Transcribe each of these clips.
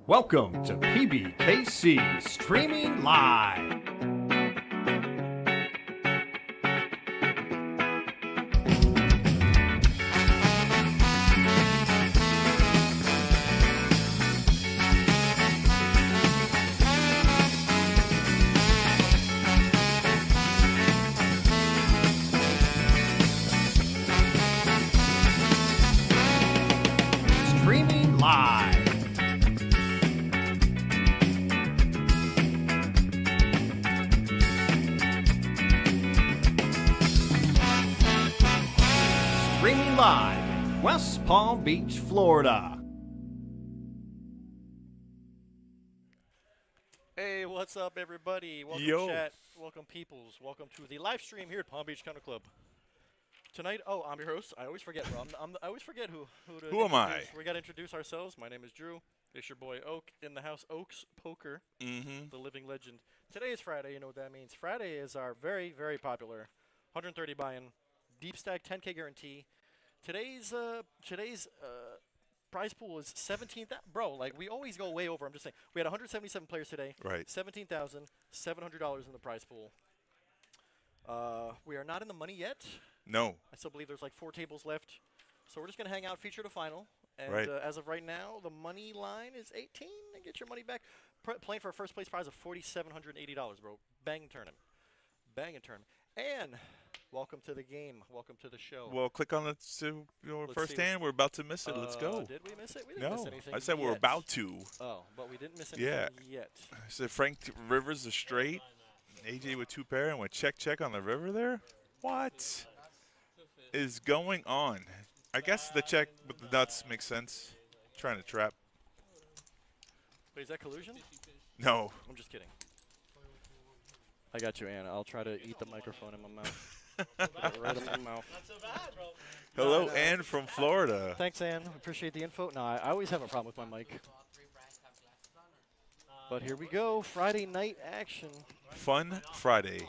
Welcome to PBKC Streaming Live. Streaming Live. Streaming live in West Palm Beach, Florida. Hey, what's up, everybody? Welcome, Yo. chat. Welcome, peoples. Welcome to the live stream here at Palm Beach Country Club. Tonight, I'm your host. I always forget, bro. I always forget who to Who am I? introduce. We got to introduce ourselves. My name is Drew. It's your boy Oak in the house. Oaks Poker, the living legend. Today is Friday. You know what that means. Friday is our very, very popular 130 buy-in, deep stack 10K guarantee. Today's prize pool is 17,000. Bro, like we always go way over. I'm just saying. We had 177 players today. Right. $17,700 in the prize pool. We are not in the money yet. No. I still believe there's like 4 tables left. So we're just going to hang out, feature to final. And Right. As of right now, the money line is 18 and get your money back. Playing for a first place prize of $4,780, bro. Bang tournament. Bang tournament. And welcome to the game. Welcome to the show. Well, click on the Let's first see. hand. We're about to miss it. Let's go. Did we miss it? We didn't miss No, anything I said we're yet. about to. Oh, but we didn't miss anything Yeah. yet. I said Frank Rivers is straight. AJ with 2 pair and went check on the river there. What is going on? I guess the check with the nuts makes sense. Trying to trap. Wait, is that collusion? No. I'm just kidding. I got you, Anna. I'll try to eat the microphone in my mouth. Right in my mouth. Hello, No. Ann from Florida. Thanks, Ann. Appreciate the info. No, I always have a problem with my mic. But here we go. Friday night action. Fun Friday.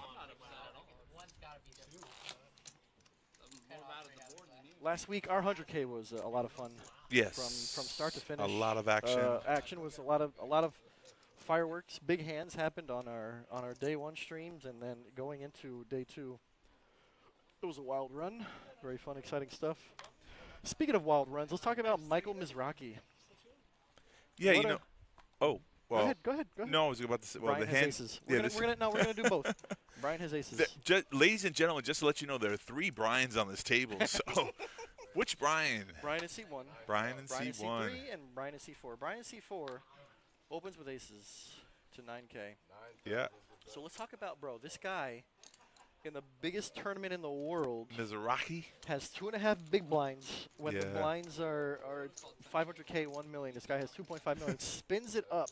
Last week, our 100K was a lot of fun. Yes. From start to finish. A lot of action. Action was a lot of fireworks. Big hands happened on our day 1 streams, and then going into day 2, it was a wild run. Very fun, exciting stuff. Speaking of wild runs, let's talk about Michael Misraki. Yeah, What you a- know. Oh, well. Go ahead. No, I was about to say. Well, Brian the has hand. aces. Yeah, We're gonna do both. Brian has aces. Ladies and gentlemen, just to let you know, there are 3 Brians on this table. So, which Brian? Brian is C1. Brian and Brian is C1. C3 and Brian is C4. Brian is C4 opens with aces to 9K. Yeah, So let's talk about, bro, this guy in the biggest tournament in the world Misraki. has 2.5 big blinds when the Yeah. blinds are 500K, 1 million. This guy has 2.5 million. Spins it up.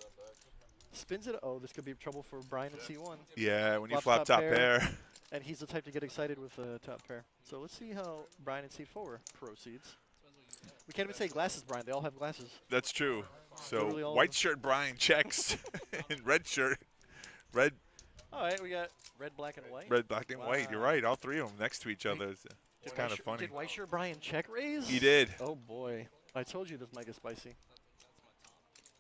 Oh, this could be trouble for Brian and C1. Yeah, when you Flop flop top top pair. And he's the type to get excited with a top pair. So let's see how Brian and C4 proceeds. We can't even say glasses, Brian. They all have glasses. That's true. Literally So all of white them. shirt Brian checks, and red shirt, red, All right, we got red, black, and white. black, and white. You're Wow. right. All 3 of them next to each other. It's Did kind White of Shirt- funny. Did White Shirt Brian check raise? He did. Oh boy, I told you this might get spicy.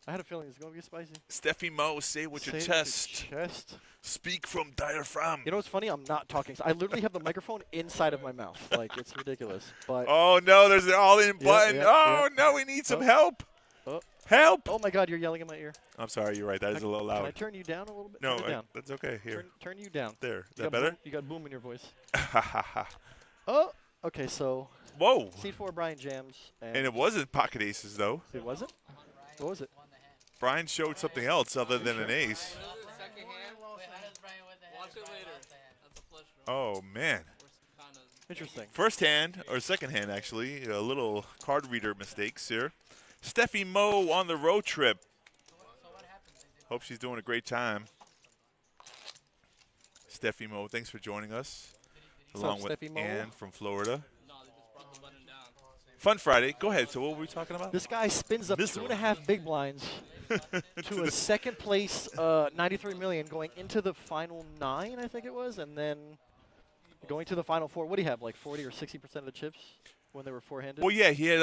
I had a feeling it's going to get spicy. Steffi Mo, say with your Say it chest. chest. Speak from diaphragm. You know what's funny? I'm not talking. I literally have the microphone inside of my mouth. Like, it's ridiculous. But Oh no, there's an all-in button. yeah, Oh yeah. no, we need some Oh. help. Oh. Help! oh my God, you're yelling in my ear. I'm sorry, you're right. That is a little Can I loud. turn you down a little bit? No, turn it down. that's okay. Here, Turn you down. there. Is You that got better? Boom, you got boom in your voice. Ha ha ha. Oh, okay. So Whoa! C4 Brian jams, And it wasn't pocket aces though. it wasn't. What was it? Brian showed something else other than an ace. Watch it later. That's a flush draw. Oh man. Kind of. Interesting. First hand or second hand actually, a little card reader mistakes here. Steffi Mo on the road trip. Hope she's doing a great time. Steffi Mo, thanks for joining us. What's Along up, with Steffi Mo? Ann from Florida. No, they just brought the button down. Fun Friday. Go ahead. So what were we talking about? This guy spins up Miserable. 2.5 big blinds to a second place 93 million going into the final 9, I think it was, and then going to the final 4. What do you have, like 40 or 60% of the chips? when they were four-handed? Well, yeah, he had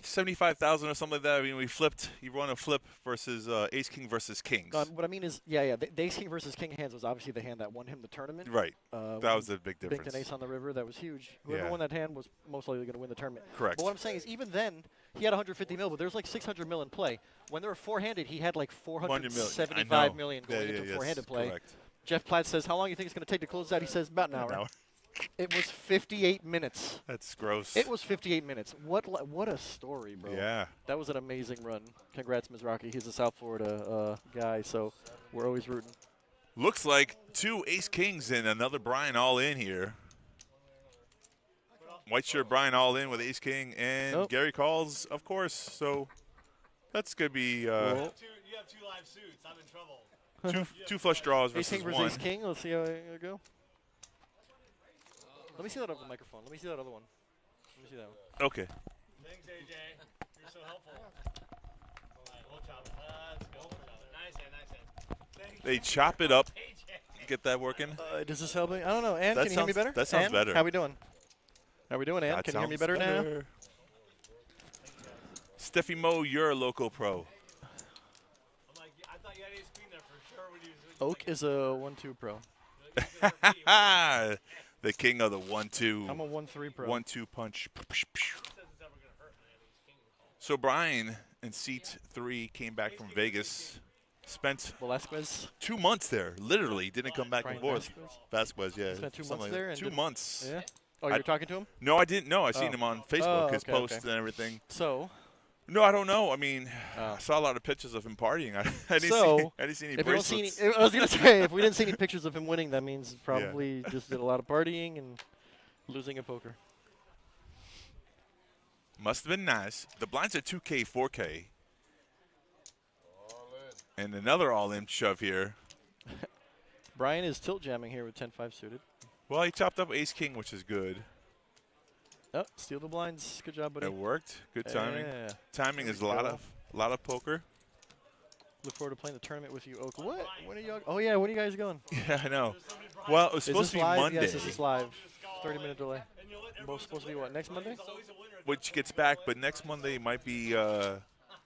75,000 or something like that. I mean, we flipped. He won a flip versus Ace King versus Kings. What I mean is, yeah, the Ace King versus King hands was obviously the hand that won him the tournament. Right. That was a big difference. Binked an ace on the river. That was huge. Whoever Yeah. won that hand was most likely going to win the tournament. Correct. But what I'm saying is, even then, he had 150 mil, but there's like 600 mil in play. When they were four-handed, he had like 475 million going into four-handed play. Correct. Jeff Platt says, how long do you think it's going to take to close that? He says, about an hour. It was 58 minutes. That's gross. It was 58 minutes. What a story, bro. Yeah. That was an amazing run. Congrats, Misraki. He's a South Florida guy, so we're always rooting. Looks like 2 Ace Kings and another Brian all in here. White shirt Brian all in with Ace King and Gary calls, of course. So that's going to be You have 2 live suits. I'm in trouble. two flush draws Ace versus King versus one. Ace King. Let's see how it go. Let me see that over the microphone. Let me see that other one. Let me see that one. Okay. Thanks, AJ. You're so helpful. All right, we'll chop it. Let's go. Nice hand, nice hand. They chop it up. Get that working. Does this help me? I don't know. Ann, That can you hear me sounds- better? that sounds Ann, better. How we doing? How we doing, Ann? That Can you hear me sounds better now? Steffi Mo, you're a local pro. I'm like, I thought you had ace queen there for sure when you Oak is a 1-2 pro. The king of the 1-2. I'm a 1-3 pro. 1-2 punch. So Brian in seat 3 came back from Vegas. Spent Velasquez. 2 months there. Literally didn't come back Brian and forth. Vasquez, yeah. Spent 2 months something like there. that. And 2 didn't- months. Yeah. Oh, you were talking to him? No, I didn't know. I seen Oh. him on Facebook, Oh, his okay, posts okay. and everything. So. No, I don't know. I mean, Oh. I saw a lot of pictures of him partying. I didn't So, see, I didn't see any if we don't see bracelets. any, I was gonna say, if we didn't see any pictures of him winning, that means probably just did a lot of partying and losing at poker. Must have been nice. The blinds are 2K, 4K. And another all-in shove here. Brian is tilt jamming here with 10-5 suited. Well, he chopped up Ace King, which is good. Oh, steal the blinds. Good job, buddy. It worked. Good timing. Yeah. Timing is a we lot go. of poker. Look forward to playing the tournament with you, Oak. What? When are you? Oh yeah, when are you guys going? Yeah, I know. Well, it was Is supposed this to be live? Monday, Yes, this is live. 30-minute delay. Both supposed to be what? Next Monday? which gets back, but next Monday might be.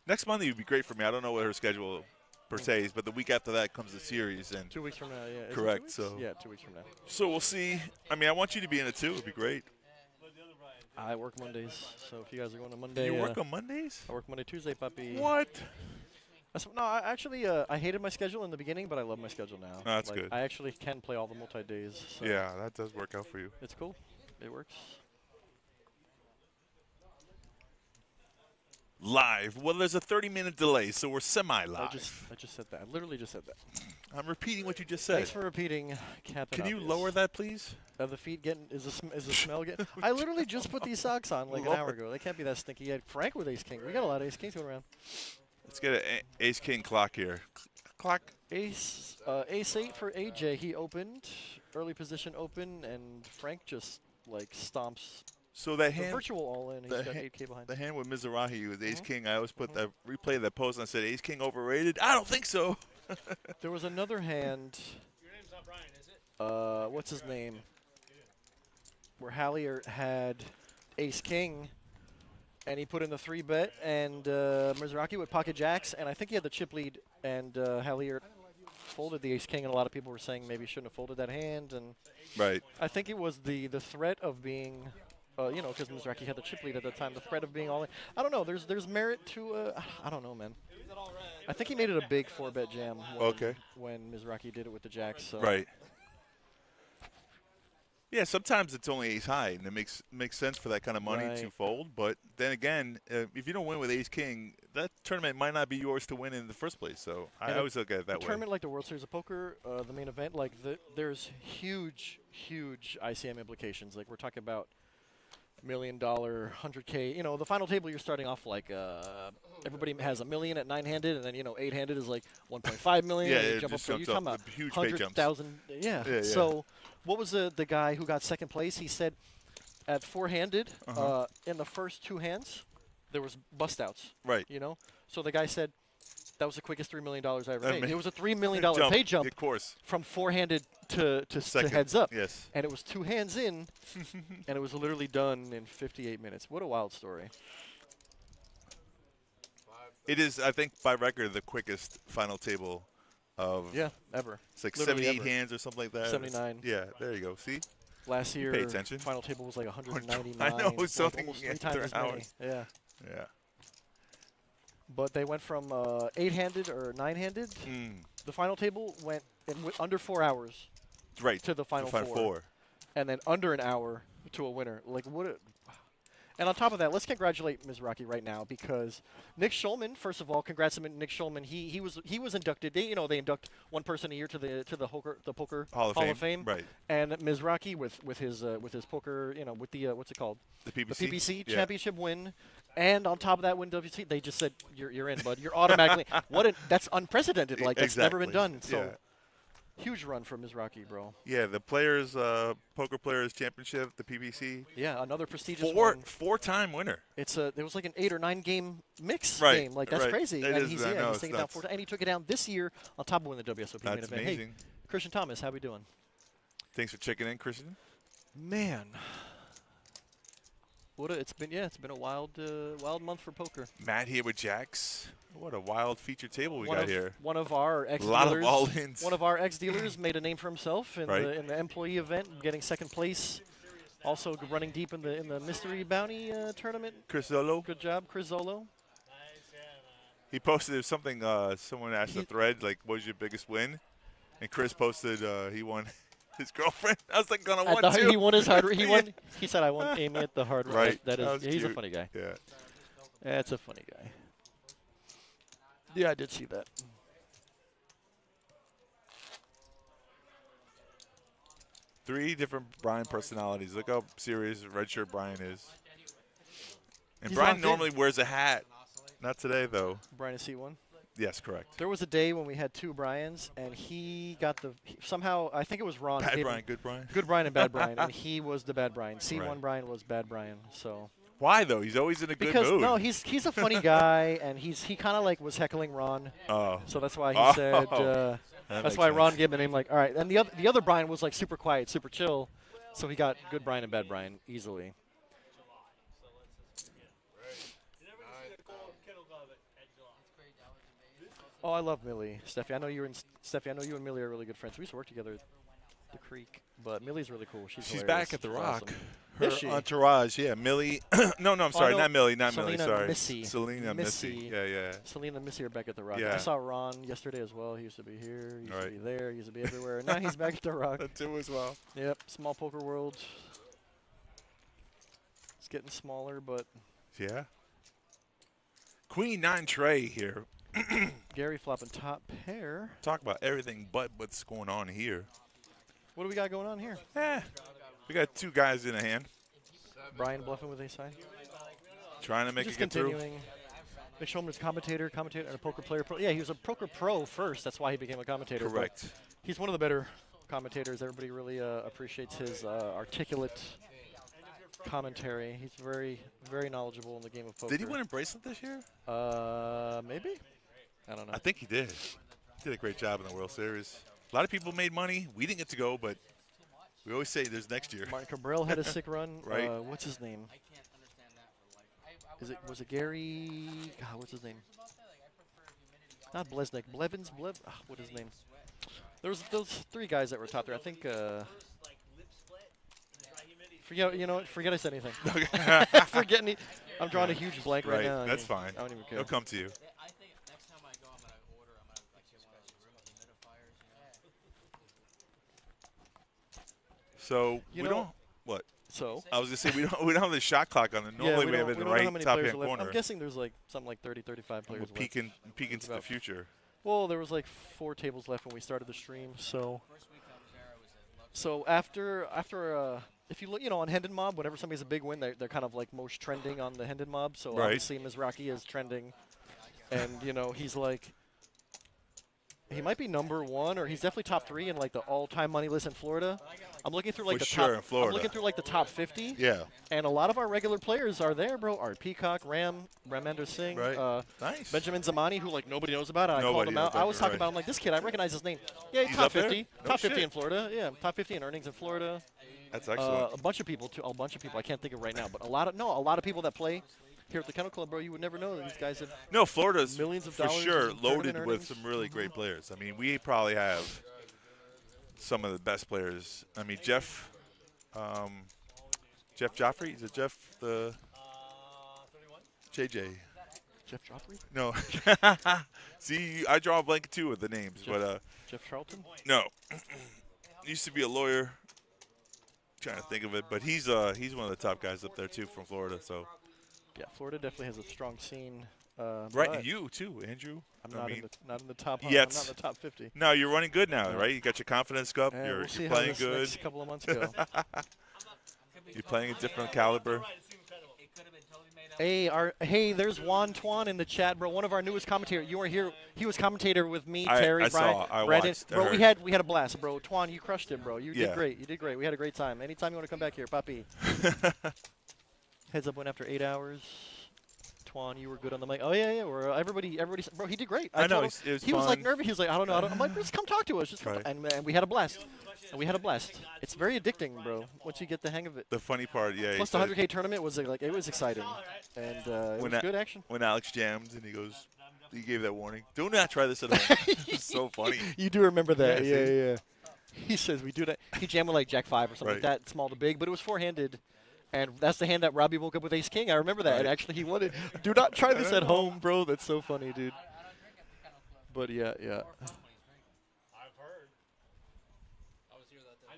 Next Monday would be great for me. I don't know what her schedule per se is, but the week after that comes the series, and 2 weeks from now. Yeah. Is it 2 Correct, weeks? so- Yeah, 2 weeks from now. so we'll see. I mean, I want you to be in it too. It'd be great. I work Mondays, so if you guys are going to Monday, You work on Mondays? I work Monday, Tuesday, puppy. What? No, I hated my schedule in the beginning, but I love my schedule now. Oh, that's good. I actually can play all the multi-days. So Yeah, that does work out for you. It's cool. It works. Live. Well, there's a 30-minute delay, so we're semi-live. I just said that. I literally just said that. I'm repeating what you just said. Thanks for repeating, Captain Can you Obvious. lower that, please? The feet getting is the smell getting? I literally just put these socks on like an hour ago. They can't be that stinky. You had Frank with Ace King. We got a lot of Ace Kings going around. Let's get an Ace King clock here. Clock. Ace 8 for AJ. He opened early position open, and Frank just like stomps So that the hand, virtual all in. He's the got hand- 8K behind. the hand with Misraki with Ace Mhm. King, I always put that replay that post and I said Ace King overrated. I don't think so. There was another hand. Your name's not Brian, is it? What's his name? Where Hallier had Ace King, and he put in the 3-bet, and Misraki with pocket jacks, and I think he had the chip lead, and Hallier folded the Ace King, and a lot of people were saying maybe he shouldn't have folded that hand, and Right. I think it was the threat of being, because Misraki had the chip lead at the time, the threat of being all in. I don't know. There's merit to. I don't know, man. I think he made it a big 4-bet jam. When Misraki did it with the jacks. So. Right. Yeah, sometimes it's only ace high, and it makes sense for that kind of money to Right. fold. But then again, if you don't win with Ace King, that tournament might not be yours to win in the first place. So I And always look at it that A way. tournament like the World Series of Poker, the main event, like there's huge ICM implications. Like we're talking about $1 million, 100K. The final table you're starting off like everybody has $1 million at 9-handed, and then 8-handed is like 1.5 million. Yeah, and you it jump just up. You're jumps talking up. about Huge pay jumps. 100,000. Yeah. Yeah. So what was the guy who got second place? He said at 4-handed in the first 2 hands there was bust outs. Right. So the guy said That was the quickest $3 million I ever I made. mean, It was a $3 million jump, pay jump of course. from four-handed to Second, heads up. Yes. And it was 2 hands in, and it was literally done in 58 minutes. What a wild story. It is, I think, by record, the quickest final table of. Yeah, ever. It's like Literally 78 ever. hands or something like that. 79. Yeah, there you go. See? Last year, pay attention. final table was like 199. I know, like something almost yeah, 3 times as many. hours. Yeah. Yeah. But they went from 8-handed or 9-handed. The final table went in under 4 hours Right. to the final four. four. And then under an hour to a winner. Like, what a... And on top of that, let's congratulate Misraki right now because Nick Schulman, first of all, congrats to Nick Schulman. He was inducted. They induct one person a year to the poker Hall of Fame. Right. And Misraki with his poker, with the what's it called? The PBC. The PBC Yeah. championship win. And on top of that win WC, they just said you're in, bud. You're automatically that's unprecedented. Like that's never been done. So huge run for Misraki, bro. Yeah, the players poker players championship, the PBC. Yeah, another prestigious one. Four-time winner. It was like an 8 or 9 game mix Right, game. Like that's right. crazy. It And is, he's I know, he's it's taken it down nuts. 4 times. And he took it down this year on top of winning the WSOP main That's event. amazing. Hey, Christian Thomas, how we doing? Thanks for checking in, Christian. Man. It's been a wild month for poker. Matt here with Jax. What a wild featured table we got here. One of our A lot of ex-dealers, all-ins. one of our ex-dealers made a name for himself in Right. the employee event, getting second place. Also running deep in the mystery bounty tournament. Chris Zolo. Good job, Chris Zolo. He posted something. Someone asked the thread, like, "What was your biggest win?" And Chris posted he won his girlfriend. I was like, "Gonna win too." He won his hard. He won. He said, "I won Amy at the hard one." Right. That That was is. He's a cute. funny guy. Yeah. That's a funny guy. Yeah, I did see that. Three different Brian personalities. Look how serious redshirt Brian is. And He's Brian locked in. normally wears a hat. Not today, though. Brian is C1. Yes, correct. There was a day when we had 2 Brians, and he got somehow I think it was Ron. Bad gave Brian, him- good Brian. Good Brian and bad Brian, and he was the bad Brian. C1 Right. Brian was bad Brian. So Why though? He's always in a good because mood. no, he's a funny guy, and he kind of like was heckling Ron. Oh. So that's why he Oh. said. That That's makes why sense. Ron gave him the name. Like, all right, and the other Brian was like super quiet, super chill. So he got good Brian and bad Brian easily. Oh, I love Millie. Steffi, I know you and Millie are really good friends. We used to work together at the Creek, but Millie's really cool. She's She's hilarious. back at the She's Rock. awesome. Her Is she? entourage, yeah. Millie. no, I'm sorry, no, not Millie, not Selena Millie. Sorry, Missy. Selena Missy. Missy. Yeah. Selena and Missy are back at the Rock. Yeah. I saw Ron yesterday as well. He used to be here. He used to Right. be there. He used to be everywhere. Now he's back at the Rock. That too as well. Yep, small poker world. It's getting smaller, but Yeah. Queen 9 tray here. Gary flopping top pair. Talk about everything but what's going on here. What do we got going on here? We got 2 guys in a hand Brian bluffing with ace high. trying to make Just it get through. continuing. Nick Schulman's commentator, and a poker player. Yeah, he was a poker pro first. That's why he became a commentator. but Correct. He's one of the better commentators. Everybody really appreciates his articulate commentary. He's very, very knowledgeable in the game of poker. Did he win a bracelet this year? Maybe. I don't know. I think he did. He did a great job in the World Series. A lot of people made money. We didn't get to go, but we always say there's next year. Martin Cabral had a sick run. Right. What's his name? Was it Gary? God, what's his name? Not Blesnick. Blevins. What is his name? There was those 3 guys that were top there. I think. Forget I said anything. Forget any. I'm drawing a huge blank right now. That's fine. I don't even care. He'll come to you. I think next time I go, I'm gonna order. I'm gonna like get one of those humidifiers. So You we know- don't. What? So. I was gonna say we don't have the shot clock on it. Yeah, Normally we have don't- it in the don't know how right many top players hand are left. corner. I'm guessing there's like something like 30, 35 We're players left. peeking into the about- future. Well, there was like 4 tables left when we started the stream, so. First week I was there, I was at Lux. So after if you look, on Hendon Mob, whenever somebody's a big win, they're kind of like most trending on the Hendon Mob. So Right. obviously Misraki is trending, and he's like He might be number 1, or he's definitely top 3 in like the all-time money list in Florida. I'm looking through like For the sure, in top. Florida. I'm looking through like the top 50. Yeah. And a lot of our regular players are there, bro. Art Peacock, Ramender Singh, Right. Nice. Benjamin Zamani, who like nobody knows about. And I called Nobody him knows out. I about was him, talking right. about him like this kid. I recognize his name. Yeah, He's top up there? 50. No Top 50 shit. in Florida. Yeah, top 50 in earnings in Florida. That's excellent. A bunch of people too. A bunch of people. I can't think of right now, but a lot of people that play here at the Kennel Club, bro. You would never know that these guys have. No, Florida's millions of for dollars sure in tournament loaded with earnings. some really great players. I mean, we probably have some of the best players. I mean, Jeff Joffrey. Is it Jeff the 31. JJ? Jeff Joffrey? No. See, I draw a blank too with the names, but Jeff Charlton? no. Used to be a lawyer. Trying to think of it, but he's one of the top guys up there too from Florida. So Yeah, Florida definitely has a strong scene. right, but and you too, Andrew. I'm I not, mean, not in the top. yet. I'm not in the top 50. no, you're running good now, Yeah. right? You got your confidence up. And You're we'll see playing how this good. next couple of months go. You're playing a different caliber. It could have been totally made up. Hey, there's Juan Tuan in the chat, bro. One of our newest commentators. You were here. He was commentator with me, Terry, I Brian, saw. I Brandon. watched. I Bro, we heard. had a blast, bro. Tuan, you crushed it, bro. You Yeah. did great. You did great. We had a great time. Anytime you want to come back here, Papi. Heads up went after 8 hours. Tuan, you were good on the mic. Oh yeah. We're, everybody, bro. He did great. I know, told him- it was he was like fun. nervous. He was like, I don't know. I'm like, just come talk to us. Just come Right. and we had a blast. And we had a blast. It's very addicting, bro. Once you get the hang of it. The funny part, yeah. Plus the 100K tournament was like it was exciting, and it When was good action. when Alex jammed and he gave that warning. Do not try this at home. It's so funny. You do remember that, Yeah, see? yeah. He says we do that. He jammed with like Jack 5 or something like Right. that, small to big, but it was four-handed. And that's the hand that Robbie woke up with Ace King. I remember that. Right. And actually, he wanted, do not try this at home, bro. That's so funny, dude. But yeah. I've heard. I was here that day. I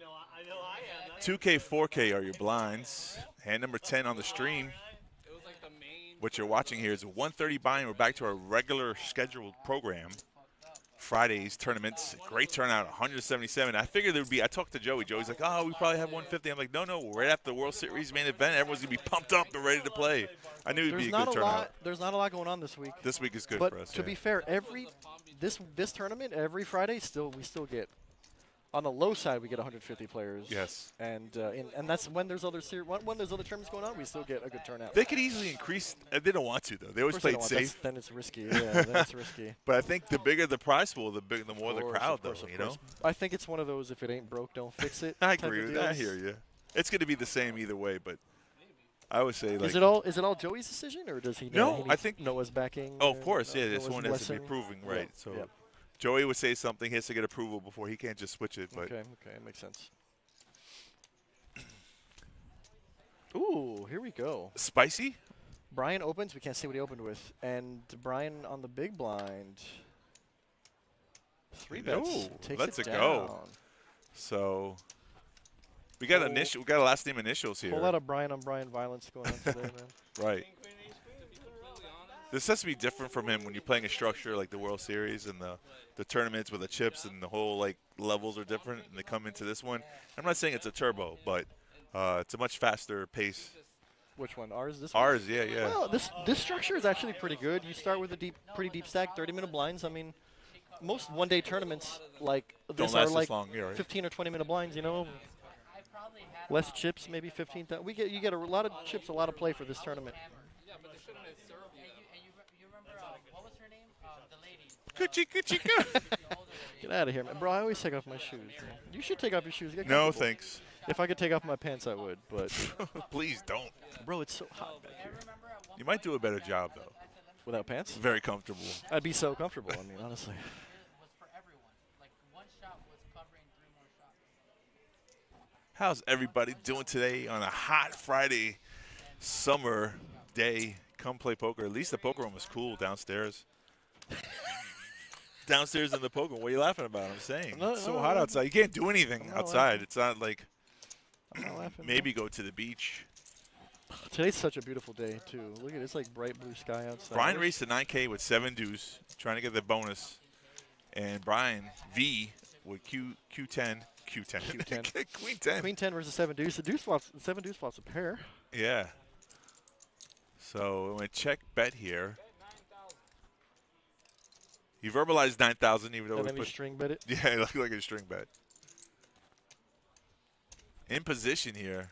know I am. 2K, 4K are your blinds. Hand number 10 on the stream. It was like the main. What you're watching here is a 1:30 buy-in. We're back to our regular scheduled program. Friday's tournaments, great turnout, 177. I figured there would be. I talked to Joey. Joey's like, "Oh, we probably have 150." I'm like, "No, right after the World Series main event, everyone's gonna be pumped up and ready to play." I knew it'd There's be a not good a turnout. lot. There's not a lot going on this week. This week is good But for us. to yeah. be fair, this tournament every Friday we still get on the low side we get 150 players. Yes. And that's when there's other when there's other tournaments going on, we still get a good turnout. They could easily increase. They don't want to though. They always Of course they played don't want- safe. Then it's risky. Yeah, then it's risky. But I think the bigger the prize pool, the more the Of course, crowd, of course, though. of You know. course. I think it's one of those if it ain't broke, don't fix it. I type agree of with that. I deals. hear you. It's going to be the same either way, but I would say like. Is it all Joey's decision, or does he? No, he I needs think- Noah's backing. Oh, of course, yeah. This Noah's one has to be blessing? approving, right? Yeah, So yeah. Joey would say something. He has to get approval before he can't just switch it. But Okay, it makes sense. Ooh, here we go. spicy. Brian opens. We can't see what he opened with, and Brian on the big blind. 3 bets. Ooh, Takes let's it it down. go. So we got We got a last name initials here. Whole lot of Brian on Brian violence going on today, man. Right. This has to be different from him when you're playing a structure like the World Series and the tournaments with the chips and the whole like levels are different and they come into this one. I'm not saying it's a turbo, but it's a much faster pace. Which one? Ours? This one? Ours, yeah. Well, this structure is actually pretty good. You start with a pretty deep stack, 30-minute blinds. I mean, most one-day tournaments like this last are this like long, yeah, right. 15 or 20-minute blinds. You know, less chips, maybe 15. You get a lot of chips, a lot of play for this tournament. Yeah, but they shouldn't have served you. And you remember what was her name? The lady. Coochie, coochie, coo. Get out of here, man. Bro, I always take off my shoes. Man. You should take off your shoes. Get No, comfortable. thanks. If I could take off my pants, I would. But, Please don't. bro, it's so hot back here. You might do a better job though. Without pants? Very comfortable. I'd be so comfortable. I mean, honestly. Was for everyone. Like one shot was covering 3 more shots. How's everybody doing today on a hot Friday summer day? Come play poker. At least the poker room is cool downstairs. Downstairs in the poker room. What are you laughing about? I'm saying. No, It's so no, hot no. outside. You can't do anything I'm not outside. laughing. It's not like I'm not laughing. maybe go to the beach. Today's such a beautiful day, too. Look at it. It's like bright blue sky outside. Brian raced the 9K with 7 deuce, trying to get the bonus. And Brian V with Q10. Q10. Queen 10. Queen 10 versus 7 deuce. The 7 deuce flops a pair. Yeah. So I'm going to check bet here. He verbalized 9,000 even though And we then he put. string bet it. Yeah, it looked like a string bet. In position here.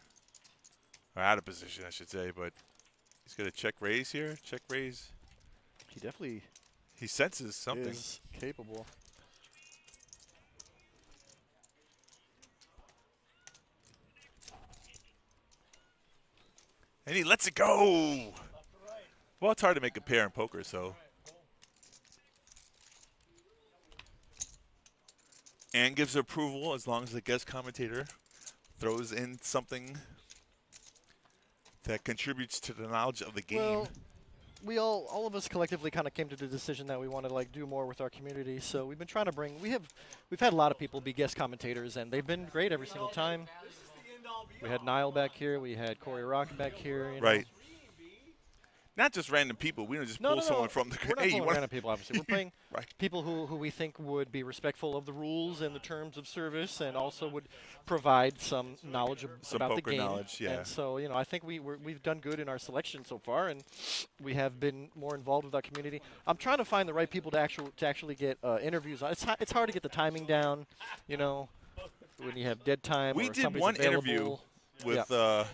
Or out of position, I should say, but he's going to check raise here. Check raise. He definitely He senses something. is capable. And he lets it go. Well, it's hard to make a pair in poker, so. And gives approval as long as the guest commentator throws in something that contributes to the knowledge of the game. Well, we all of us collectively kind of came to the decision that we want to like do more with our community. So we've been trying to bring. We've had a lot of people be guest commentators, and they've been great every single time. We had Niall back here. We had Corey Rock back here. You know. Right. Not just random people. We don't just pull someone from the. We're not pulling random people, obviously. We're playing right. people who we think would be respectful of the rules and the terms of service, and also would provide some knowledge about the game. Knowledge, yeah. And so, you know, I think we've done good in our selection so far, and we have been more involved with our community. I'm trying to find the right people to actually get interviews on. It's hard to get the timing down, you know, when you have dead time. We or did somebody's one available. interview with. Yeah.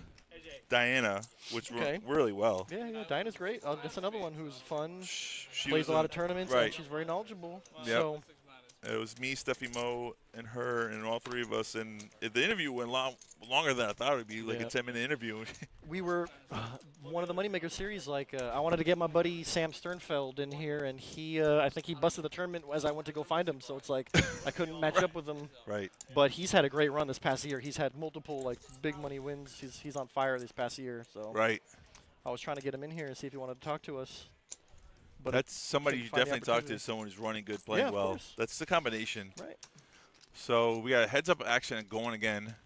Diana, which Okay. went really well. Yeah, Diana's great. That's another one who's fun. She Plays was a lot of tournaments, right. and she's very knowledgeable. Yep. So it was me, Steffi Mo, and her, and all three of us. And the interview went longer than I thought it would be, like a 10-minute interview. we were one of the Moneymaker series. Like I wanted to get my buddy Sam Sternfeld in here, and he I think he busted the tournament as I went to go find him. So it's like I couldn't match up with him. Right. But he's had a great run this past year. He's had multiple like big money wins. He's on fire this past year. So right. I was trying to get him in here and see if he wanted to talk to us. But that's somebody you definitely talk to. Someone who's running good, playing well. Course. That's the combination. Right. So we got a heads-up action going again.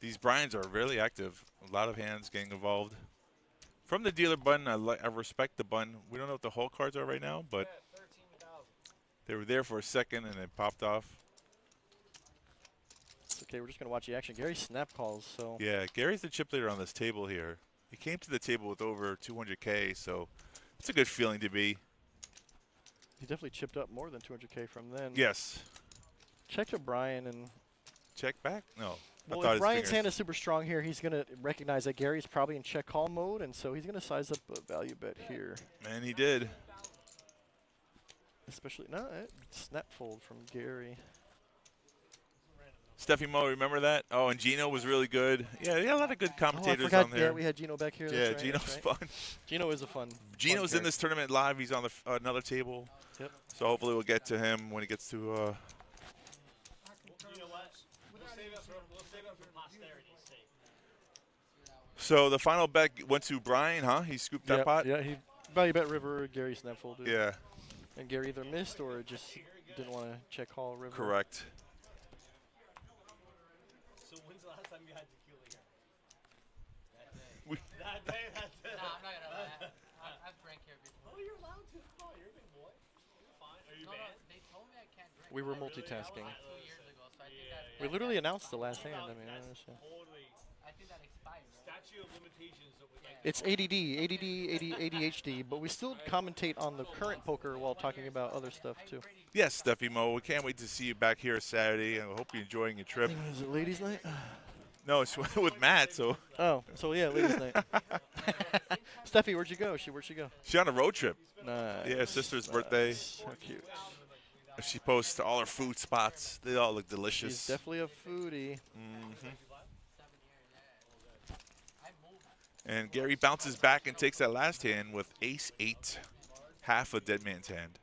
These Bryans are really active. A lot of hands getting involved. From the dealer button, I respect the button. We don't know what the whole cards are right now, but they were there for a second and it popped off. It's okay, we're just going to watch the action. Gary snap calls. So yeah, Gary's the chip leader on this table here. He came to the table with over 200K, so it's a good feeling to be. He definitely chipped up more than 200K from then. Yes. Check to Brian and check back? No. Well, if Brian's hand is super strong here, he's going to recognize that Gary's probably in check call mode, and so he's going to size up a value bet here. And he did. Especially, snap fold from Gary. Steffi Mo, remember that? Oh, and Gino was really good. Yeah, they had a lot of good commentators I forgot, on there. Yeah, we had Gino back here. Yeah, that's right, Gino's fun. Gino is a fun. Gino's in this tournament live. He's on another table. Yep. So hopefully we'll get to him when he gets to. You know what? We'll save it for posterity's sake. So the final bet went to Brian, huh? He scooped that pot? Yeah, he value bet river, Gary snap folded. Yeah. And Gary either missed or just didn't want to check call river. Correct. So when's the last time you had tequila here? That day. No, I'm not gonna lie. I've drank here before. Oh, you're allowed to. Come on, you're a big boy. You're fine. Are you banned? They told me I can't drink. We were multitasking. 2 years ago, so I think that. We literally announced the last hand. I mean, Totally. I think that expired. Right? Statute of limitations that we like. it's ADHD, but we still commentate on the current poker while talking about other stuff too. Yes, Steffi Mo. We can't wait to see you back here Saturday, and I hope you're enjoying your trip. Is it ladies' night? No, it's with Matt. So. Oh, so yeah, ladies' night. Steffi, where'd you go? Where'd she go? She's on a road trip. Nice. Yeah, sister's birthday. So cute. She posts all her food spots. They all look delicious. She's definitely a foodie. And Gary bounces back and takes that last hand with ace-8, half a dead man's hand.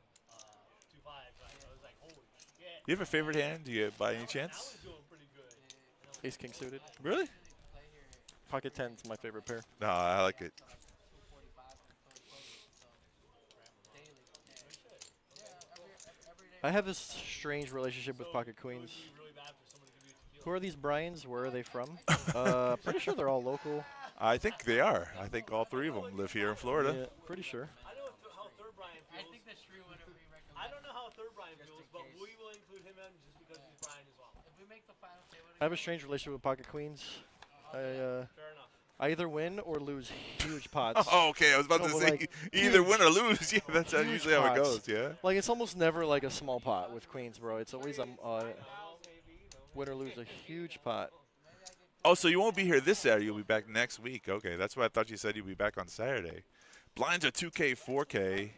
You have a favorite hand? Do you, by any chance? Ace king suited. Really? Pocket 10's my favorite pair. No, I like it. I have this strange relationship with pocket queens. Who are these Bryans? Where are they from? Pretty sure they're all local. I think they are. I think all three of them live here in Florida. Yeah, pretty sure. I don't know how third Brian feels. I think the Shrew wouldn't be recommended. I don't know how third Brian feels, but we will include him in just because he's Brian as well. If we make the final table, I have a strange relationship with pocket queens. Fair enough. I either win or lose huge pots. Oh, okay. I was about No, to but, say like, either huge- win or lose. Yeah, that's huge usually how it pots. goes. Yeah. Like, it's almost never like a small pot with queens, bro. It's always a win or lose a huge pot. Oh, so you won't be here this Saturday. You'll be back next week. Okay, that's why I thought you said you'd be back on Saturday. Blinds are 2K, 4K.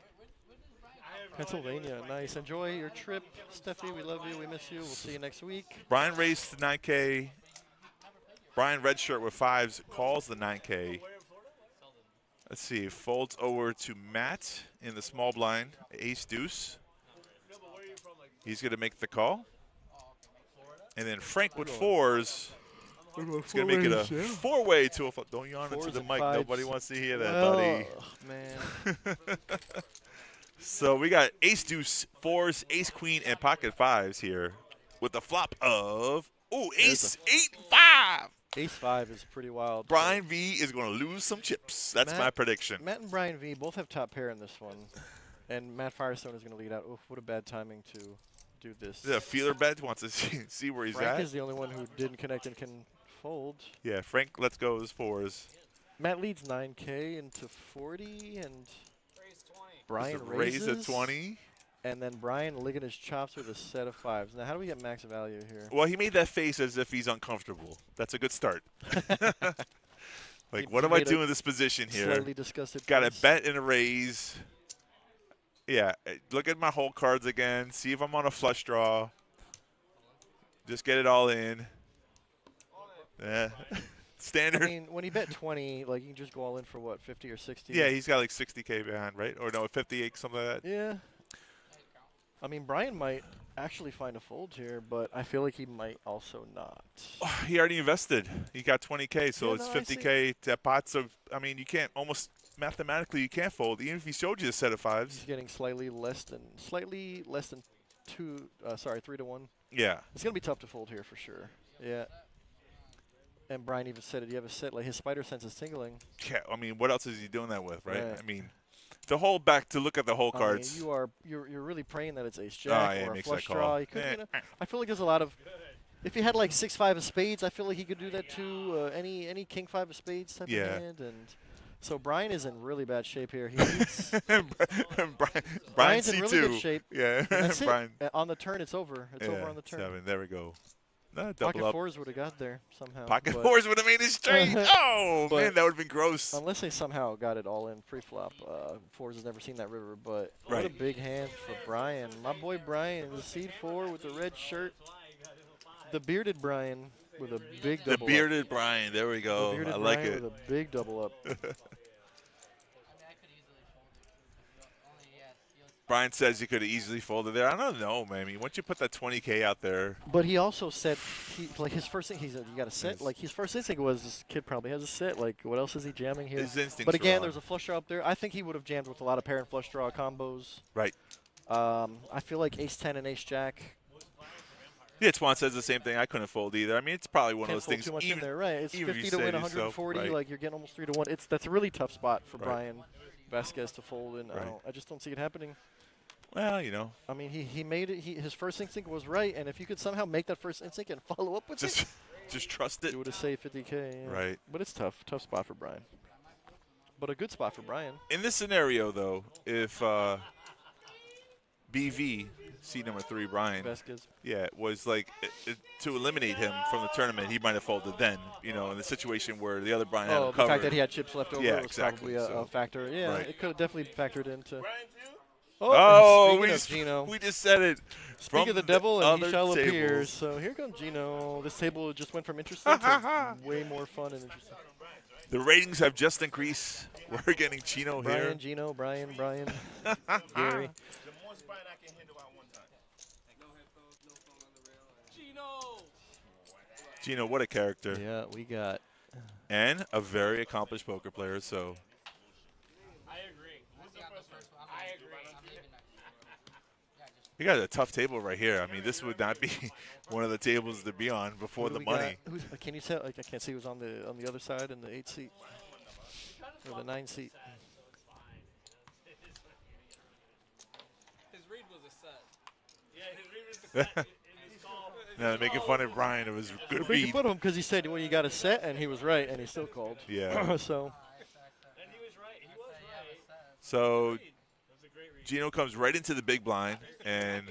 Pennsylvania, nice. Enjoy your trip, Steffi. We love you. We miss you. We'll see you next week. Brian raised to 9K. Brian red shirt with 5s calls the 9K. Let's see. Folds over to Matt in the small blind. Ace deuce. He's going to make the call. And then Frank with 4s. He's going to make it a 4-way to a. Don't yawn into the mic. Nobody wants to hear that, buddy. Man. So we got ace deuce, 4s, ace queen, and pocket 5s here with the flop of ace 8-5. Ace 5 is pretty wild. Brian V is going to lose some chips. That's my prediction. Matt and Brian V both have top pair in this one, and Matt Firestone is going to lead out. Oof, what a bad timing to do this. Yeah, feeler bet wants to see where he's Frank at. is the only one who didn't connect and can fold. Yeah, Frank lets go his 4s. Matt leads 9K into 40, and Brian Raise raises. at 20. And then Brian licking his chops with a set of 5s. Now, how do we get max value here? Well, he made that face as if he's uncomfortable. That's a good start. Like, what am I doing in this position here? Slightly disgusted. Got a face. bet and a raise. Yeah, look at my whole cards again. See if I'm on a flush draw. Just get it all in. Yeah. Standard. I mean, when he bet 20, like, you can just go all in for, what, 50 or 60? Yeah, he's got like 60K behind, right? Or no, 58, something like that. Yeah. I mean, Brian might actually find a fold here, but I feel like he might also not. He already invested. He got 20K, so Yeah, it's no, I see. 50K to pot. So, I mean, you can't almost mathematically, you can't fold. Even if he showed you a set of 5s. He's getting slightly less than 3 to 1. Yeah. It's going to be tough to fold here for sure. Yeah. And Brian even said it. You have a set, like his spider sense is tingling. Yeah, I mean, what else is he doing that with, right? Right. I mean, to hold back to look at the whole I cards. mean, you're really praying that it's ace Oh, jack yeah, or a makes flush that draw. call. He could, you know, I feel like there's a lot of. If he had like 6-5 of spades, I feel like he could do that too. Any king 5 of spades type of hand, and so Brian is in really bad shape here. He needs. Brian's in really good shape. Yeah, That's Brian. it. On the turn, it's over. It's over on the turn. 7. There we go. No, Pocket double up. 4s would have got there somehow. Pocket but 4s would have made it straight. Oh, But man, that would have been gross. unless they somehow got it all in pre-flop. 4s has never seen that river, but what a Right. big hand for Brian. My boy Brian, the seed 4 with the red shirt. The bearded Brian with a big The double bearded up. Brian. There we The go. bearded I like Brian it. with a big double up. I mean, I could easily fold it too, because only he has. Brian says you could have easily folded there. I don't know, man. I mean, once you put that 20K out there. But he also said, like his first thing, he said, you got a set. Yes. Like his first instinct was, this kid probably has a set. Like, what else is he jamming here? His instincts But were again, on. there's a flush draw up there. I think he would have jammed with a lot of pair and flush draw combos. Right. I feel like ace 10 and ace jack. Yeah, Swan says the same thing. I couldn't fold either. I mean, it's probably one Can't of those fold things. too much even, in there, right? It's even if 50 you to say win, to yourself, 140. right. Like you're getting almost 3 to 1. That's a really tough spot for Right. Brian Vasquez to fold in. Right. I just don't see it happening. Well, you know, I mean, he made it. His first instinct was right, and if you could somehow make that first instinct and follow up with just trust it, it. you would have saved 50K. Yeah. Right. But it's tough spot for Brian. But a good spot for Brian. In this scenario, though, if BV, seed number 3, Brian, Vasquez. yeah, was like to eliminate him from the tournament, he might have folded then. You know, in the situation where the other Brian had Oh, him the covered. fact that he had chips left over Yeah, was exactly, probably a so- factor. Yeah, right. it could have definitely factored into. Oh, speaking of Gino. we just said it. Speak of the devil, and he other shall appear. tables. So here comes Gino. This table just went from interesting to way more fun and interesting. The ratings have just increased. We're getting Gino here. Brian, Gino, Brian, Gary. The more spine I can handle at one time. Gino, what a character. Yeah, we got. And a very accomplished poker player, so. I agree. Who's the first one? I agree. I'm leaving next year. Yeah, just We got a tough table right here. I mean, this would not be one of the tables to be on before who the do we got? money. Can you tell? Like, I can't see who's on the other side in the 8 seat or the 9 seat. His read was a set. Yeah, his read is set. It is called Now they're making fun of Brian. It was a good We're making read. fun of him because he said, well, you got a set, and he was right, and he still called. Yeah. So And he was right. He was right. So Gino comes right into the big blind, and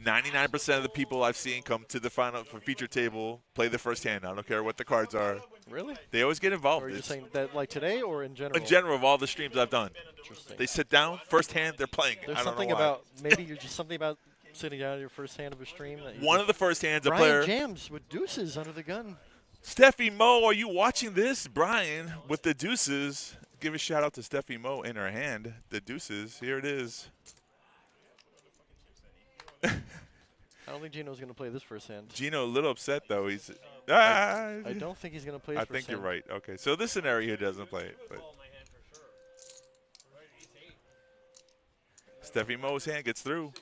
99% of the people I've seen come to the final for feature table play the first hand. I don't care what the cards are. really? They always get Or involved. are you It's- saying that like today or in general? in general, of all the streams I've done, Interesting. they sit down, first hand, they're playing. There's I don't something know why. about maybe you're just something about sitting down at your first hand of a stream. That you One just- of the first hands, a Brian player. jams with deuces under the gun. Steffi Mo, are you watching this? Brian with the deuces. Give a shout out to Steffi Mo in her hand. The deuces. Here it is. I don't think Gino's going to play this first hand. Gino a little upset though. He's. I don't think he's going to play his I first think you're hand. right. Okay, so this scenario he doesn't play it, but Call my hand for sure. Steffi Mo's hand gets through.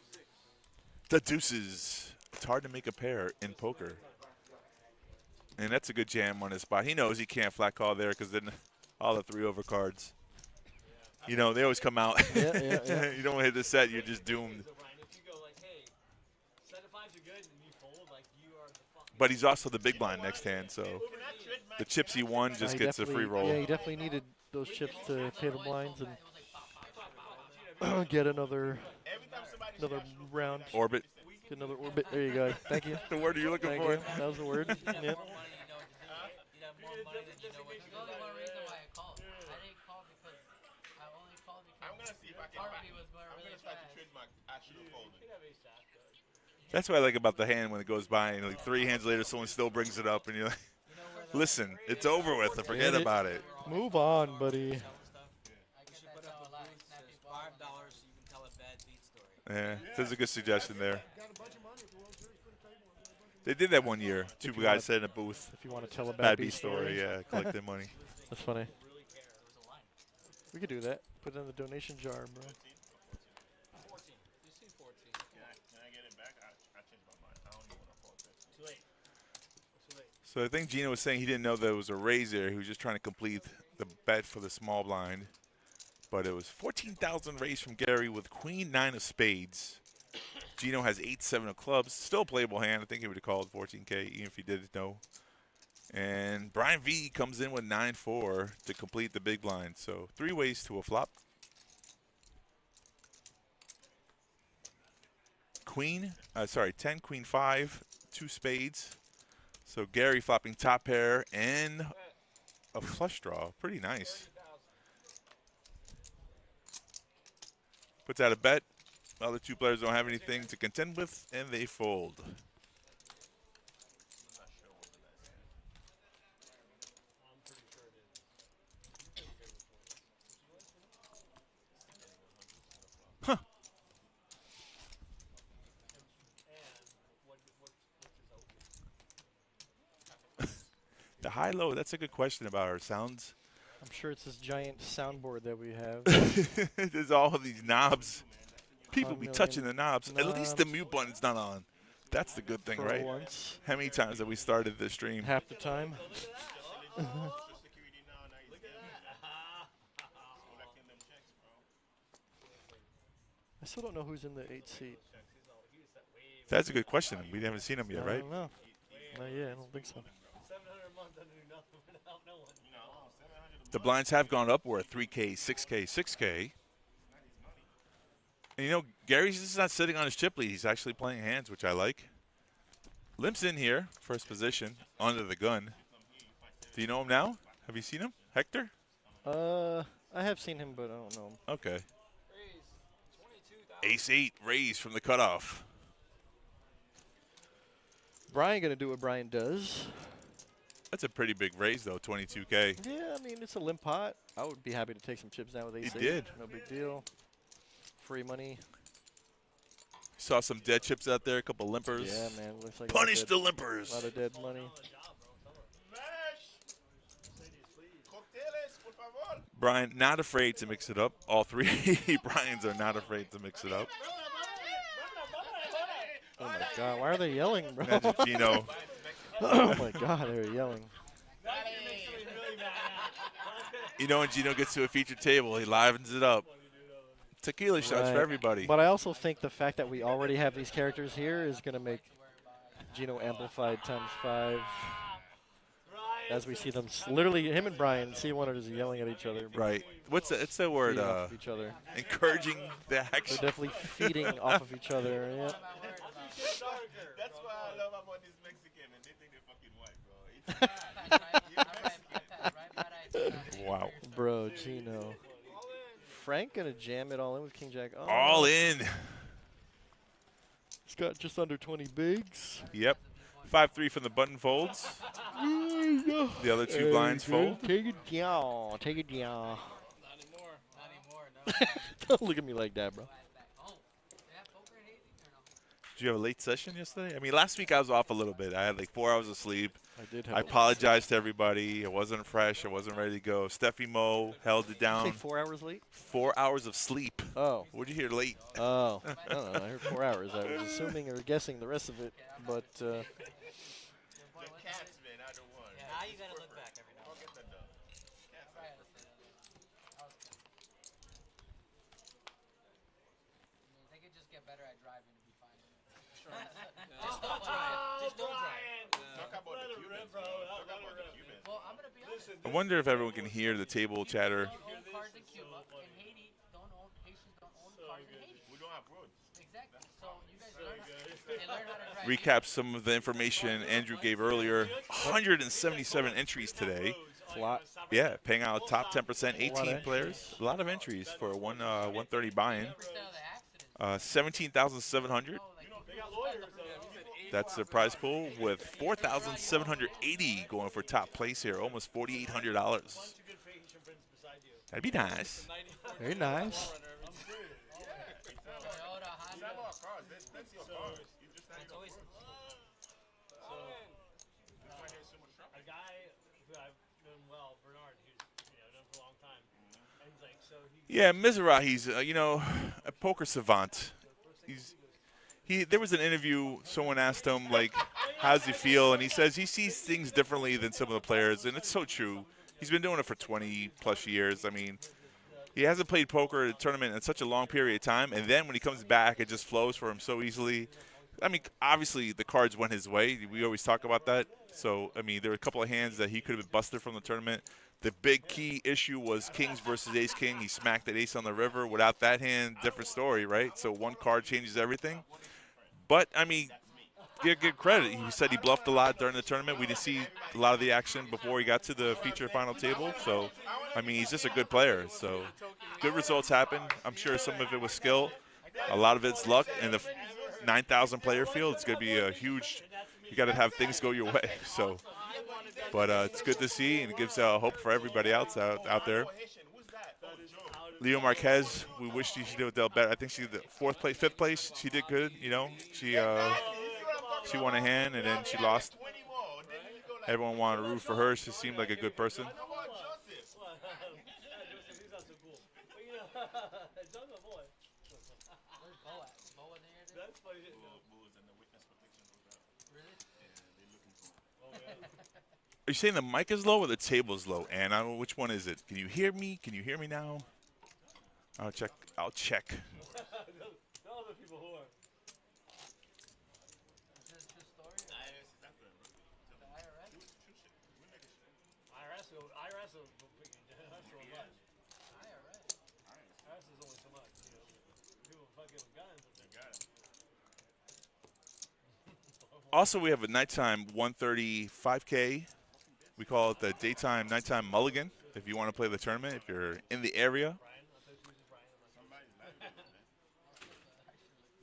The deuces. It's hard to make a pair in poker, and that's a good jam on his spot. He knows he can't flat call there because then all the 3-over cards. You know they always come out. Yeah. You don't hit the set, you're just doomed. So Brian, if you go like, hey, set of fives are good, and you fold, like you are the fucking. But he's also the big blind next hand, so the chips he won just He gets a free definitely- roll. Yeah, he definitely needed those chips to pay the blinds and get another round. Orbit. Get another orbit. There you go. Thank you. The word are you looking Thank for? you. That was the word. Yep. You'd have more money than you know what to do. There's only one reason why I called. I didn't call because I only called because Harvey was going really fast. That's what I like about the hand when it goes by, and like 3 hands later, someone still brings it up, and you're like, listen, it's over with. Forget Get it. about it. Move on, buddy. I get that so a lot. Snappy balls. $5 so you can tell a bad beat story. Yeah, that's a good suggestion there. They did that one year. Two you guys want- sat in a booth. If you want to tell a Bad beat story, yeah, collecting money. That's funny. We could do that. Put it in the donation jar, bro. 14. You see 14. So I think Gino was saying he didn't know that it was a raise there. He was just trying to complete the bet for the small blind. But it was 14,000 raise from Gary with queen 9 of spades. Gino has 8-7 of clubs. Still a playable hand. I think he would have called 14K even if he didn't know. And Brian V comes in with 9-4 to complete the big blind. So 3 ways to a flop. Queen, 10, queen 5, 2 spades. So Gary flopping top pair and a flush draw. Pretty nice. Puts out a bet. The other 2 players don't have anything to contend with, and they fold. Huh. The high-low, that's a good question about our sounds. I'm sure it's this giant soundboard that we have. There's all of these knobs. People be 1 touching the million knobs. At least the knobs. mute button's not on. That's the good thing, For right? once. How many times have we started this stream? Half the time. I still don't know who's in the 8 seat. That's a good question. We haven't seen him yet, I right? don't know. Not yet. I don't think so. 700 a month doesn't do nothing without no one. The blinds have gone up. We're at 3K, 6K, 6K. And you know, Gary's just not sitting on his chip lead. He's actually playing hands, which I like. Limps in here, first position, under the gun. Do you know him now? Have you seen him? Hector? I have seen him, but I don't know him. Okay. Ace-8, raise from the cutoff. Brian gonna do what Brian does. That's a pretty big raise, though, 22K. Yeah, I mean it's a limp pot. I would be happy to take some chips down with ace. He did. No big deal. Free money. Saw some dead chips out there, a couple limpers. Yeah, man. Looks like Punish a the lot limpers. of dead money. Brian, not afraid to mix it up. All 3 Brians are not afraid to mix it up. Oh my God! Why are they yelling, bro? Imagine Gino. Oh my God! They're yelling. You know, when Gino gets to a featured table, he livens it up. Tequila shots for Right. everybody. But I also think the fact that we already have these characters here is gonna make Gino amplified ×5. As we see them, literally him and Brian, C1ers yelling at each other. Right. What's the, it's the word? Feeding off of each other. Encouraging the They're action. definitely feeding off of each other. Yeah. What am I worried about? That's what I love about this Mexican, man. They think they're fucking white, bro. Wow. Bro, Gino. Frank gonna jam it all in with King Jack. Oh, All in. He's got just under 20 bigs. Yep. 5-3 from the button folds. The other two blinds fold. Take it down. Take it down. Not anymore, no. Don't look at me like that, bro. Oh, they have poker in Haiti or no? Did you have a late session yesterday? I mean, last week I was off a little bit. I had like 4 hours of sleep. I did have I apologize to everybody. I wasn't fresh. I wasn't ready to go. Steffi Mo held it Did you down. say 4 hours late? 4 hours of sleep. Oh. What'd you hear late? Oh. No, I heard 4 hours. I was assuming or guessing the rest of it, but The cats, man, I don't want. Yeah, now you gotta look back every now and Get that done. They could just get better at driving and be fine. Just don't drive. Just don't drive. Talk about the Cubans, bro. Talk about the Cubans. Well, I'm gonna be honest. I wonder if everyone can hear the table chatter. Don't own cards in Cuba. In Haiti, Haitians don't own cards in Haiti. We don't have roads. Exactly. So you guys learn how to drive. Recap some of the information Andrew gave earlier. 177 entries today. it's a lot. Yeah, paying out top 10%, A lot 18 of players. A lot of entries for a 130 buy-in. 10% of the accidents. 17,700. They got lawyers, though. That's the prize pool with 4,780 going for top place here, almost $4,800. Bunch of good Haitian friends beside you. That'd be nice. Very nice. Toyota, Honda. Cars, there's plenty of cars. You just It's always A guy who I've known well, Bernard, who's known for a long time, and he's like, so he. Yeah, Misraki's, a poker savant. There was an interview, someone asked him, like, how does he feel? And he says he sees things differently than some of the players, and it's so true. He's been doing it for 20-plus years. I mean, he hasn't played poker at a tournament in such a long period of time, and then when he comes back, it just flows for him so easily. I mean, obviously, the cards went his way. We always talk about that. So, I mean, there were a couple of hands that he could have been busted from the tournament. The big key issue was kings versus ace-king. He smacked that ace on the river. Without that hand, different story, right? So one card changes everything. But, I mean, give credit. He said he bluffed a lot during the tournament. We didn't see a lot of the action before he got to the feature final table. So, I mean, he's just a good player. So, good results happen. I'm sure some of it was skill. A lot of it's luck. And the 9,000 player field, it's going to be a huge – you got to have things go your way. So, but it's good to see, and it gives hope for everybody else out there. Leo Marquez, we wish she did better. I think she did 4th place, 5th place. She did good, She won a hand, and then she lost. Everyone wanted to root for her. She seemed like a good person. Are you saying the mic is low or the table is low? And I don't know which one is it. Can you hear me? Can you hear me now? I'll check. Tell the people who are. Is this a true story? The IRS? IRS will that's so much. IRS is only so much. People fucking with guns. Also, we have a nighttime 130 5K. We call it the daytime, nighttime mulligan. If you want to play the tournament, if you're in the area.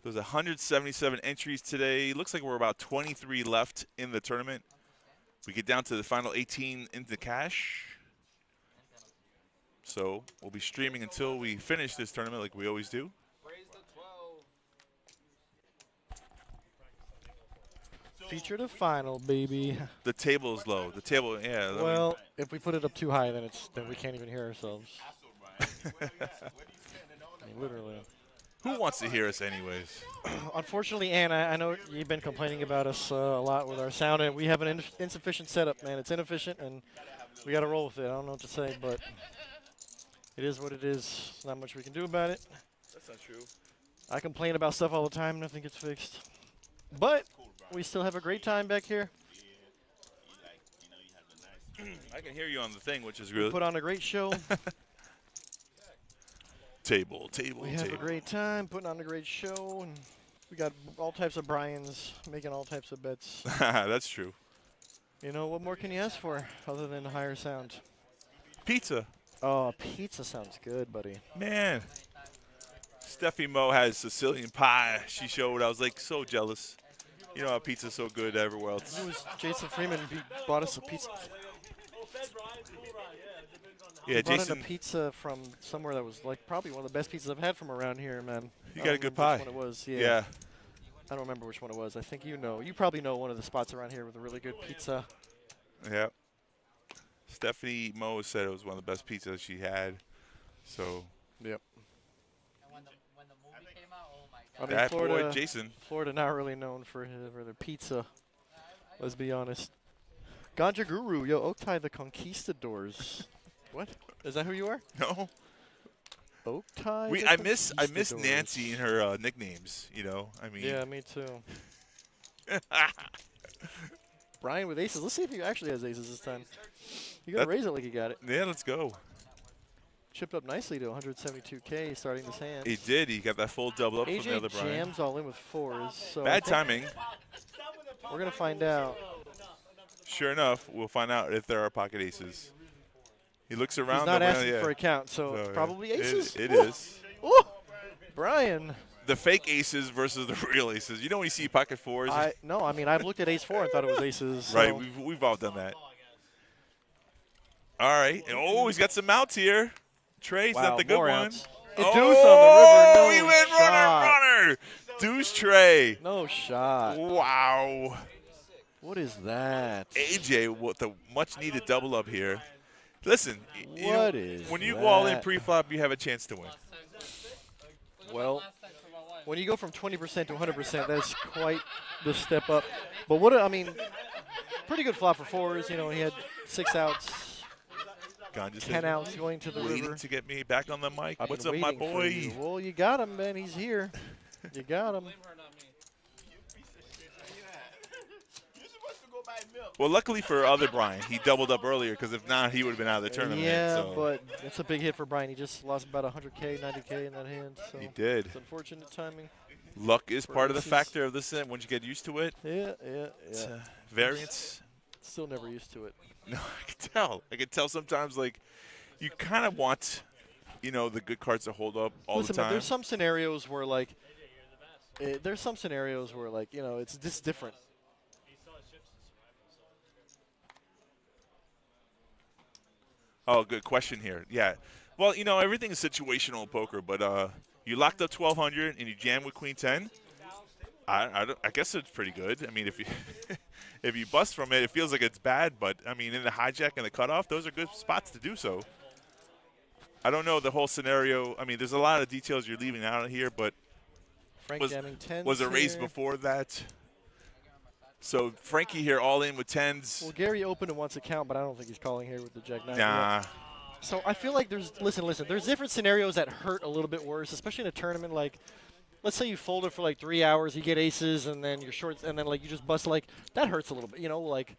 There's 177 entries today. Looks like we're about 23 left in the tournament. We get down to the final 18 into cash. So we'll be streaming until we finish this tournament like we always do. Feature to final, baby. The table is low. The table, yeah. Well, if we put it up too high, then we can't even hear ourselves. I mean, literally. Who wants to hear us anyways? Unfortunately, Ann, I know you've been complaining about us a lot with our sound, and we have an insufficient setup, man. It's inefficient, and we got to roll with it. I don't know what to say, but it is what it is. Not much we can do about it. That's not true. I complain about stuff all the time. Nothing gets fixed. But We still have a great time back here. I can hear you on the thing, which is We good. put on a great show. Table. We have a great time putting on a great show, and we got all types of Brians making all types of bets. That's true. You know, what more can you ask for other than higher sound? Pizza. Oh, pizza sounds good, buddy. Man. Steffi Mo has Sicilian pie. She showed. I was like so jealous. You know how pizza's so good everywhere else. It was Jason Freeman bought us a pizza. Yeah, He brought Jason. in a pizza from somewhere that was like probably one of the best pizzas I've had from around here, man. You I got a don't good remember pie. which one it was. Yeah. Yeah. I don't remember which one it was. I think you know. You probably know one of the spots around here with a really good pizza. Yeah. Stephanie Mo said it was one of the best pizzas she had. So Yep. And when the movie came out, oh my I god. mean, that Florida, boy Jason. Florida not really known for their pizza. Let's be honest. Ganja Guru, yo, Oaktai the Conquistadors. What? Is that who you are? No. Oaktai. We the I miss Conquistadors. Nancy and her nicknames. You know. I mean. Yeah, me too. Brian with aces. Let's see if he actually has aces this time. You gotta That- raise it like you got it. Yeah. Let's go. Chipped up nicely to 172K starting this hand. He did. He got that full double up from the AJ other Brian. jams all in with fours. So I Bad think timing. We're gonna find out. Sure enough, we'll find out if there are pocket aces. He looks around. He's not but asking yeah. for a count, so So, yeah. probably aces. It Ooh. is. Ooh. Brian. The fake aces versus the real aces. You know when you see pocket fours? No, I mean I've looked at ace 4 and thought it was aces. So. Right, we've all done that. All right. Oh, he's got some outs here. Trey's Wow, not the good more one. outs. Oh, A deuce on the river. he No went shot. runner. Deuce Trey. No shot. Wow. What is that? AJ with the much-needed double up here. Listen, you know, What is when you go all in that? pre-flop, you have a chance to win. Well, when you go from 20% to 100%, that's quite the step up. But I mean, pretty good flop for fours. You know, he had 6 outs, Ganja says, 10 outs going to the waiting river. to get me back on the mic. I've What's been up, my waiting for boy? you. Well, you got him, man. He's here. You got him. Well, luckily for other Brian, he doubled up earlier because if not, he would have been out of the tournament. Yeah, so. but it's a big hit for Brian. He just lost about 100K, 90K in that hand. So He did. It's unfortunate timing. Luck is For part of the aces. factor of this. Once you get used to it, Yeah. it's, variance. Still never used to it. No, I can tell. I can tell sometimes, like, you kind of want, you know, the good cards to hold up all Listen, the man, time. there's some scenarios where, like, you know, it's just different. Oh, good question here. Yeah. Well, you know, everything is situational in poker, but you locked up 1,200 and you jam with Queen 10. I guess it's pretty good. I mean, if you if you bust from it, it feels like it's bad, but I mean, in the hijack and the cutoff, those are good spots to do so. I don't know the whole scenario. I mean, there's a lot of details you're leaving out here, but Frank jamming 10s was a raise here. before that. So Frankie here all in with 10s. Well, Gary opened and wants a count, but I don't think he's calling here with the Jack 9. Nah. So I feel like listen, there's different scenarios that hurt a little bit worse, especially in a tournament. Like, let's say you folded for like 3 hours, you get aces, and then you're short, and then like you just bust. Like, that hurts a little bit, you know. Like,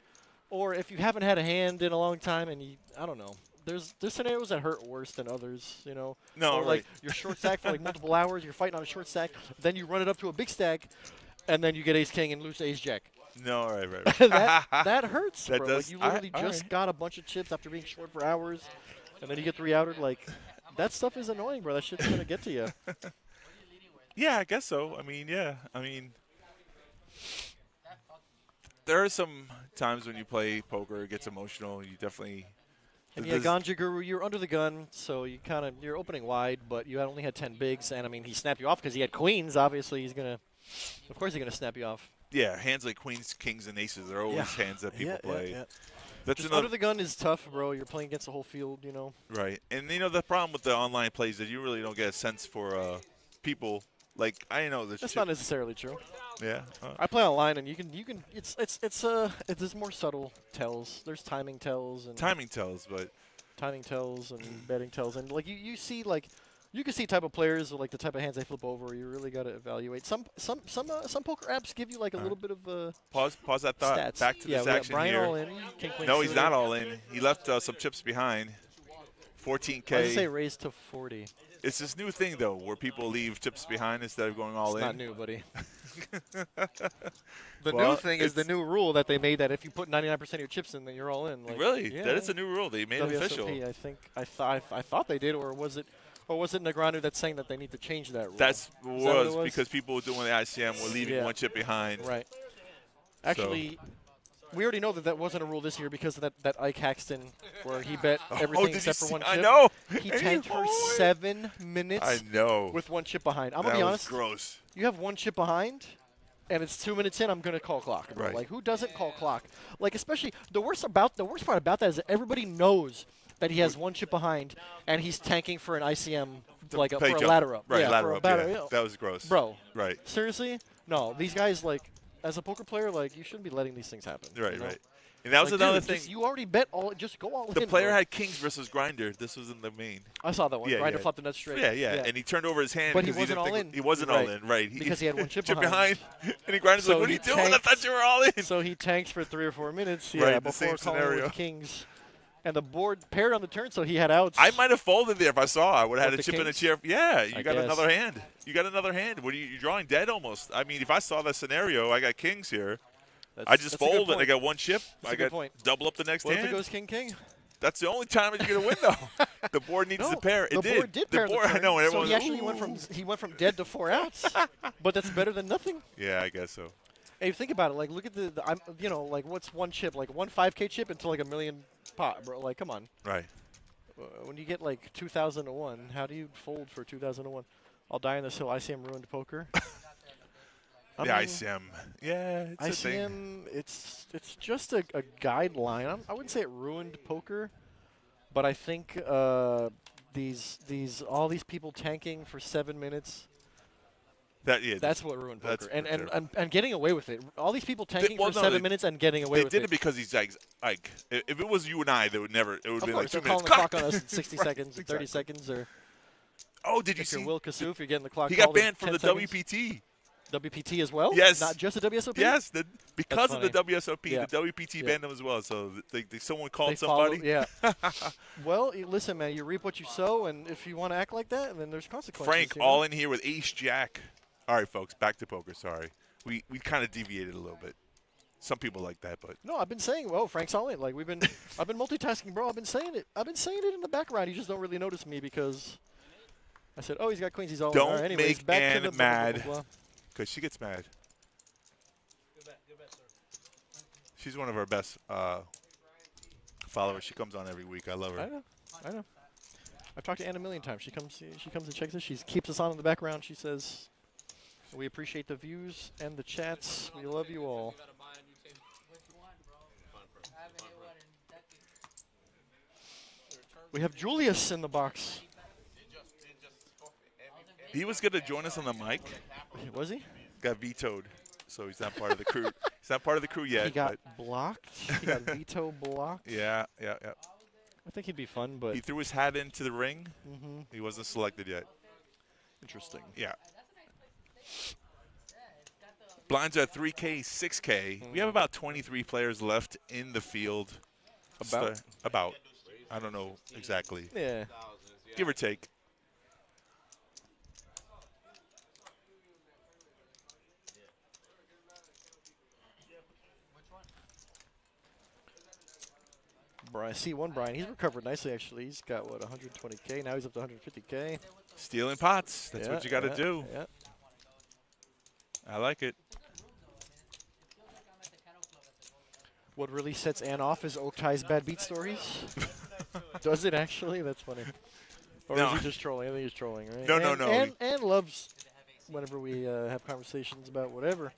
or if you haven't had a hand in a long time, and I don't know. There's scenarios that hurt worse than others, you know. No, or right. like you're short stack for like multiple hours, you're fighting on a short stack, then you run it up to a big stack, and then you get ace king and lose to ace jack. No, right. that hurts, That bro. does- Like you literally all just right. got a bunch of chips after being short for hours, and then you get 3 outed. Like, that stuff is annoying, bro. That shit's gonna get to you. Yeah, I guess so. I mean, yeah. I mean, there are some times when you play poker, it gets emotional. You definitely. And yeah, Ganja Guru, you're under the gun, so you're opening wide, but you only had 10 bigs, and I mean he snapped you off because he had queens. Obviously, of course he's gonna snap you off. Yeah, hands like queens, kings, and aces are always hands that people play. Yeah. That's Just another under the gun is tough, bro. You're playing against the whole field, you know. right. And you know the problem with the online plays is that you really don't get a sense for people. Like I know this. That's not necessarily true. Yeah. I play online, and you can. There's more subtle tells. There's timing tells and Timing tells, but timing tells and betting tells, and like you see like You can see type of players or like the type of hands they flip over. You really got to evaluate. Some poker apps give you like a little bit of Pause that thought. stats. Back to yeah, this we got action Brian here. all in. King, queen, No, he's suited. not all in. He left some chips behind. 14K. I was say raise to 40. It's this new thing though, where people leave chips behind instead of going all It's in. not new, buddy. The Well, new thing is the new rule that they made that if you put 99% of your chips in, then you're all in. Like, Really? Yeah. That is a new rule. They made it official. WSOP, I think I thought they did, or was it Negreanu that's saying that they need to change that rule? That's Is that what it was was? because people doing the ICM were leaving Yeah. one chip behind. Right. Actually, we already know that wasn't a rule this year because of that Ike Haxton where he bet everything did except you for one see? chip. I know. He And tanked for oh, 7 minutes I know. with one chip behind. I'm that going to be was honest. gross. You have one chip behind, and it's 2 minutes in, I'm going to call clock. Bro. Right. Like, who doesn't call clock? Like, especially, the worst part about that is that everybody knows that he has one chip behind, and he's tanking for an ICM, like for Play a jump. ladder up. Right, yeah, ladder for a up. batter, Yeah. you know. That was gross. Bro, Right. seriously? No, these guys, like, as a poker player, like, you shouldn't be letting these things happen. Right, you know? right. And that was Like, another dude, thing. just- you already bet all. Just go all in. The player bro. had kings versus grinder. This was in the main. I saw that one. Yeah, Grinder yeah. flopped the nuts straight. Yeah, yeah, and he turned over his hand But he because wasn't didn't all think in. he wasn't Right. all in, right? Because he had one chip behind. And he grinded So like, "What are he you doing? I tanked. thought you were all in." So he tanked for 3 or 4 minutes. Yeah, Right, the before same calling scenario. with kings. And the board paired on the turn, so he had outs. I might have folded there if I saw. I would have With had a the chip in a kings? chair. Yeah, you I got guess. another hand. You got another hand. What are you? You're drawing dead almost. I mean, if I saw that scenario, I got kings here. I just that's a good fold and I point. got one chip. That's a I good got point. double up the next What hand. if it goes king? That's the only time you're gonna win though. The board needs No, to pair. It the did. board did pair The board, the I know. And so everyone he was, actually went from dead to 4 outs. But that's better than nothing. Yeah, I guess so. Hey, think about it. Like, look at like what's one chip? Like one 5K chip into like a million pot, bro. Like, come on. Right. When you get like 2,000 to 1, how do you fold for 2,000 to 1? I'll die on this hill. ICM ruined poker. I The mean, ICM. Yeah, it's a thing. ICM, it's just a guideline. I wouldn't say it ruined poker, but I think all these people tanking for 7 minutes. That's what ruined that's poker, for sure. and getting away with it. All these people tanking well, for no, 7 they- minutes and getting away They with did it. it because he's like, if it was you and I, they would never. It would Of be like course, 2 they're minutes. calling the clock on us in 60 Right, seconds, 30 exactly. seconds, or Oh, did you if you're see? Will Kassouf, you're getting the clock He got called in banned from 10 the seconds. WPT. WPT as well? Yes. Not just the WSOP? Yes, because of the funny. WSOP, Yeah. the WPT Yeah. banned them as well. So someone called They somebody. followed- yeah. Well, listen, man, you reap what you sow, and if you want to act like that, then there's consequences. Frank you know? all in here with Ace Jack. All right, folks, back to poker. Sorry, we kind of deviated a little bit. Some people like that, but No, I've been saying, well, Frank's all in. Like I've been multitasking, bro. I've been saying it. I've been saying it in the background. You just don't really notice me because I said, oh, he's got queens. He's all in. Don't All right, anyways, make back Ann to the mad. blah, blah, because she gets mad. Good bet, sir. She's one of our best followers. She comes on every week. I love blah. her. I know. I've talked to Ann a million times. She comes and checks us. She keeps us on in the background. She says, we appreciate the views and the chats. We love you all. What you want, bro? I haven't hit one in decades. We have Julius in the box. He was going to join us on the mic. Was he? Got vetoed, so he's not part of the crew. He's not part of the crew yet. He got but blocked. He got veto blocked. yeah. I think he'd be fun, but He threw his hat into the ring. mm-hmm. He wasn't selected yet. Interesting. Yeah. Blinds are 3K, 6K. We have about 23 players left in the field. About. I don't know exactly. Yeah. Give or take. Brian, C1 Brian, he's recovered nicely actually. He's got what 120K. Now he's up to 150K. Stealing pots. That's Yeah, what you got to yeah, do. Yeah. I like it. What really sets Ann off is Oktai's bad beat stories. Does it actually? That's funny. Or No. is he just trolling? I think he's trolling, right? No. Ann loves whenever we have conversations about whatever.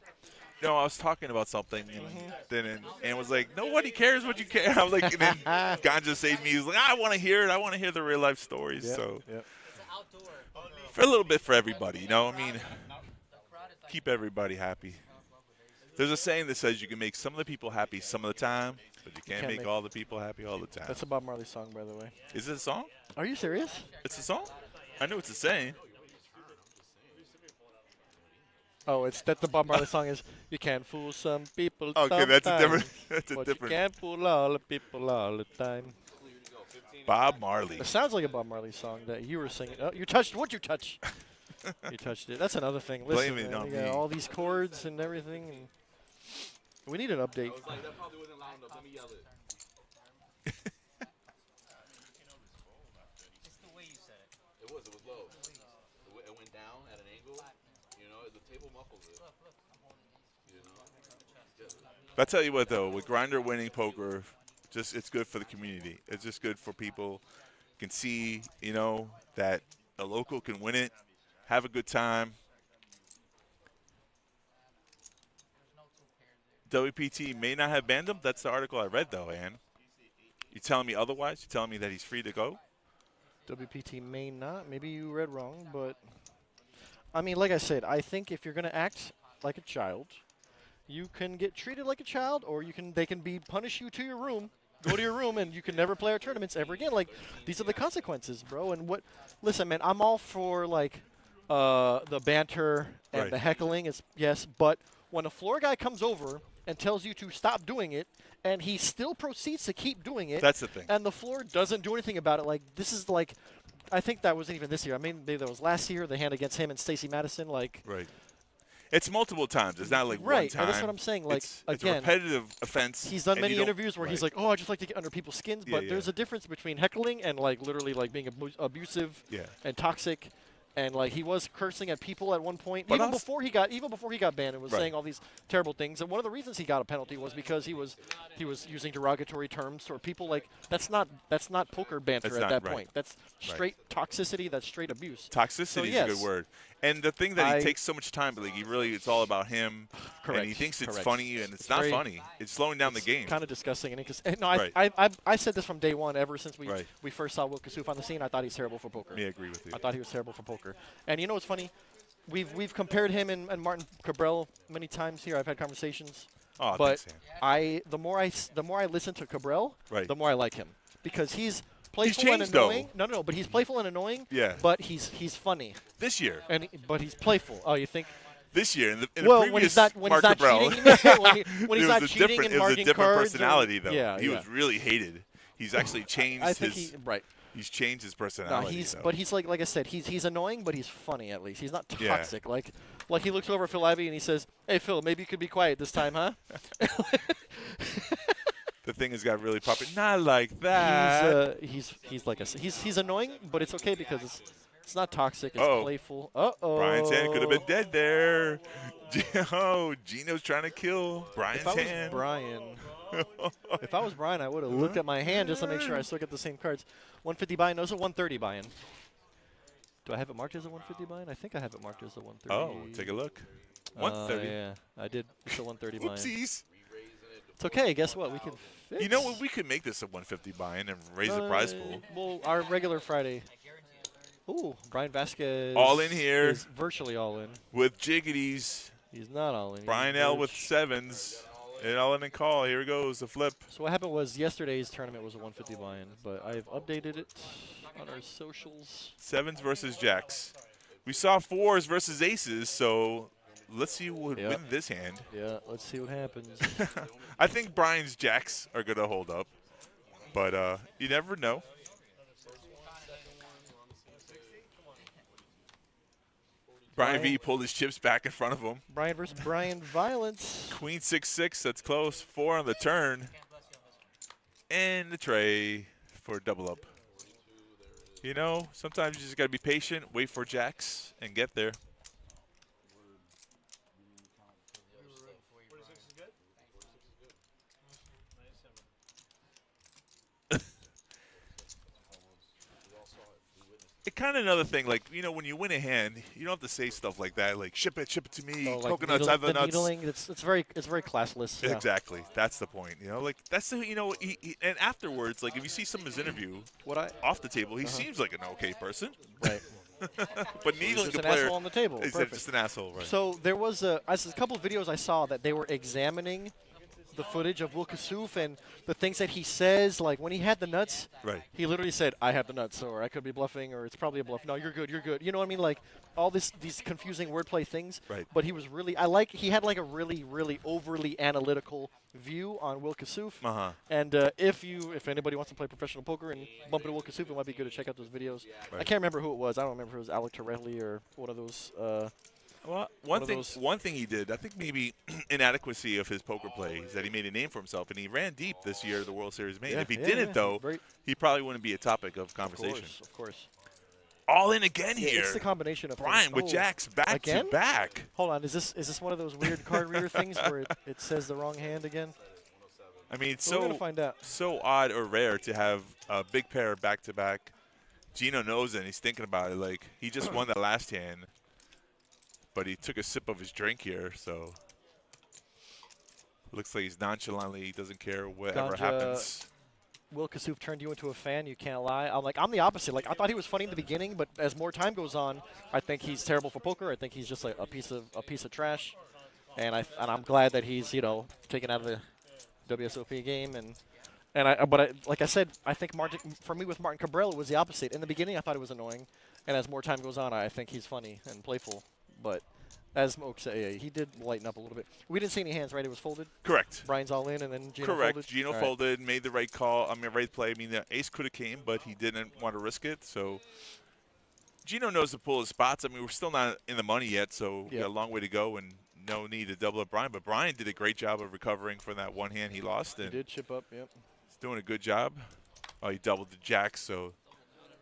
No, I was talking about something, and then Ann was like, "Nobody cares what you care." I was like, and then Ganja saved me. He was like, "I want to hear it. I want to hear the real life stories." Yep, So yep. for a little bit for everybody, you know. I mean, keep everybody happy. There's a saying that says you can make some of the people happy some of the time, but you can't make all the people happy all the time. That's a Bob Marley song, by the way. Is it a song? Are you serious? It's a song? I know what it's saying. Oh, it's that the Bob Marley song is "You can't fool some people." Okay, that's a sometimes, different. That's a but different. you can't fool all the people all the time. Bob Marley. It sounds like a Bob Marley song that you were singing. Oh, you touched. What'd you touch? You touched it. That's another thing. Listen, Blame it man, on we got me. all these chords and everything. And we need an update. That probably wasn't loud enough. Let me yell it. It's the way you said it. It was low. It went down at an angle. You know, the table muffles it. Look, I'm holding it. You know? I tell you what, though, with Grinder winning poker, it's good for the community. It's just good for people can see, you know, that a local can win it, have a good time. WPT may not have banned him. That's the article I read, though, Ann. You telling me otherwise? You telling me that he's free to go? WPT may not. Maybe you read wrong, but I mean, like I said, I think if you're gonna act like a child, you can get treated like a child, or they can punish you to your room, go to your room, and you can never play our tournaments ever again. Like, these are the consequences, bro. And listen, man, I'm all for like the banter and Right. the heckling. Yes, but when a floor guy comes over and tells you to stop doing it, and he still proceeds to keep doing it, That's the thing. and the floor doesn't do anything about it, like, this is like, I think that wasn't even this year. I mean, maybe that was last year, the hand against him and Stacey Madison, like. Right. It's multiple times. It's not like one Right, time. and that's what I'm saying. Like, it's a again, repetitive offense. he's done and many you don't- interviews where he's right. like, "Oh, I just like to get under people's skins," Yeah, but there's yeah. a difference between heckling and like literally like being abusive Yeah. and toxic, and like he was cursing at people at one point, But even also- before he got banned and was Right. saying all these terrible things. And one of the reasons he got a penalty was because he was using derogatory terms toward people. Like, that's not poker banter That's at not that right. point. That's straight toxicity. That's straight abuse. Toxicity is a yes. good word. And the thing that I- he takes so much time, but like it's all about him. Correct, And he thinks it's correct. funny, and it's It's not very- funny. It's slowing down the game. Kind of disgusting. And no, Right. I said this from day one. Ever since we Right. we first saw Will Kasuf on the scene, I thought he's terrible for poker. Yeah, I agree with you. I thought he was terrible for poker. And you know what's funny? We've compared him and Martin Cabral many times here. I've had conversations. Oh, But thanks, Sam. the more I listen to Cabral, Right. the more I like him, because he's playful changed, and though. annoying. No, but he's playful and annoying. Yeah. But he's funny, This year. but he's playful. Oh, you think? This year. In the Well, previous when he's not Mark cheating, Cabral, when he's it not was a cheating different, and it was a marking different cards. personality, though. Yeah, he was really hated. He's actually changed I think his. right. He's changed his No, personality. he's though. but he's like I said, he's annoying, but he's funny at least. He's not Yeah. toxic. Like he looks over at Phil Ivey and he says, "Hey Phil, maybe you could be quiet this time, huh?" The thing has got really popular. Not like that. He's like he's annoying, but it's okay because it's not toxic. It's Uh-oh. playful. Uh-oh. Brian's hand could have been dead there. Gino's trying to kill Brian's If I was hand. Brian, if I was Brian, I would have looked at my hand just to make sure I still get the same cards. 150 buy-in. No, it's a 130 buy-in. Do I have it marked as a 150 buy-in? I think I have it marked as a 130. Oh, take a look. 130. Yeah, I did. It's a 130 buy-in. Oopsies. It's okay. Guess what? We can fix. You know what? We could make this a 150 buy-in and raise the prize pool. Well, our regular Friday. Ooh, Brian Vasquez. All in here. Is virtually all in. With jiggities. He's not all in. He's Brian L with virtu- 7s. And all in and call. Here it goes. The flip. So what happened was yesterday's tournament was a 150 buy-in, but I've updated it on our socials. 7s versus jacks. We saw 4s versus aces, so let's see who would Yep. win this hand. Yeah, let's see what happens. I think Brian's jacks are going to hold up, but you never know. Brian V pulled his chips back in front of him. Brian versus Brian Violence. Queen 6-6, that's close. 4 on the turn. And the tray for a double up. You know, sometimes you just got to be patient, wait for jacks, and get there. It kind of another thing, like, you know, when you win a hand, you don't have to say stuff like that, like ship it to me, Oh, like coconuts, I have the nuts. needling. It's very classless. Yeah. Exactly, that's the point. You know, like that's the and afterwards, like if you see some of his interview off the table, he seems like an okay person. Right. But needling Just the an player, asshole on the table. he's Perfect. just an asshole, right? So there was a couple of videos I saw that they were examining the footage of Will Kassouf and the things that he says. Like when he had the nuts, Right. he literally said, "I have the nuts," or "I could be bluffing," or "It's probably a bluff." No, you're good. You're good. You know what I mean? Like all these confusing wordplay things. Right. But he was really. He had like a really overly analytical view on Will Kassouf. Uh-huh. And if anybody wants to play professional poker and bump into Will Kassouf, it might be good to check out those videos. I Right. can't remember who it was. I don't remember if it was Alec Torelli or one of those. Well, One of one thing he did, I think maybe inadequacy of his poker play is that he made a name for himself, and he ran deep this year at the World Series main. Yeah, If he yeah, didn't, yeah. though, Very- he probably wouldn't be a topic of conversation. Of course. All in again Yeah, here. it's the combination of Brian things. with Oh, jacks back again? to back. Hold on, is this one of those weird card reader things where it says the wrong hand again? I mean, it's We're gonna find out. so odd or rare to have a big pair back to back. Gino knows it, and he's thinking about it. Like he just won the last hand, but he took a sip of his drink here, so looks like he's nonchalantly, he doesn't care whatever Ganja, happens. Will Kassouf turned you into a fan. You can't lie. I'm the opposite. Like I thought he was funny in the beginning, but as more time goes on, I think he's terrible for poker. I think he's just like a piece of trash. And I'm glad that he's taken out of the WSOP game like I said, I think for me with Martin Cabrera it was the opposite. In the beginning, I thought it was annoying, and as more time goes on, I think he's funny and playful. But as Moke said, he did lighten up a little bit. We didn't see any hands, right? It was folded. Correct. Brian's all in, and then Gino Correct. folded. Gino All right. folded, made the right call. Right play. I mean, the ace could have came, but he didn't want to risk it. So Gino knows to pull his spots. I mean, we're still not in the money yet, so we got a long way to go and no need to double up Brian. But Brian did a great job of recovering from that one hand he lost. And He did chip up. Yep. he's doing a good job. Oh, he doubled the jacks. So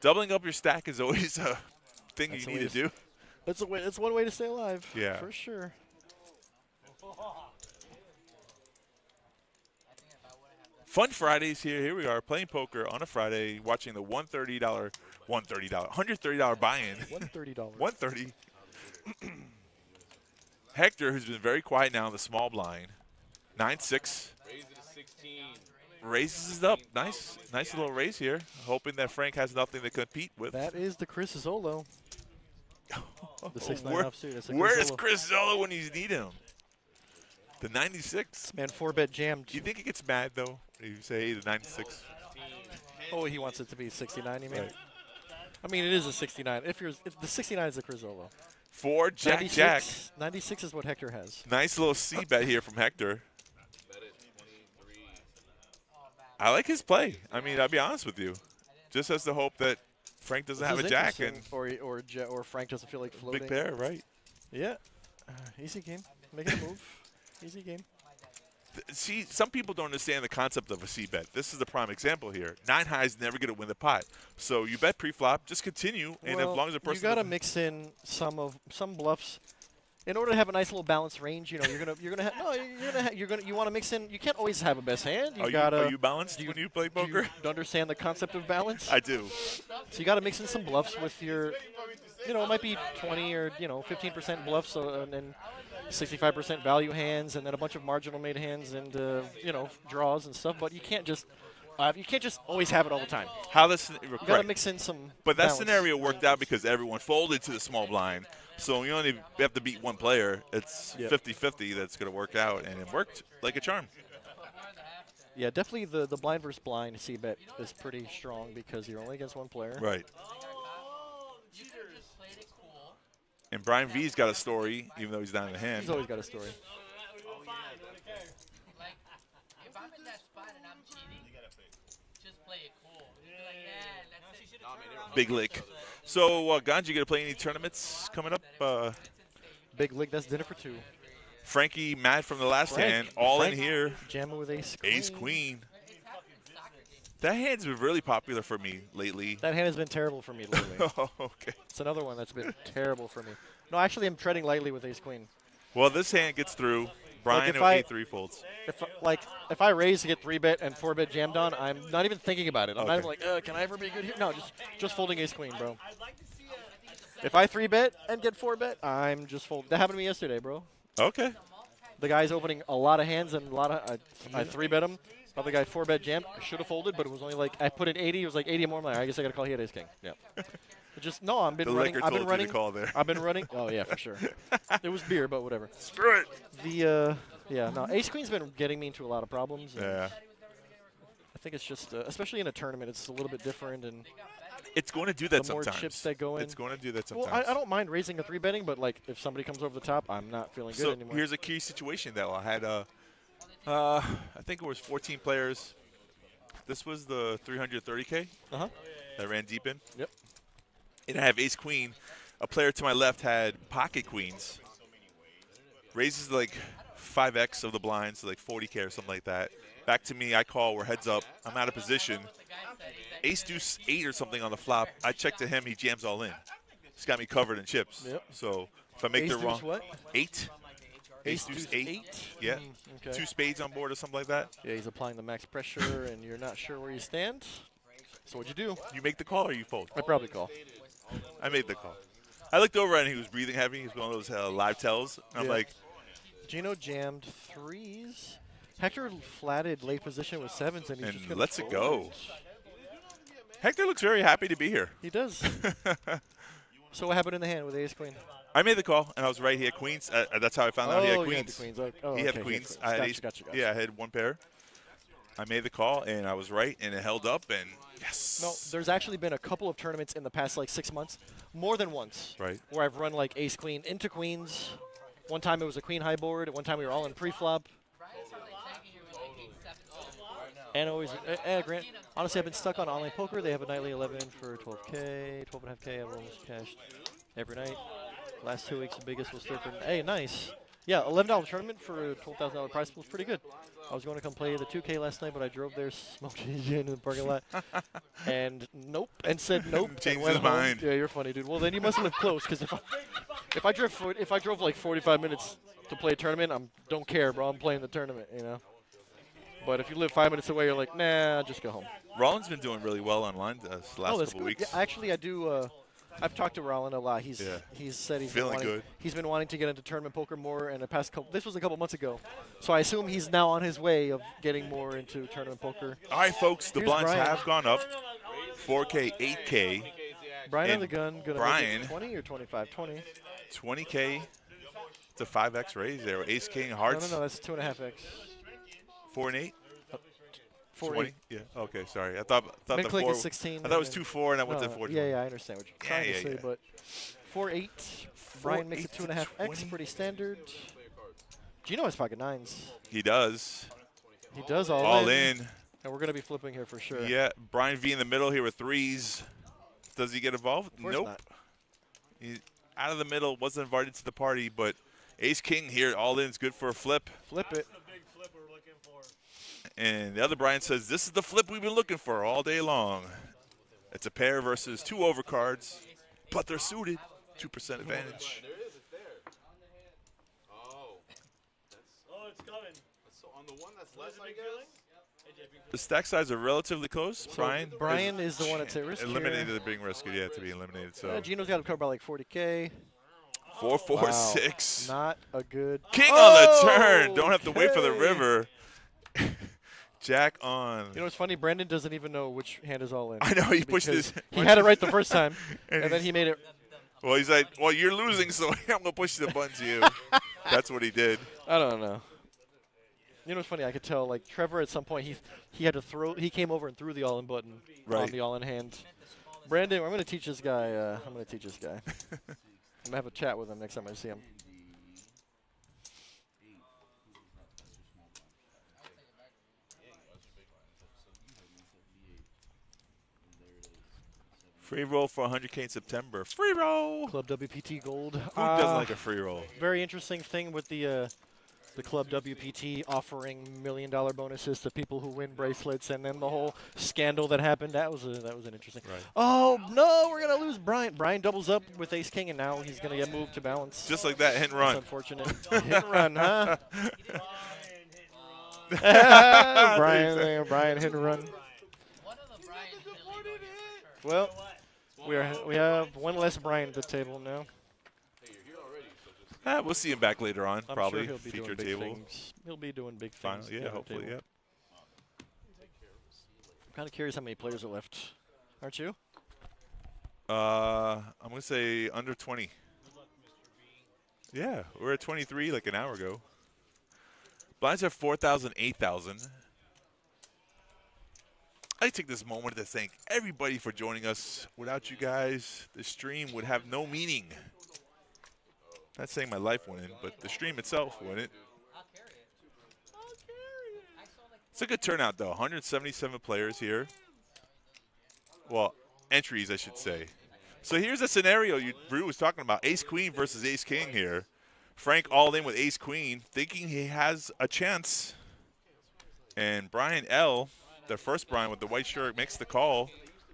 doubling up your stack is always a thing That's you the need way to do. That's one way to stay alive. Yeah. For sure. Fun Fridays here. Here we are playing poker on a Friday, watching the $130 buy-in. $130. $130. Hector, who's been very quiet now in the small blind, 9-6. Raise it to 16. Raises it up. Nice little raise here. Hoping that Frank has nothing to compete with. That is the Chris Zolo. The 6-9 Where- offsuit. That's the Where Chris is Zolo. Chris Zolo when you need him? The 96. Man, 4-bet jammed. Do you think he gets mad, though? You say, hey, the 96. Oh, he wants it to be 69, you mean? Right. I mean, it is a 69. If the 69 is the Chris Zolo. 4 Jack. 96 is what Hector has. Nice little C bet here from Hector. Bet it 23. I like his play. I mean, I'll be honest with you. Just has to hope that Frank doesn't have This a is jack and interesting. or Frank doesn't feel like floating. big pair, right? Yeah. Easy game. Making a move. Easy game. See, some people don't understand the concept of a C bet. This is the prime example here. 9 highs never going to win the pot. So you bet pre-flop, just continue, and as long as the person you got to doesn't- mix in some bluffs. In order to have a nice little balanced range, you want to mix in. You can't always have a best hand. Are you balanced when you play Do poker? you understand the concept of balance? I do. So you got to mix in some bluffs with your, it might be 20 or 15% bluffs, and then 65% value hands, and then a bunch of marginal made hands, and draws and stuff. But you can't just always have it all the time. How this? You got to mix in some. But that balance. scenario worked out because everyone folded to the small blind. So you only have to beat one player. It's 50-50 that's going to work out, and it worked like a charm. Yeah, definitely the blind versus blind C bet is pretty strong because you're only against one player. Right. You could have just played it cool. And Brian V's got a story, even though he's not in the hand. He's always got a story. Like, if I'm in that spot and I'm cheating, just play it cool. Just be like, yeah, that's it. Big lick. So, Ganji, you going to play any tournaments coming up? Big lick, that's dinner for two. Frankie, mad from the last hand, all Frank in here. Jamming with ace queen. Ace queen. That hand's been really popular for me lately. That hand has been terrible for me lately. Oh, okay. It's another one that's been terrible for me. No, actually, I'm treading lightly with ace queen. Well, this hand gets through. Brian if I- 8-3 folds. If I raise to get 3-bet and 4-bet jammed on, I'm not even thinking about it. I'm not Okay. even like, can I ever be good here? No, just folding ace queen, bro. If I 3-bet and get 4-bet, I'm just folding. That happened to me yesterday, bro. Okay. The guy's opening a lot of hands and I 3-bet him. Other guy 4-bet jammed. I should have folded, but it was only like I put in 80. It was like 80 more. I'm like, I guess I got to call. He had ace king. Yeah. I've been The running. liquor I've been told you running. to call there. I've been running. Oh yeah, for sure. It was beer, but whatever. Screw it. The Yeah, no, ace queen's been getting me into a lot of problems. and Yeah. I think it's just, especially in a tournament, it's a little bit different, and It's going to do that the more sometimes. chips that go in. It's going to do that Well, sometimes. I don't mind raising a 3-betting, but like if somebody comes over the top, I'm not feeling good So anymore. here's a key situation, though. I had, I think it was 14 players. This was the 330K Uh-huh. that ran deep in. Yep. And I have ace queen. A player to my left had pocket queens. Raises like 5x of the blinds, so like 40K or something like that. Back to me, I call, we're heads up. I'm out of position. Ace deuce 8 or something on the flop. I check to him, he jams all in. He's got me covered in chips. Yep. So if I make Ace the deuce wrong what? 8. Ace deuce 8. Yeah. Okay. 2 spades on board or something like that. Yeah, he's applying the max pressure, and you're not sure where you stand. So what'd you do? You make the call or you fold? I probably call. I made the call. I looked over and he was breathing heavy. He was one of those live tells. I'm Yeah. like, Gino jammed 3s. Hector flatted late position with 7s, and he's And just gonna lets it fold. go. Hector looks very happy to be here. He does. So what happened in the hand with ace queen? I made the call, and I was right. He had queens. That's how I found out he had you queens. the queens. Oh, He had okay, queens. I had Gotcha, ace. gotcha. Yeah, I had one pair. I made the call, and I was right, and it held up, and yes. No, there's actually been a couple of tournaments in the past like 6 months, more than once, Right. where I've run like ace queen into queens. One time it was a queen high board. One time we were all in pre-flop. And always, Grant, honestly, I've been stuck on online poker. They have a nightly 11 for 12K, 12.5K. I've almost cashed every night. Last 2 weeks, the biggest was still for, hey, nice. Yeah, $11 tournament for a $12,000 prize pool was pretty good. I was going to come play the 2K last night, but I drove there, smoked in the parking lot, and nope, and said nope. and Changed went his home. mind. Yeah, you're funny, dude. Well, then you must live close, because if I drove like 45 minutes to play a tournament, don't care, bro. I'm playing the tournament, you know. But if you live 5 minutes away, you're like, nah, just go home. Rollins been doing really well online this last that's couple good. weeks. Yeah, actually, I do. I've talked to Rollin a lot. He's said he's Feeling been wanting, good. He's been wanting to get into tournament poker more. And the past couple, this was a couple months ago, so I assume he's now on his way of getting more into tournament poker. All right, folks, the Here's blinds Brian. have gone up. 4K, 8K, Brian on And the gun, gonna Brian- make it 20 or 25? 20. 20K. It's a 5x raise there. Ace, king, hearts. No, that's 2.5x. 4 and 8. 4, 20. Yeah. Okay. Sorry. I thought the Mid click 4. is 16. I thought it was and 2-4, and I went no, to 4. Yeah, I understand what you're trying to say, yeah. but 4-8. Brian makes it 4-8 to 2.5x, 20. pretty standard. Gino has pocket 9s. He does. He does all in. And we're gonna be flipping here for sure. Yeah. Brian V in the middle here with 3s. Does he get involved? Of course Nope. not. He's out of the middle. Wasn't invited to the party, but ace king here all in is good for a flip. Flip it. The big flip we're looking for. And the other Brian says, this is the flip we've been looking for all day long. It's a pair versus 2 overcards, but they're suited. 2% advantage. There it is. It's there. Oh. Oh, it's coming. So on the one that's What less, is it, I big guess. feeling? The stack size are relatively close. So Brian is the one that's at risk here. eliminated the being risky, yeah, to be eliminated. So Gino's got to cover by like 40K. 4, 4, Wow. 6. Not a good. King on the turn. Don't have to wait for the Okay. river. Jack on. You know what's funny? Brandon doesn't even know which hand is all in. I know, he pushed because his- He had it right the first time, and then he's- he made it. Well, he's like, well, you're losing, so I'm going to push the button to you. That's what he did. I don't know. You know what's funny? I could tell like Trevor at some point he had to throw. He came over and threw the all-in button on Right. the all-in hand. Brandon, I'm gonna teach this guy. I'm gonna teach this guy. I'm gonna have a chat with him next time I see him. Free roll for 100K in September. Free roll. Club WPT Gold. Who doesn't like a free roll? Very interesting thing with the Club WPT offering $1 million bonuses to people who win bracelets, and then the whole scandal that happened. That was an interesting. Right. Oh no, we're gonna lose Brian. Brian doubles up with Ace King, and now he's gonna get moved to balance. Just like that, hit and That's run. unfortunate. Hit and run, huh? Brian, Brian hit and run. One of the Brian's really going in for sure. Well, we have one less Brian at the table now. We'll see him back later on, I'm probably. sure he'll be Feature doing big table. things. He'll be doing big Final, things. yeah, at the hopefully, table. yep. I'm kind of curious how many players are left. Aren't you? I'm going to say under 20. Yeah, we're at 23 like an hour ago. Blinds are 4,000, 8,000. I take this moment to thank everybody for joining us. Without you guys, the stream would have no meaning. Not saying my life wouldn't, but the stream itself wouldn't. I'll carry it. It's a good turnout, though. 177 players here. Well, entries, I should say. So here's a scenario Brew was talking about. Ace-Queen versus Ace-King here. Frank all in with Ace-Queen, thinking he has a chance. And Brian L., the first Brian with the white shirt, makes the call.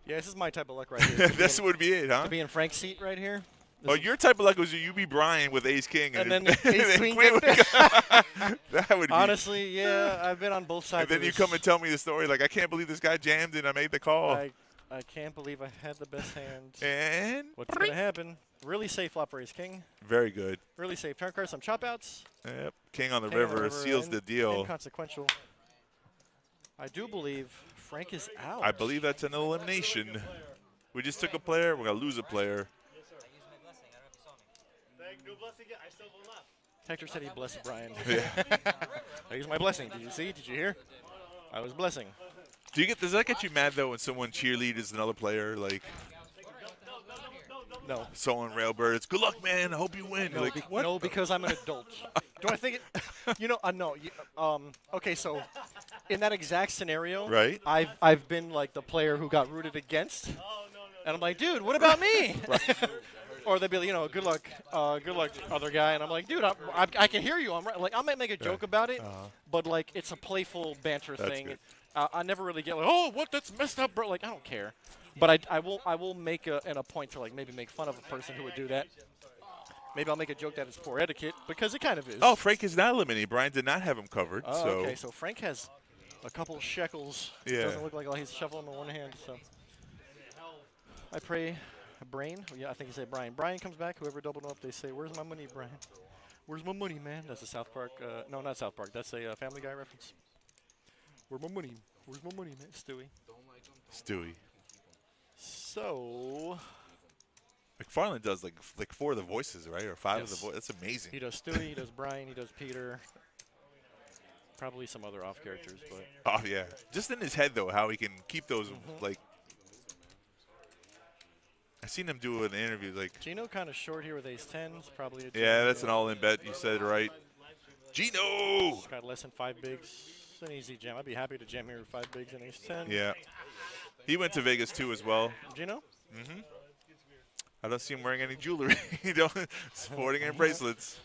Yeah, this is my type of luck right here. This would be it, huh? To be in Frank's seat right here. Oh, your type of luck was you be Brian with Ace-King. And then Ace-Queen would that would be. Honestly, yeah, I've been on both sides And then of you this. come and tell me the story like, I can't believe this guy jammed and I made the call. I can't believe I had the best hand. And What's going to happen? Really safe flop for Ace-King. very good. Really safe turn card, some chop outs. Yep. King on the King on river seals the deal. Inconsequential. I do believe Frank is out. I believe that's an elimination. We just took a player. We're going to lose a player. No blessing yet. I still have one left. Hector said he blessed Brian. Yeah. I used my blessing. Did you see? Did you hear? I was blessing. Does that get you mad, though, when someone cheerleads another player? Like, No. someone railbirds, good luck, man. I hope you win. You're like, what? No, because I'm an adult. Do I think it? No. Okay, so in that exact scenario, Right. I've been like the player who got rooted against, and I'm like, dude, what about me? Or they'd be like, good luck, other guy, and I'm like, dude, I can hear you. I'm right. Like, I might make a joke about it, but like it's a playful banter That's thing. good. I never really get like, oh, what? That's messed up, bro. Like, I don't care. But I will make a point to like maybe make fun of a person who would do that. Maybe I'll make a joke that it's poor etiquette because it kind of is. Oh, Frank is not eliminated. Brian did not have him covered. Oh, so. okay. So Frank has a couple of shekels. Yeah. Doesn't look like he's shuffling in one hand. So I pray, Brain. Yeah, I think he said Brian. Brian comes back. Whoever doubled him up, they say, "Where's my money, Brian? Where's my money, man?" That's a South Park. No, not South Park. That's a Family Guy reference. Where's my money? Where's my money, man? Stewie. So McFarlane does like 4 of the voices, right? Or 5 of the Yes. voices. That's amazing. he does Stewie, he does Brian, he does Peter. Probably some other off characters, but Oh, yeah. Just in his head, though, how he can keep those, like. I seen him do an interview, like. Gino kind of short here with ace 10s. Probably a Yeah, that's an all-in bet. You said it right. Gino! He's got less than 5 bigs. It's an easy jam. I'd be happy to jam here with 5 bigs and ace 10. Yeah. He went to Vegas, too, as well. Gino? Mm-hmm. I don't see him wearing any jewelry. Sporting any bracelets.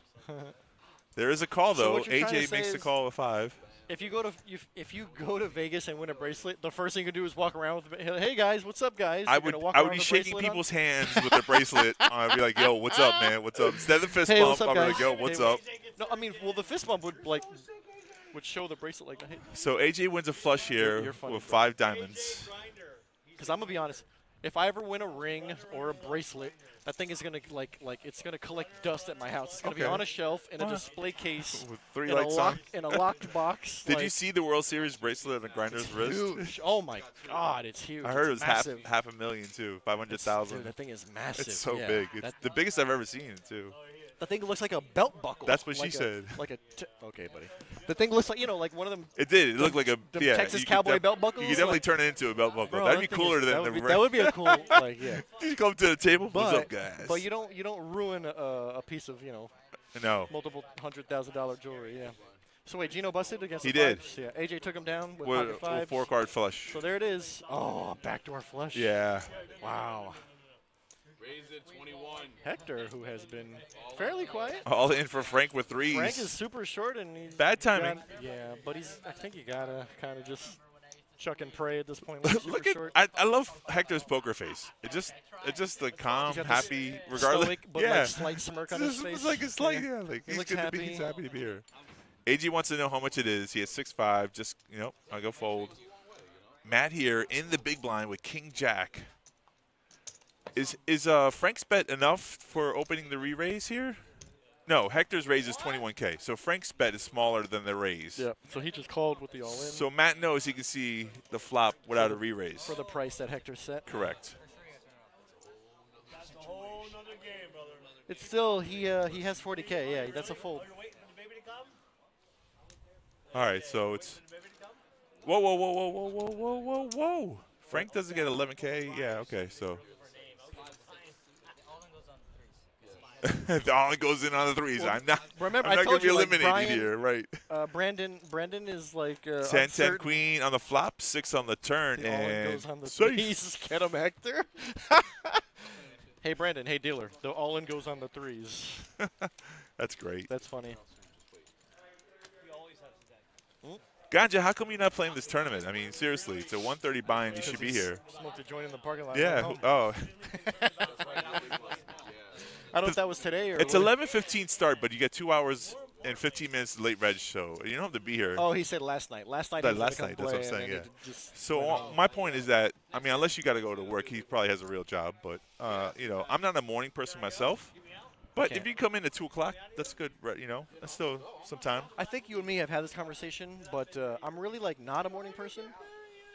There is a call, So though. what you're trying to AJ say makes the is- call with 5. If you go to Vegas and win a bracelet, the first thing you do is walk around with, "Hey guys, what's up, guys?" I You're would gonna walk I around would be with a shaking bracelet on? people's hands with their bracelet. I'd be like, "Yo, what's up, man? What's up?" Instead of the fist Hey, bump, what's up, I'd be like, guys? "Yo, what's Hey, up?" No, I mean, well, the fist bump would show the bracelet like, "Hey," So AJ wins a flush here You're funny, with bro. 5 diamonds. because I'm gonna be honest. If I ever win a ring or a bracelet, that thing is gonna it's gonna collect dust at my house. It's gonna be Okay. on a shelf in a display case With 3 in a lights on. in a locked box. Did you see the World Series bracelet on the Grinder's wrist? Huge. Oh my God, it's huge. I heard it It's was massive. half a million too, Dude, 500,000. that thing is massive. It's so yeah. big. It's the biggest I've ever seen too. The thing looks like a belt buckle. That's what she like said. Okay, buddy. The thing looks like like one of them. It did. It looked like a them yeah. Texas you could cowboy belt buckles, You could definitely like- turn it into a belt buckle. Bro, That'd be that thing cooler is- than that the would be, ring. that would be a cool yeah. You come to the table. But, What's up, guys? But you don't ruin a piece of No. multiple $100,000 jewelry. Yeah. So wait, Gino busted against He the did. fives? Yeah. AJ took him down with With pocket a fives. 4-card flush. So there it is. Oh, a backdoor flush. Yeah. Wow. Raise it 21. Hector, who has been fairly quiet. All in for Frank with 3s. Frank is super short and he's Bad timing. yeah, but I think you gotta kind of just chuck and pray at this point. When he's super Look at short. I love Hector's poker face. It's just like calm, He's got this happy, regardless. stoic, but yeah. like slight smirk on his face. It's like a slight, yeah. Like He he's looks good to be. happy. He's happy to be here. AG wants to know how much it is. He has 6-5. Just I'll go fold. Matt here in the big blind with King Jack. Is Frank's bet enough for opening the re-raise here? No, Hector's raise is 21K. So Frank's bet is smaller than the raise. Yeah. So he just called with the all in So Matt knows he can see the flop without a re-raise. for the price that Hector set. Correct. That's a whole nother game, brother. It's still he has 40K. Yeah, that's a fold. Are you waiting for the baby to come? All right, so it's. Whoa, whoa, whoa, whoa, whoa, whoa, whoa, whoa, whoa. Frank doesn't get 11K. Yeah, okay, so. The all goes in on the threes. Well, I'm not. remember, I'm I not going told to be you, like, eliminated Brian- here, right? Brandon is like 10-10 uncertain. queen on the flop, 6 on the turn, The all-in and goes on the safe. threes. Get him, Hector. Hey, Brandon. Hey, dealer. The all-in goes on the threes. That's great. That's funny. Ganja, how come you're not playing this tournament? I mean, seriously, it's a 130 buy-in. You should be here. Smoked a joint in the parking lot. Yeah. Oh. I don't know if that was today or. It's what. 11:15 start, but you get 2 hours and 15 minutes late reg, so you don't have to be here. Oh, he said last night. Last night. That he was last gonna night, come that's what I'm play, saying, and then yeah. he just So went home. my point is that, I mean, unless you got to go to work, he probably has a real job. But you know, I'm not a morning person myself. But Okay. if you come in at 2 o'clock, that's good. Right? You know, that's still some time. I think you and me have had this conversation, but I'm really like not a morning person.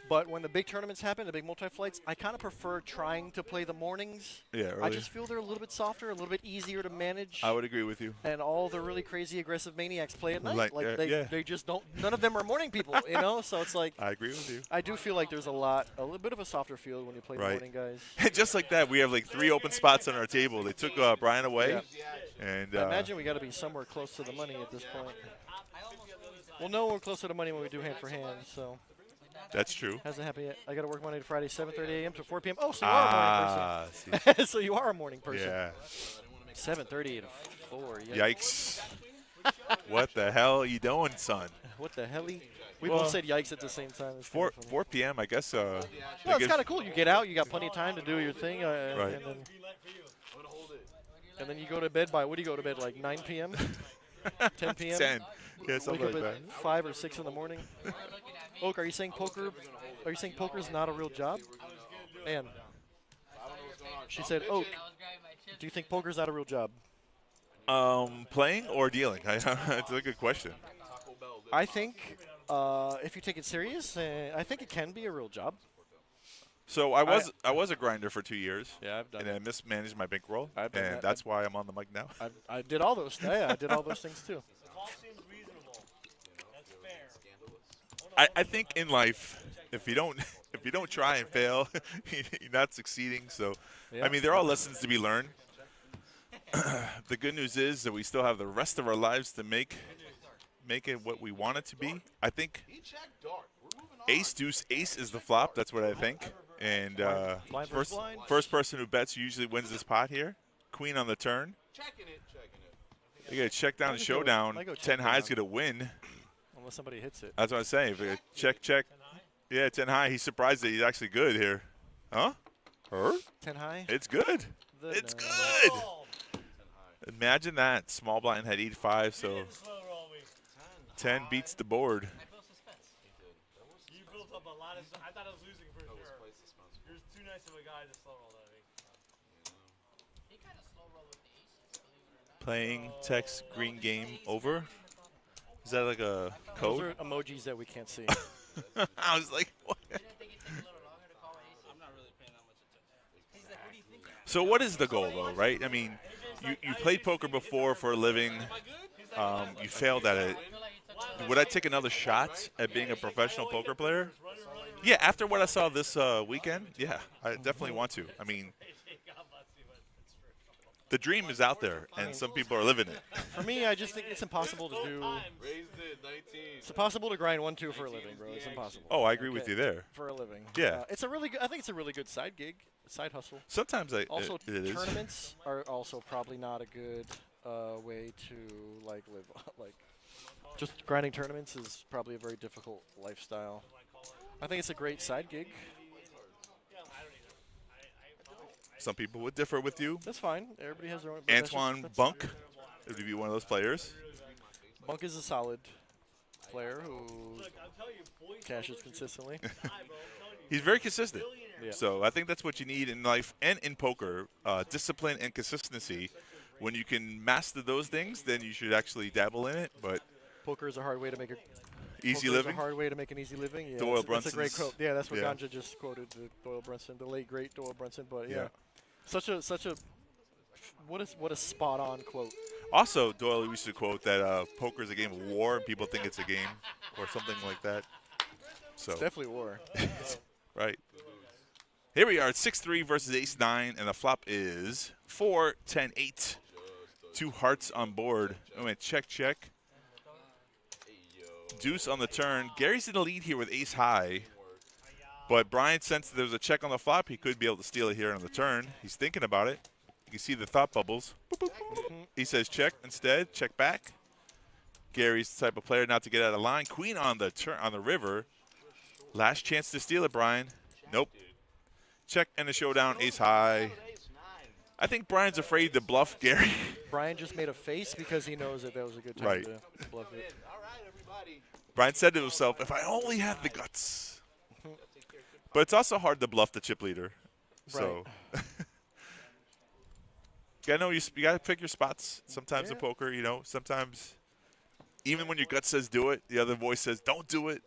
But when the big tournaments happen, the big multi-flights, I kind of prefer trying to play the mornings. Yeah, I early. just feel they're a little bit softer, a little bit easier to manage. I would agree with you. And all the really crazy aggressive maniacs play at night. Like, They just don't. None of them are morning people, you know. So it's like I agree with you. I do feel like there's a little bit of a softer field when you play the Right. morning guys. And just like that, we have like 3 open spots on our table. They took Brian away, and I imagine we got to be somewhere close to the money at this point. We'll know we're closer to money when we do hand for hand. So that's true. hasn't happened yet. I got to work Monday to Friday, 7:30 a.m. to 4 p.m. Oh, so you are a morning See. person. So you are a morning person. Yeah. 7:30 to 4. Yikes. What the hell are you doing, son? What the hell? We Well, both said yikes at the same time. It's 4 kinda funny. 4 p.m. I guess. Well, that it's gives- kind of cool. You get out. You got plenty of time to do your thing. Right. And then you go to bed by, what do you go to bed, like 9 p.m.? 10 p.m.? 10. Yeah, Wake something up like at that. 5 or 6 in the morning. Oak, are you saying poker? Are you saying poker's not a real job? And she said, Oak, do you think poker's not a real job? Playing or dealing? It's a good question. I think if you take it serious, I think it can be a real job. So I was a grinder for 2 years. Yeah, I've done And I mismanaged my bankroll, I've done and that. that's why I'm on the mic now. I did all those. Yeah, I did all those things too. I think in life, if you don't try and fail, you're not succeeding. So, Yeah. I mean, they're all lessons to be learned. The good news is that we still have the rest of our lives to make it what we want it to be. I think ace deuce ace is the flop. That's what I think. And Blind versus blind? first person who bets usually wins this pot here. Queen on the turn. You got to check down the showdown. I go 10 check high's down. going to win. Unless somebody hits it. That's what I'm saying. If we check. Yeah, 10 high. He's surprised that he's actually good here. Huh? 10 high? It's good. It's good. Imagine that. Small blind had 85, so 10 beats the board. You built up a lot of stuff. I thought I was losing for sure. You're too nice of a guy to slow roll that, I think. He kind of slow roll with the aces, believe it or not. Playing text green game over. Is that like a Those code? are emojis that we can't see. I was like, what? Didn't think it'd take a little longer to call aces? I'm not really paying that much attention. He's like, what do you think? So what is the goal, though, right? I mean, you played poker before for a living. You failed at it. Would I take another shot at being a professional poker player? Yeah, after what I saw this weekend, yeah, I definitely want to. I mean, the dream is out there, and some people are living it. For me, I just think it's impossible to do. Raised it, 19. It's impossible to grind 1-2 for a living, bro. It's impossible. Oh, I agree with Okay. you there. For a living. Yeah. It's a really good. I think it's a really good side gig, side hustle. Sometimes Also, it is. tournaments are also probably not a good way to like live. Like, just grinding tournaments is probably a very difficult lifestyle. I think it's a great side gig. Some people would differ with you. That's fine. Everybody has their own. but that's just- Antoine that's- Bunk would be one of those players. Bunk is a solid player who cashes consistently. He's very consistent. Yeah. So I think that's what you need in life and in poker, discipline and consistency. When you can master those things, then you should actually dabble in it. But Poker is a hard way to make a easy poker living. Is a hard way to make an easy living. Yeah, Doyle that's a great Brunson's- quote. Yeah, that's what yeah. Ganja just quoted. Doyle Brunson, the late great Doyle Brunson. But yeah, Yeah. such a what a spot on quote. Also, Doyle used to quote that poker is a game of war, and people think it's a game or something like that. So It's definitely war. right. Here we are at 6-3 versus ace-9, and the flop is 4, 10, 8. 2 hearts on board. I went check, check. Deuce on the turn. Gary's in the lead here with ace-high. But Brian sensed there was a check on the flop. He could be able to steal it here on the turn. He's thinking about it. You can see the thought bubbles. Boop, boop, boop. He says check instead. Check back. Gary's the type of player not to get out of line. Queen on the on the river. Last chance to steal it, Brian. Nope. Check and the showdown. Ace-high. I think Brian's afraid to bluff Gary. Brian just made a face because he knows that was a good time to bluff it. Brian said to himself, if I only had the guts. But it's also hard to bluff the chip leader. So you gotta pick your spots. Sometimes in poker, sometimes even when your gut says do it, the other voice says don't do it.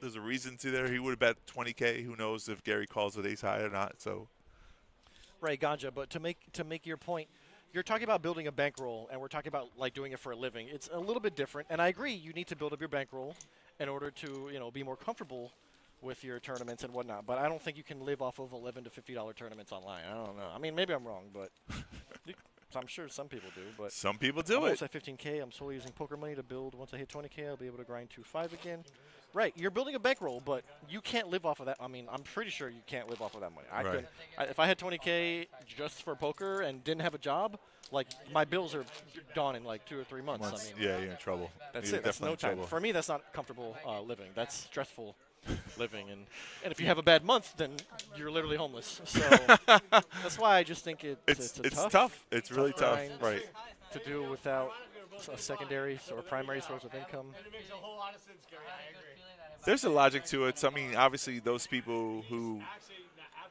There's a reason to there. He would have bet 20K. Who knows if Gary calls it ace high or not. So right, Ganja, but to make your point, you're talking about building a bankroll, and we're talking about like doing it for a living. It's a little bit different, and I agree. You need to build up your bankroll in order to be more comfortable with your tournaments and whatnot. But I don't think you can live off of $11 to $50 tournaments online. I don't know. I mean, maybe I'm wrong, but I'm sure some people do. But some people do I'm it. almost at 15K. I'm slowly using poker money to build. Once I hit 20K, I'll be able to grind 2.5 again. Right, you're building a bankroll, but you can't live off of that. I mean, I'm pretty sure you can't live off of that money. If I had 20K just for poker and didn't have a job, like my bills are gone in like 2 or 3 months. I mean, yeah, you're in trouble. That's You're it. That's no definitely in time. trouble. For me, that's not comfortable living. That's stressful living. And if you have a bad month, then you're literally homeless. So that's why I just think it's tough. It's really tough. grind Right. To do without a secondary or primary source of income. It makes a whole lot of sense, Gary. I agree. There's a logic to it. So, I mean, obviously, those people who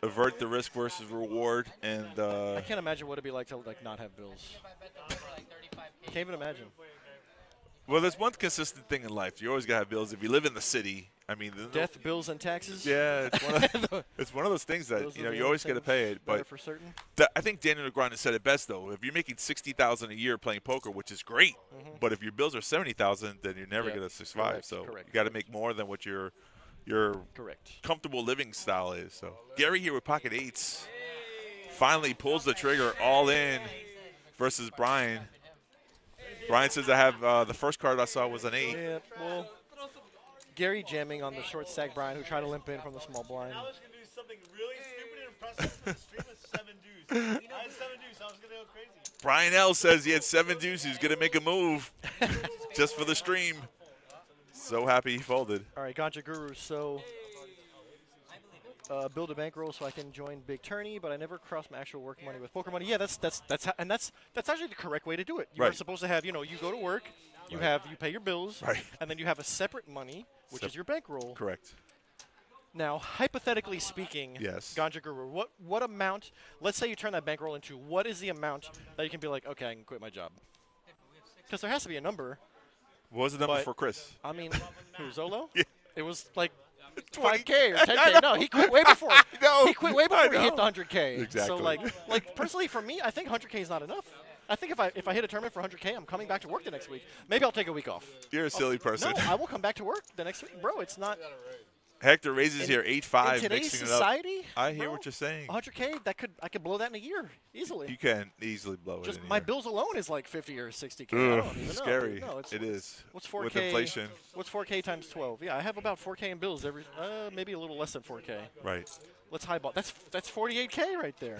avert the risk versus reward, and I can't imagine what it'd be like to not have bills. Can't even imagine. well, there's one consistent thing in life. You always gotta have bills. If you live in the city, I mean, Death, bills, and taxes. Yeah, it's one of those things that you always got to pay it. But for certain. I think Daniel Negreanu said it best though. If you're making $60,000 a year playing poker, which is great, but if your bills are $70,000, then you're never gonna survive. Correct, so correct. you got to make more than what your comfortable living style is. So Gary here with pocket eights finally pulls the trigger all in versus Brian. Brian says I have the first card I saw was an 8. Yeah, well, Gary jamming on the short stack Brian, who tried to limp in from the small blind. I was going to do something really stupid and impressive for the stream with 7 deuce. I had 7 deuce. I was going to go crazy. Brian L says he had 7 deuces. He's going to make a move just for the stream. So happy he folded. All right, Ganja Guru. So build a bankroll so I can join Big Tourney, but I never cross my actual work money with poker money. Yeah, that's actually the correct way to do it. You're supposed to have, you go to work, you pay your bills, and then you have a separate money, which is your bankroll. Correct. Now, hypothetically speaking, Ganja Guru, what amount? Let's say you turn that bankroll into what is the amount that you can be like, okay, I can quit my job? Because there has to be a number. What was the number for Chris? I mean, who, Zolo? Yeah. It was like 5K or 10K. No, he quit way before. He quit way before he hit the 100K. Exactly. So like personally for me, I think 100K is not enough. I think if I hit a tournament for 100K, I'm coming back to work the next week. Maybe I'll take a week off. You're a silly person. No, I will come back to work the next week, bro. It's not. Hector raises here 8-5, in today's mixing society, it up. I hear what you're saying. 100K, I could blow that in a year easily. You can easily blow it. Just in a my year. bills alone is like 50 or 60K. Ugh, I don't even know. scary. No, it is. What's 4K? With inflation. What's 4K times 12? Yeah, I have about 4K in bills every. Maybe a little less than 4K. Right. Let's highball. That's 48K right there.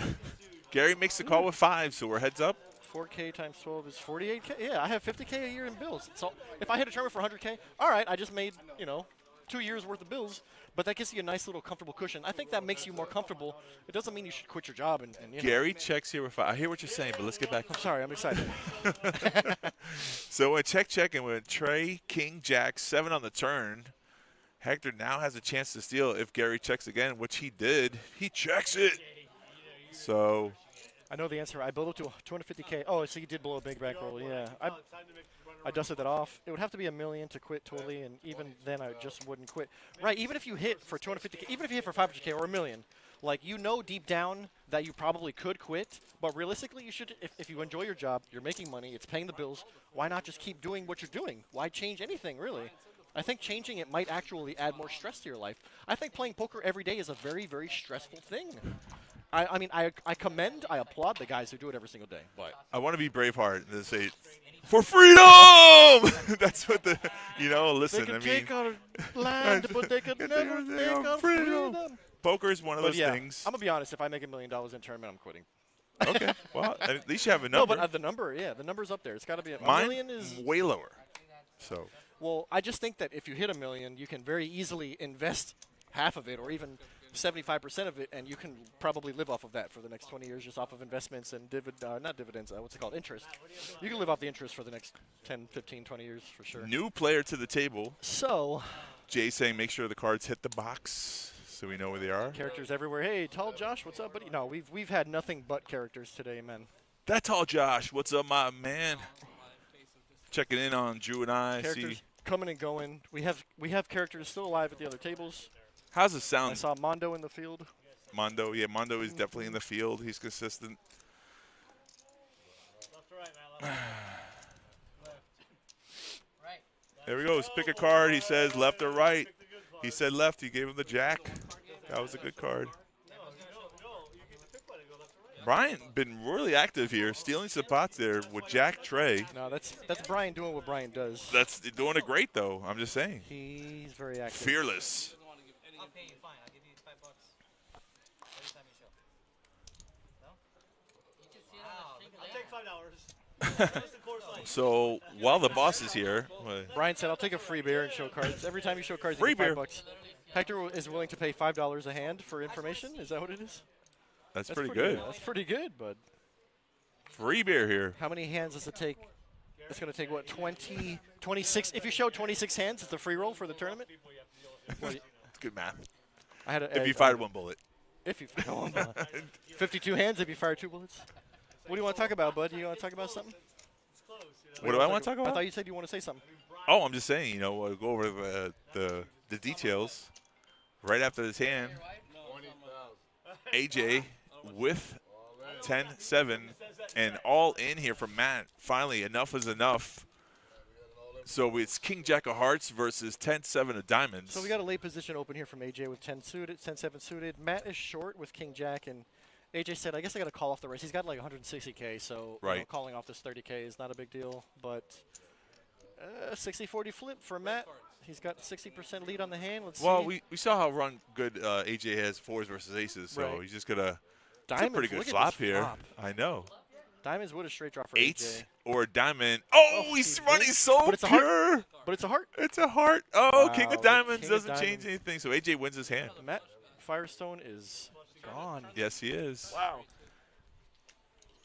Gary makes the call with 5, so we're heads up. 4K times 12 is 48K. Yeah, I have 50K a year in bills. So if I hit a tournament for 100K, all right, I just made 2 years worth of bills. But that gives you a nice little comfortable cushion. I think that makes you more comfortable. It doesn't mean you should quit your job. And Gary checks here with 5. I hear what you're saying, but let's get back. I'm sorry. I'm excited. So check, and with Trey, King, Jack, 7 on the turn, Hector now has a chance to steal if Gary checks again, which he did. He checks it. So I know the answer. I built up to 250K. Oh, so you did blow a big bankroll. Yeah. I dusted that off. It would have to be $1 million to quit totally, and even then I just wouldn't quit. Right, even if you hit for 250K, even if you hit for 500K or $1 million, Like, you know deep down that you probably could quit, but realistically, you should. If you enjoy your job, you're making money, it's paying the bills. Why not just keep doing what you're doing? Why change anything, really? I think changing it might actually add more stress to your life. I think playing poker every day is a very, very stressful thing. I mean, I applaud the guys who do it every single day. But I want to be Braveheart and say, for freedom! That's what the, listen, they can I mean. take our land, but they could never take our freedom. Poker is one of those yeah, things. I'm going to be honest. If I make $1 million in tournament, I'm quitting. Okay. Well, at least you have a No, number. but the number's up there. It's got to be a Mine, million is way lower. So. Well, I just think that if you hit $1 million, you can very easily invest half of it or even 75% of it, and you can probably live off of that for the next 20 years just off of investments and not dividends, what's it called, interest. You can live off the interest for the next 10, 15, 20 years for sure. New player to the table. So. Jay saying make sure the cards hit the box so we know where they are. Characters everywhere. Hey, Tall Josh, what's up, buddy? No, we've had nothing but characters today, man. That Tall Josh, what's up, my man? Checking in on Drew and I. Characters coming and going. We have characters still alive at the other tables. How's it sound? I saw Mondo in the field. Mondo is definitely in the field. He's consistent. Left to right, man. Left. Right. There he goes. Pick a card. He says left or right. He said left. He gave him the jack. That was a good card. Brian been really active here, stealing some pots there with Jack Trey. No, that's Brian doing what Brian does. That's doing it great, though. I'm just saying. He's very active. Fearless. I'll pay you fine. I'll give you $5 every time you show. No? You can see it on the stream. I'll take $5. Just the course line. So while the boss is here, Brian said, "I'll take a free beer and show cards. Every time you show cards, free you get beer. $5. Hector is willing to pay $5 a hand for information. Is that what it is? that's pretty good. That's pretty good, bud. Free beer here. How many hands does it take? It's going to take, what, 20, 26? If you show 26 hands, it's a free roll for the tournament? It's good math. If you fired one bullet. If you fired one bullet. 52 hands if you fire 2 bullets? What do you want to talk about, bud? You want to talk about something? What do I want to talk I about? thought you said you want to say something. Oh, I'm just saying, we'll go over the details right after this hand. AJ with 10-7 and all in here from Matt. Finally, enough is enough. So it's King Jack of Hearts versus 10-7 of Diamonds. So we got a late position open here from AJ with 10-7 suited. Matt is short with King Jack, and AJ said, I guess I got to call off the race. He's got like 160K, so calling off this 30K is not a big deal. But 60-40 flip for Matt. He's got 60% lead on the hand. Let's see. We saw how run good AJ has 4s versus aces, so he's just going to – it's a pretty good flop here. Flop. I know. Diamonds would a straight draw for 8 AJ. or a diamond. Oh, he's running so but it's pure. A heart. But it's a heart. It's a heart. Oh, Wow, King of Diamonds King of doesn't Diamonds. change anything, so AJ wins his hand. Matt Firestone is gone. Yes, he is. Wow.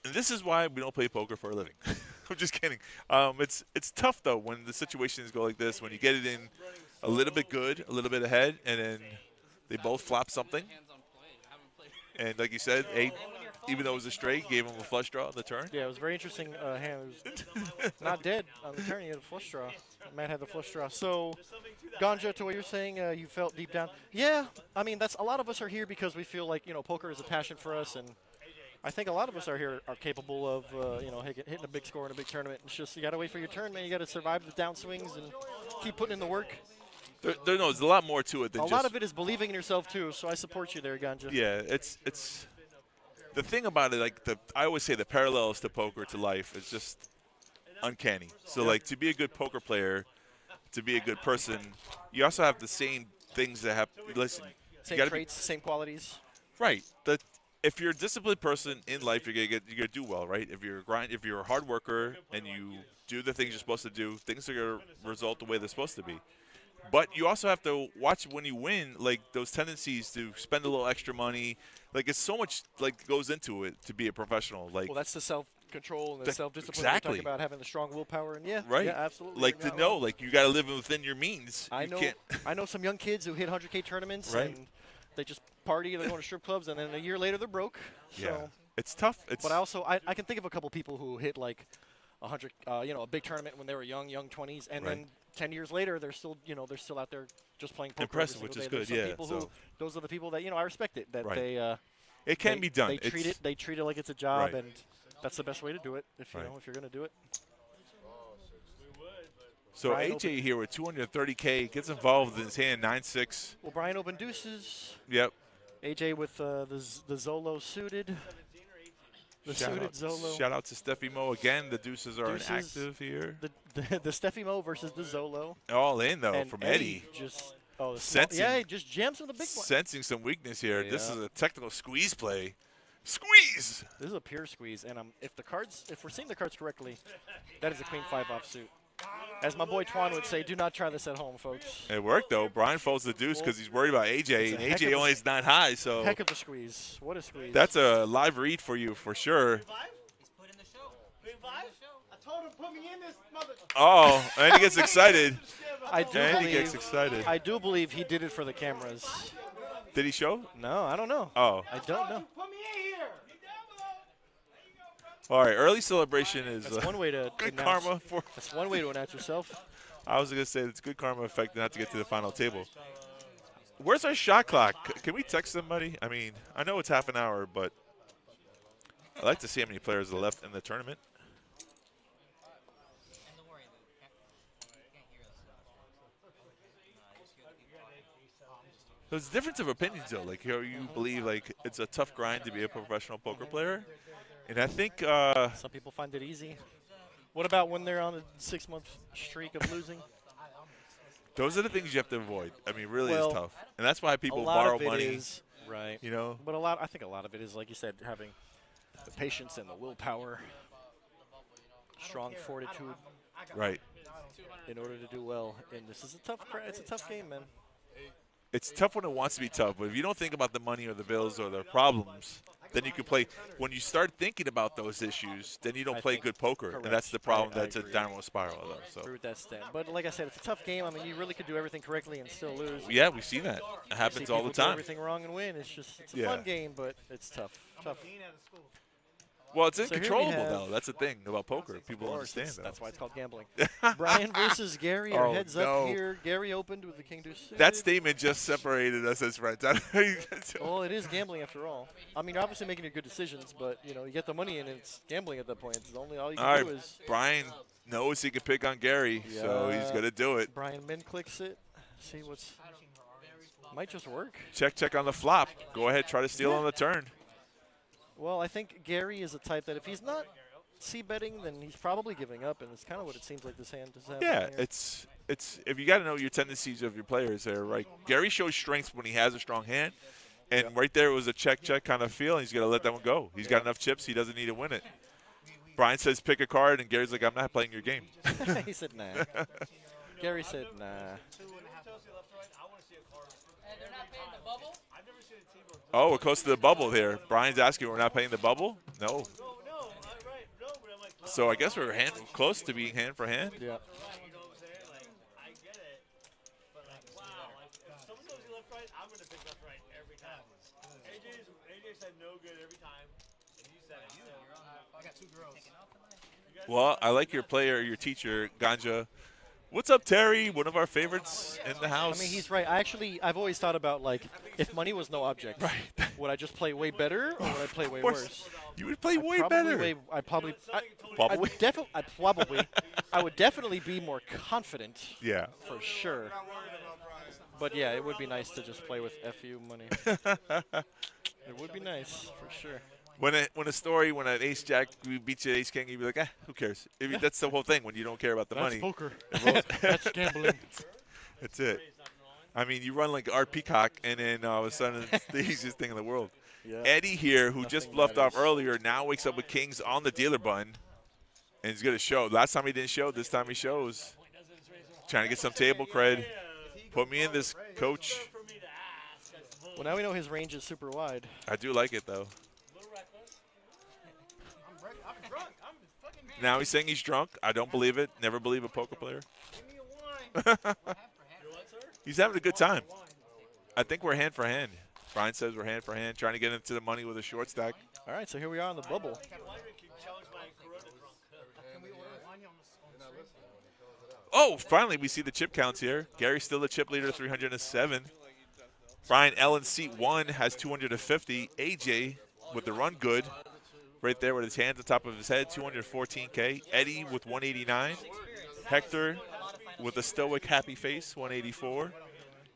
And this is why we don't play poker for a living. I'm just kidding. It's tough, though, when the situations go like this, when you get it in a little bit good, a little bit ahead, and then they both flop something. And like you said, even though it was a straight, gave him a flush draw on the turn. Yeah, it was a very interesting hand. It was not dead on the turn. He had a flush draw. Matt had the flush draw. So, Ganja, to what you're saying, you felt deep down. Yeah, I mean, a lot of us are here because we feel like, poker is a passion for us, and I think a lot of us are here are capable of, hitting a big score in a big tournament. It's just you got to wait for your turn, man. You got to survive the downswings and keep putting in the work. There's a lot more to it than a lot of it is believing in yourself too. So I support you there, Ganja. Yeah, it's the thing about it. Like I always say, the parallels to poker to life is just uncanny. So like to be a good poker player, to be a good person, you also have the same things that have. Listen, same traits, same qualities. Right. If you're a disciplined person in life, you're gonna do well, right? If you're a hard worker and you do the things you're supposed to do, things are gonna result the way they're supposed to be. But you also have to watch when you win, like those tendencies to spend a little extra money. Like it's so much like goes into it to be a professional. Like that's the self-control and the self-discipline. Exactly. We're talking about having the strong willpower, and yeah, absolutely. Like to know, like you got to live within your means. I know some young kids who hit 100K tournaments, and they just party. They're going to strip clubs, and then a year later they're broke. Yeah, so. it's tough. But I can think of a couple people who hit like a big tournament when they were young 20s, and Right. then 10 years later, they're still out there just playing poker. Impressive, every which single is day. good, There's yeah, some people so- who, those are the people that I respect it. That Right. they It can they- be done. They treat It's- it like it's a job, Right. and that's the best way to do it. If Right. if you're gonna do it. So Brian AJ here with 230K gets involved in his hand 9-6. Well, Brian opened deuces. Yep. AJ with the Zolo suited. The suited Zolo. Shout out to Steffi Mo again. The deuces are Deuces. inactive here. The Steffi Mo versus the Zolo. All in though And from Eddie. Just the small, Sensing- yeah, he just jams from the big one. Sensing some weakness here. This Yeah. is a technical squeeze play. Squeeze! This is a pure squeeze, and if we're seeing the cards correctly, that is a queen 5 offsuit. As my boy Twan would say, do not try this at home, folks. It worked though. Brian folds the deuce because he's worried about AJ, It's and a heck AJ of a only is not high, so Heck of a squeeze. What a squeeze. that's a live read for you for sure. He's put in the show. Queen 5? I told him put me in this mother. Oh, and he gets excited. I do And he gets believe. excited. I do believe he did it for the cameras. Did he show? No, I don't know. Oh. I don't know. Put me in here. All right, early celebration is That's one way to good announce. karma for. That's one way to announce yourself. I was going to say it's good karma effect not to get to the final table. Where's our shot clock? Can we text somebody? I mean, I know it's half an hour, but I'd like to see how many players are left in the tournament. And don't worry, Luke. Can't hear us. Just hear the people. There's a difference of opinions, though. Like, you believe like it's a tough grind to be a professional poker player, and I think Some people find it easy. What about when they're on a 6-month streak of losing? those are the things you have to avoid. I mean, really, Well, is tough, and that's why A people lot borrow of it money. is right. You know, But I think a lot of it is, like you said, having the patience and the willpower, strong fortitude right? in order to do well. And this is it's a tough game, man. It's tough when it wants to be tough, but if you don't think about the money or the bills or the problems, then you can play. When you start thinking about those issues, then you don't I play think- good poker, correct. and that's the problem. I That's a agree. downward spiral, though. So Agree with that stand. But like I said, it's a tough game. I mean, you really could do everything correctly and still lose. yeah, we see that. It You happens see all the people do time. everything wrong and win. It's a Yeah. fun game, but it's tough. Tough. Well, it's So here we uncontrollable, have- though. That's the thing about poker. People don't Of course, understand that. that's why it's called gambling. Brian versus Gary. Our Oh, heads no. up here. Gary opened with the king deuce suited. That statement just separated us as friends. Well, it is gambling after all. I mean, you're obviously making your good decisions, but you get the money and it's gambling at that point. It's only all you can all do right, is Brian knows he can pick on Gary, so he's Yeah. going to do it. Brian min clicks it. See what's might just work. Check on the flop. Go ahead, try to steal Yeah. on the turn. Well, I think Gary is a type that if he's not c-betting, then he's probably giving up, and it's kind of what it seems like this hand is happening Yeah, here. it's if you got to know your tendencies of your players there, right? Gary shows strengths when he has a strong hand, and right there it was a check kind of feel, and he's going to let that one go. He's got enough chips, he doesn't need to win it. Brian says pick a card, and Gary's like, I'm not playing your game. He said nah. Gary said nah. Hey, they're not paying the bubble? Oh, we're close to the bubble here. Brian's asking, we're not paying the bubble? No. No, right, no, but I'm like, So I guess we're close to being hand for hand. Yeah. you know what I'm saying? Like, I get it, but like, wow, like, if someone knows you left right, I'm gonna pick left right every time. AJ said no good every time, and you said it. I got 2 girls. Well, I like your player, your teacher, Ganja. What's up, Terry? One of our favorites in the house. I mean, he's right. I've always thought about, like, if money was no object, would I just play way better or would I play way Of course, worse? you would play way Probably better. I would definitely be more confident Yeah. for sure. But yeah, it would be nice to just play with FU money. It would be nice for sure. When an ace jack we beat you at ace king, you'd be like, who cares? That's the whole thing when you don't care about the money. poker. That's gambling. That's it. I mean, you run like Art Peacock, and then all of a sudden it's the easiest thing in the world. Yeah. Eddie here, who just Nothing bluffed off matters. earlier, now wakes up with kings on the dealer button, and he's going to show. Last time he didn't show, this time he shows. Trying to get some table cred. Put me in this, coach. Well, now we know his range is super wide. I do like it, though. I'm drunk. I'm fucking Now he's saying he's drunk. I don't believe it. Never believe a poker player. He's having a good time. I think we're hand for hand. Brian says we're hand for hand, trying to get into the money with a short stack. All right, so here we are on the bubble. Oh, finally we see the chip counts here. Gary's still the chip leader, 307. Brian L in seat 1 has 250. AJ with the run good, right there with his hands on top of his head, 214K. Eddie with 189. Hector with a stoic happy face, 184.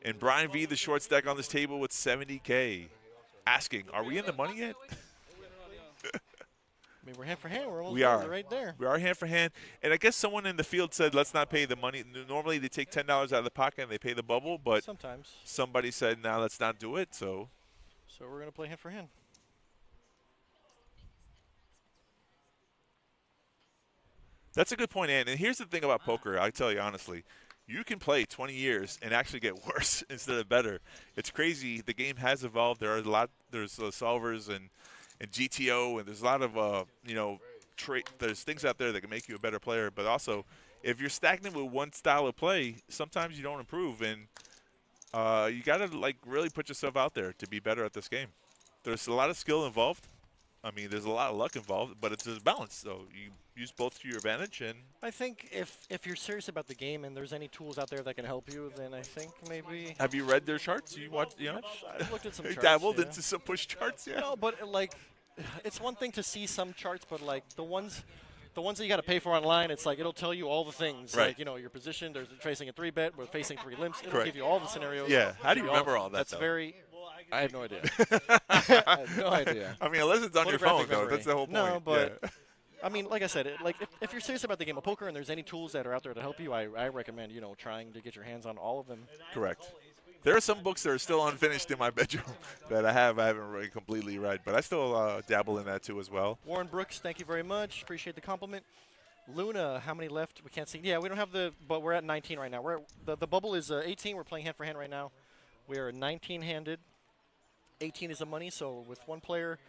And Brian V, the short stack on this table with 70K. Asking, are we in the money yet? I mean, we're hand for hand. We're almost We there. are. We're right there. We are hand for hand. And I guess someone in the field said, let's not pay the money. Normally they take $10 out of the pocket and they pay the bubble, but Sometimes. somebody said, now let's not do it. So So we're going to play hand for hand. that's a good point, Ann. And here's the thing about poker, I tell you honestly. You can play 20 years and actually get worse instead of better. It's crazy. The game has evolved. There's solvers and GTO, and there's a lot of there's things out there that can make you a better player. But also, if you're stagnant with one style of play, sometimes you don't improve, and you got to like really put yourself out there to be better at this game. There's a lot of skill involved. I mean, there's a lot of luck involved, but it's a balance. So you use both to your advantage. And I think if you're serious about the game and there's any tools out there that can help you, then I think maybe. have you read their charts? You watch, I've looked at some charts. dabbled yeah. into some push charts. Yeah. No, but like, it's one thing to see some charts, but like the ones that you got to pay for online, it's like it'll tell you all the things. Right. Like your position. There's tracing a 3-bet. We're facing 3 limps. It'll Correct. give you all the scenarios. Yeah. How do you Give all- remember all that? That's though? very. Well, I have no idea. I have no idea. I mean, unless it's on your phone, Photographic though. memory. That's the whole point. No, but yeah. I mean, like I said, if you're serious about the game of poker and there's any tools that are out there to help you, I recommend trying to get your hands on all of them. Correct. There are some books that are still unfinished in my bedroom that I haven't really completely read, but I still dabble in that too as well. Warren Brooks, thank you very much. Appreciate the compliment. Luna, how many left? We can't see. Yeah, we don't have but we're at 19 right now. The bubble is 18. We're playing hand for hand right now. We are 19-handed. 18 is the money, so with one player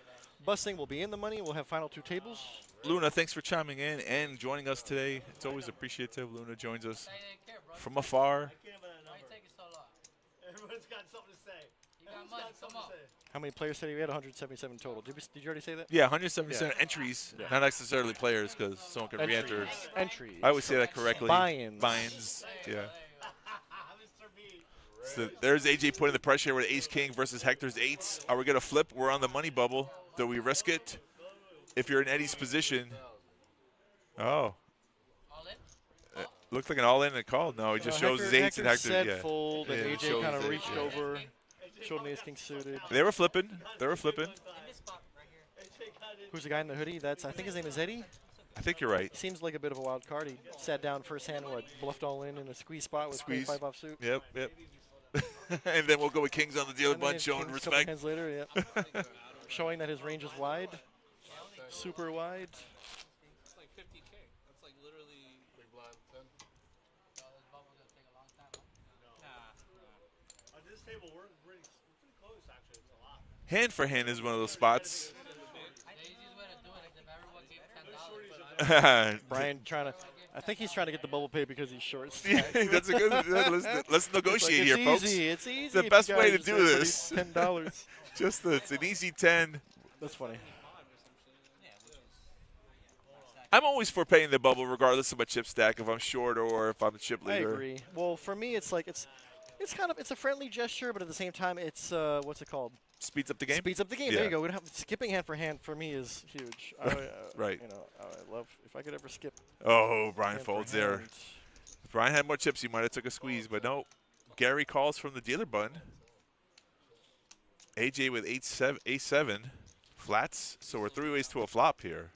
busting, we'll be in the money. We'll have final 2 tables. Luna, thanks for chiming in and joining us today. It's always appreciative. Luna joins us I didn't care, bro. from afar. I can't have that Why you number. taking so long? Everyone's got something to say. You got Everyone's money, got come something on. to say. How many players said we had? 177 total. Did you already say that? Yeah, 177 entries, not necessarily players because someone can re-enter. Entries. I always say that correctly. Buy-ins. Buy-ins, yeah. Mr. B. So there's AJ putting the pressure with Ace King versus Hector's 8s. Are we going to flip? We're on the money bubble. Do we risk it? If you're in Eddie's position. Oh. All in? Looked like an all-in and call. No, he just shows his 8s and Hector. said Yeah. fold, and Yeah, he AJ shows kind of it, reached yeah. over, showed an ace king suited. They were flipping. They were flipping. In this spot right here. Who's the guy in the hoodie? I think his name is Eddie. I think you're right. Seems like a bit of a wild card. He sat down first hand, bluffed all in a squeeze spot with queen Squeeze. 5 offsuit. Yep, yep. And then we'll go with kings on the dealer And then bunch, showing kings a couple respect. hands later, yeah. Showing that his range is wide, super wide. It's like 50K. That's like literally. Big blind 10. So this bubble's gonna take a long time. On this table, we're pretty close, actually. It's a lot. Hand for hand is one of those spots. The easiest way to do it is if everyone gave $10. Brian I think he's trying to get the bubble pay because he's short. Yeah, that's a good. Let's negotiate here, folks. It's easy. The if you best way guys to do just this. $10. It's an easy 10. That's funny. I'm always for paying the bubble, regardless of my chip stack, if I'm short or if I'm a chip I leader. agree. Well, for me, it's like it's a friendly gesture, but at the same time, it's what's it called? Speeds up the game. Speeds up the game. Yeah. There you go. We don't have skipping hand for hand for me is huge. Right. I love if I could ever skip. Oh, Brian hand for folds there. hand. If Brian had more chips, he might have took a squeeze, but no. Gary calls from the dealer button. AJ with ace-7 flats, so we're 3 ways to a flop here.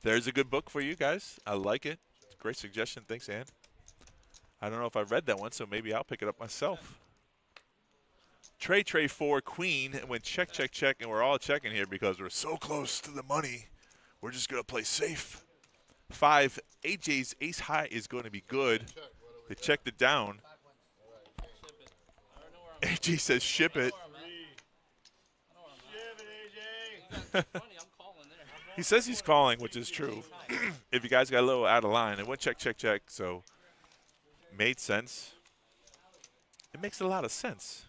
There's a good book for you guys. I like it. Great suggestion. Thanks, Ann. I don't know if I've read that one, so maybe I'll pick it up myself. Tray 4, queen, and went check, check, check, and we're all checking here because we're so close to the money. We're just going to play safe. 5, AJ's ace high is going to be good. They checked it down. AJ says ship it. Funny, I'm calling there. He says he's calling, which is true. If you guys got a little out of line, it went check, check, check, so made sense. It makes a lot of sense.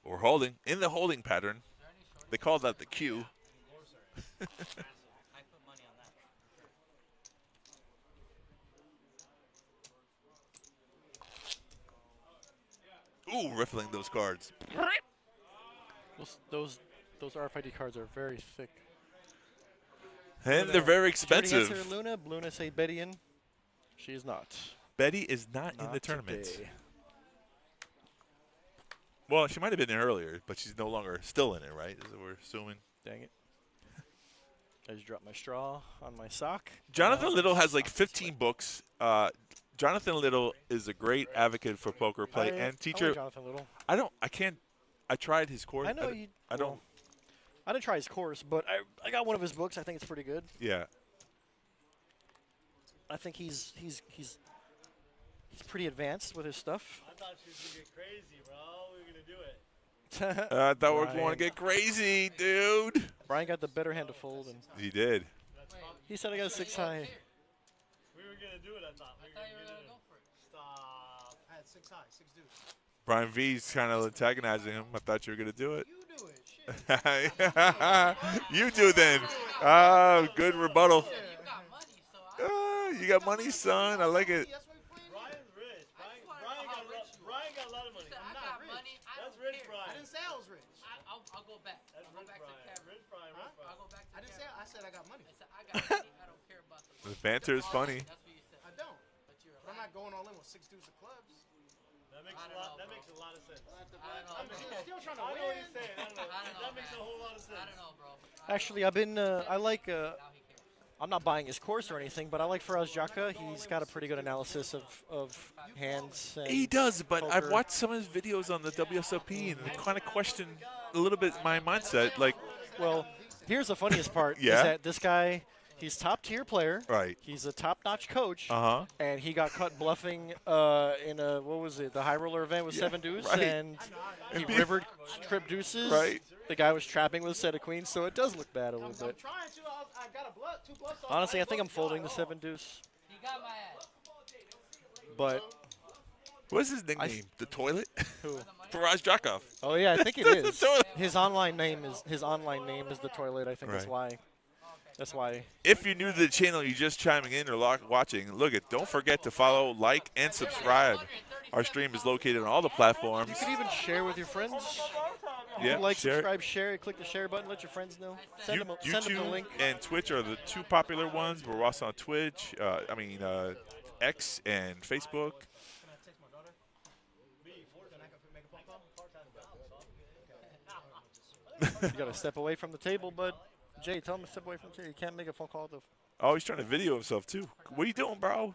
We're holding. In the holding pattern. They call that the Q. I put money on that. Ooh, riffling those cards. Those RFID cards are very thick. And they're very Did you already expensive. answer Luna? Luna say Betty in? She is not. Betty is not in the tournament. today. Well, she might have been there earlier, but she's no longer still in it, right? Is what we're assuming. Dang it. I just dropped my straw on my sock. Jonathan Little has like 15 books. Jonathan Little is a great advocate for poker play and I teacher. like Jonathan Little. I tried his course. I know you. I don't. I didn't try his course, but I got one of his books. I think it's pretty good. Yeah. I think he's pretty advanced with his stuff. I thought she was gonna get crazy, bro. We were gonna do it. I thought we were Brian. going to get crazy, dude. Brian got the better hand to fold, and He did. he said I got a 6 high. We were gonna do it. I thought. We I thought were you were gonna gonna do go it. for it. Stop. I had 6 high, 6 deuce. Brian V's kind of antagonizing him. I thought you were going to do it. You do it. Shit. You do then. Ah, good rebuttal. You got money, so I. You got money, son. I like it. That's why we playing. Brian's rich. I just wanna Brian know how got rich you are. Brian got a lot of money. Said, I not got rich. money. I That's don't rich, care. I Brian. didn't say I was rich. I'll go back. That's I'll go rich back to Brian. camera. Rich Brian. Rich Brian. I'll go back to I didn't say. I said I got money. I said I got money. I don't care about the The banter is funny. That's what you said. I don't. But you're But I'm not going all in with 6 deuce of clubs. That makes I a don't lot. know, That bro. makes a lot of sense. I don't I'm know. still trying to I win. know what he's saying. I don't know. I don't know, That makes a man. whole lot of sense. I don't know, bro. Actually, I've been I like Now he cares. I'm not buying his course or anything, but I like Faraz Jaka. He's got a pretty good analysis of hands. And He does, but I've poker. watched some of his videos on the WSOP and kind of question a little bit my mindset. Like, Well, here's the funniest part: Yeah? is that this guy, he's top tier player. right. He's a top-notch coach, Uh-huh. and he got caught bluffing in a what was it, the high roller event with 7 deuce, right. and he rivered trip deuces. Right. The guy was trapping with a set of queens, so it does look bad a little I'm bit. trying to. I got a bluff, 2 bluffs. Honestly, I think I'm folding the 7 deuce, He got my ass. but What's his nickname? The toilet? who? Faraz Jakov. Oh yeah, I think it is. toilet. His online name is the toilet. I think that's Right. why. That's why. If you're new to the channel, you're just chiming in or watching, look it. Don't forget to follow, like, and subscribe. Our stream is located on all the platforms. You could even share with your friends. Yeah, Like, share. subscribe, share it. Click the share button. Let your friends know. Send them the YouTube link. and Twitch are the 2 popular ones. We're also on Twitch. X and Facebook. Can I text my daughter? Can I make a phone call? You gotta step away from the table, bud. Jay, tell him to step away from the table. You can't make a phone call. Oh, he's trying to video himself too. What are you doing, bro?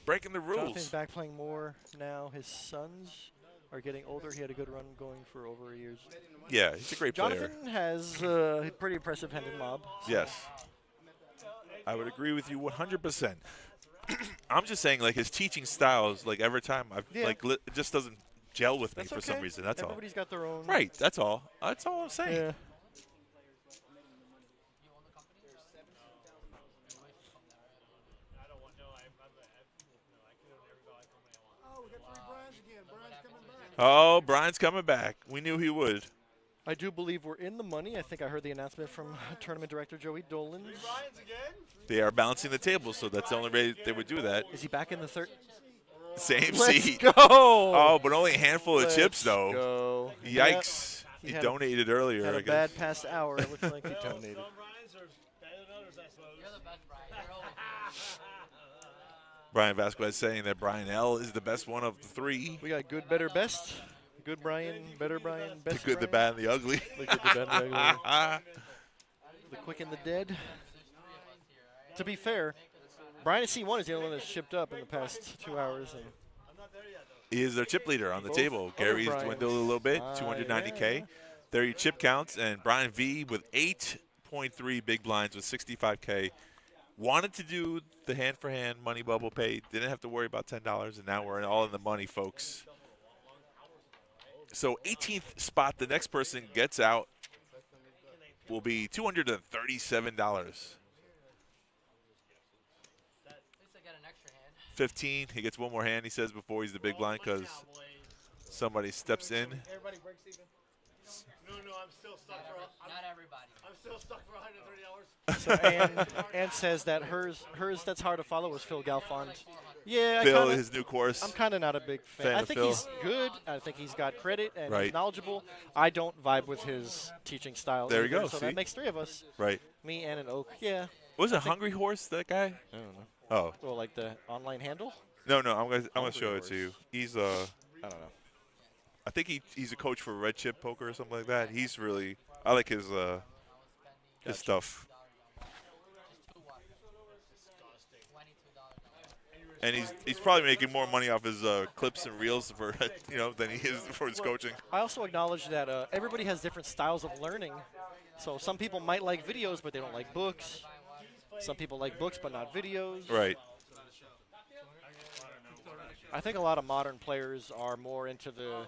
Breaking the Jonathan's rules. back playing more now. His sons are getting older. He had a good run going for over a year. Yeah, he's a great player. Jonathan has a pretty impressive hand in mob. Yes. I would agree with you 100%. I'm just saying, like, his teaching styles, like, every time, Yeah. it just doesn't gel with me That's for okay. some reason. That's all. Everybody's got their own. Right, that's all. That's all I'm saying. Yeah. I don't want. No, I could never go like how many I want. Oh, we got 3 Brian's again. Brian's coming back. Oh, Brian's coming back. We knew he would. I do believe we're in the money. I think I heard the announcement from tournament director Joey Dolan. Brian's again. They are balancing the table, so that's the only way they would do that. Is he back in the third? Same Let's seat. go. Oh, but only a handful of chips, Let's though. Go. Yikes. He He had donated earlier, Had I Oh, a guess. bad past hour. It looks like he donated. Some Brian's are better than others, I suppose. You're the best, Brian. You're always Brian Vasquez saying that Brian L. is the best one of the 3. We got good, better, best. Good Brian, better Brian, The best good, the Brian. bad, and the ugly. The good, the bad, and the ugly. The quick and the dead. To be fair, Brian at C1 is the only one that's shipped up in the past 2 hours. And I'm not there yet, though. He is their chip leader on the Both table. other Gary's Brians. dwindled a little bit, Ah, 290K. yeah. There are your chip counts, and Brian V with 8.3 big blinds with 65K. Wanted to do the hand-for-hand money bubble pay. Didn't have to worry about $10, and now we're all in the money, folks. So 18th spot, the next person gets out will be $237. At least I got an extra hand. 15, he gets one more hand, he says, before he's the big blind, because somebody steps in. Everybody breaks even. No, I'm still stuck for. Not everybody. I'm still stuck for $130. So Ann says that hers that's hard to follow was Phil Galfond. Yeah, Phil, his new course. I'm kind of not a big fan. I of think Phil. he's good. I think he's got credit and Right. he's knowledgeable. I don't vibe with his teaching style. There you either, go, So see? that makes 3 of us. Right. Me, Ann, and Oak. Yeah. Was it Hungry Horse, that guy? I don't know. Oh. Well, like the online handle? No, I'm gonna Hungry show it Horse. to you. He's I don't know. I think he's a coach for Red Chip Poker or something like that. He's really, I like his stuff. And he's probably making more money off his clips and reels for than he is for his coaching. I also acknowledge that everybody has different styles of learning. So some people might like videos, but they don't like books. Some people like books, but not videos. Right. I think a lot of modern players are more into the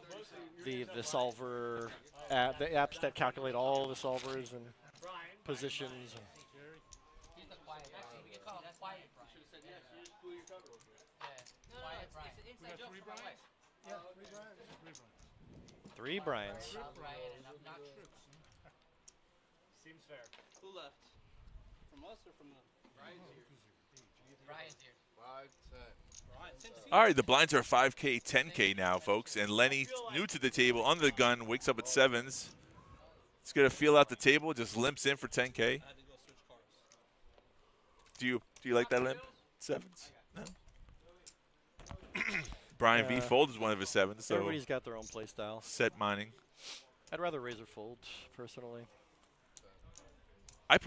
solver, the apps that calculate all the solvers and positions. He's the quiet Brian. We can call him quiet Brian. Quiet Brian. It's an inside joke from my wife. Yeah, 3 Brians. 3 Bryans. I'm Brian and I'm not true. Seems fair. Who left? From us or from the Brian's here. 5, 10. All right, the blinds are 5K, 10K now, folks. And Lenny, new to the table, under the gun, wakes up at 7s. He's going to feel out the table, just limps in for 10K. I had to go switch cars. Do you like that limp? 7s? No. Brian V folds one of his 7s, so Everybody's got their own play style. set mining. I'd rather raise or fold, personally. I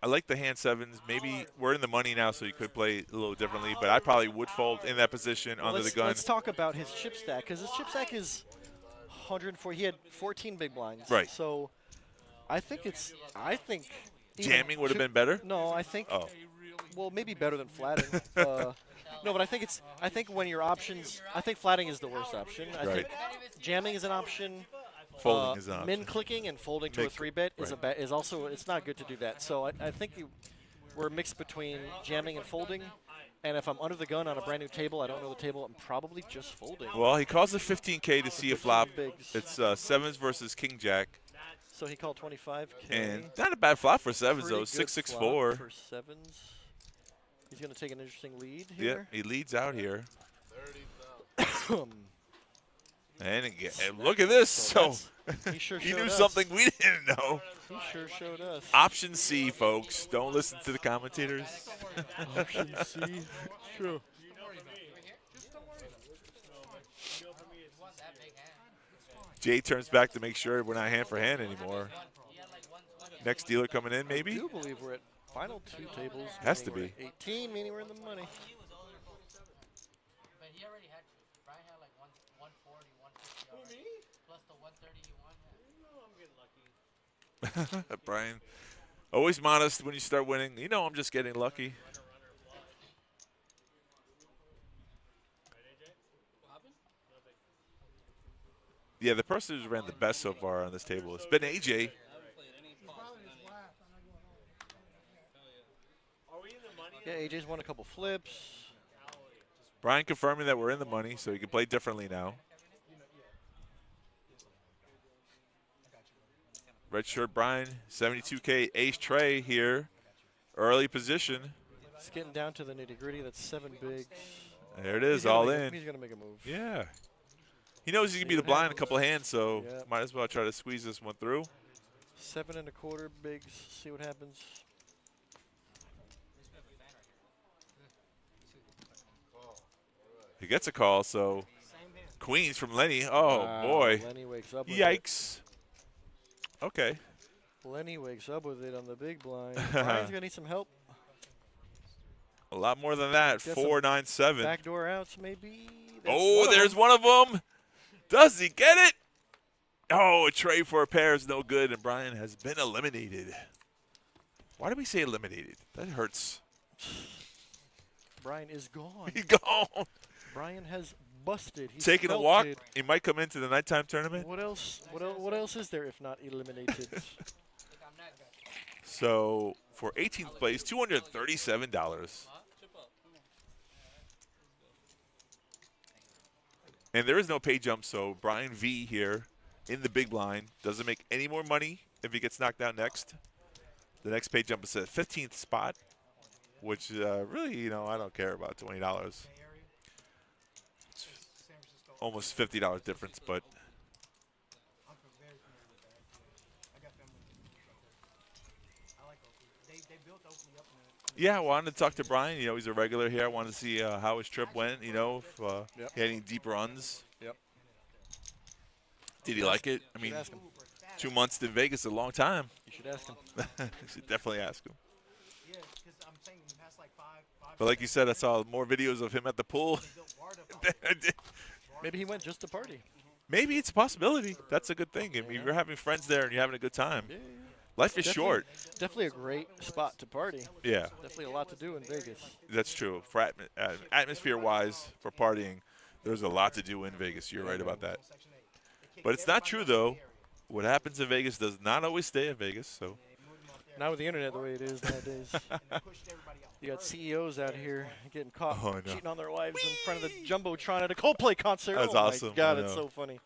like the hand 7s. Maybe we're in the money now, so you could play a little differently, but I probably would fold in that position under the gun. Let's talk about his chip stack, because his chip stack is 104. He had 14 big blinds. Right. So I think even Jamming would have chip- been better? No, I think. Oh. Well, maybe better than flatting. No, but I think when your options, I think flatting is the worst option. I Right. think jamming is an option. Folding is an option. Min clicking and folding to a Mix- 3-bet right. is also, it's not good to do that. So I think we're mixed between jamming and folding. And if I'm under the gun on a brand new table, I don't know the table, I'm probably just folding. Well, he calls it 15K to see a flop. bigs. It's 7s versus King Jack. So he called 25K. And not a bad flop for 7s, Pretty though. good 6-6-4. flop for 7s. He's going to take an interesting lead Yep, here. he leads out here. 30,000. And again, and look at this. So He sure he showed knew us. something we didn't know. He sure showed us. Option C, folks. Don't listen to the commentators. Option C. Sure. That big hand. Jay turns back to make sure we're not hand for hand anymore. He had like 120. Next dealer coming in, I maybe? do believe we're at final 2 tables. Has to meaning be. we're at 18, meaning we're in the money. But he already had two. Brian had like 140, 150 already. Plus the 130 you won. Yeah. Brian, always modest when you start winning. You know I'm just getting lucky. Yeah, the person who's ran the best so far on this table has been AJ. I haven't played any pots Probably with his any. last. I'm not going Are all we in the money? Yeah, AJ's won a couple flips. Brian confirming that we're in the money, so he can play differently now. Red shirt Brian, 72K ace tray here. Early position. It's getting down to the nitty-gritty. That's 7 bigs. There it is, He's gonna all make in. He's going to make a move. Yeah. He knows he can be the blind in a couple of hands, so Yeah. might as well try to squeeze this one through. 7 1/4 bigs. See what happens. He gets a call, so Queens from Lenny. Oh, Wow, boy. Lenny wakes up with Yikes. Okay. it. Lenny wakes up with it on the big blind. Brian's going to need some help. A lot more than that. Got some 4-9-7. Backdoor outs, maybe. Oh, there's one of them. Does he get it? Oh, a tray for a pair is no good, and Brian has been eliminated. Why do we say eliminated? That hurts. Brian is gone. He gone. Brian has busted. He's Taking a walk. felted. He might come into the nighttime tournament. What else? What else is there if not eliminated? Look, I'm not good. So for 18th place, $237. Chip up. Come And there is no pay jump, so Brian V here in the big blind doesn't make any more money if he gets knocked out next. The next pay jump is at 15th spot, which really, you know, I don't care about $20. It's almost $50 difference, but yeah, I wanted to talk to Brian. You know, he's a regular here. I wanted to see how his trip went, you know, if he had any deep runs. Yep. Did he like it? I mean, ask him. 2 months in Vegas is a long time. You should ask him. You should definitely ask him. But like you said, I saw more videos of him at the pool. Maybe he went just to party. Maybe it's a possibility. That's a good thing. I mean, if you're having friends there and you're having a good time. Life is short. Definitely a great spot to party. Yeah. Definitely a lot to do in Vegas. That's true. For atmosphere-wise, for partying, there's a lot to do in Vegas. You're right about that. But it's not true, though. What happens in Vegas does not always stay in Vegas. So. Not with the internet the way it is nowadays. You got CEOs out here getting caught cheating on their wives in front of the Jumbotron at a Coldplay concert. That's oh awesome. My God, it's so funny.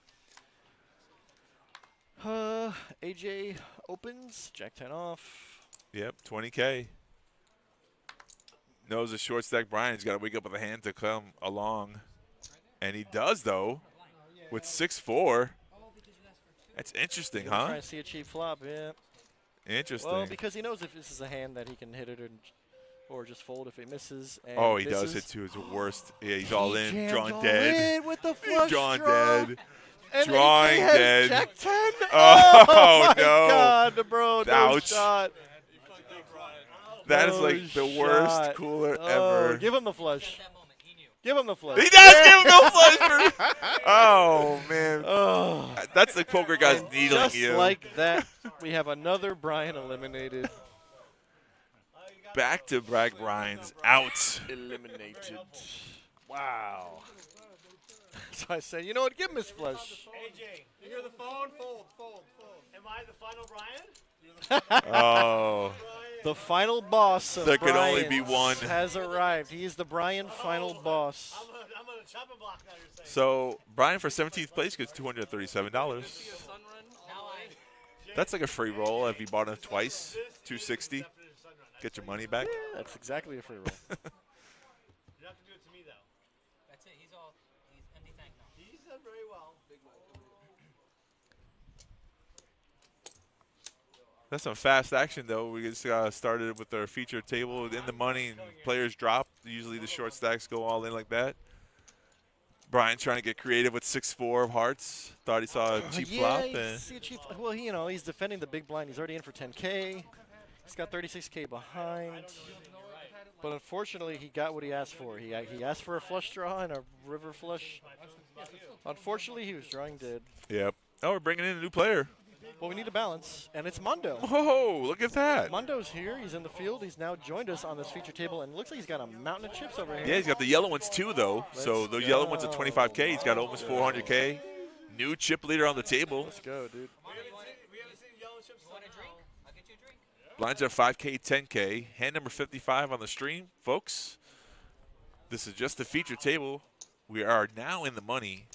AJ opens, Jack 10 off. Yep, 20K. Knows a short stack Brian's got to wake up with a hand to come along. And he does, though, with 6-4. That's interesting, huh? Trying to see a cheap flop, yeah. Interesting. Well, because he knows if this is a hand that he can hit it or just fold if it misses. And oh, he does hit too. It's the worst. Yeah, he's all in, drawn dead. With the flush drawn draw. dead. And drawing dead. Jack 10. Oh, my no. God, bro. No Ouch. shot. That is No like the worst shot. cooler Oh, ever. give him the flush. Give him the flush. He does give him no flush. Oh, man. Oh. That's the poker guys needling Just you. like that, we have another Brian eliminated. Back to Bragg Brian's out. Eliminated. Wow. So I said, you know what? Give him his flush. AJ, You hear the phone? Fold, fold, fold. am I the final Brian? Oh. The final boss of There could only be Brian's one. has arrived. He is the Brian final boss. I'm on a chopping block now, you're saying. So Brian for 17th place gets $237. That's like a free roll if you bought it twice, $260. Get your money back. Yeah, that's exactly a free roll. You have to do it to me, though. That's it. He's empty tank now. He's done very well. That's some fast action, though. We just started with our feature table in the money, and players drop. Usually the short stacks go all in like that. Brian trying to get creative with 6-4 of hearts. Thought he saw a cheap flop. See a cheap, well, he's defending the big blind. He's already in for 10K. He's got 36K behind. But unfortunately, he got what he asked for. He asked for a flush draw and a river flush. Unfortunately, he was drawing dead. Yep. Oh, we're bringing in a new player. Well, we need a balance, and it's Mondo. Whoa, look at that. Mondo's here. He's in the field. He's now joined us on this feature table, and it looks like he's got a mountain of chips over here. Yeah, he's got the yellow ones too, though. So those yellow ones at 25K. He's got almost 400K. New chip leader on the table. Let's go, dude. We haven't seen yellow chips. Want a drink? I'll get you a drink. Blinds are 5K, 10K. Hand number 55 on the stream, folks. This is just the feature table. We are now in the money.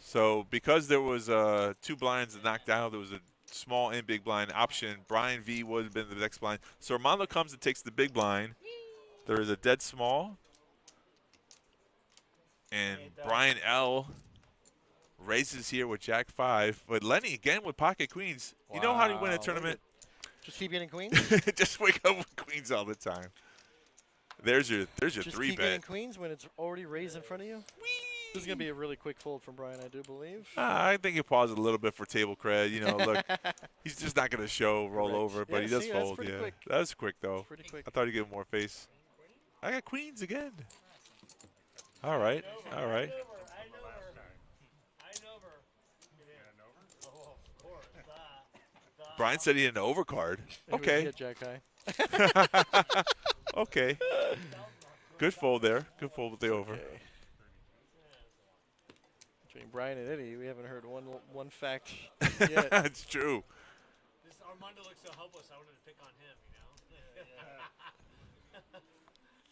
So because there was 2 blinds that knocked out, there was a small and big blind option. Brian V would have been the next blind. So Armando comes and takes the big blind. There is a dead small. And Brian L raises here with Jack 5. But Lenny again with pocket queens. You know how to win a tournament? Just keep getting queens? Just wake up with queens all the time. There's your Just 3 keep getting bet. queens when it's already raised in front of you? This is going to be a really quick fold from Brian, I do believe. I think he paused a little bit for table cred. You know, look, he's just not going to show roll Correct. over, but Yeah, he does see, that's fold. pretty Yeah, quick. that was quick though. Pretty quick. I thought he'd give him more face. I got queens again. All right, all right. Brian said he had an overcard. Maybe we Okay. get Jack high. Okay. Good fold there. Good fold with the over. Okay. Between Brian and Eddie, we haven't heard one fact yet. It's true. Armando looks so helpless, I wanted to pick on him, you know?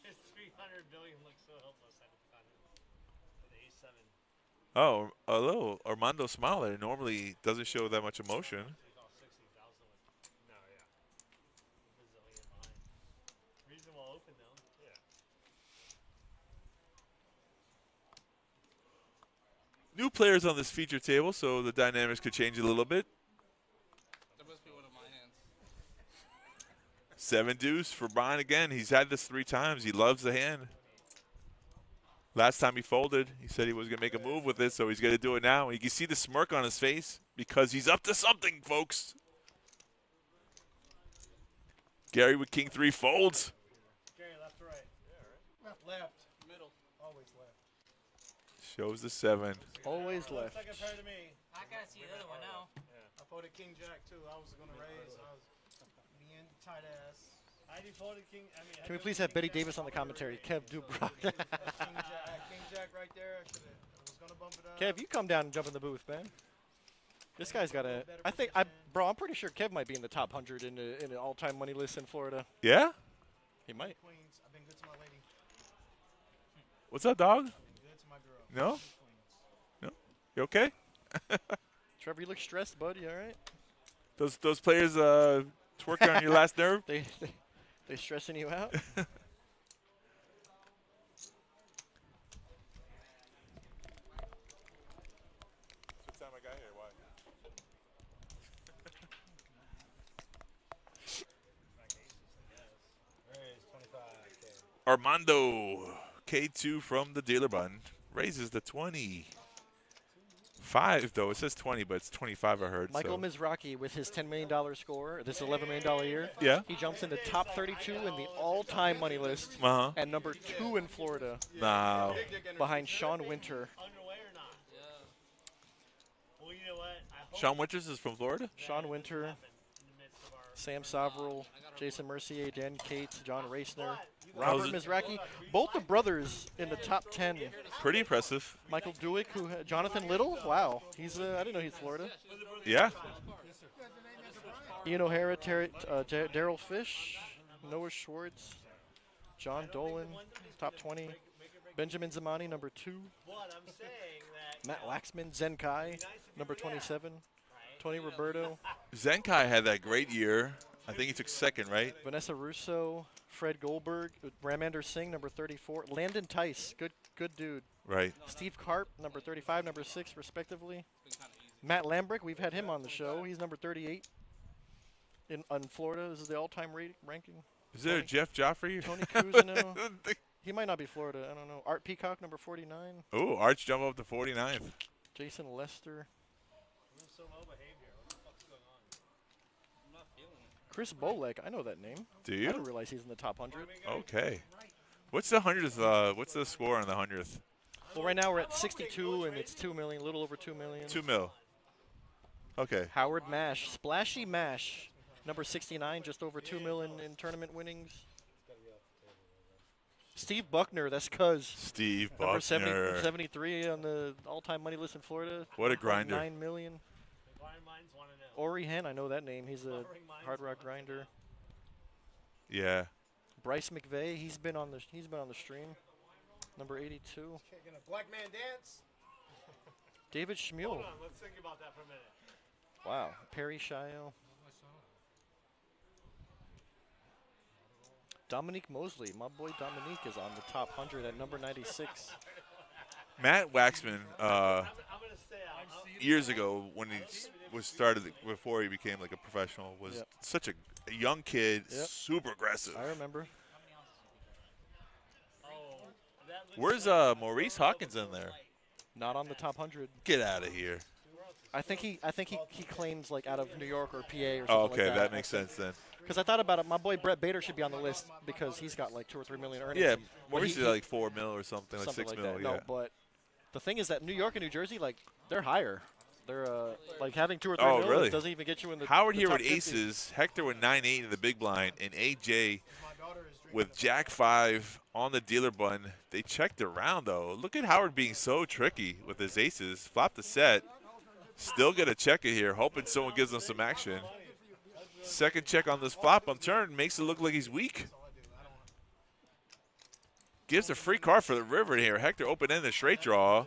His 300 billion looks so helpless, I had to pick on him. With the ace 7. Oh, a little Armando smile there. Normally doesn't show that much emotion. No, yeah. Bazillion behind. Reasonable open, though. Yeah. New players on this feature table, so the dynamics could change a little bit. That must be one of my hands. 7 deuce for Brian again. He's had this 3 times. He loves the hand. Last time he folded, he said he was going to make a move with it, so he's going to do it now. You can see the smirk on his face because he's up to something, folks. Gary with king 3 folds. Gary, left or right? Left. Left. Middle. Always left. Shows the 7. Always left. Second pair to me. I gotta see the other one now. I folded king jack too. I was gonna raise. I was being tight ass. I defaulted king. I mean, Can we please have Betty Davis on the commentary? Kev Dubrock. King jack right there. I was gonna bump it up. Kev, you come down and jump in the booth, man. This guy's got a. Bro, I'm pretty sure Kev might be in the top 100 in an all-time money list in Florida. Yeah? He might. Queens. I've been good to my lady. What's up, dog? Been good to my girl. No? Queens. No? You okay? Trevor, you look stressed, bud. You all right? Those players twerking on your last nerve? They stressing you out? Armando, K2 from the dealer button, raises the 20. 5, though. It says 20, but it's 25, I heard. Michael so. Mizraki with his $10 million score, this $11 million year. Yeah. He jumps into top 32 in the all-time money list Uh-huh. and number 2 in Florida Now. behind Sean Winter. Underway or not? Yeah. Well, you know what? I hope Sean Winters is from Florida? Sean Winter, in the midst of our Sam Soverell, Jason Mercier, Dan Cates, John Racner, How's Robert it- Mizraki, both the brothers in the top 10. Pretty impressive. Michael Dewick, Jonathan Little, wow, he's I didn't know he's Florida. Yeah. Ian O'Hara, Daryl Fish, Noah Schwartz, John Dolan, top 20. Benjamin Zamani, number 2. But I'm saying that Matt Waxman, Zen Kai, number 27. Tony Roberto, Zenkai had that great year. I think he took 2nd, right? Vanessa Russo, Fred Goldberg, Ramander Singh, number 34. Landon Tice, good dude. Right. Steve Karp, number 35, number 6, respectively. Matt Lambrick, we've had him on the show. He's number 38 in Florida. This is the all-time ranking. Is there a Jeff Joffrey? Tony Cousineau. He might not be Florida. I don't know. Art Peacock, number 49. Oh, Arch jump up to 49th. Jason Lester. so low behavior. What the fuck's going on? I'm not feeling it. Chris Bolek, I know that name. Do I you? didn't realize he's in the top 100. Okay. What's the 100th? What's the score on the 100th? Well, right now we're at 62, and it's 2 million, a little over 2 million. 2 mil. Okay. Howard Mash, Splashy Mash, number 69, just over 2 million in tournament winnings. Steve Buckner, that's cuz. Steve Number Buckner. 73 on the all-time money list in Florida. What a grinder. 9 million. Inquiring minds want to know. Ori Hen, I know that name. He's a hard rock grinder. Yeah. Bryce McVeigh, he's been on the stream. Number 82. Kicking a black man dance. David Schmuel. Hold on, let's think about that for a minute. Wow. Perry Shio. Dominique Mosley. My boy Dominique is on the top 100 at number 96. Matt Waxman, I'm gonna stay out. years ago when he was started, before he became like a professional, was Yep. such a young kid, Yep. super aggressive. I remember. Where's Maurice Hawkins in there? Not on the top 100. Get out of here. I think he claims like out of New York or PA or something Oh, okay, like that makes sense then. Because I thought about it, my boy Brett Bader should be on the list because he's got like 2 or 3 million earnings. Yeah, But Maurice he- is like 4 mil or something, like something 6 like mil. that. Yeah. No, but the thing is that New York and New Jersey, like, they're higher. They're like having 2 or 3 Oh, mil really? doesn't even get you in the Howard the here top with 50. aces, Hector with 9-8 in the big blind, and AJ My daughter is drinking. with Jack 5 on the dealer button. They checked around though. Look at Howard being so tricky with his aces. Flop the set. Still gonna check it here, hoping someone gives him some action. Second check on this flop on turn makes it look like he's weak. Gives a free card for the river here. Hector open-ended straight draw.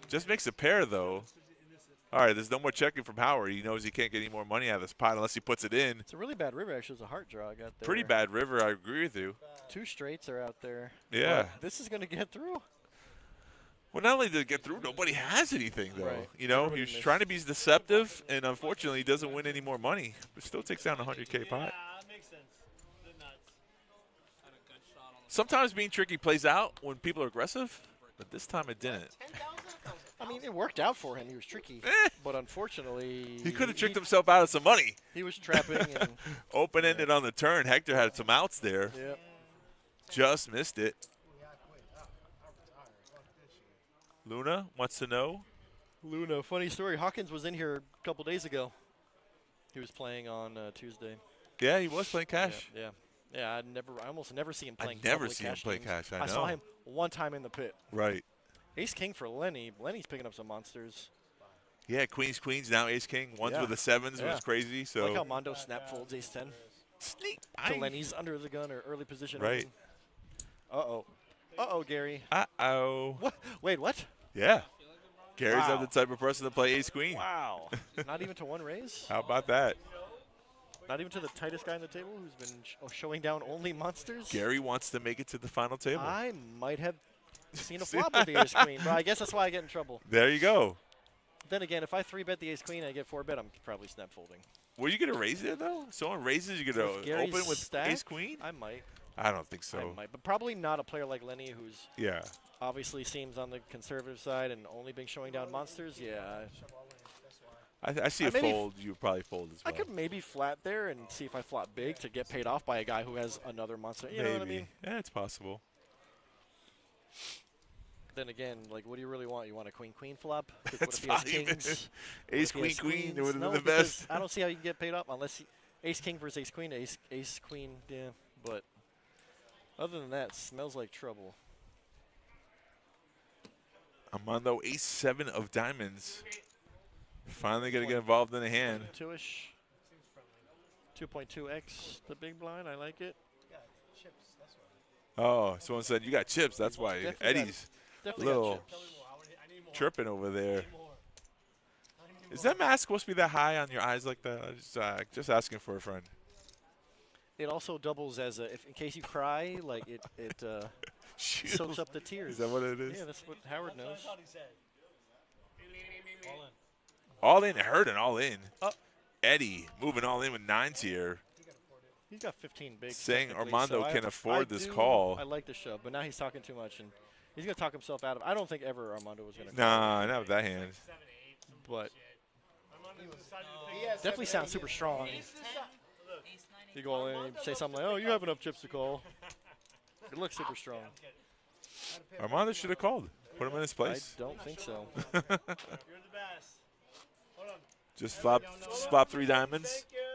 Just makes a pair, though. All right, there's no more checking from Howard. He knows he can't get any more money out of this pot unless he puts it in. It's a really bad river, actually. It's a heart draw I got there. Pretty bad river, I agree with you. 2 straights are out there. Yeah. But this is going to get through. Well, not only did it get through, nobody has anything, though. Right. You know, Everybody he's missed. trying to be deceptive, and unfortunately, he doesn't win any more money. But still takes down a 100K pot. Yeah, that makes sense. They're nuts. Sometimes being tricky plays out when people are aggressive, but this time it didn't. I mean, it worked out for him. He was tricky. But unfortunately, He could have tricked himself out of some money. He was trapping. And, Open-ended on the turn. Hector had some outs there. yep. Just missed it. Luna wants to know. Luna, funny story. Hawkins was in here a couple days ago. He was playing on Tuesday. Yeah, he was playing cash. Yeah. I almost never see him playing. I never public see him cash play games. cash, I I saw know. him one time in the pit. Right. Ace King for Lenny. Lenny's picking up some monsters. Yeah, Queens, now Ace King. Ones Yeah. with the sevens Yeah. was crazy. So Like how Mondo snap folds Ace 10 sneak. to Lenny's under the gun or early position. Right. Uh-oh, Gary. Uh-oh. What? Wait, what? Yeah. Gary's Wow. not the type of person to play Ace Queen. Wow. Not even to one raise? How about that? Not even to the tightest guy on the table who's been showing down only monsters? Gary wants to make it to the final table. I might have seen a flop with the Ace Queen, but I guess that's why I get in trouble. There you go. Then again, if I 3-bet the Ace Queen and I get 4-bet, I'm probably snap folding. Were you going to raise there, though? Someone raises, you're going With to Gary's open with stack, Ace Queen? I might. I don't think so. I might. But probably not a player like Lenny who's Yeah. obviously seems on the conservative side and only been showing down monsters. Yeah. I see I a maybe fold. You would probably fold as I well. could maybe flat there and see if I flop big to get paid off by a guy who has another monster. You know what I mean? Yeah, it's possible. Then again, like, what do you really want? You want a queen flop? 'Cause what It's if he has not even- kings? Ace What if he has Queen, queens? it would have No, been the because best. I don't see how you can get paid off unless Ace King versus Ace Queen. Ace Queen, yeah. But other than that, smells like trouble. Armando, Ace 7 of diamonds. Finally going to get involved in a hand. 2-ish. 2.2x, the big blind. I like it. Oh, someone said, you got chips. That's why. Definitely got- Eddie's Definitely little got chips. chirping over there. Is that mask supposed to be that high on your eyes like that? Just asking for a friend. It also doubles as a, if in case you cry, like it Shoot. soaks up the tears. Is that what it is? Yeah, that's what Howard knows. That's what he said. All in, hurting, all in. Oh. Eddie moving all in with 9s here. He's got 15 bigs. Saying technically, Armando so I- can afford I this do- call. I like the shove, but now he's talking too much, and he's going to talk himself out of it. I don't think ever Armando was going to Nah, not with that hand. but He has definitely sounds super strong. You go in and say something like, oh, you have enough chips to call. It looks super strong. Armando should have called. Put him in his I place. don't think so. You're the best. Hold on. Just flop 3 diamonds. Thank you.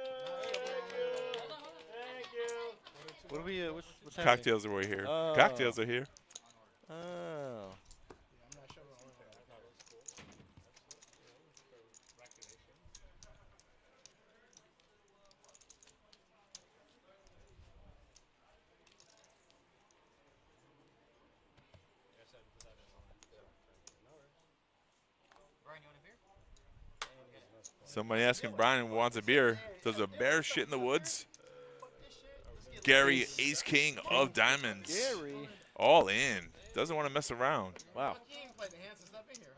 Thank you. What are we, what's happening? Cocktails are right here. Oh. Cocktails are here. Oh. Brian, you want a beer? Somebody asking Brian wants a beer. Does a bear shit in the woods? Gary, Ace King of diamonds. Gary. All in. Doesn't want to mess around. Wow.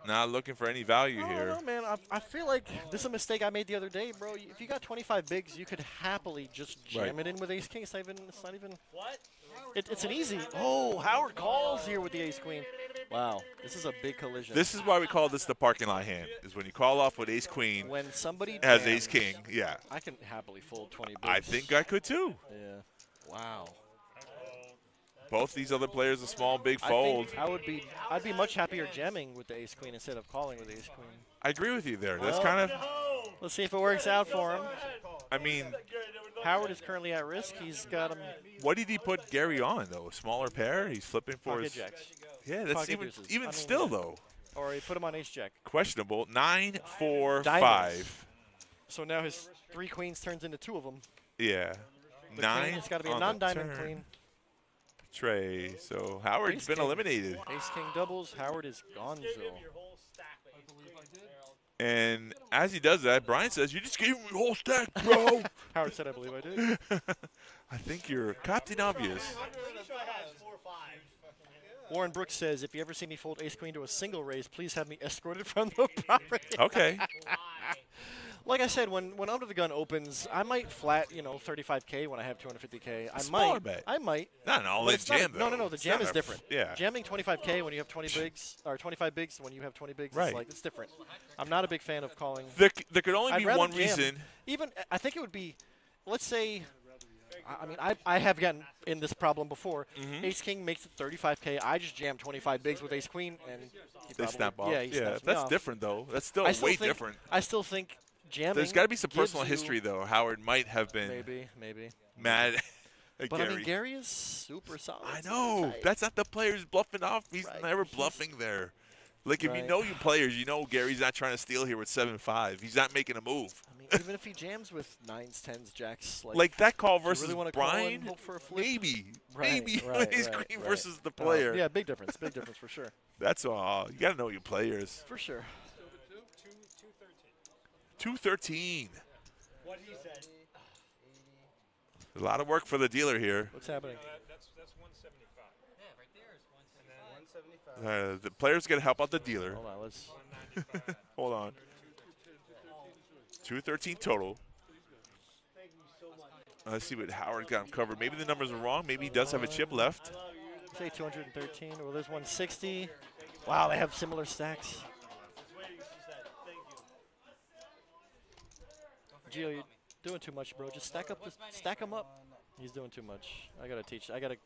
Not looking for any value I here. don't know, man. I feel like this is a mistake I made the other day, bro. If you got 25 bigs, you could happily just jam Right. it in with Ace King. It's not even. What? It's an easy. Oh, Howard calls here with the Ace Queen. Wow, this is a big collision. This is why we call this the parking lot hand. Is when you call off with Ace Queen, when somebody has jams, Ace King. Yeah. I can happily fold 20 bigs. I think I could too. Yeah. Wow. Both these other players a small, big I fold. think I'd be much happier jamming with the Ace Queen instead of calling with the Ace Queen. I agree with you there. That's Well, kind of, No. Let's see if it works out for him. I mean, Howard is currently at risk. He's got him what did he put Gary on, though? A smaller pair? He's flipping for pocket his. jacks. Yeah, that's pocket even, deuces. even I mean, still, yeah. though. Or he put him on Ace Jack. Questionable. 9, 4, Diamonds. 5. So now his 3 queens turns into 2 of them. Yeah. The 9. It's got to be a on the non-diamond turn. queen. Tray. So Howard's been Ace-king. eliminated. Ace-king doubles. Howard is gonzo. Your whole stack. And as he does that, Brian says, "You just gave him your whole stack, bro." Howard said, I believe I did. I think you're Captain Obvious. Pretty sure I had 4 or 5. Warren Brooks says, if you ever see me fold ace-queen to a single raise, please have me escorted from the property. Okay. Like I said, when Under the Gun opens, I might flat, 35K when I have 250K. I Smaller might. bet. I might. Not an all-in But it's not- jam, though. No. The It's jam not is a- different. Yeah. Jamming 25K when you have 20 bigs, or 25 bigs when you have 20 bigs, Right. it's different. I'm not a big fan of calling. There could only I'd be rather one jam. reason. Even, I think it would be, let's say, I have gotten in this problem before. Mm-hmm. Ace-king makes it 35K. I just jam 25 bigs with ace-queen, and he They probably- snap off. Yeah, he snaps me that's off. different, though. That's still I still way think- different. I still think jamming. There's got to be some gives personal you- history, though. Howard might have been Maybe. mad at But Gary. I mean, Gary is super solid. I super know. tight. That's not the players bluffing off. He's Right. never bluffing there. Like, if you Right. know you players, you know Gary's not trying to steal here with 7-5. He's not making a move. I mean, even if he jams with 9s, 10s, jacks, Like that call do you versus really wanna call Brian, and hope for a flip? maybe. Right, Maybe right, ace right, queen right. versus the player. Yeah, big difference for sure. That's all. You got to know your players. For sure. 213. What he said. A lot of work for the dealer here. What's happening? That's 175. Yeah, right there is 175. The players got to help out the dealer. Hold on, let's. 195. Hold on. 213 total. Thank you so much. Let's see what Howard got him covered. Maybe the numbers are wrong. Maybe he does have a chip left. Say 213. Well, there's 160. Wow, they have similar stacks. Just waiting, she said. Thank you. Gio, you're doing too much, bro. Just stack them up. He's doing too much. I gotta teach. I gotta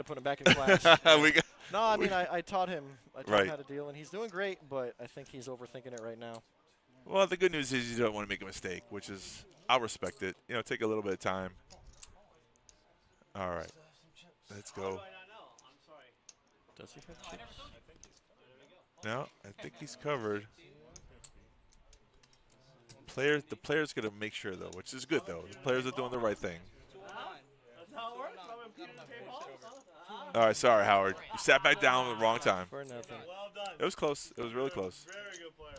put him back in class. We got, No, I mean I taught him. I taught Right. him how to deal, and he's doing great. But I think he's overthinking it right now. well, the good news is you don't want to make a mistake, which is I'll respect it. Take a little bit of time. All right. Let's How go. do I not know? I'm sorry. Does he have chips? No, I think he's covered. The players got to make sure though, which is good though. The players are doing the right thing. That's how it works. I'm in PBKC. All right, sorry Howard, you sat back down at the wrong time. For nothing. Well done. It was close. It was really close. Very good player.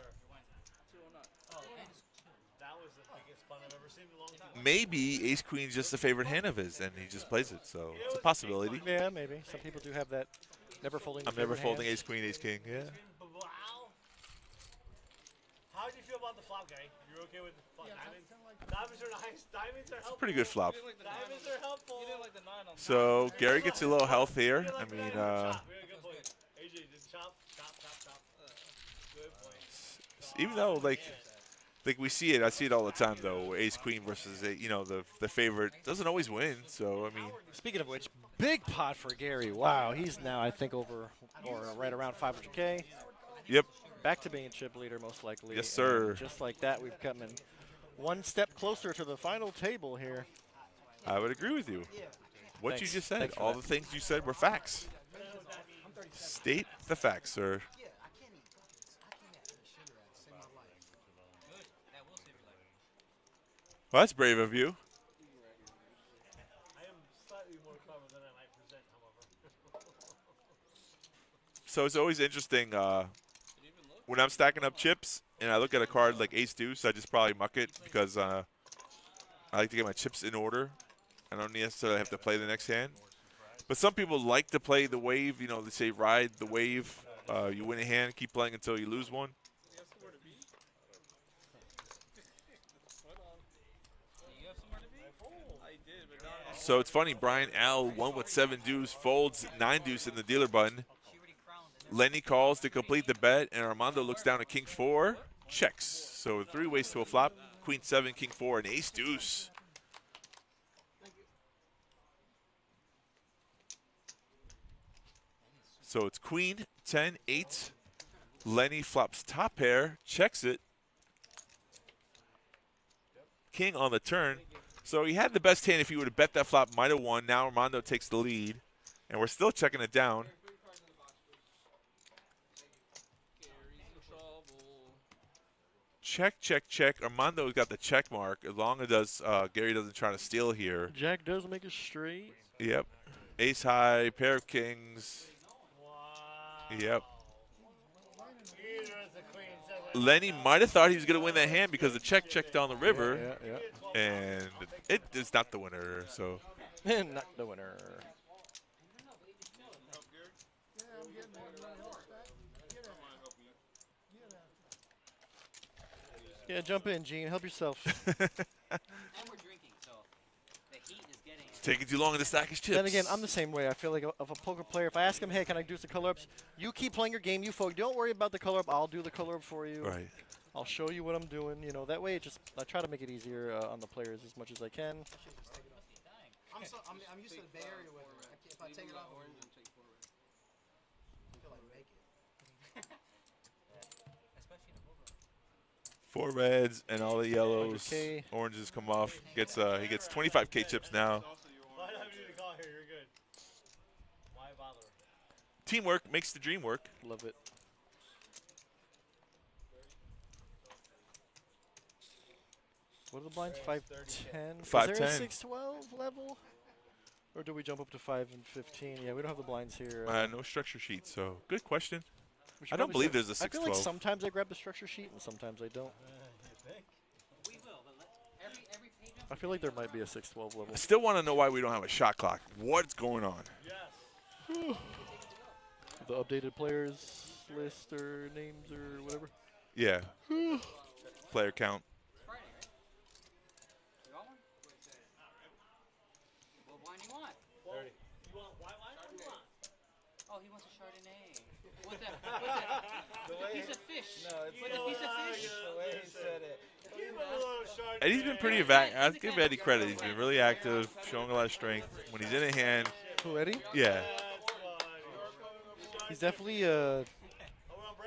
That was the biggest fun I've ever seen in a long time. Maybe Ace Queen's just a favorite hand of his, and he just plays it. So it's a possibility. Yeah, maybe. Some people do have that. Never folding. I'm never folding Ace Queen, Ace King. Yeah. Wow. How do you feel about the flop, Gary? You're okay with the flop? Diamonds? Diamonds are nice. Diamonds are helpful. Pretty good flop. Diamonds are helpful. So Gary gets a little health here. I Chop. mean, We had a good point. AJ, just chop. Good point. even though like we see it, I see it all the time though. Ace Queen versus the favorite doesn't always win. So I mean, Speaking of which, big pot for Gary. Wow, he's now I think over or right around 500K. yep. Back to being a chip leader, most likely. Yes, sir. And just like that, we've come in one step closer to the final table here. I would agree with you. What Thanks. you just said, Thanks for all that. the things you said were facts. State the facts, sir. Well, that's brave of you. I am slightly more clever than I might present, however. So it's always interesting when I'm stacking up chips and I look at a card like Ace Deuce, I just probably muck it because I like to get my chips in order. I don't necessarily have to play the next hand. But some people like to play the wave. They say ride the wave. You win a hand, keep playing until you lose one. So it's funny, Brian L. won with 7 deuce, folds 9 deuce in the dealer button. Lenny calls to complete the bet, and Armando looks down at King 4, checks. So 3 ways to a flop: Queen 7, King 4, and Ace Deuce. So it's Queen 10, 8. Lenny flops top pair, checks it. King on the turn. So he had the best hand. If he would have bet that flop, might have won. Now Armando takes the lead, and we're still checking it down. check, check, check. Armando's got the check mark. As long as Gary doesn't try to steal here. Jack does make a straight. Yep. Ace high, pair of kings. Wow. Yep. Either it's a queen, Lenny might have thought he was going to win that hand because the check checked down the river, Yeah. and it is not the winner. So Not the winner. Yeah, jump in, Gene. Help yourself. And we're drinking, so the heat is getting. it's taking too long to stack his chips. Then again, I'm the same way. I feel like of a poker player, if I ask him, hey, can I do some color ups? You keep playing your game. You folk, don't worry about the color up. I'll do the color up for you. Right. I'll show you what I'm doing. You know, that way, I try to make it easier on the players as much as I can. I'm used to the Bay Area weather. If I take it off, I feel like make it. Four reds and all the yellows. 100K. Oranges come off. He gets 25K chips now. Why not you to call here? You're good. Why bother? Teamwork makes the dream work. Love it. What are the blinds? 510? 510. Is there a 612 level? Or do we jump up to 5 and 15? Yeah, we don't have the blinds here. No structure sheet, so good question. We should I don't probably believe start- there's a I feel like 612. sometimes I grab the structure sheet and sometimes I don't. We will, but every page I feel like there might be a 612 level. I still want to know why we don't have a shot clock. What's going on? Yes. The updated players list or names or whatever. Yeah. Player count. Friday, right? You got one? What wine do you want? Well, you want white wine? What do you want? Oh, he wants a Chardonnay. What's that? With a piece of fish. With a piece of fish. Give him a little Chardonnay. Eddie's been pretty active. I'll give Eddie credit. He's been really active, showing a lot of strength. When he's in a hand, Who, Eddie? yeah. He's definitely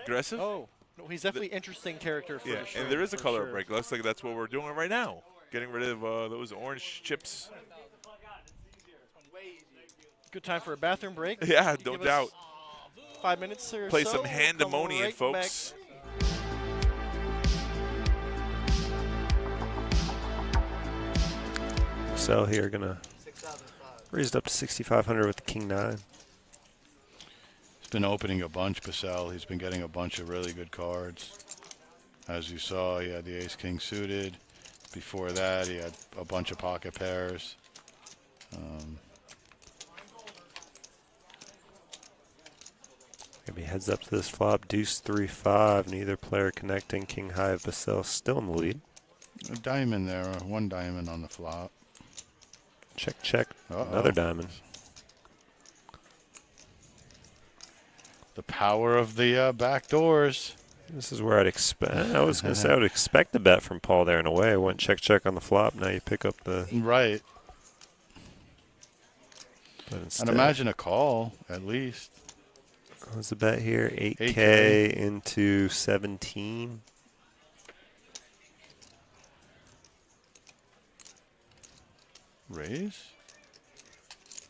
Aggressive? oh, no, he's definitely interesting character for Yeah, the show, and there is a for color sure. break. Looks like that's what we're doing right now. Getting rid of those orange chips. Good time for a bathroom break. Yeah, no Give us doubt. 5 minutes or Play so. some We'll handemonium, come right folks. Sell here, gonna raised up to 6,500 with the king 9. He's been opening a bunch, Basel. He's been getting a bunch of really good cards. As you saw, he had the ace-king suited. Before that, he had a bunch of pocket pairs. Maybe heads up to this flop. Deuce 3-5. Neither player connecting. King high of Basel still in the lead. A diamond there, one diamond on the flop. Check, check. Uh-oh. Another diamond. The power of the back doors. This is where I'd expect. I was going to say I would expect the bet from Paul there in a way. I went check, check on the flop. Now you pick up the. Right. But instead, And imagine a call, at least. what's the bet here? 8K 8K. into 17. Raise.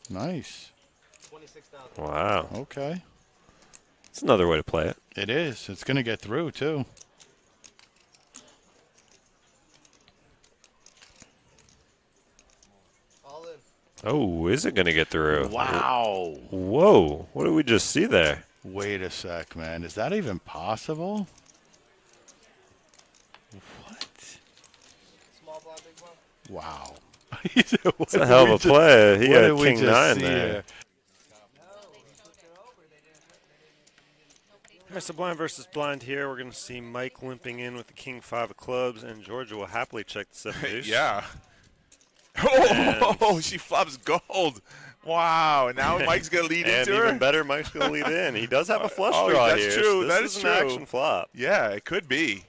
Nice. 26,000. Wow. Okay. It's another way to play it. It is. It's going to get through, too. All in. Oh, is it going to get through? Wow. Whoa. What did we just see there? Wait a sec, man. Is that even possible? What? Small blind, big blind. Wow. It's a hell of a play. He had king 9 there. Mr. Blind versus Blind here. We're going to see Mike limping in with the king 5 of clubs, and Georgia will happily check the 7 deuce. Yeah. Oh, she flops gold. Wow. And now Mike's going to lead And into her? even better, Mike's going to lead in. He does have a flush Oh, draw that's here. true. So this That is is an true. action flop. Yeah, it could be.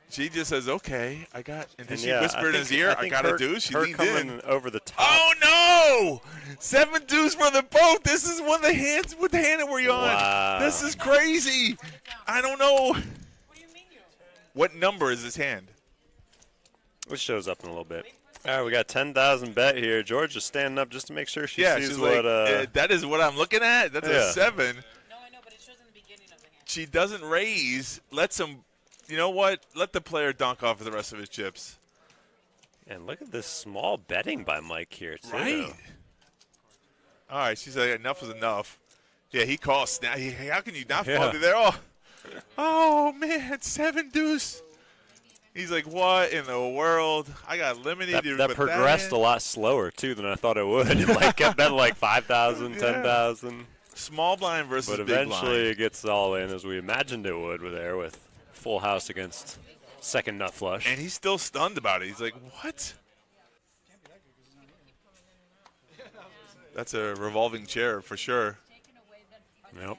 She just says, okay, I got, and then she yeah, whispered in his ear, I got a deuce. She her leaned coming in. over the top. Oh, no! 7 deuce for the boat. This is one of the hands. What the hand that we're on? Wow. This is crazy. I don't know. What number is this hand? Which shows up in a little bit. All right, we got 10,000 bet here. Georgia's standing up just to make sure she Yeah, sees she's what. like, that is what I'm looking at. That's Yeah. a 7. No, I know, but it shows in the beginning of the hand. She doesn't raise, lets him You know what? Let the player dunk off of the rest of his chips. And look at this small betting by Mike here, too. Right. All right, she said enough was enough. Yeah, he calls. Now, how can you not fall through there? Oh, man, 7 deuce. He's like, what in the world? I got eliminated. That progressed a lot slower, too, than I thought it would. It like kept betting like 5,000, 10,000. Small blind versus big blind. But eventually it gets all in as we imagined it would with full house against second nut flush. And he's still stunned about it. He's like, what? That's a revolving chair for sure. Yep.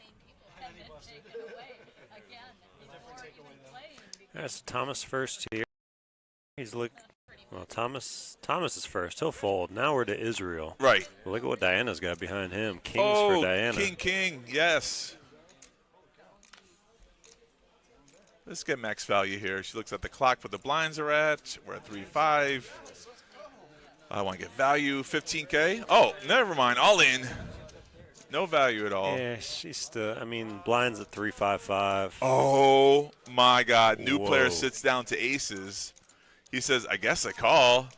That's Thomas first here. Well, Thomas is first. He'll fold. Now we're to Israel. Right. Look at what Diana's got behind him. Kings for Diana. King, yes. Let's get max value here. She looks at the clock where the blinds are at. We're at 3-5. I want to get value, 15K. Oh, never mind. All in. No value at all. Yeah, she's still, blinds at 3-5-5. Oh, my God. New player sits down to aces. He says, I guess I call.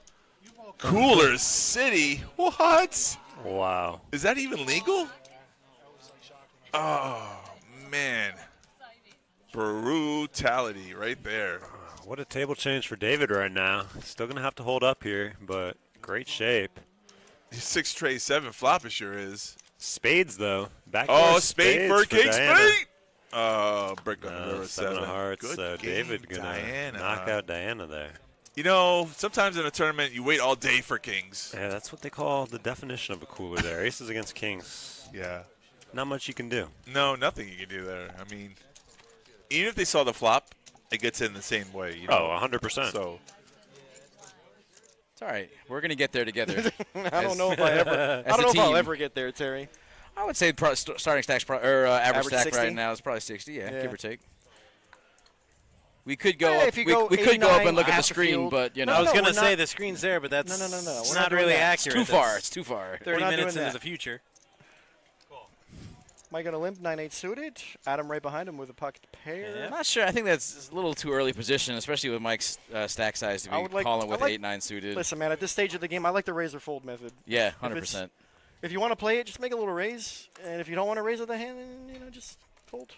Cooler City. What? Wow. Is that even legal? Oh, man. Brutality right there. What a table change for David right now. Still going to have to hold up here, but great shape. 6 tray 7 flop it sure is. Spades, though. Spade for King Spade. Brick on the river 7 of hearts. Good So game, David going to knock out Diana there. You know, sometimes in a tournament, you wait all day for kings. Yeah, that's what they call the definition of a cooler there. Aces against kings. Yeah. Not much you can do. No, nothing you can do there. I mean, even if they saw the flop, it gets in the same way. You know? 100%. So it's all right. We're gonna get there together. I don't know if I'll ever get there, Terry. I would say starting stacks average stack 60? right now is probably 60. Yeah, give or take. We could go Yeah, up. if you We go could go up and look at the half screen, field. but you know. I was gonna say the screen's there, but that's No. It's We're not not doing really that. accurate. It's too far. It's too far. 30 not minutes doing into that. the future. Mike going to limp, 9-8 suited. Adam right behind him with a pocket pair. I'm not sure. I think that's a little too early position, especially with Mike's stack size to be calling with 8-9 suited. Listen, man, at this stage of the game, I like the raise or fold method. Yeah, 100%. If you want to play it, just make a little raise. And if you don't want to raise with the hand, then, just fold.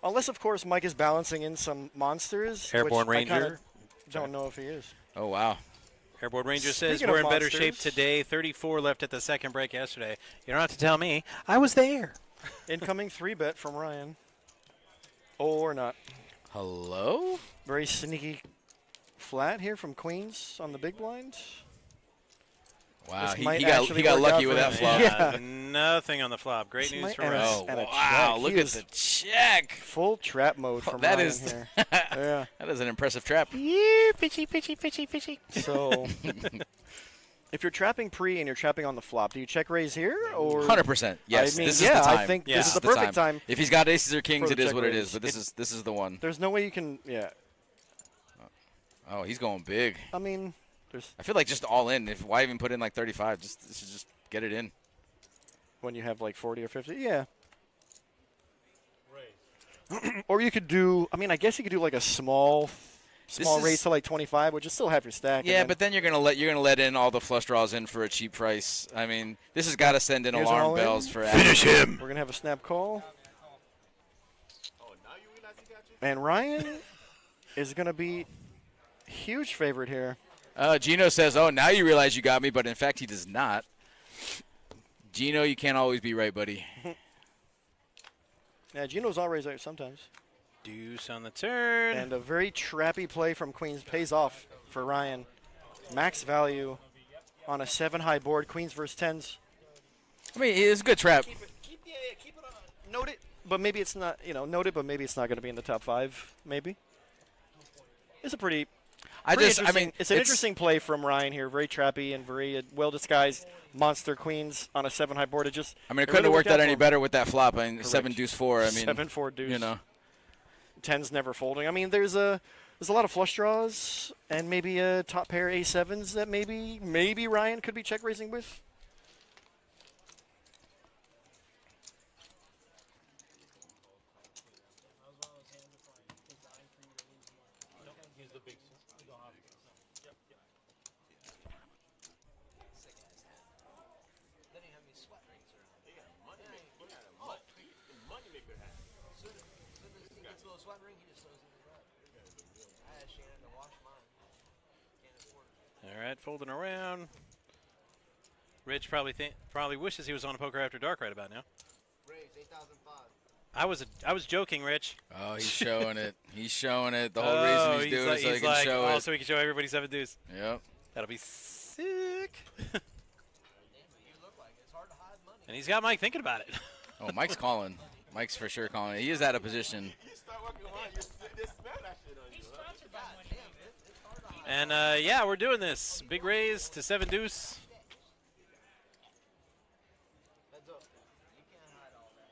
Unless, of course, Mike is balancing in some monsters. Airborne which Ranger. I don't know if he is. Oh, wow. Airborne Ranger says Speaking we're of in better monsters- shape today. 34 left at the second break yesterday. You don't have to tell me. I was there. Incoming 3-bet from Ryan. Or not. Hello? Very sneaky flat here from Queens on the big blind. Wow, This might he got actually lucky work out with for that him. flop. Yeah. Nothing on the flop. Great This news might- for and a- us. and a Wow, check. look He at is the check. full trap mode from That Ryan is here. Yeah. That is an impressive trap. Fishy. So, if you're trapping pre and you're trapping on the flop, do you check raise here or 100%? Yes, I mean, this yeah, is the time. I think Yeah. this is the perfect time. If he's got aces or kings, for it the is check what it raise. is. But this is the one. There's no way you can. Yeah. Oh, he's going big. I mean, there's I feel like just all in. Why even put in like 35? Just get it in. when you have like 40 or 50. Yeah. Or you could do. I mean, I guess you could do like a small raise to like 25, which is still half your stack. Yeah, but then you're gonna let in all the flush draws in for a cheap price. I mean, this has got to send in Here's alarm all in. bells for Finish him. We're gonna have a snap call. And Ryan is gonna be huge favorite here. Gino says, "Oh, now you realize you got me," but in fact, he does not. Gino, you can't always be right, buddy. Yeah, Gino's always there sometimes. Deuce on the turn. And a very trappy play from Queens pays off for Ryan. Max value on a 7-high board. Queens versus 10s. I mean, it's a good trap. Keep it on. Note it, but maybe it's not. Note it, but maybe it's not going to be in the top 5. Maybe. It's a pretty. It's an interesting play from Ryan here. Very trappy and very well disguised monster queens on a 7-high board. It couldn't really have worked out out for any him. better with that flop. I mean, Correct. 7 deuce 4. I mean, 7-4 deuce. 10s never folding. I mean, there's a lot of flush draws and maybe a top pair A7s that maybe Ryan could be check raising with. to a sweat ring, he just throws it in his lap. I asked Shannon to wash mine. Can't afford it. All right, folding around. Rich probably wishes he was on a Poker After Dark right about now. Raise 8,005. I was joking, Rich. Oh, he's showing it. He's showing it. The whole Oh, reason he's doing it so he he's can like, show oh, it. so he can show everybody 7 deuce. Yep. That'll be sick. You look like it. It's hard to hide money. And he's got Mike thinking about it. Oh, Mike's calling. Mike's for sure calling. He is out of position. And yeah, we're doing this. Big raise to 7 deuce. Heads up. You can't hide all that.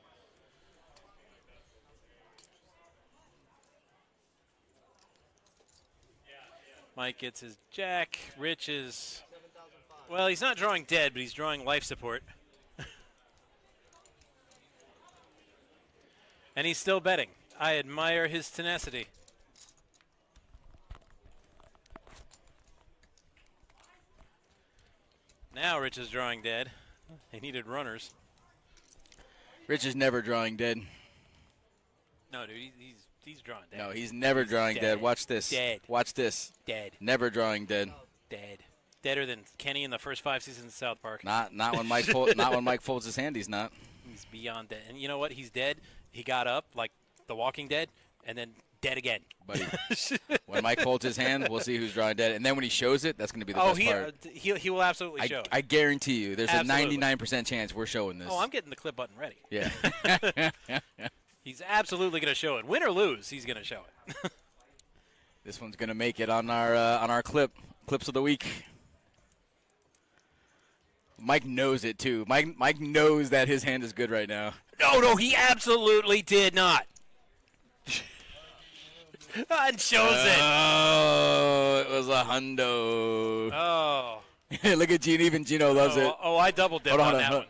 Mike gets his jack. Rich is, well, he's not drawing dead, but he's drawing life support. And he's still betting. I admire his tenacity. Now Rich is drawing dead. He needed runners. Rich is never drawing dead. No, dude, he's drawing dead. No, he's never drawing dead. Watch this. Dead. Watch this. Dead. Never drawing dead. Dead. Deader than Kenny in the first 5 seasons of South Park. Not when Mike not when Mike folds his hand. He's not. He's beyond dead. And you know what? He's dead. He got up like The Walking Dead, and then dead again. Buddy, when Mike folds his hand, we'll see who's drawing dead. And then when he shows it, that's going to be the best part. He will absolutely show it. I guarantee you, there's Absolutely. a 99% chance we're showing this. Oh, I'm getting the clip button ready. Yeah. He's absolutely going to show it. Win or lose, he's going to show it. This one's going to make it on our clips of the week. Mike knows it too. Mike knows that his hand is good right now. No, he absolutely did not. And shows it. Oh, it was a hundo. Oh. Look at Gino. Even Gino loves it. Oh, I double dipped on that one.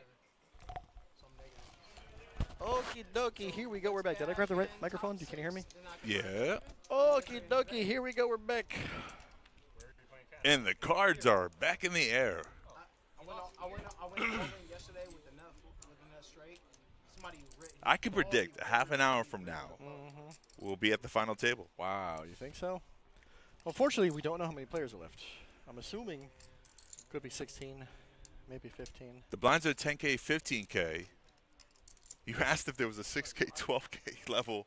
Okie dokie, here we go. We're back. Did I grab the right microphone? Can you hear me? Yeah. Okie dokie, here we go. We're back. And the cards are back in the air. I went over yesterday with the nut straight. Somebody written. I can predict half an hour from now, we'll be at the final table. Wow, you think so? Unfortunately, we don't know how many players are left. I'm assuming could be 16, maybe 15. The blinds are 10K, 15K. You asked if there was a 6K, 12K level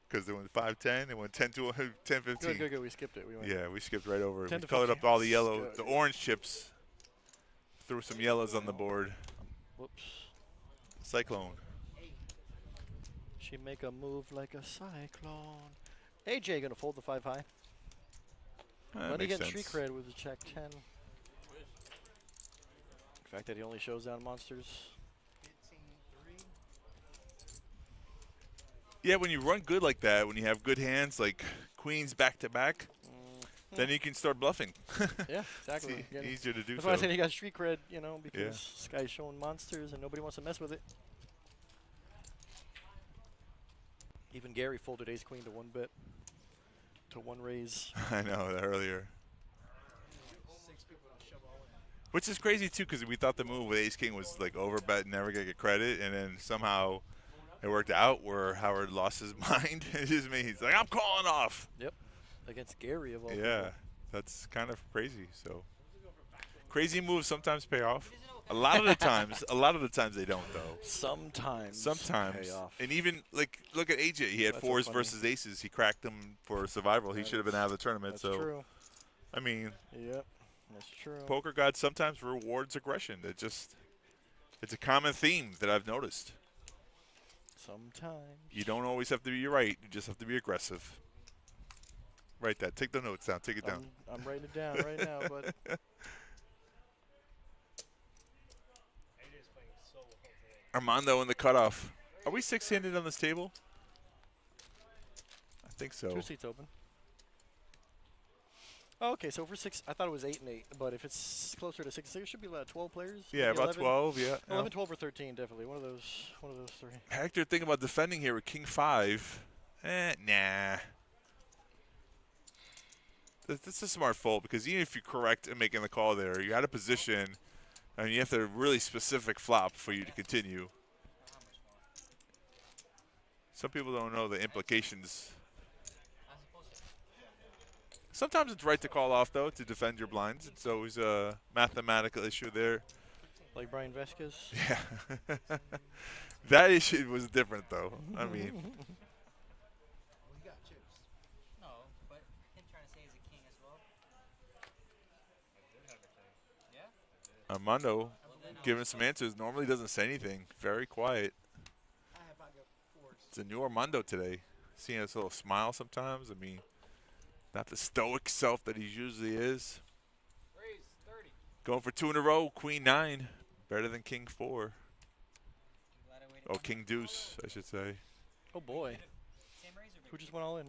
because they went 5-10. They went 10 to 10, 15. Good. We skipped it. Yeah, we skipped right over it. 10 We to colored 15. up all the yellow, Good. the orange chips. Threw some yellows on the board. Whoops. Cyclone. She make a move like a cyclone. AJ gonna fold the 5 high. That But he makes getting street sense. cred with the check 10. The fact that he only shows down monsters. Yeah, when you run good like that, when you have good hands like queens back to back, then you can start bluffing. Yeah, exactly. It's easier to do That's so. why I said he got street cred, you know, because Yeah. this guy's showing monsters and nobody wants to mess with it. Even Gary folded ace queen to 1 bet to 1 raise. I know that earlier. Which is crazy too, because we thought the move with ace king was like over bet, never gonna get credit, and then somehow it worked out where Howard lost his mind. It's just me. He's like, I'm calling off. Yep, against Gary of all Yeah, people. that's kind of crazy. So crazy moves sometimes pay off. A lot of the times they don't though. Sometimes Sometimes. pay off. And even like look at AJ. He had That's so 4s funny. versus aces. He cracked them for survival. He should have been out of the tournament. That's So true. I mean, Yep, that's true. Poker God sometimes rewards aggression. It's a common theme that I've noticed. Sometimes. You don't always have to be right. You just have to be aggressive. Write that. Take the notes down. Take it down. I'm writing it down right now, but Armando in the cutoff. Are we 6-handed on this table? I think so. 2 seats open. Oh, okay, so for 6, I thought it was 8 and 8, but if it's closer to 6 and 6, it should be about 12 players. Yeah, maybe about 11. 12. Yeah. 11, 12, or 13, definitely. One of those 3. Hector, think about defending here with King 5. Nah. That's a smart fold because even if you're correct in making the call there, you had a position, and you have to really specific flop for you to continue. Some people don't know the implications Sometimes it's right to call off, though, to defend your blinds. It's always a mathematical issue there. Like Brian Vesquez? Yeah. That issue was different, though. I mean. No, but him trying to say he's a king as well. Yeah? Armando giving some answers. Normally doesn't say anything. Very quiet. It's a new Armando today. Seeing his little smile sometimes. I mean, not the stoic self that he usually is. Going for 2 in a row. Queen 9. Better than King 4. Oh, King Deuce, I should say. Oh, boy. Who just went all in?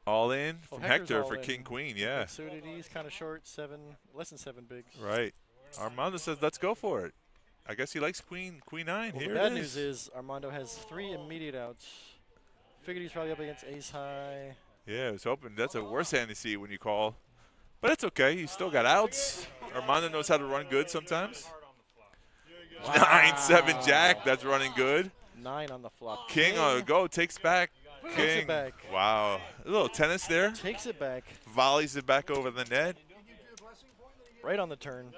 All in from Hector for in. King Queen, yeah. Suited, he's kind of short, less than 7 bigs. Right. Armando says, let's go for it. I guess he likes Queen 9. Well, Here the bad it news is Armando has 3 immediate outs. Figured he's probably up against ace high. Yeah, I was hoping that's a worse hand to see when you call. But it's okay. He's still got outs. Armando knows how to run good sometimes. Wow. 9-7 Jack. That's running good. 9 on the flop. King on the go. Takes back. Takes King. it back. Wow. A little tennis there. Takes it back. Volleys it back over the net. Right on the turn.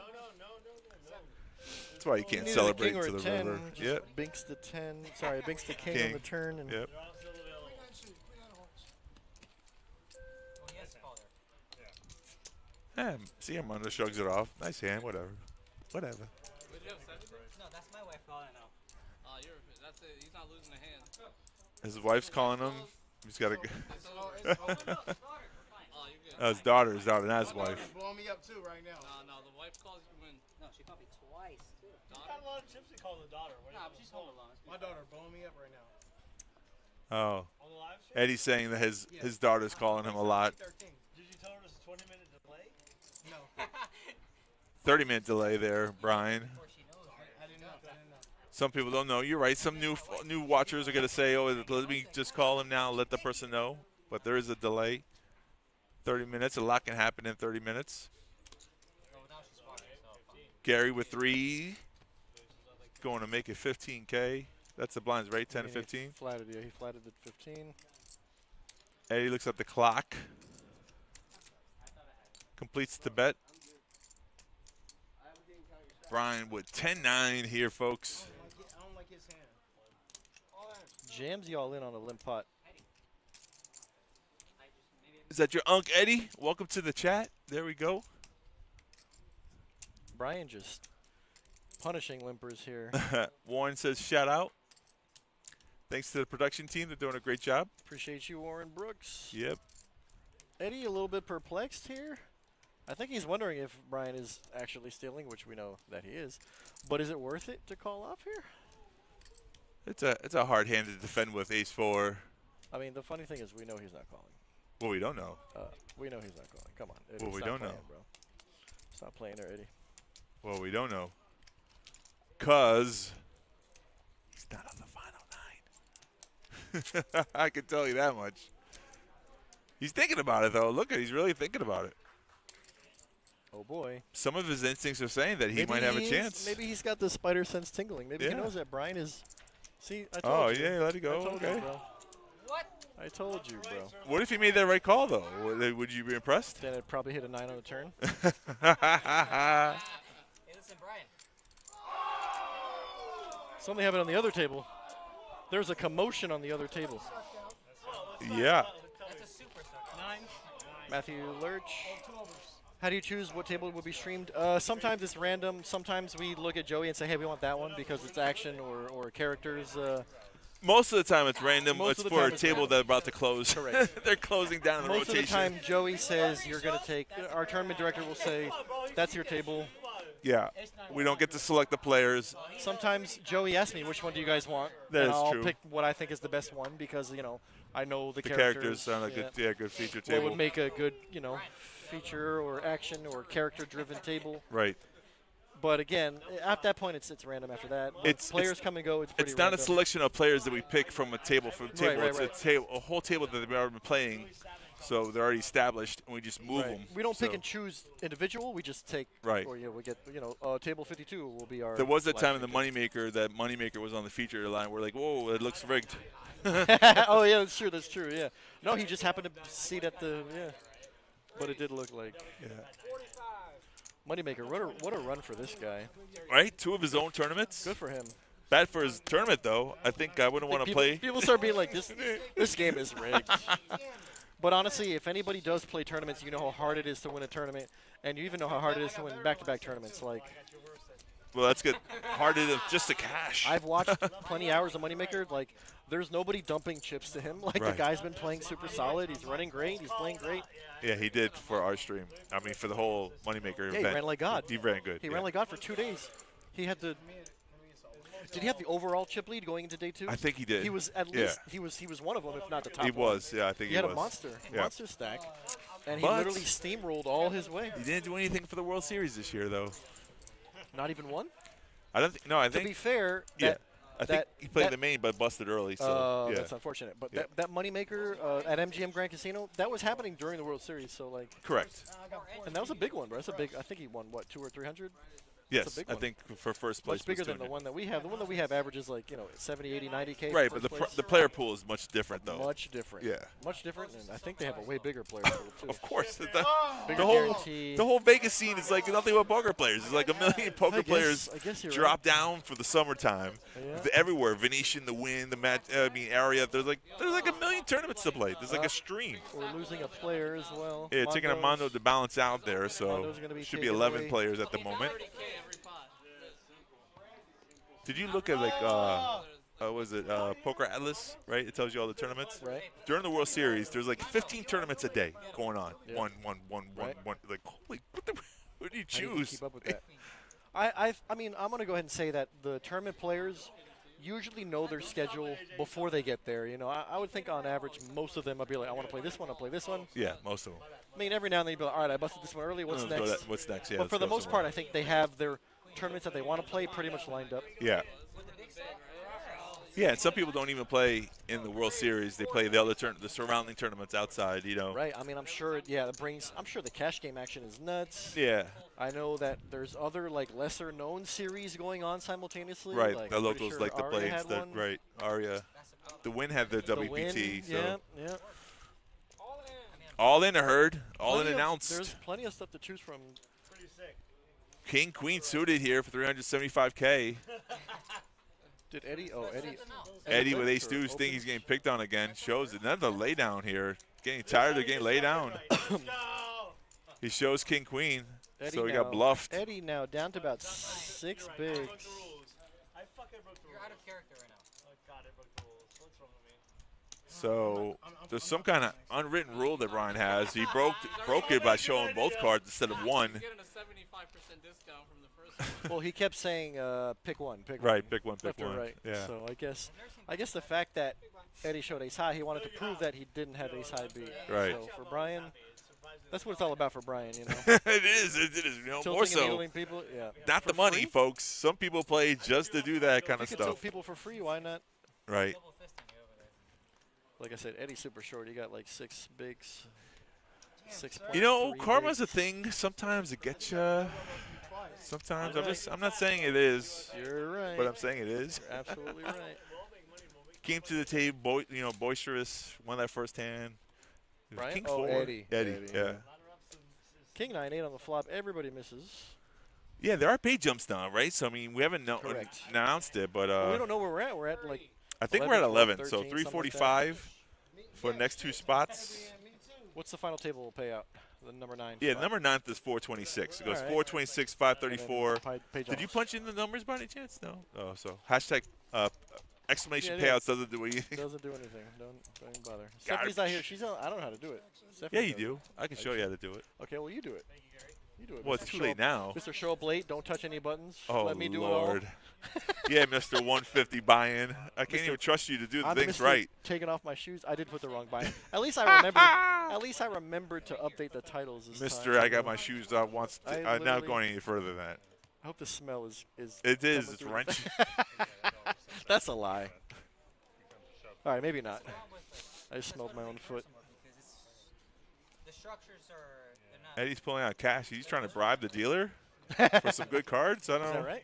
That's why you can't celebrate to the 10, river. Yep. Binks the 10. Sorry, binks the king on the turn. And yep. See, Armando shrugs it off. Nice hand, whatever. Whatever. No, that's my wife calling now. That's it. He's not losing a hand. His wife's calling him. He's got to go. His daughter, not his wife. Blowing me up too right now. No, the wife calls you when. No, she called me twice too. He's got a lot of chips to call the daughter. Nah, but she's home alone. My daughter blowing me up right now. Oh. Eddie's saying that his daughter's calling him a lot. Did you tell her it's a 20-minute delay? No. 30-minute delay there, Brian. I didn't know. Some people don't know. You're right. Some new watchers are going to say, oh, let me just call him now, let the person know. But there is a delay. 30 minutes. A lot can happen in 30 minutes. Gary with 3. Going to make it 15K. That's the blinds, right? 10 to 15? He flatted at 15. Eddie looks at the clock. Completes the bet. Brian with 10-9 here, folks. I don't like his hand. Jams you all in on a limp pot. Is that your Unc Eddie? Welcome to the chat. There we go. Brian just punishing limpers here. Warren says shout out. Thanks to the production team. They're doing a great job. Appreciate you, Warren Brooks. Yep. Eddie a little bit perplexed here. I think he's wondering if Brian is actually stealing, which we know that he is. But is it worth it to call off here? It's a hard hand to defend with ace-4. I mean, the funny thing is we know he's not calling. Well, we don't know. We know he's not calling. Come on, Eddie. Well, we Stop don't playing, know. Bro. Stop playing there, Eddie. Well, we don't know. Because he's not on the final 9. I can tell you that much. He's thinking about it, though. Look, he's really thinking about it. Oh, boy. Some of his instincts are saying that he might have a chance. Maybe he's got the spider sense tingling. Maybe he Yeah. knows that Brian is. See, I told you. Oh, yeah, let it go. I told Okay. you, bro. What? I told you, bro. What if he made that right call, though? Would you be impressed? Then it'd probably hit a 9 on the turn. Hey, listen, Brian. Something happened on the other table. There's a commotion on the other table. Yeah. That's a super sucker. Matthew Lurch. How do you choose what table will be streamed? Sometimes it's random. Sometimes we look at Joey and say, hey, we want that one because it's action or characters. Most of the time it's random. Most It's of the for time a it's table random. they're about to close. Correct. They're closing down the Most rotation. of the time, Joey says you're going to take. Our tournament director will say, that's your table. Yeah. We don't get to select the players. Sometimes Joey asks me, which one do you guys want? That and is I'll true. pick what I think is the best one because, I know the characters sound like yeah. good feature What table. would make a good, feature or action or character-driven table. Right. But again, at that point, it's random after that. But players come and go. It's pretty It's not random. a selection of players that we pick from a table. Right. It's a whole table that they've already been playing. so they're already established, and we just move them. We don't pick and choose individual. We just take. Right. Or we get table 52 will be our. There was a time in the Moneymaker that Moneymaker was on the feature line. We're like, whoa, it looks rigged. Oh yeah, that's true. That's true. Yeah. No, he just happened to see it at the but it did look like. Yeah. Moneymaker, what a run for this guy. Right, 2 of his own tournaments. Good for him. Bad for his tournament though. I think I wouldn't want to play. People start being like, this game is rigged. But honestly, if anybody does play tournaments, you know how hard it is to win a tournament, and you even know how hard it is to win back-to-back tournaments. Like. Well, that's good. Hard just to cash. I've watched plenty of hours of Moneymaker. Like, there's nobody dumping chips to him. Like, the guy's been playing super solid. He's running great. He's playing great. Yeah, he did for our stream. I mean, for the whole Moneymaker event. Yeah, he ran like God. He ran good. He ran like God for 2 days. He had the. Did he have the overall chip lead going into day 2? I think he did. He was at least he was one of them, if not the top. He was, yeah, I think he was. He had a monster stack, and he But literally steamrolled all his way. He didn't do anything for the World Series this year, though. Not even one. I don't think. No, I think. To be fair, I think he played the main but busted early. So yeah. That's unfortunate. But that Moneymaker at MGM Grand Casino, that was happening during the World Series. So like. Correct. And that was a big one, bro. That's a big. I think he won what 200 or 300. Yes, I think for first place. Much bigger than the one that we have. The one that we have averages like 70, 80, 90K. Right, but the player pool is much different though. Much different. Yeah. Much different, and I think they have a way bigger player pool too. Of course, Bigger the whole Vegas scene is like nothing but poker players. It's like a million poker players drop down for the summertime. Yeah. Everywhere, Venetian, the Wynn, the area. There's like a million tournaments to play. There's like a stream. We're losing a player as well. Yeah, taking a Mondo to balance out there, so should be 11 away. players at the moment. Did you look at like Poker Atlas, right? It tells you all the tournaments. Right. During the World Series, there's like 15 tournaments a day going on. Yeah. One. Like, holy, what do you choose? Keep up with that. I mean, I'm gonna go ahead and say that the tournament players usually know their schedule before they get there. You know, I would think on average most of them would be like, I want to play this one, I'll play this one. Yeah, most of them. I mean, every now and then you'd be like, all right, I busted this one early. What's next? What's next? Yeah. But for the most part, I think they have their tournaments that they want to play pretty much lined up. Yeah. Yeah, and some people don't even play in the World Series. They play the surrounding tournaments outside, you know. Right. I mean, I'm sure, I'm sure the cash game action is nuts. Yeah. I know that there's other, like, lesser-known series going on simultaneously. Right. Like, the locals like to play instead. Right. Aria. The Wynn had the WPT. Wynn, so. Yeah. All in, I heard. All in announced. There's plenty of stuff to choose from. Pretty sick. King, Queen suited here for 375K. Did Eddie? Oh, Eddie. Eddie with ace deuce think he's getting picked on again. Shows another lay down here. Getting tired of getting laid down. He shows King, Queen. Eddie So he got bluffed. Eddie now down to about 6 bigs. I fucking broke the rules. You're out of character right now. Oh god, I broke the rules. What's wrong with me? So there's some kind of unwritten rule that Ryan has. He broke it by showing both cards instead of one. You're getting a 75% discount from the first one. Well, he kept saying pick one. Right, pick one, pick Left or one. right. Yeah. So I guess the fact that Eddie showed ace high, he wanted to prove that he didn't have ace high beat. Right. So for Brian, that's what it's all about for Brian, you know. It is, you know, more Tilting and so. needling people, yeah. Not For the money, free? folks. Some people play just to do that kind of If you could tilt stuff. people for free, why not? Right. Like I said, Eddie's super short. He got like 6 bigs. 6 You know, karma's a thing. Sometimes it gets you. Sometimes I'm not saying it is. You're right. But I'm saying it is. You're absolutely right. Came to the table, boisterous. Won that first hand. It was Brian? King Oh, 4. Eddie. Yeah. King 9-8 on the flop. Everybody misses. Yeah, there are pay jumps now, right? So I mean, we haven't announced it, but Well, we don't know where we're at. We're at like. I think 11, we're at 11. 12, So 13, something like that. 345 for the next 2 spots. What's the final table payout? The number 9. Yeah, spot. number 9th is 426. It goes All right. 426, 534. Pay Did you jumps. punch in the numbers by any chance? No. Oh, so hashtag exclamation Yeah, payouts doesn't do anything. Doesn't do anything. Don't even bother. Stephanie's not here. I don't know how to do it. Yeah, Stephanie you does do. it. I can show you how to do it. Okay, well you do it. You do it. Well, Mr. it's too Show late up- now. Mr. Show up late. Don't touch any buttons. Oh, Let me do Lord. it Yeah, Mr. 150 buy-in. I can't Mr. even trust you to do the all. things Mr. right. Taking off my shoes. I did put the wrong buy-in. At least I remembered. At least I remembered to update the titles this time. Mr. I got my shoes off. I'm not literally- going any further than that. I hope the smell is. It is. coming It's through. wrenching. That's a lie. All right, maybe not. I just smelled my own foot. The structures are. They're not. Eddie's pulling out cash. He's trying to bribe the dealer for some good cards. I don't know. Is that right?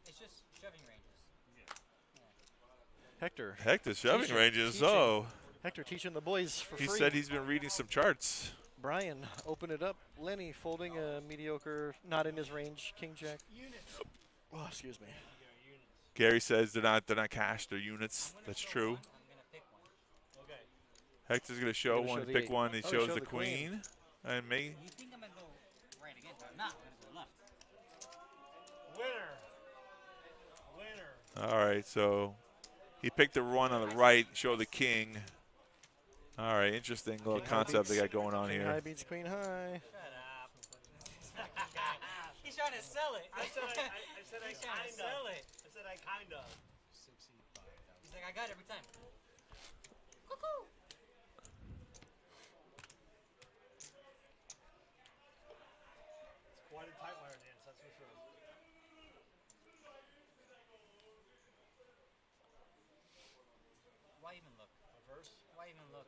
It's just shoving ranges. Hector. Hector's shoving ranges. Teaching. Oh. Hector teaching the boys for He free. said he's been reading some charts. Brian, open it up. Lenny folding a mediocre, not in his range, king jack. Oh, excuse me. Gary says they're not cash, they're units. That's true. Hector's gonna show one, pick one. He shows the queen. And me. You think I'm gonna go right again, but I'm not. I'm gonna go left. Winner. All right, so he picked the one on the right, show the king. All right, interesting little concept they got going on King here. high beats queen high. Shut up. He's trying to sell it. I said I He's trying to kind sell of. it. I said I kind of. He's like, I got it every time. Cuckoo. It's quite a tight wire dance, that's for sure. Why even look? Reverse. Why even look?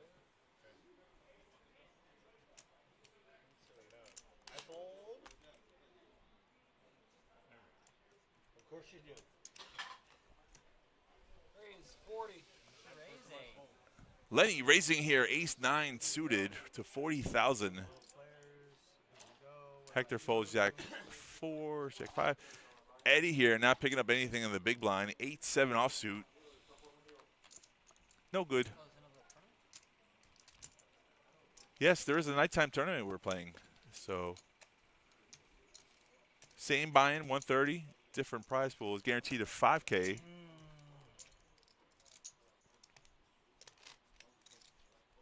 I fold. Of course you do. Raise 40. Lenny raising here, ace-9 suited to 40,000. Hector folds jack 4, jack 5. Eddie here not picking up anything in the big blind. 8-7 offsuit. No good. Yes, there is a nighttime tournament we're playing. So same buy-in, 130. Different prize pool is guaranteed at 5K.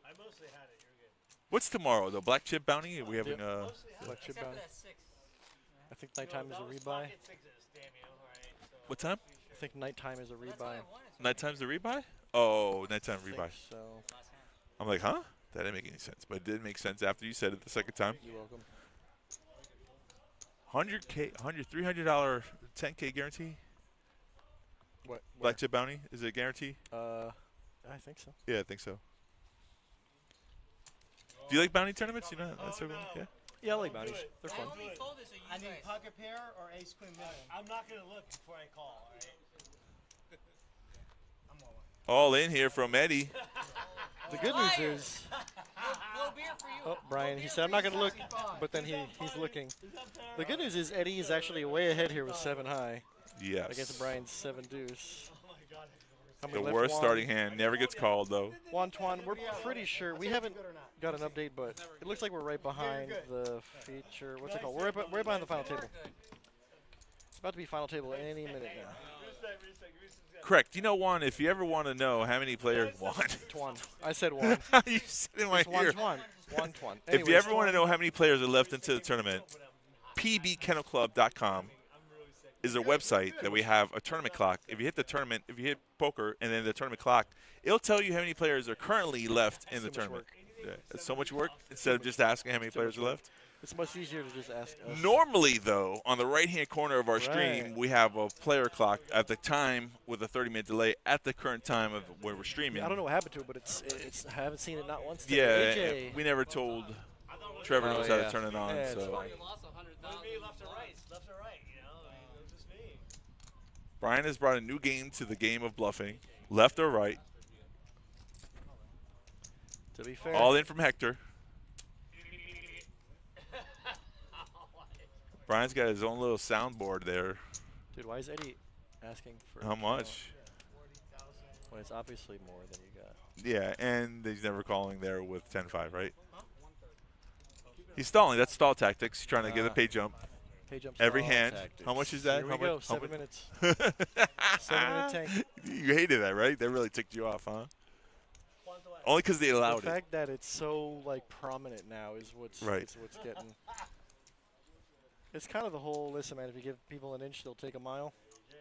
I mostly had it. You're good. What's tomorrow? The black chip bounty? Are we having a Black chip Except for bounty. that 6. I think nighttime is a rebuy. what time? I think nighttime is a rebuy. Nighttime's the rebuy? Oh, nighttime rebuy. So I'm like, huh? That didn't make any sense, but it did make sense after you said it the second time. you're welcome. 100K, $300, 10K guarantee. What? Black chip bounty is it a guarantee? I think so. Yeah, I think so. Do you like bounty tournaments? You know, that's so cool. Yeah. Yeah, I like bounties. They're fun. I only fold this, so you I need guys. pocket pair or ace queen middle. I'm not going to look before I call, alright? I'm all in. All in here from Eddie. The good news is, No beer for you. oh, Brian, he said, I'm not going to look, but then he's looking. The good news is Eddie is actually way ahead here with 7 high Yes. against Brian's 7 deuce. How The many left? worst Juan? starting hand. Never gets called, though. Juan Tuan, we're pretty sure. We haven't got an update, but it looks like we're right behind the feature. What's it called? We're right behind the final table. It's about to be final table any minute now. Correct. You know, Juan, if you ever want to know how many players Juan. Tuan. I said Juan. You said in my It's Juan ear. Tuan. Juan Tuan. If you Anyways, ever want to know how many players are left into the tournament, pbkennelclub.com is a website that we have a tournament clock. If you hit the tournament, if you hit poker and then the tournament clock, it'll tell you how many players are currently left in the tournament. Yeah, it's so much work instead of just asking how many players are left. It's much easier to just ask us. Normally, though, on the right-hand corner of our stream, Right. we have a player clock at the time with a 30-minute delay at the current time of where we're streaming. I don't know what happened to it, but it's I haven't seen it not once. today. Yeah, AJ. we never told Trevor knows how to turn it on. Yeah, it's so fine. Me left or right, you know? I mean, it's just me. Brian has brought a new game to the game of bluffing, left or right. To be fair, All in from Hector. Brian's got his own little soundboard there. dude, why is Eddie asking for How much? Well, it's obviously more than you got. Yeah, and he's never calling there with 10-5, right? He's stalling. That's stall tactics. He's trying to get a pay jump. Pay jump Every stall hand. tactics. How much is that? Here How we go. much? 7 minutes. 7-minute tank. You hated that, right? That really ticked you off, huh? Only because they allowed the it. fact that it's so like prominent now is what's Right. is what's getting. It's kind of the whole listen, man. If you give people an inch, they'll take a mile.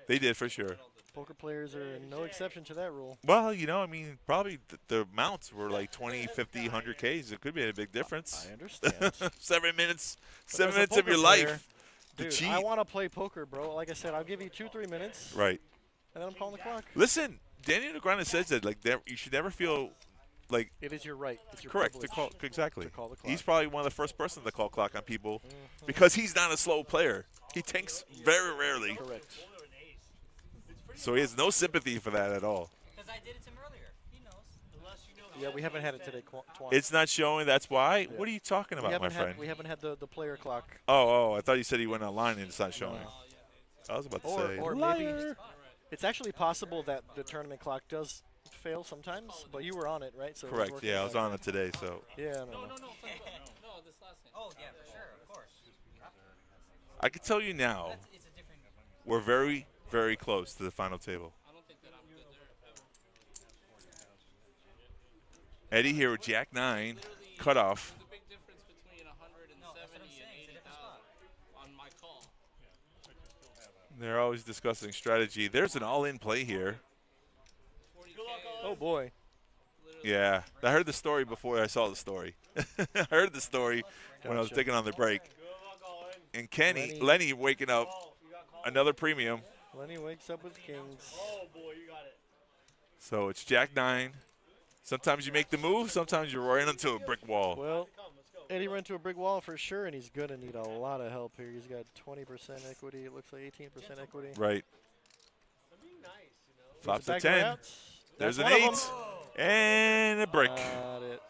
They did for sure. Poker players are no exception to that rule. Well, you know, I mean, probably the amounts were like 20, 50, 100 Ks. It could be a big difference. I understand. 7 minutes, But 7 as a minutes of poker your player, life to dude, cheat. I want to play poker, bro. Like I said, I'll give you 2-3 minutes. Right. And then I'm calling the clock. Listen, Daniel Negreanu says that like you should never feel like. It is your right. It's your Correct to privilege call exactly. to call the clock. He's probably one of the first person to call clock on people because he's not a slow player. He tanks very rarely. Correct. So he has no sympathy for that at all. Because I did it to him earlier. He knows. Yeah, we haven't had it today, Twan. It's not showing. That's why. Yeah. What are you talking about, my friend? We haven't had the player clock. Oh, I thought you said he went online and it's not showing. I was about to say. Or liar. maybe it's actually possible that the tournament clock does fail sometimes, but you were on it, right? So Correct. Yeah, I was on it today, so. Yeah, No, this last game. Oh, yeah, for sure, of course. I can tell you now, It's a different. we're very, very close to the final table. I don't think that I'm good there. Eddie here with Jack 9, cutoff. There's a big difference between 170 and 80,000 on my call. They're always discussing strategy. There's an all-in play here. Oh, boy. Yeah, I heard the story before I saw the story. I heard the story when I was taking on the break. And Lenny waking up, another premium. Lenny wakes up with kings. Oh, boy, you got it. So it's Jack 9. Sometimes you make the move, sometimes you run into a brick wall. Well, Eddie ran to a brick wall for sure, and he's going to need a lot of help here. He's got 20% equity. It looks like 18% equity. Right. Flops a Back 10. routes. There's That's an one 8. of And a brick. Not it.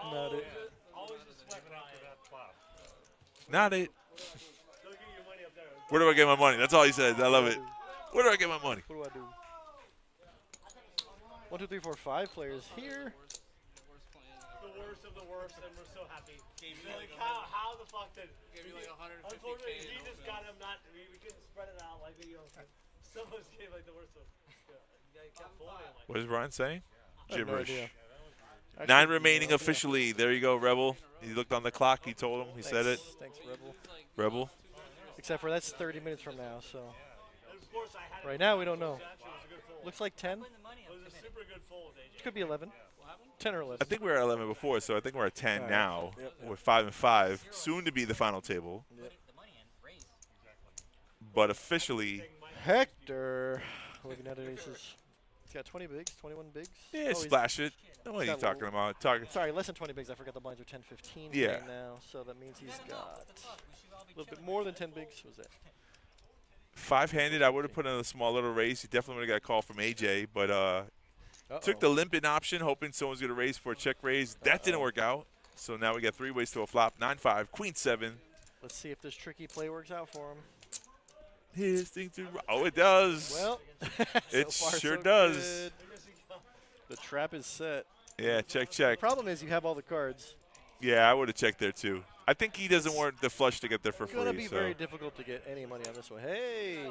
Not it. Not it. Where do I get my money? That's all he said. I love it. Where do I get my money? What do I do? 1, 2, 3, 4, 5 players here. The worst of the worst, and we're so happy. Like, how the fuck did? Unfortunately, he just got him not. We couldn't spread it out like someone gave like the worst of. What is Ryan saying? I have no Gibberish. idea. 9 remaining officially. There you go, Rebel. He looked on the clock. He told him. He said it. Thanks, Rebel. Rebel. Except for that's 30 minutes from now, so. Right now, we don't know. Looks like 10. It could be 11. 10 or 11. I think we were at 11 before, so I think we're at 10 All right. now. Yep. We're 5 and 5. Soon to be the final table. Yep. But officially. Hector. Looking at it, aces. He's got 20 bigs, 21 bigs. Yeah, splash it. What are you talking about? Sorry, less than 20 bigs. I forgot the blinds are 10, 15 Yeah. right now. So that means he's got a little bit more than 10 bigs. Was that? 5-handed, I would have put in a small little raise. He definitely would have got a call from AJ, but took the limp-in option, hoping someone's going to raise for a check raise. That didn't work out. So now we got 3 ways to a flop. 9-5, Queen 7. Let's see if this tricky play works out for him. His thing to it does. Well, it so far, sure so does. good. The trap is set. Yeah, check, check. The problem is you have all the cards. Yeah, I would have checked there too. I think he doesn't want the flush to get there for It's going to free. be So. very difficult to get any money on this one. Hey!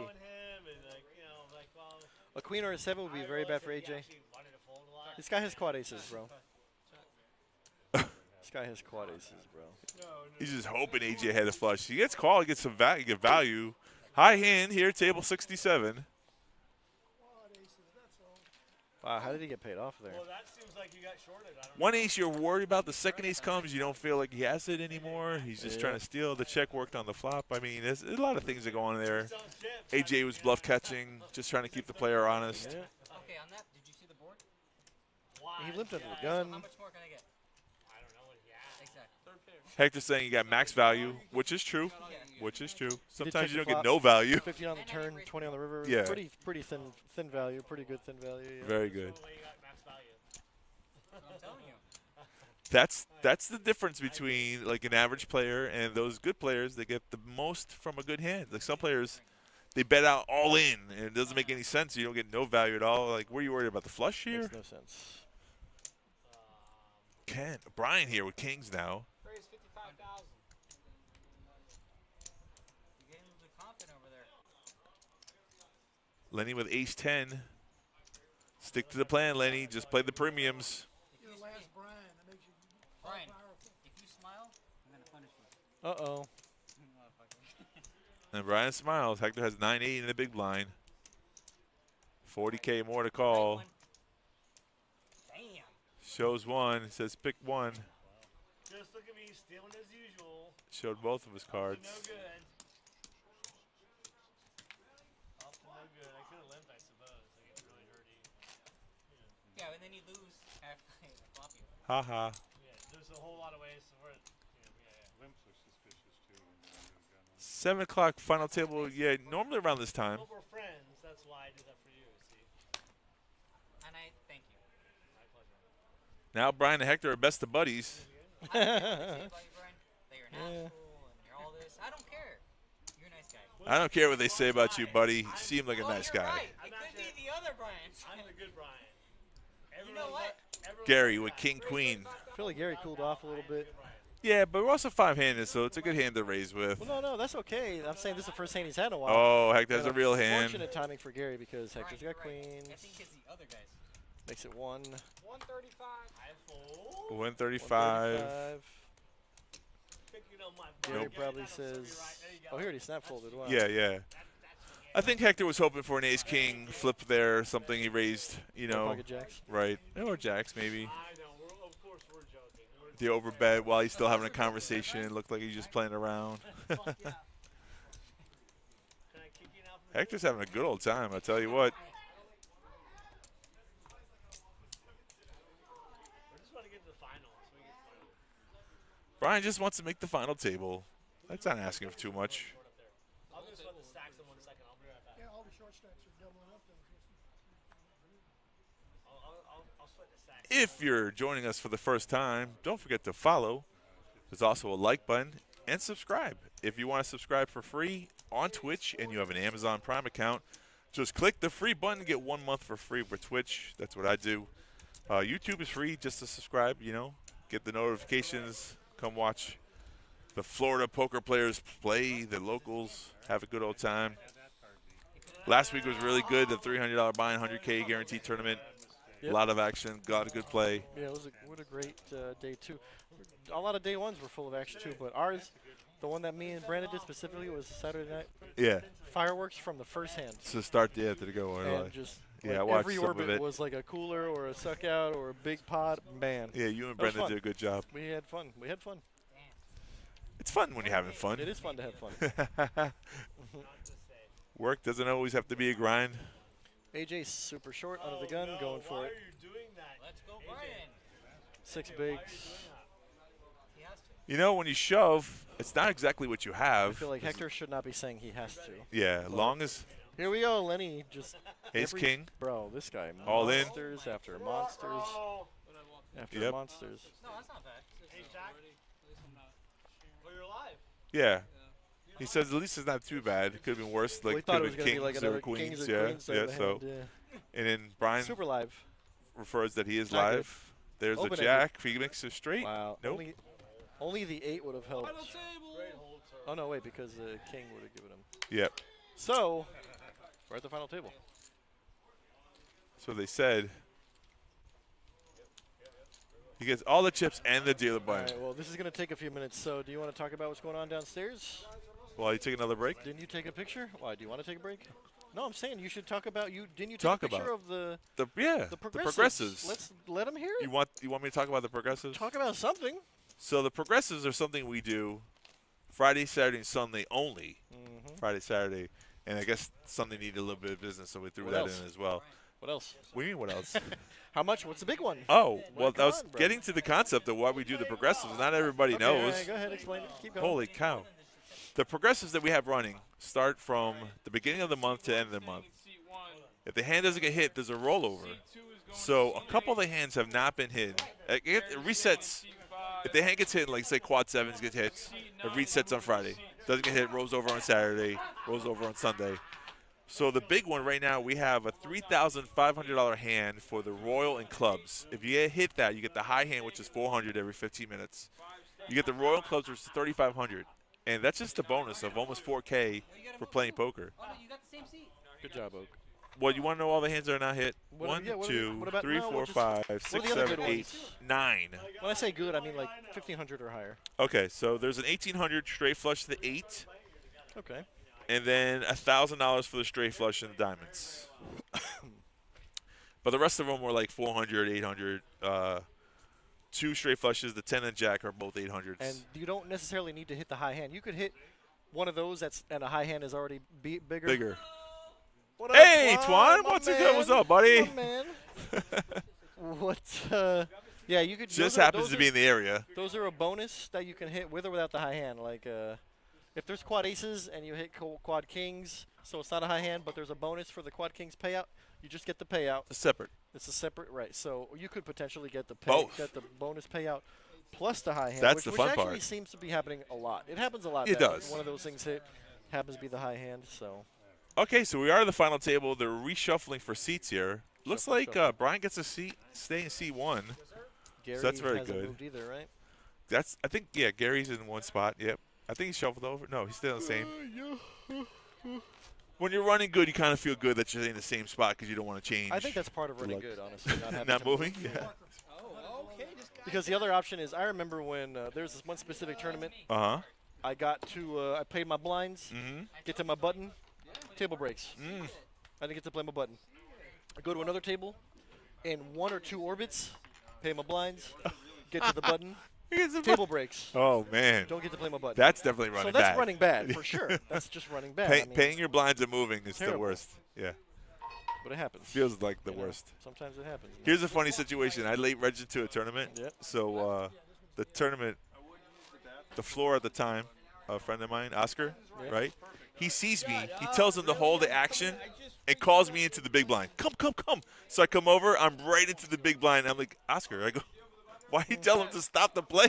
A queen or a 7 would be very bad for AJ. This guy has quad aces, bro. This guy has quad aces, bro. He's just hoping AJ had a flush. He gets called, he gets some value, get value. High hand here, table 67. Wow, how did he get paid off there? Well, that seems like you got shorted. I don't One ace you're worried about. The second ace comes, you don't feel like he has it anymore. He's just trying to steal. The check worked on the flop. I mean, there's a lot of things that go on there. AJ was bluff catching, just trying to keep the player honest. Yeah. Okay, on that, did you see the board? He limped under the gun. How much more can I get? I don't know what he has. Exactly. Third pair. Hector's saying you got max value, which is true. Which is true. Sometimes you check don't the get no value. 15 on the turn, 20 on the river. Yeah. Pretty thin value. Pretty good thin value. Yeah. Very good. I'm telling you. That's the difference between like an average player and those good players that get the most from a good hand. Like some players, they bet out all in, and it doesn't make any sense. You don't get no value at all. Like, were you worried about the flush here? Makes no sense. Brian here with kings now. Raise 55,000. You're getting a little bit confident over there. Lenny with ace 10. Stick to the plan, Lenny. Just play the premiums. Brian, if you smile, I'm going to punish you. Uh-oh. And Brian smiles. Hector has 9-8 in the big blind. 40K more to call. Damn. Shows one. Says pick one. Just look at me stealing as usual. Showed both of his cards. No good. Off to no good. I could have limped, I suppose. Like, it really hurt you. Yeah, and then you lose Ha. Yeah, there's a whole lot of ways for it. 7 o'clock final table. Yeah, normally around this time. But we're friends. That's why I did that for you. See. And I thank you. My pleasure. Now Brian and Hector are best of buddies. I don't care what they say about you, Brian. That you're an asshole and you're all this. I don't care. You're a nice guy. I don't care what they say about you, buddy. You seem like a nice guy. Right. It could be the other Brian's. I'm the good Brian. You know what? Gary with King Queen. I feel like Gary cooled off a little bit. Yeah, but we're also 5-handed, so it's a good hand to raise with. Well, no, that's okay. I'm saying this is the first hand he's had in a while. Oh, Hector has a real hand. Fortunate timing for Gary because Hector's got queens. I think it's the other guys. Makes it 1. 135. I fold. 135. Gary Nope. probably says, oh, he already snap folded. Wow. Yeah. I think Hector was hoping for an ace-king flip there, something he raised, you know. Pocket jacks. Right. Or jacks, maybe. I know. Of course we're joking. The overbet while he's still having a conversation. It looked like he's just playing around. Hector's having a good old time, I tell you what. Brian just wants to make the final table. That's not asking for too much. I'll just run the stacks in 1 second. I'll be right back. Yeah, all the short stacks are doubling up. I'll split the stacks. If you're joining us for the first time, don't forget to follow. There's also a like button and subscribe. If you want to subscribe for free on Twitch and you have an Amazon Prime account, just click the free button to get 1 month for free for Twitch. That's what I do. YouTube is free just to subscribe, you know, get the notifications. Come watch the Florida poker players play, the locals, have a good old time. Last week was really good, the $300 buy-in 100K guaranteed tournament. Yep. A lot of action, got a good play. Yeah, it was what a great day 2. A lot of day 1s were full of action too, but ours, the one that me and Brandon did specifically was Saturday night. Yeah. Fireworks from the first hand. So start the to go. And just I watched every some orbit of it. was like a cooler or a suck out or a big pot. Man. Yeah, you and Brendan did a good job. We had fun. It's fun when you're having fun. It is fun to have fun. Work doesn't always have to be a grind. AJ's super short under the gun, going for it. Let's go, Brian. 6 bigs. You know, when you shove, it's not exactly what you have. I feel like Hector should not be saying he has to. Yeah, long as. Here we go, Lenny. Just Ace King. Bro, this guy. All in. Monsters after monsters. After Yep. monsters. No, that's not bad. Hey, Jack. Well, you're alive. Yeah. He says at least it's not too bad. It could have been worse. Like could have been kings like or queens. Kings or queens So, hand, and then Brian super live refers that he is not live. good. There's Open a jack. Phoenix is straight. Wow. Nope. Only the 8 would have helped. Oh no, wait, because the king would have given him. Yep. So we're at the final table. So they said. He gets all the chips and the dealer button. All right, well, this is going to take a few minutes, so do you want to talk about what's going on downstairs? Well, you take another break? Didn't you take a picture? Why, do you want to take a break? No, I'm saying you should talk about Didn't you take Talk a picture about of the progressives. Let's let them hear it. You want me to talk about the progressives? Talk about something. So the progressives are something we do Friday, Saturday, and Sunday only. Friday, Saturday, and I guess Sunday needed a little bit of business, so we threw that in as well. What else? What do you mean, what else? How much? What's the big one? Oh, well, I was getting to the concept of why we do the progressives. Not everybody knows. Go ahead, explain it. Keep going. Holy cow. The progressives that we have running start from the beginning of the month to end of the month. If the hand doesn't get hit, there's a rollover. So a couple of the hands have not been hit. It resets. If the hand gets hit, like say quad sevens get hit, it resets on Friday. Doesn't get hit, rolls over on Saturday, rolls over on Sunday. So the big one right now, we have a $3,500 hand for the Royal and Clubs. If you hit that, you get the high hand, which is $400 every 15 minutes. You get the Royal and Clubs, which is $3,500. And that's just a bonus of almost $4K for playing poker. Oh, you got the same seat. Good job, Oak. Well, you want to know all the hands that are not hit? What 1, yeah, what 2, what about, 3, no, 4, just, 5, what 6, are the other 7, good 8, ones? 9. When I say good, I mean like 1,500 or higher. Okay, so there's an 1,800 straight flush to the 8. Okay. And then $1,000 for the straight flush and the diamonds. But the rest of them were like 400, 800. 2 straight flushes, the 10 and jack are both 800s. And you don't necessarily need to hit the high hand. You could hit one of those and a high hand is already bigger. Bigger. What Hey, up, Twan, my what's man? good? What's up, buddy? My man. What? Yeah, you could. Just happens to be in the area. Those are a bonus that you can hit with or without the high hand. Like, if there's quad aces and you hit quad kings, so it's not a high hand, but there's a bonus for the quad kings payout. You just get the payout. It's separate. It's a separate, right? So you could potentially get the Both. bonus payout plus the high hand. That's which, the fun which actually part. seems to be happening a lot. It happens a lot. It does. One of those things happens to be the high hand. So. Okay, so we are at the final table. They're reshuffling for seats here. Looks like Brian gets a seat, stay in seat 1. Gary so that's very hasn't good. moved either, right? I think, yeah, Gary's in one spot. Yep. I think he's shuffled over. No, he's still in the same. When you're running good, you kind of feel good that you're in the same spot because you don't want to change. I think that's part of running good, honestly. Not, having Not to moving? move. Yeah. Because the other option is, I remember when there was this one specific tournament. Uh-huh. I got to, I played my blinds, get to my button, table breaks. I didn't get to play my button. I go to another table, in 1 or 2 orbits, pay my blinds, get to the button, table breaks. Oh, man. Don't get to play my button. That's definitely running bad. So that's running bad, for sure. That's just running bad. Paying your blinds and moving is the worst. Yeah. But it happens. Feels like the worst. Sometimes it happens. Here's a funny situation. I late registered to a tournament. Yep. So the tournament, the floor at the time, a friend of mine, Oscar, right? He sees me. He tells him to hold the action and calls me into the big blind. Come, come, come. So I come over. I'm right into the big blind. I'm like, Oscar, I go, why you tell him to stop the play?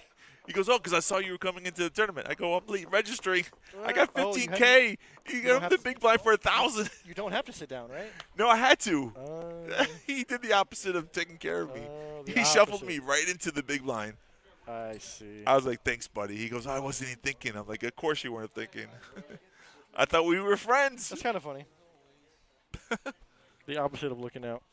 He goes, oh, because I saw you were coming into the tournament. I go, I'm late registering. I got 15K. You got the big blind for 1,000. You don't have to sit down, right? No, I had to. He did the opposite of taking care of me. He shuffled me right into the big blind. I see. I was like, thanks, buddy. He goes, I wasn't even thinking. I'm like, of course you weren't thinking. I thought we were friends. That's kind of funny. The opposite of looking out.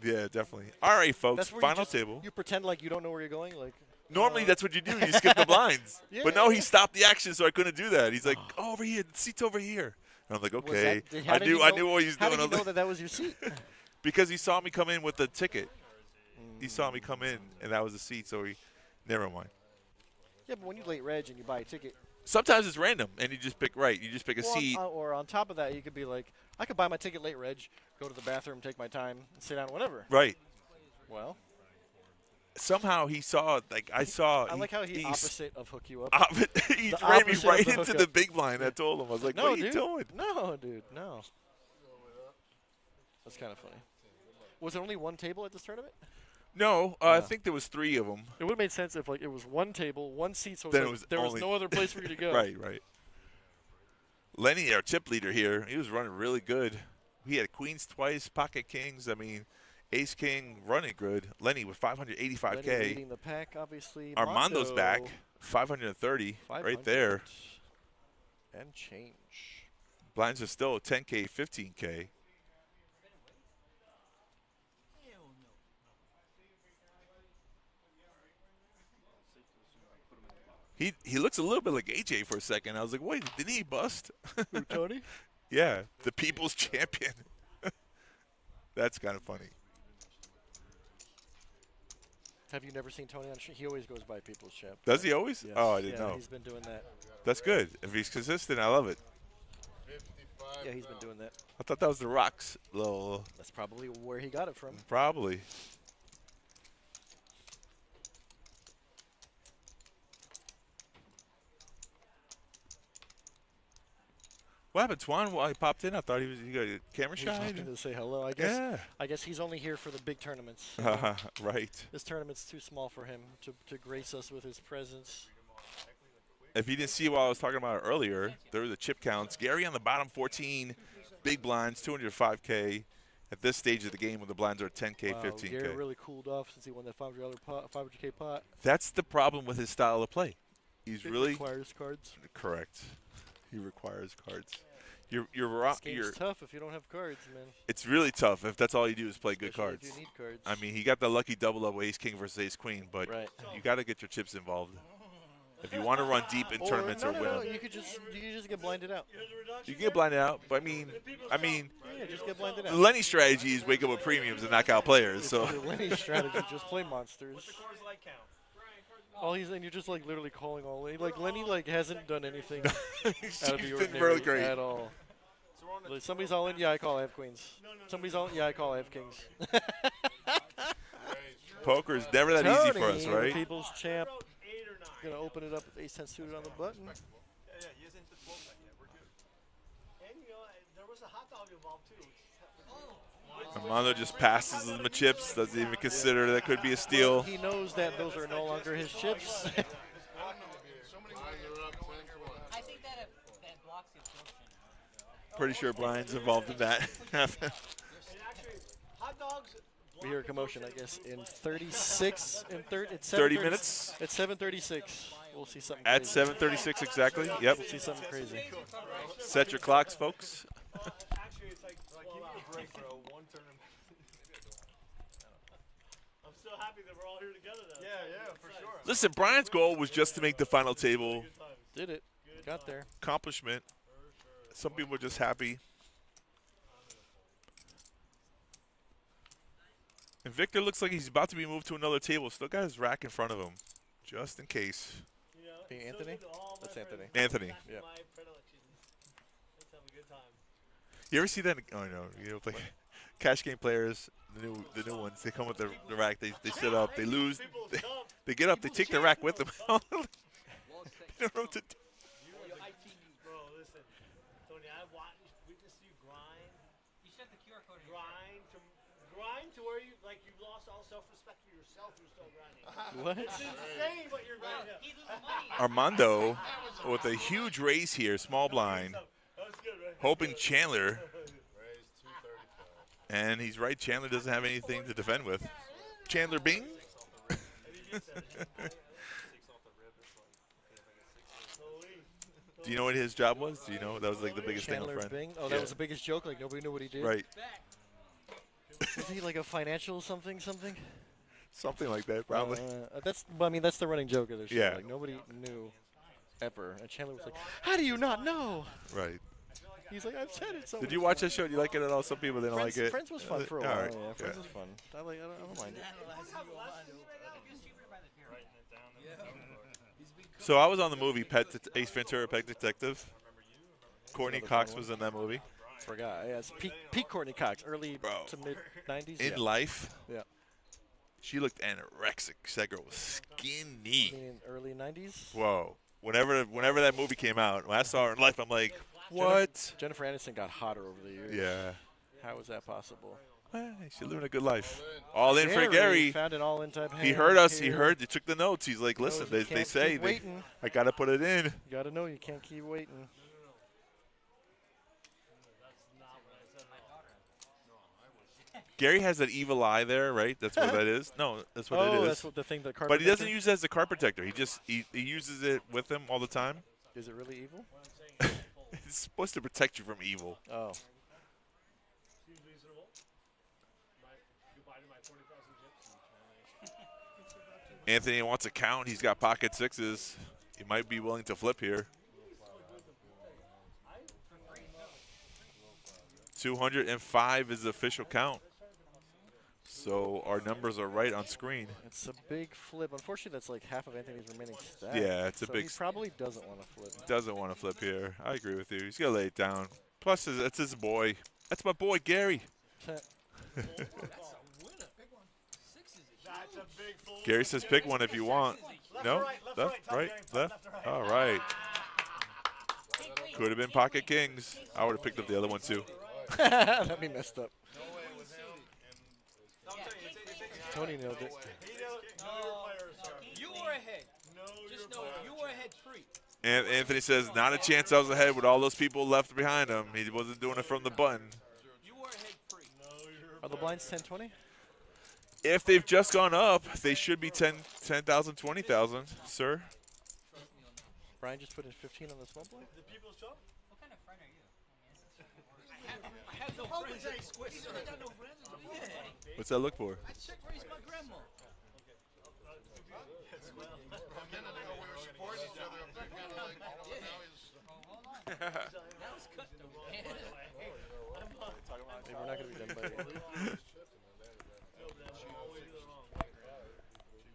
Yeah, definitely. All right, folks, final table. You pretend like you don't know where you're going, like. Normally, that's what you do. You skip the blinds. But no, he stopped the action, so I couldn't do that. He's like, oh, over here. The seat's over here. And I'm like, okay. I knew what he was doing. How did you know that was your seat? Because he saw me come in with the ticket. He saw me come in, and that was the seat, so he never mind. Yeah, but when you late reg and you buy a ticket. Sometimes it's random, and you just pick right. You just pick a seat. Or on top of that, you could be like, I could buy my ticket late reg, go to the bathroom, take my time, and sit down, whatever. Right. Well. Somehow he saw, like I saw. I like how he opposite of hook you up. He ran me right into the big blind. I told him, I was like, what are you doing? No, dude, no. That's kind of funny. Was there only one table at this tournament? No, I think there was 3 of them. It would have made sense if like it was one table, one seat, so there was no other place for you to go. Right. Lenny, our chip leader here, he was running really good. He had queens twice, pocket kings. I mean, ace king running good. Lenny with 585K. Lenny leading the pack, obviously. Armando's back, 530, right there. And change. Blinds are still 10K, 15K. He looks a little bit like AJ for a second. I was like, wait, didn't he bust? Who, Tony? Yeah, the people's champion. That's kind of funny. Have you never seen Tony on stream? He always goes by people's champ. Does he always? Yes. Oh, I didn't know. He's been doing that. That's good. If he's consistent, I love it. Yeah, he's been doing that. I thought that was the Rock's little. That's probably where he got it from. Probably. What happened, Twan? While he popped in, I thought he got a camera He was shy. just to say hello. I guess he's only here for the big tournaments. Right. This tournament's too small for him to grace us with his presence. If you didn't see while I was talking about it earlier, there were the chip counts. Gary on the bottom 14, big blinds, 205K. At this stage of the game when the blinds are 10K, 15K. Gary really cooled off since he won that $500K pot. That's the problem with his style of play. He requires cards. Correct. He requires cards. You're this game's tough if you don't have cards, man. It's really tough if that's all you do is play good cards. If you need cards. I mean, he got the lucky double up ace king versus ace queen, but you got to get your chips involved if you want to run deep in tournaments or win them. You could just get blinded out. You can get blinded out, but I mean, yeah, just get blinded out. The Lenny strategy is wake up with premiums and knock out players. So the Lenny strategy, just play monsters. And you're just like literally calling all in. Like Lenny hasn't done anything out of the ordinary great. at all. Like, somebody's all in, yeah, I call, I have queens. Somebody's all, yeah, I call, I have kings. Poker is never that easy for us, Tony, right? the people's champ. Gonna open it up with ace-10 suited on the button. And you know, there was a hot dog involved too. Armando just passes him the chips. Doesn't even consider that could be a steal. He knows that those are no longer his chips. I think that blocks the absorption. Pretty sure Brian's involved in that. We hear a commotion, I guess, in 36. It's 30 minutes? At 7:36. We'll see something At crazy. 7:36 exactly. Yep. We'll see something crazy. Set your clocks, folks. Actually, it's like break, bro. One tournament. I'm so happy that we're all here together, though. Yeah, for sure. Listen, Brian's goal was just to make the final table. Did it. Got there. Accomplishment. Some people are just happy. And Victor looks like he's about to be moved to another table. Still got his rack in front of him, just in case. Anthony? That's Anthony. Anthony. Yeah. You ever see that? Oh no, you know, like cash game players, the new ones. They come with the rack. They sit up. They lose. They get up. They take the rack with them. They don't know what to do. Bro, listen, Tony, I witnessed you grind. You said the QR code. Grind to where you lost all self-respect for yourself. You're still grinding. What? It's insane what you're grinding. He loses money. Armando with a huge raise here, small blind, hoping Chandler. And he's right. Chandler doesn't have anything to defend with. Chandler Bing. Do you know what his job was? Do you know? That was like the biggest thing on Chandler friend. Bing? Oh, that was the biggest joke? Like, nobody knew what he did? Right. Was he like a financial something? Something like that, probably. That's the running joke of the show. Yeah. Like, nobody knew ever. And Chandler was like, how do you not know? Right. He's like, I've said it so Did much you watch that show? Do you like it at all? Some people didn't like it. Friends was fun for a All while. right. Yeah, Friends was fun. I don't mind it. So I was on the movie Ace Ventura, Pet Detective. Courtney Cox was in that movie. Forgot. Yeah, it's peak Courtney Cox, early to mid 90s. In life. Yeah. She looked anorexic. That girl was skinny. In early 90s. Whoa. Whenever that movie came out, when I saw her in life, I'm like, what? Jennifer Aniston got hotter over the years. Yeah. How is that possible? Well, she's living a good life. All in for Gary. Found an all-in type He hand heard us. here. He heard. He took the notes. He's like, listen, they say I got to put it in. You got to know you can't keep waiting. Gary has that evil eye there, right? That's what that is. No, that's what it is. That's what the thing. The card. But he doesn't use it as a card protector. He uses it with him all the time. Is it really evil? It's supposed to protect you from evil. Oh. Anthony wants a count. He's got pocket sixes. He might be willing to flip here. 205 is the official count. So our numbers are right on screen. It's a big flip. Unfortunately, that's like half of Anthony's remaining stack. Yeah, it's a so big. He probably doesn't want to flip. Doesn't want to flip here. I agree with you. He's gonna lay it down. Plus, it's his boy. That's my boy, Gary. Gary says pick one if you want. No? Left, right, left. All right. Could have been pocket kings. I would have picked up the other one too. That'd be messed up. Tony nailed it. You were ahead. Just know you were ahead free. And Anthony says, not a chance I was ahead with all those people left behind him. He wasn't doing it from the button. You were ahead free. Are the blinds 10-20? If they've just gone up, they should be 10,000, 20,000, sir. Brian just put in 15 on the small blind? What kind of friend are you? I have no friends. I got no friends. What's that look for? I check raised my grandma. Maybe we're not going to be done by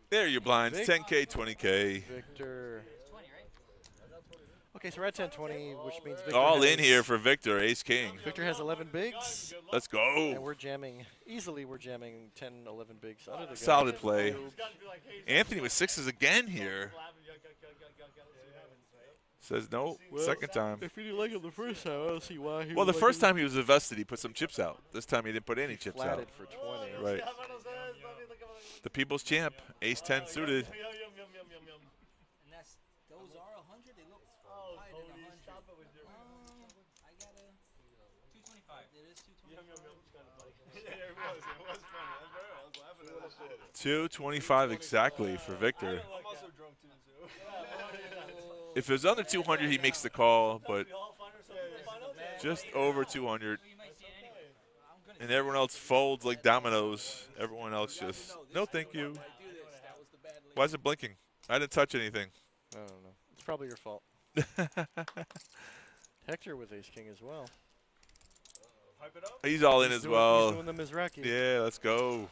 There are your blinds, 10K, 20K. Victor. Okay, so we're at 10-20, which means Victor All has, in here for Victor, ace king. Victor has 11 bigs. Let's go. And we're jamming, easily we're jamming 10, 11 bigs under the gun. Solid play. Anthony with sixes again here. Says no, Well, second time. If he didn't like it the first time, I don't see why he Well, the would first like time he was invested, he put some chips out. This time he didn't put any chips out. flatted for 20. Right. The people's champ, ace 10 suited. And that's those are 100. They look higher than 100. I got a 225. It is 225. 225 exactly for Victor. If it was under 200, he makes the call, but just over 200. And everyone else folds like dominoes. Everyone else just, no thank you. Why is it blinking? I didn't touch anything. I don't know. It's probably your fault. Hector with ace king as well. He's all in as well. He's doing the Misraki. Yeah, let's go.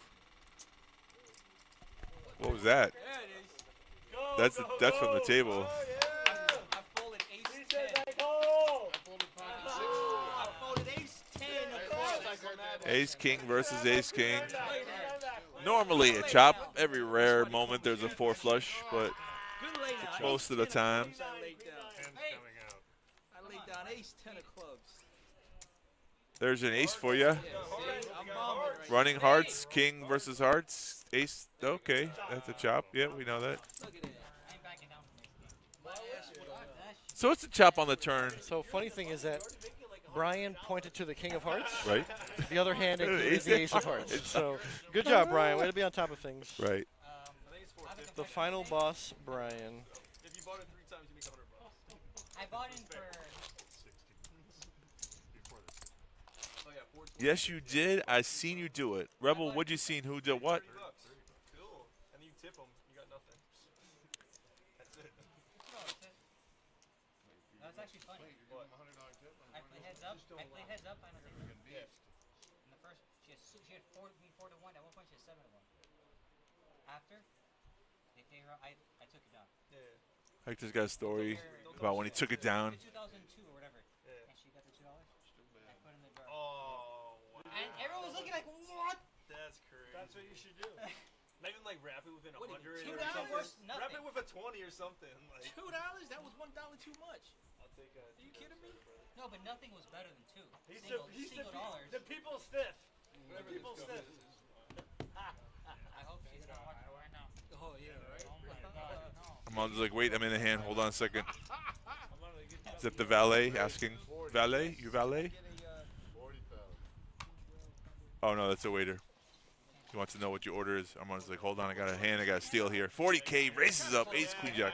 What was that? That's from the table. I folded ace 10. I folded ace 10 across. Ace king versus ace king. Normally a chop. Every rare moment there's a four flush, but most of the time. I laid down ace 10 of clubs. There's an ace for you. Running hearts, king versus hearts. Ace, okay, that's a chop. Yeah, we know that. So it's a chop on the turn. So funny thing is that Brian pointed to the king of hearts. Right. The other hand included the ace of hearts. So good job, Brian. Way to be on top of things. Right. The final boss, Brian. If you bought it 3 times, you make $100. I bought in for. Yes, you did. I seen you do it. Rebel, what'd you seen? Who did what? Cool. And then you tip them. You got nothing. That's it. That was actually funny. What? I played heads up. I don't think. In the first, she had 4 to 1. At one point, she had 7 to 1. After, they pay her. I took it down. Yeah. Hector's got a story about when he took it down. 2002 or whatever. Yeah. And she got the $2. I put in the jar. Oh, wow. And everyone was looking like, what? That's crazy. That's what you should do. Not even like wrap it within What, 100 $2? or something. Nothing. Wrap it with a 20 or something. Like, $2? That was $1 too much. I'll take a. Are you kidding me? No, but nothing was better than 2. He's Single dollars. the people's stiff. The people's stiff. I hope she's not watching right now. Oh yeah, right. Oh my God, no. I'm on just like, wait, I'm in the hand. Hold on a second. Is that the valet asking? Valet? You valet? Oh, no, that's a waiter. He wants to know what your order is. I'm just like, hold on, I got a hand, I got a steal here. 40K raises up, ace, queen, jack.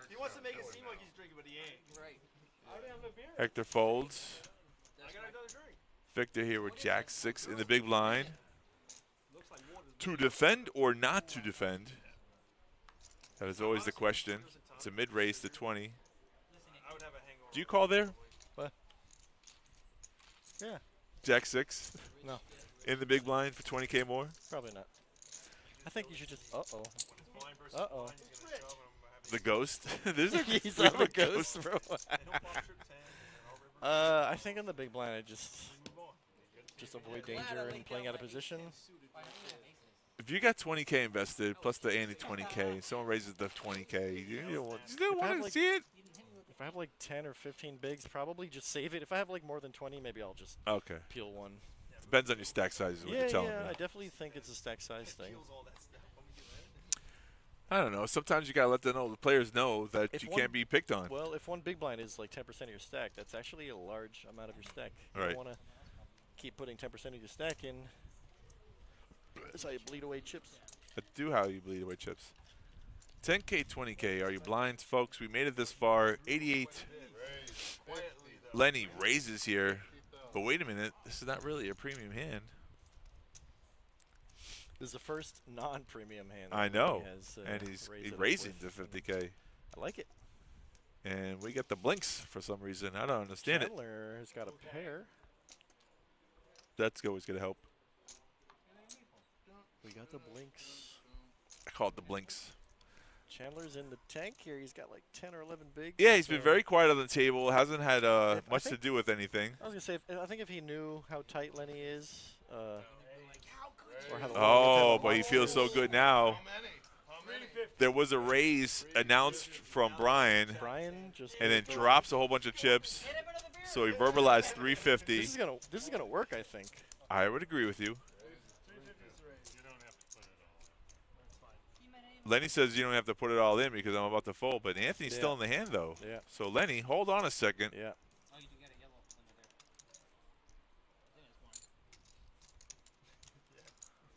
He wants to make it seem like he's drinking, but he ain't. Right. I already have a beer. Hector folds. I got another drink. Victor here with jack 6 in the big blind. To defend or not to defend? That is always the question. It's a mid-race to 20. I would have a hangover. Do you call there? What? Yeah. Jack 6? No. In the big blind for 20K more? Probably not. I think you should just. Uh-oh. Uh-oh. The ghost? This is He's on the ghost, bro. I think in the big blind, I just avoid danger and playing out of position. If you got 20K invested plus the Andy 20K, someone raises the 20K, you don't want to see it? If I have like 10 or 15 bigs, probably just save it. If I have like more than 20, maybe I'll just peel one. Depends on your stack size is what you're telling me. I definitely think it's a stack size thing. I don't know. Sometimes you got to let the players know that If you one- can't be picked on. Well, if one big blind is like 10% of your stack, that's actually a large amount of your stack. You Right. don't want to keep putting 10% of your stack in. That's how you bleed away chips. I do how you bleed away chips. 10K, 20K. Are you blinds, folks? We made it this far. 88. Lenny raises here. But wait a minute. This is not really a premium hand. This is the first non-premium hand. I know. And he's raising to 50K. I like it. And we get the blinks for some reason. I don't understand it. Chandler has got a pair. That's always going to help. We got the blinks. I call it the blinks. Chandler's in the tank here. He's got like 10 or 11 bigs. Yeah, he's been so- very quiet on the table. Hasn't had much to think- do with anything. I was gonna say, I think if he knew how tight Lenny is, or how Oh, but he feels so good now. There was a raise announced from Brian, Brian just and then drops a whole bunch of chips. So he verbalized 350. This is gonna work, I think. I would agree with you. Lenny says you don't have to put it all in because I'm about to fold, but Anthony's still in the hand though. Yeah. So Lenny, hold on a second. Yeah.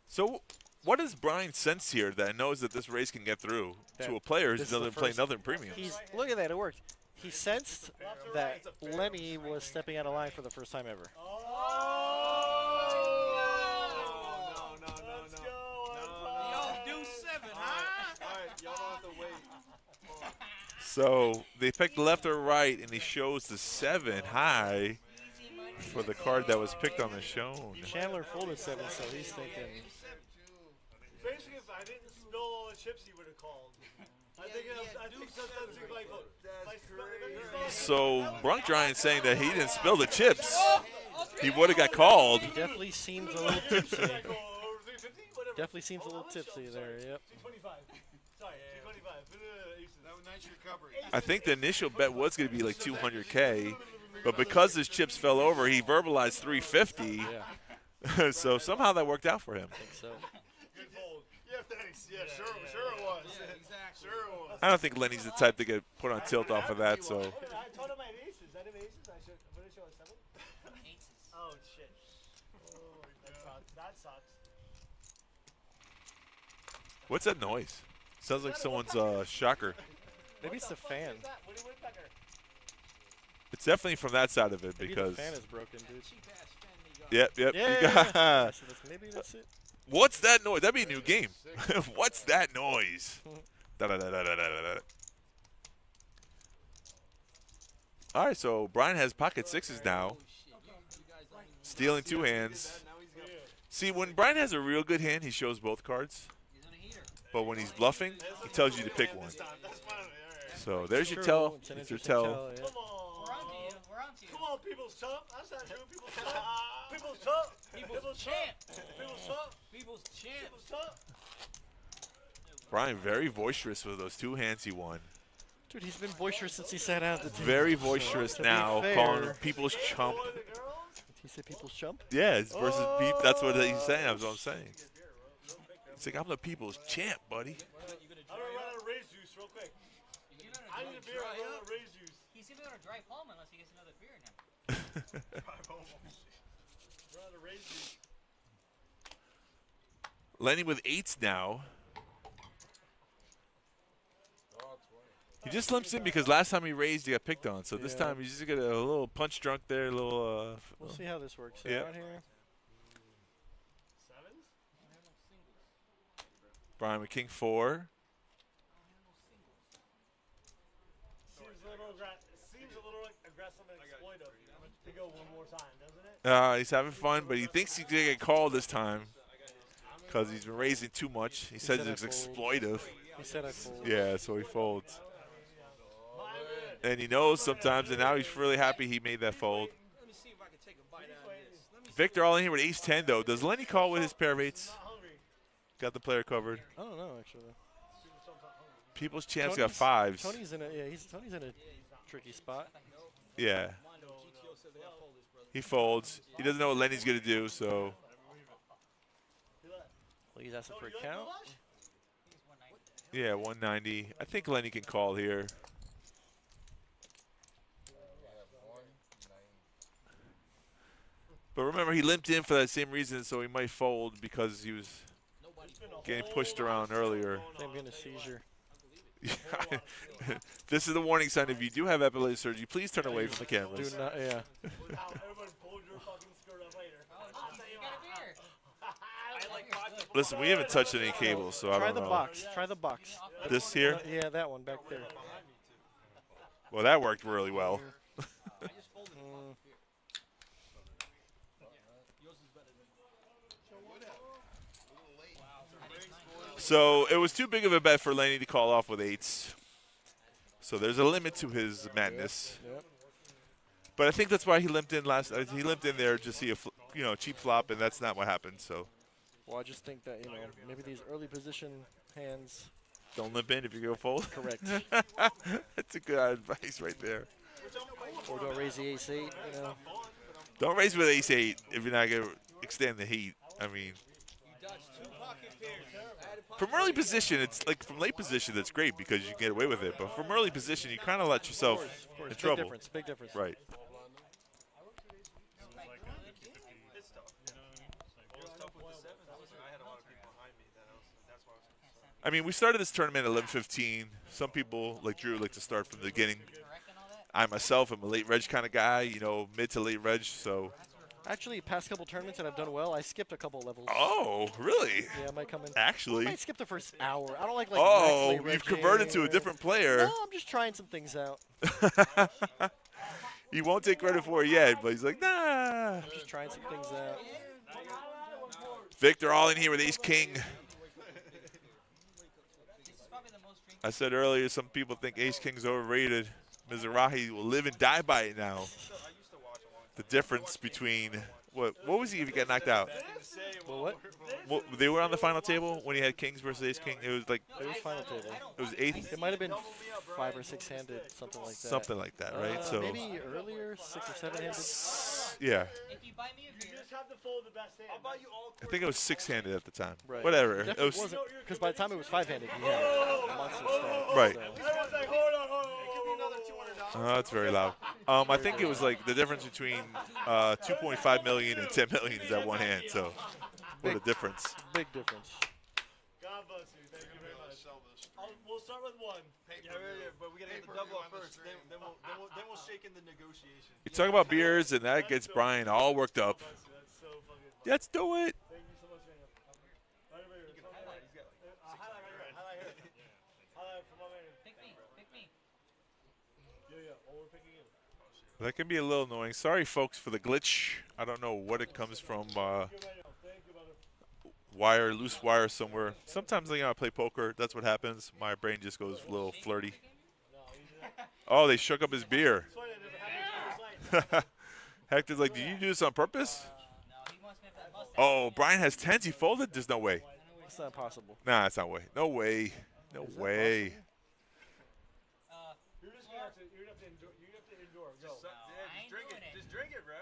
So what does Brian sense here that knows that this race can get through to a player who doesn't play nothing premium? Look at that, it worked. He sensed that Lenny was stepping out of line for the first time ever. So they picked left or right, and he shows the 7 high for the card that was picked on the shown. Chandler folded 7, so he's thinking. Basically, if I didn't spill all the chips, he would have called. I think sometimes he's like, So Brunk Giant saying that he didn't spill the chips. He would have got called. He definitely seems a little tipsy. Definitely seems a little tipsy there, yep. Sorry, 225. Nice recovery. I think the initial bet was going to be like 200K, but because his chips fell over, he verbalized 350. Yeah. So somehow that worked out for him. I think so. Good fold. Yeah, thanks. Yeah, sure it was. Yeah, exactly. Sure it was. I don't think Lenny's the type to get put on tilt off of that. So I told him I had aces. I didn't have aces. I should. What did I show? A 7? Aces. Oh shit. That sucks. what's that noise? Sounds like someone's shocker. Maybe it's the fan. It's definitely from that side of it Maybe because. the fan is broken, dude. Yep. Yeah. You got So maybe that's it. What's that noise? That'd be a new game. What's that noise? Da-da-da-da-da-da-da. All right, so Brian has pocket 6s now. Stealing 2 hands. See, when Brian has a real good hand, he shows both cards. But when he's bluffing, he tells you to pick one. So there's your tell. It's your tell. Come on. Come on, people's chump. That's not true. People's chump. People's chump. People's champ. People's chump. People's champ. People's chump. Brian very boisterous with those 2 hands he won. Dude, he's been boisterous since he sat out the table. Very boisterous So, now, calling people's chump. Did he say people's chump? Yeah, it's versus peep. That's what he's saying. That's what I'm saying. It's like, I'm the people's champ, buddy. I'm going to run out of raise juice real quick. I need a beer. I'm running out of raise juice. He's even going to dry palm unless he gets another beer now. Run out of raise juice. Lenny with 8s now. He just limps in because last time he raised, he got picked on. So this time he's just got a little punch drunk there, a little. We'll see how this works out here. Sevens? Brian with King 4. Seems a little aggressive and exploitive to go one more time, doesn't it? He's having fun, but he thinks he's gonna get called this time because he's been raising too much. He says it's exploitive. He said I fold. Yeah, so he folds. And he knows sometimes, and now he's really happy he made that fold. Victor all in here with ace-10, though. Does Lenny call with his pair of 8s? Got the player covered. I don't know, actually. People's Champ's got 5s. Tony's in a Tony's in a tricky spot. Yeah. He folds. He doesn't know what Lenny's gonna do, so. Well, he's asking for a count. Yeah, 190. I think Lenny can call here. But remember, he limped in for that same reason, so he might fold because he was getting pushed around earlier. I'm getting a seizure. This is the warning sign. If you do have epilepsy surgery, please turn away from the cameras. Do not, yeah. Listen, we haven't touched any cables, so I don't know. Try the box. Try the box. This here? Yeah, that one back there. Well, that worked really well. So it was too big of a bet for Lenny to call off with 8s. So there's a limit to his madness. Yep. But I think that's why he limped in last. He limped in there to see a cheap flop, and that's not what happened. So. Well, I just think that maybe these early position hands. Don't limp in if you go fold. Correct. That's a good advice right there. Or don't raise the ace-8. Don't raise with ace-8 if you're not gonna extend the heat. I mean. From early position, it's like from late position, that's great because you can get away with it. But from early position, you kind of let yourself in trouble. Big difference. Right. I mean, we started this tournament at 11:15. Some people, like Drew, like to start from the beginning. I myself am a late reg kind of guy, mid to late reg, so. Actually, past couple tournaments that I've done well, I skipped a couple levels. Oh, really? Yeah, I might come in. Actually? I might skip the first hour. I don't like oh, you've converted to a different player. No, I'm just trying some things out. He won't take credit for it yet, but he's like, nah. I'm just trying some things out. Victor all in here with ace-king. I said earlier, some people think ace-king's overrated. Misraki will live and die by it now. The difference between what was he if he got knocked out? Well, what? They were on the final table when he had kings versus ace king. It was like it was final table. It was 8th. It might have been 5 or 6-handed, something like that. Something like that, right? So maybe earlier, 6 or 7-handed. Yeah. If you buy me a beer, You just have to fold the best hand. I'll buy you all. I think it was 6-handed at the time. Right. Whatever. It was wasn't because by the time it was 5-handed, he had a monster stack. Right. Everyone's like, hold on. Give me another $200. That's very loud. I think it was like the difference between 2.5 million and 10 million is that one hand. So, what a difference. Big difference. God bless you. Thank you very much. We'll start with 1. Yeah, but we gotta get the double up first. Then we'll shake in the negotiation. You talk about beers, and that gets Brian all worked up. Let's do it. Thank you so much, man. Highlight here. Highlight from my man. Pick me. Yeah. Well, we're picking you. That can be a little annoying. Sorry, folks, for the glitch. I don't know what it comes from. Wire, loose wire somewhere. Sometimes I play poker. That's what happens. My brain just goes a little flirty. Oh, they shook up his beer. Hector's like, did you do this on purpose? Oh, Brian has 10s. He folded? There's no way. It's not possible. Nah, it's not way. No way. No way. You're just gonna have to endure. Go. Just drink it, bro.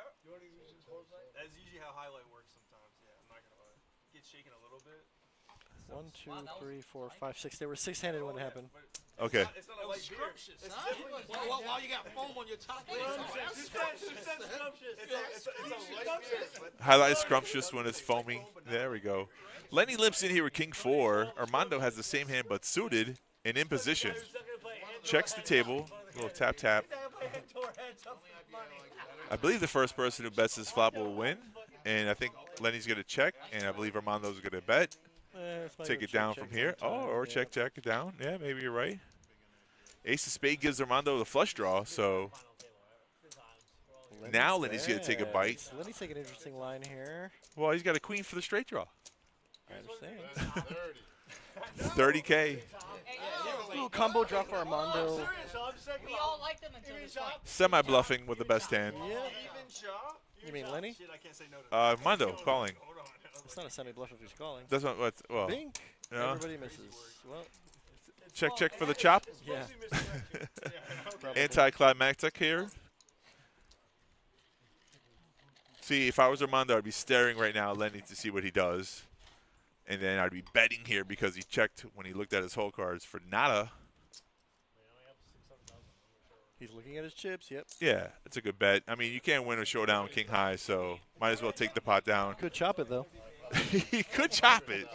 That's usually how highlight works sometimes. Yeah, I'm not gonna lie. Get shaken a little bit. 1, 2, 3, 4, 5, 6. They were 6-handed when it happened. Okay. It's not a light beer. While you got foam on your top. Highlight scrumptious when it's foamy. There we go. Lenny limps in here with king 4. Armando has the same hand but suited and in position. Checks the table. A little tap tap. I believe the first person who bets this flop will win. And I think Lenny's going to check. And I believe Armando's going to bet. Take it down from here. Oh, or check it down. Yeah, maybe you're right. Ace of spade gives Armando the flush draw, so now Lenny's going to take a bite. Lenny's taking an interesting line here. Well, he's got a queen for the straight draw. I understand. 30K. Little combo drop for Armando. We all like them until this point. Semi-bluffing with the best hand. Yeah. You mean Lenny? Armando calling. It's not a semi-bluff if he's calling. That's not what. Well, Bink. No. Everybody misses. Well, check for the chop. Yeah. Anticlimactic here. See, if I was Armando, I'd be staring right now at Lenny to see what he does. And then I'd be betting here because he checked when he looked at his hole cards for nada. He's looking at his chips, yep. Yeah, it's a good bet. I mean, you can't win a showdown with king high, so might as well take the pot down. Could chop it, though. He could chop it.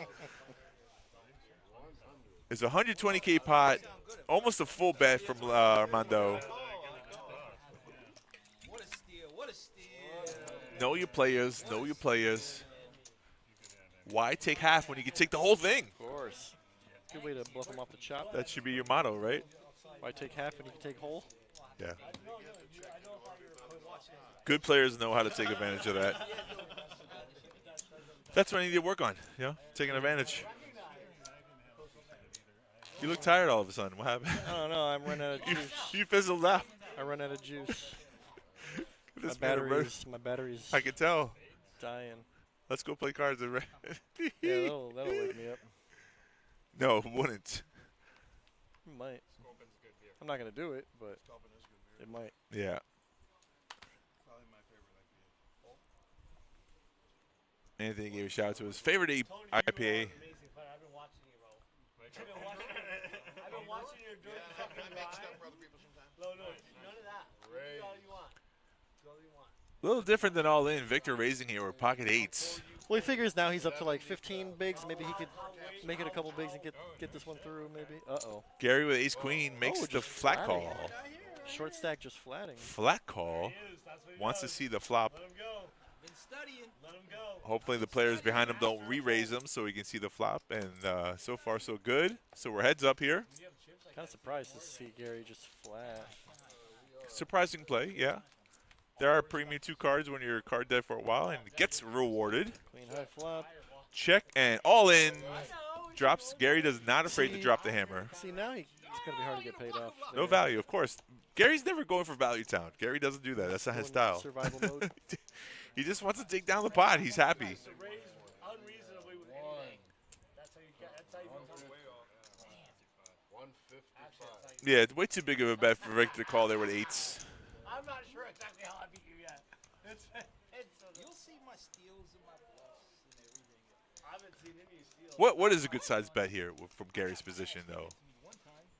It's a 120K pot, almost a full bet from Armando. What a steal. What a steal. Know your players. Know your players. Why take half when you can take the whole thing? Of course. Good way to bluff him off the chop. That should be your motto, right? Why take half when you can take whole? Yeah. Good players know how to take advantage of that. That's what I need to work on, taking advantage. You look tired all of a sudden. What happened? I don't know. I'm running out of juice. You fizzled out. I run out of juice. my This man battery's I can tell. dying. Let's go play cards. Yeah, that'll wake me up. No, it wouldn't. It might. I'm not gonna do it, but it might. Yeah. Anthony gave a shout out to his favorite IPA. I've been watching you, bro. I've been watching you doing fucking No, none of that. Do all you want. Do all you want. A little different than all in. Victor raising here with pocket eights. Well, he figures now he's up to like 15 bigs. Maybe he could make it a couple bigs and get this one through. Maybe. Gary with ace queen makes the flat call. Short stack just flatting. Flat call. Wants to see the flop. Let him go. Been studying. Let him go. Hopefully the players behind him don't re-raise him so he can see the flop. And so far so good. So we're heads up here. Kind of surprised to see Gary just flat. Surprising play, yeah. There are premium 2 cards when you're card dead for a while and gets rewarded. Queen high flop. Check and all in. Drops. Gary does not afraid to drop the hammer. See, now it's going to be hard to get paid off. No value, of course. Gary's never going for value town. Gary doesn't do that. That's not his style. Survival mode. He just wants to take down the pot. He's happy. Unreasonably with that's how you become way off. 155. Yeah, it's way too big of a bet for Rick to call there with eights. I'm not sure exactly how I beat you yet. You'll see my steals and my bluffs and everything. I haven't seen any steals. What is a good size bet here from Gary's position, though,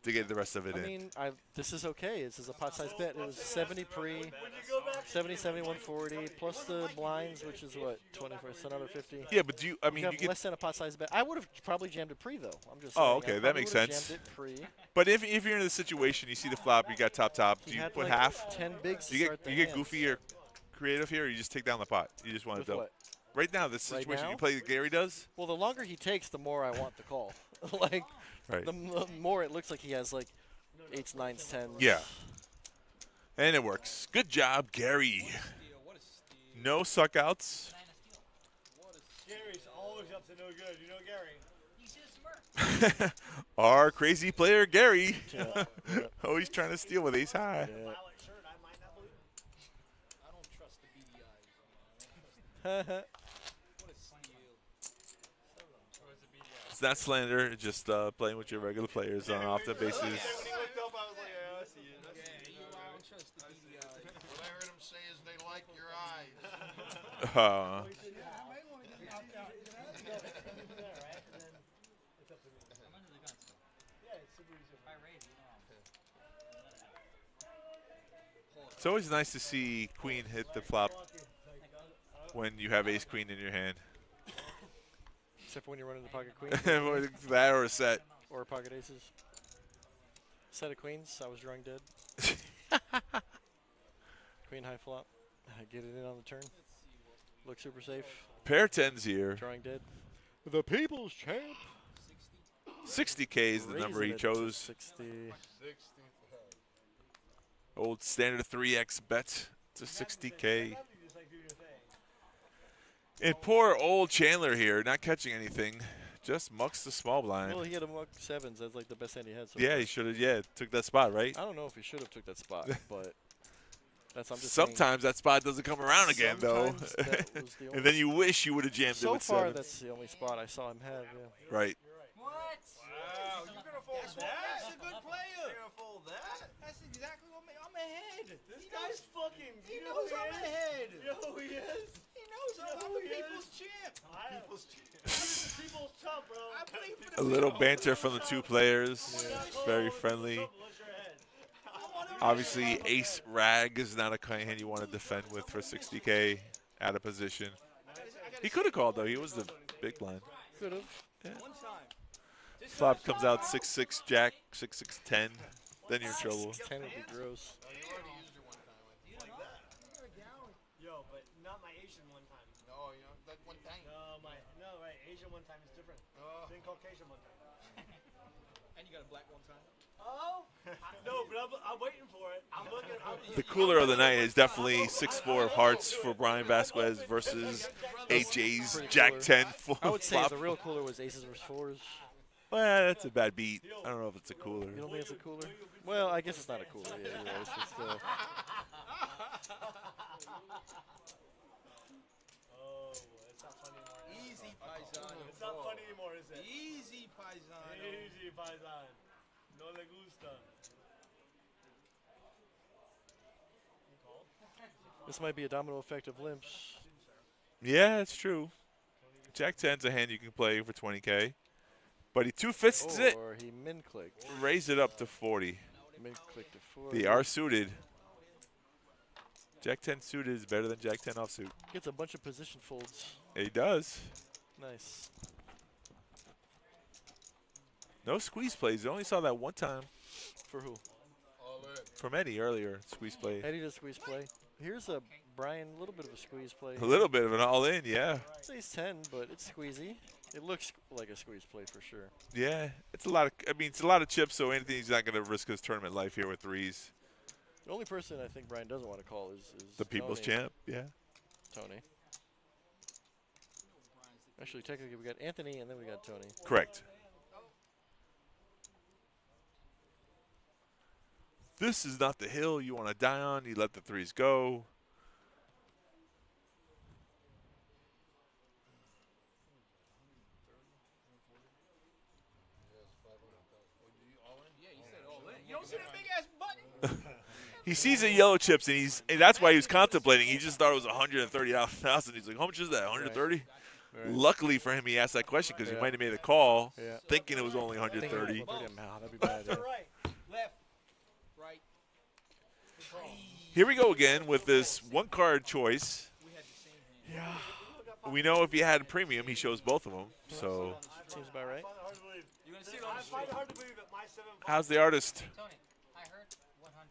to get the rest of it in? I mean, this is okay. This is a pot size bet. It was 70 pre, 70, 71, 40, plus the blinds, which is what, 20, so another 50. Yeah, but you get less than a pot size bet. I would have probably jammed it pre, though. I'm just Oh, saying. okay, that makes sense. Jammed it pre. But if you're in the situation, you see the flop, you got top, do you put like half? 10 bigs Do you get goofy or creative here, or you just take down the pot? You just want to double. What? Right now, this Right situation now? you play that Gary does. Well, the longer he takes, the more I want the call. Like, Right. the more it looks like he has like 8s, 9s, 10s. Yeah. And it works. Good job, Gary. No suckouts. Gary's always up to no good. You know Gary. You should smirk. Our crazy player, Gary. Yeah. Always trying to steal with ace high. Yeah. I don't trust the BDI. What a steal. It's not slander, just playing with your regular players on an often basis. When he looked up, I was like, yeah, I see it. I see it. I don't trust the BDI. What I heard him say is they like your eyes. It's always nice to see queen hit the flop when you have ace queen in your hand. Except for when you're running the pocket queen. That or a set. Or pocket aces. Set of queens. I was drawing dead. Queen high flop. Get it in on the turn. Look super safe. Pair tens here. Drawing dead. The people's champ. 60K is the number he chose. 60. Old standard 3x bet to 60K. And poor old Chandler here, not catching anything. Just mucks the small blind. Well, he had a muck 7s. That's like the best hand he had. So Yeah, far. he should have. Yeah, took that spot, right? I don't know if he should have took that spot, but that's I'm just Sometimes that spot doesn't come around again, though. Sometimes that was the And then you wish you would have jammed so it with far, 7. that's the only spot I saw him have. Yeah. Right. What? Wow, you're going to fold that? That's a good player. You're going to fold that? That's exactly what I'm ahead. This guy's fucking. He you know knows who I'm he is? ahead. You know who he is? He knows I'm who the he is? people's champ. People's champ. People's chump, bro. I play for A the little people. banter from the two players. Very friendly. Obviously, ace rag is not a kind of hand you want to defend with for 60K out of position. He could have called, though. He was the big blind. Could have. Yeah. Flop comes out 6-6 jack, 6-6 10. Then you're in trouble. 10 would be gross. Yo, but not my Asian one time. No, you know, that one time. No, right. Asian one time is different. Then Caucasian one time. And you got a black one time. Oh? No, but I'm waiting for it. I'm looking. The cooler of the night is definitely 6-4 of hearts for Brian Vasquez versus AJ's Pretty Jack cooler. 10 full I would say flop. the real cooler was aces versus 4s. Well, that's a bad beat. I don't know if it's a cooler. You don't think it's a cooler? Well, I guess it's not a cooler. Yeah, anyway, it's just, Oh, it's not funny anymore. Easy, Paisano. It's not funny anymore, is it? Easy, Paisano. Easy, Paisan. No le gusta. this might be a domino effect of limps. Yeah, it's true. Jack 10's a hand you can play for 20K. But he two-fists it. Or he min-clicked. Raise it up to 40. Min-clicked to 40. They are suited. Jack 10 suited is better than Jack 10 offsuit. Gets a bunch of position folds. He does. Nice. No squeeze plays. I only saw that one time. For who? From Eddie earlier. Squeeze play. Eddie does squeeze play. Here's a Brian, a little bit of a squeeze play. A little bit of an all-in, yeah. He's 10, but it's squeezy. It looks like a squeeze play for sure. Yeah, it's a lot of. I mean, it's a lot of chips. So Anthony's not going to risk his tournament life here with threes. The only person I think Brian doesn't want to call is The people's Tony. champ, yeah. Tony. Actually, technically, we got Anthony and then we got Tony. Correct. This is not the hill you want to die on. You let the threes go. You don't see that big ass button? He sees the yellow chips, and that's why he was contemplating. He just thought it was 130,000. He's like, how much is that, 130? Right. Luckily for him, he asked that question because he might have made a call Yeah. thinking it was only 130. That'd be bad. Yeah. Right, left, right. Here we go again with this one-card choice. Yeah. We know if he had a premium, he shows both of them. So Seems about right. I find it hard to believe that my 7 how's the artist? Tony, I heard 100.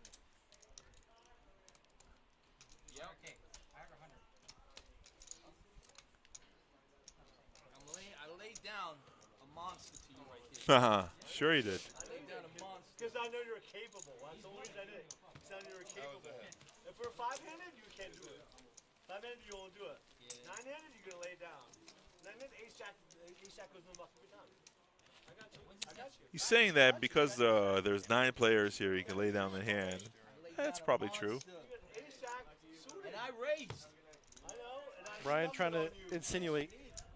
Yeah, okay. I heard 100. I laid down a monster to you right there. Sure he did. I laid down a monster. Because I know you're capable. That's the only reason I did it. Because I know you're capable. If we're 5-handed, you can't do it. 5-handed, you won't do it. 9-handed, you're going to lay it down. 9-handed, ace-jack goes in the muff every time. I got you. I got you. He's saying that because there's 9 players here, he can lay down the hand. That's probably true. And I raised. I know. And I Brian trying to on you. insinuate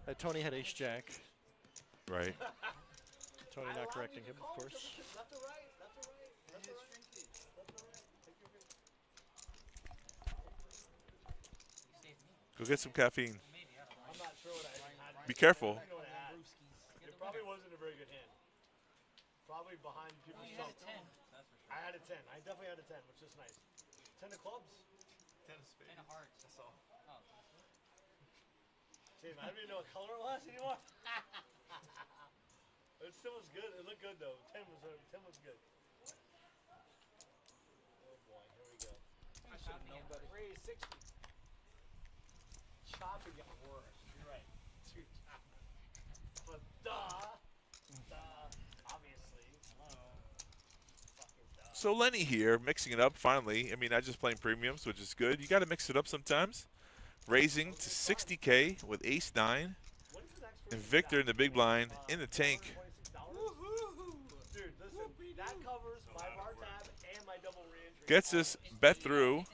that Tony had ace-jack. Right. Tony not correcting him, of course. Left or right? Left or right? Left or right? Left or right? Take your pick. Go get some caffeine. I'm not sure what I had. Be careful. I know what I had. It probably wasn't a very good hand. Probably behind people's stuff. I had a 10. I definitely had a 10, which is nice. 10 of clubs. 10 of spades. 10 of hearts. That's all. See, I don't even know what color it was anymore. It still was good. It looked good though. 10 was good. Oh boy, here we go. I should have known better. Raise 60. Chopping got worse. You're right. Too choppy. But obviously. Fucking duh. So Lenny here, mixing it up finally. I mean, not just playing premiums, which is good. You got to mix it up sometimes. Raising to 60K with ace-9. And Victor in the big blind in the tank. Dude, listen, that covers my bar tab and my double re-entry. Gets this bet through.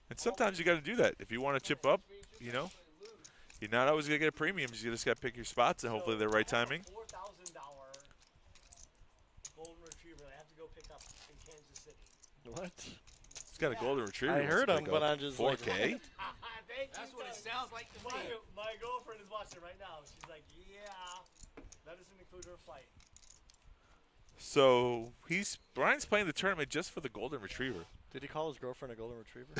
And sometimes you got to do that. If you want to chip up, you know, you're not always going to get premiums. You just got to pick your spots and hopefully the right timing. $4,000 golden retriever I have to go pick up in Kansas City. What? He's got a golden retriever. I heard him, but I'm just 4K? That's what it sounds like to me. My girlfriend is watching right now. She's like, yeah, that doesn't include her flight. So Brian's playing the tournament just for the golden retriever. Did he call his girlfriend a golden retriever?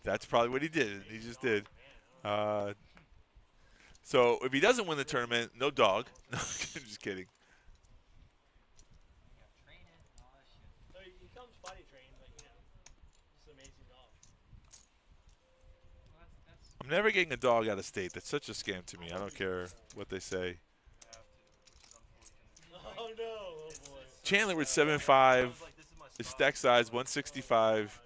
That's probably what he did. He just did. So if he doesn't win the tournament, no dog. No, I'm just kidding. So he comes potty trained, but you know, it's an amazing dog. I'm never getting a dog out of state. That's such a scam to me. I don't care what they say. Oh no, oh boy. Chandler with 7.5. His stack size 165.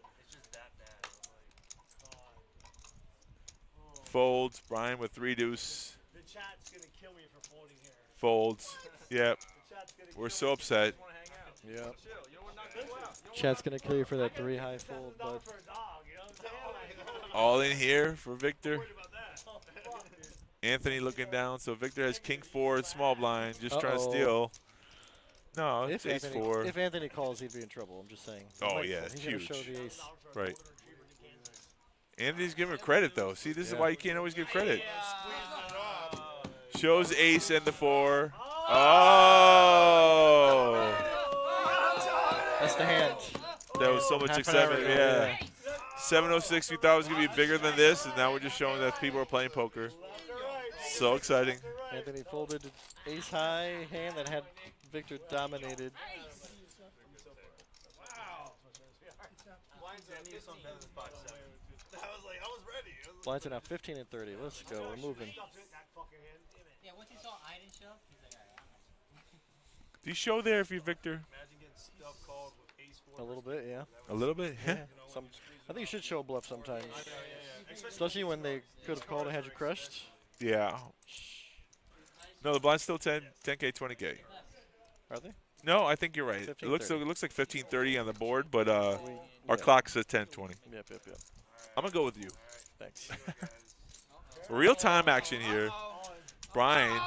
Folds. Brian with 3 deuce. The chat's gonna kill me for folding Folds. Yep. We're so upset. Yep. Chat's gonna clear for that 3 high fold, but All in here for Victor. Anthony looking down, so Victor has king 4 small blind, just trying to steal. No, it's ace 4. If Anthony calls, he'd be in trouble. I'm just saying. Oh yeah, he's huge. Gonna show the ace. Right. Anthony's giving her credit though. See, this is why you can't always give credit. Shows ace and the 4. Oh! That's the hand. That was so much excitement. Yeah. 706. We thought it was gonna be bigger than this, and now we're just showing that people are playing poker. So exciting. Anthony folded ace high hand that had Victor dominated. Blinds are now 15 and 30. Let's go. We're moving. Yeah, once he saw I didn't show, he's like, alright, Do you show there if you're Victor? A little bit, yeah. A little bit? Yeah. I think you should show a bluff sometimes. Especially when they could have called and had you crushed. Yeah. No, the blind's still 10K, 20K. Are they? No, I think you're right. It looks like 1530 on the board, but our clock says 1020. Yep. I'm going to go with you. Thanks. Real-time action here. Brian.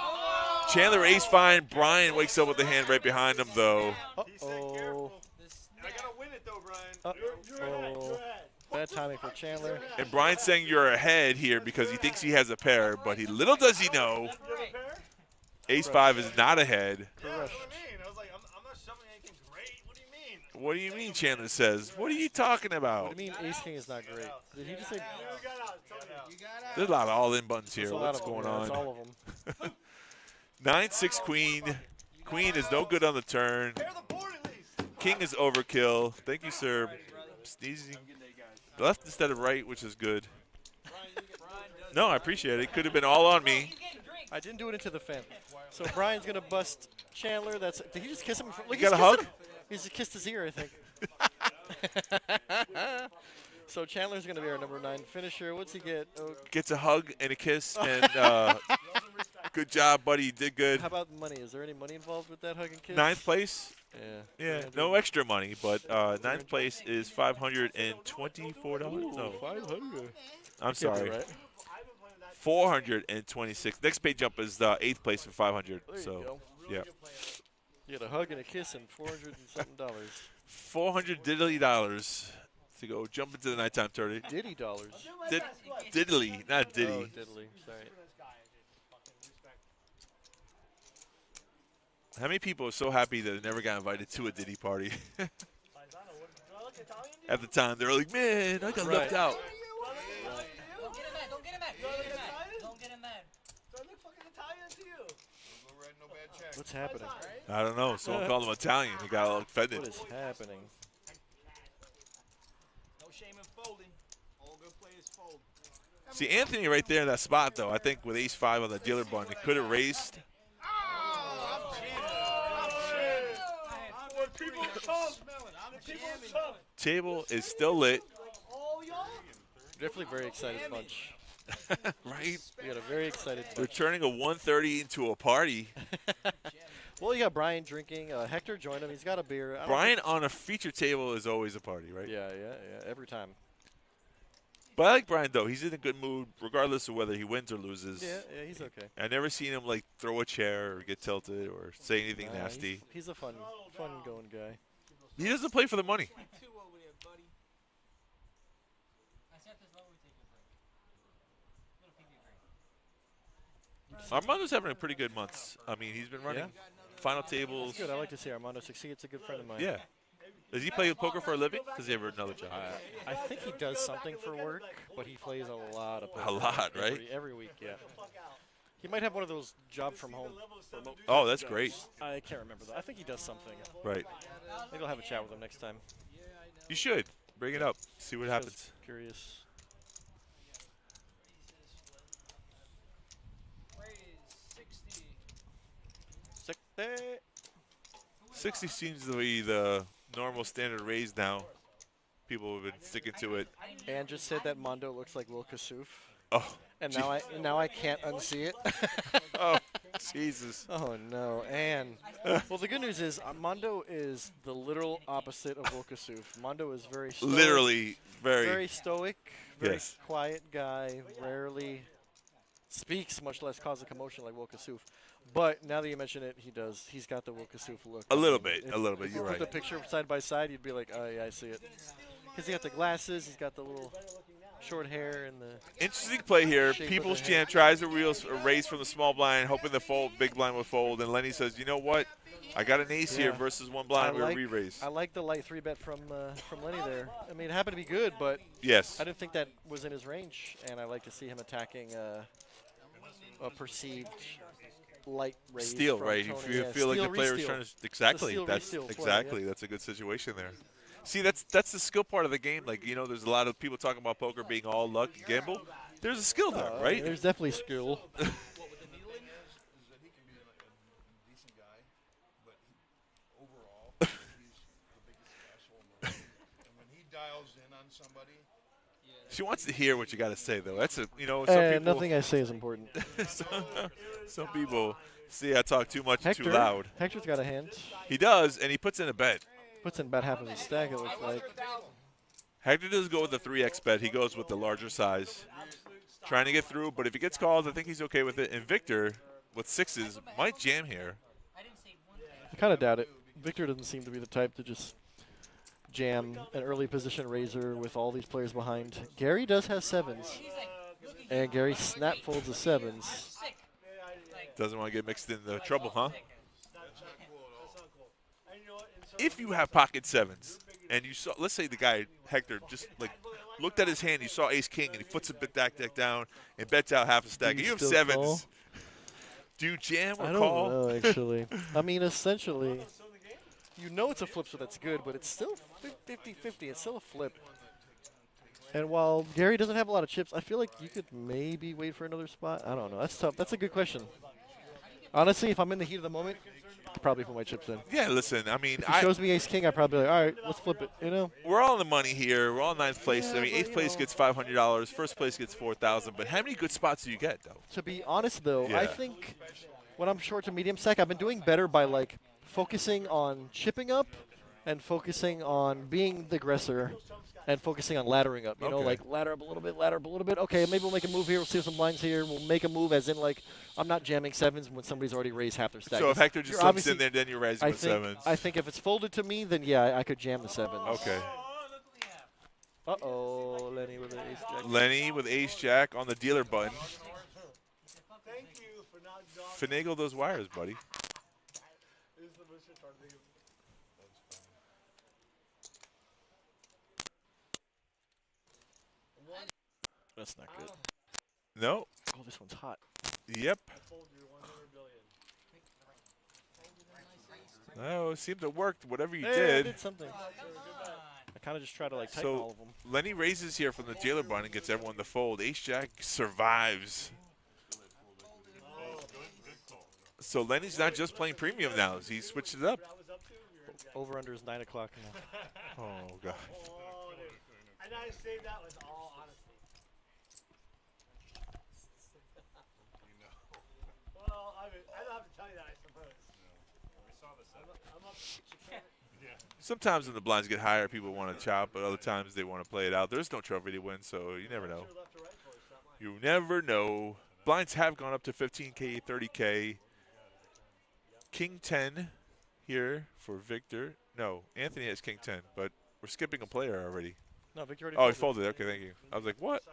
Chandler ace fine. Brian wakes up with the hand right behind him, though. Uh-oh. I got to win it, though, Brian. Uh-oh. Bad timing for Chandler. And Brian's saying you're ahead here because he thinks he has a pair, but little does he know, ace 5 is not ahead. What do you mean, Chandler says? What are you talking about? What do you mean ace king is not great? Did he just say? There's a lot of all-in buttons here. That's What's going on? That's all of them. 9-6 queen. Queen is no good on the turn. King is overkill. Thank you, sir. Sneezing. Left instead of right, which is good. No, I appreciate it. It could have been all on me. I didn't do it into the fan. So Brian's gonna bust Chandler. Did he just kiss him? Look, You got a hug? He just kissed his ear, I think. So Chandler's gonna be our number 9 finisher. What's he get? Oh. Gets a hug and a kiss, and good job, buddy. You did good. How about money? Is there any money involved with that hug and kiss? 9th place. Yeah. No extra money, but 9th place is $524. No, 500. I'm sorry. Right. 426. Next page up is 8th place for 500. There So, you go. yeah. You get a hug and a kiss and $400 and something dollars. $400 to go jump into the nighttime tourney. Diddy dollars. Diddly, not Diddy. Oh, diddly. Sorry. How many people are so happy that they never got invited to a Diddy party? At the time, they were like, man, I got left out. Don't get him mad. Don't get him mad. What's happening? I don't know. Someone called him Italian. He got all offended. What is happening? No shame in folding. All good players fold. See, Anthony right there in that spot, though, I think with ace 5 on the dealer button, he could have raced. Table is still lit. Definitely very excited bunch. Right? We got a very excited bunch. We're turning a 130 into a party. Well, you got Brian drinking. Hector joined him. He's got a beer. Brian on a feature table is always a party, right? Yeah. Every time. But I like Brian, though. He's in a good mood, regardless of whether he wins or loses. Yeah, he's okay. I never seen him, like, throw a chair or get tilted or say anything nasty. He's a fun-going guy. He doesn't play for the money. Armando's having a pretty good month. I mean, he's been running final tables. That's good. I like to see Armando succeed. It's a good friend of mine. Yeah. Does he play poker for a living? Does he have another job? I think he does something for work, but he plays a lot of poker. A lot, right? Every week, yeah. He might have one of those job from home. Oh, that's great. I can't remember that. I think he does something. Right. Maybe I'll have a chat with him next time. You should. Bring it up. See what happens. Curious. 60 seems to be the normal standard raise now. People have been sticking to it. And just said that Mondo looks like Will Kassouf. Oh. And now I can't unsee it. Oh. Jesus. Oh no, and well, the good news is Mondo is the literal opposite of Wokasuf. Mondo is very stoic, Literally very stoic, very Yes. quiet guy. Rarely speaks, much less cause a commotion like Wokasuf. But now that you mention it, he does. He's got the Wokasuf look. A little I mean, bit, a little bit. If You're you right. put the picture side by side, you'd be like, oh yeah, I see it. Because he got the glasses, he's got the little short hair and the. Interesting play here. shape of People's the head. Champ tries a raise from the small blind, hoping the fold, big blind will fold. And Lenny says, you know what? I got an ace here Yeah. versus one blind. We're re-raise. I like the light 3-bet from Lenny there. I mean, it happened to be good, but Yes. I didn't think that was in his range, and I like to see him attacking a perceived light raise. Steal, from right? You Tony. feel, Yeah, feel like steal, the player's re-steal. trying to The exactly. steal, That's re-steal play, exactly. yep. That's a good situation there. See, that's the skill part of the game. Like, you know, there's a lot of people talking about poker being all luck and gamble. There's a skill there, right? There's definitely skill. She wants to hear what you got to say, though. That's some people. Nothing I say is important. some people see I talk too much, Hector, too loud. Hector's got a hand. He does, and he puts in a bet. Puts in about half of his stack, it looks like. Hector does go with the 3x bet. He goes with the larger size, trying to get through. But if he gets called, I think he's okay with it. And Victor, with 6s, might jam here. I kind of doubt it. Victor doesn't seem to be the type to just jam an early position raiser with all these players behind. Gary does have 7s. And Gary snap folds the 7s. Doesn't want to get mixed in the trouble, huh? If you have pocket 7s, and you saw, let's say the guy, Hector, just like looked at his hand, he saw ace king, and he puts a bit deck down and bets out half a stack. And you have 7s. Call? Do you jam or I don't call? know, actually. I mean, essentially, you know it's a flip, so that's good, but it's still 50-50. It's still a flip. And while Gary doesn't have a lot of chips, I feel like you could maybe wait for another spot. I don't know. That's tough. That's a good question. Honestly, if I'm in the heat of the moment, I'd probably put my chips in. Yeah, listen, I mean, if he shows me ace king, I'd probably be like, all right, let's flip it, you know? We're all in the money here. We're all 9th place. I mean, 8th place gets $500. First place gets $4,000. But how many good spots do you get, though? To be honest, though, Yeah. I think when I'm short to medium stack, I've been doing better by, like, focusing on chipping up and focusing on being the aggressor and focusing on laddering up. You know, like ladder up a little bit, ladder up a little bit. Okay, maybe we'll make a move here. We'll see some blinds here. We'll make a move as in, like, I'm not jamming 7s when somebody's already raised half their stack. So if Hector just slips in there, then you're raising with 7s. I think if it's folded to me, then, yeah, I could jam the 7s. Okay. Uh-oh, Lenny with an ace-jack. Lenny with ace-jack on the dealer button. Finagle those wires, buddy. That's not good. No. Oh, this one's hot. Yep. Oh, it seemed to work. Whatever you Hey, did. I did something. I kind of just try to like tighten all of them. Lenny raises here from the dealer button and gets everyone to fold. Ace-jack survives. So Lenny's not just playing premium now. He switched it up. Over-under is 9 o'clock now. Oh, God. And I say that with all honesty. Well, I don't have to tell you that, I suppose. We saw this. I'm up. Sometimes when the blinds get higher, people want to chop, but other times they want to play it out. There's no trophy to win, so you never know. You never know. Blinds have gone up to 15K, 30K. King 10 here for Victor. No, Anthony has King 10, but we're skipping a player already. No, Victor already folded. folded. He folded. Okay, thank you. I was like, what?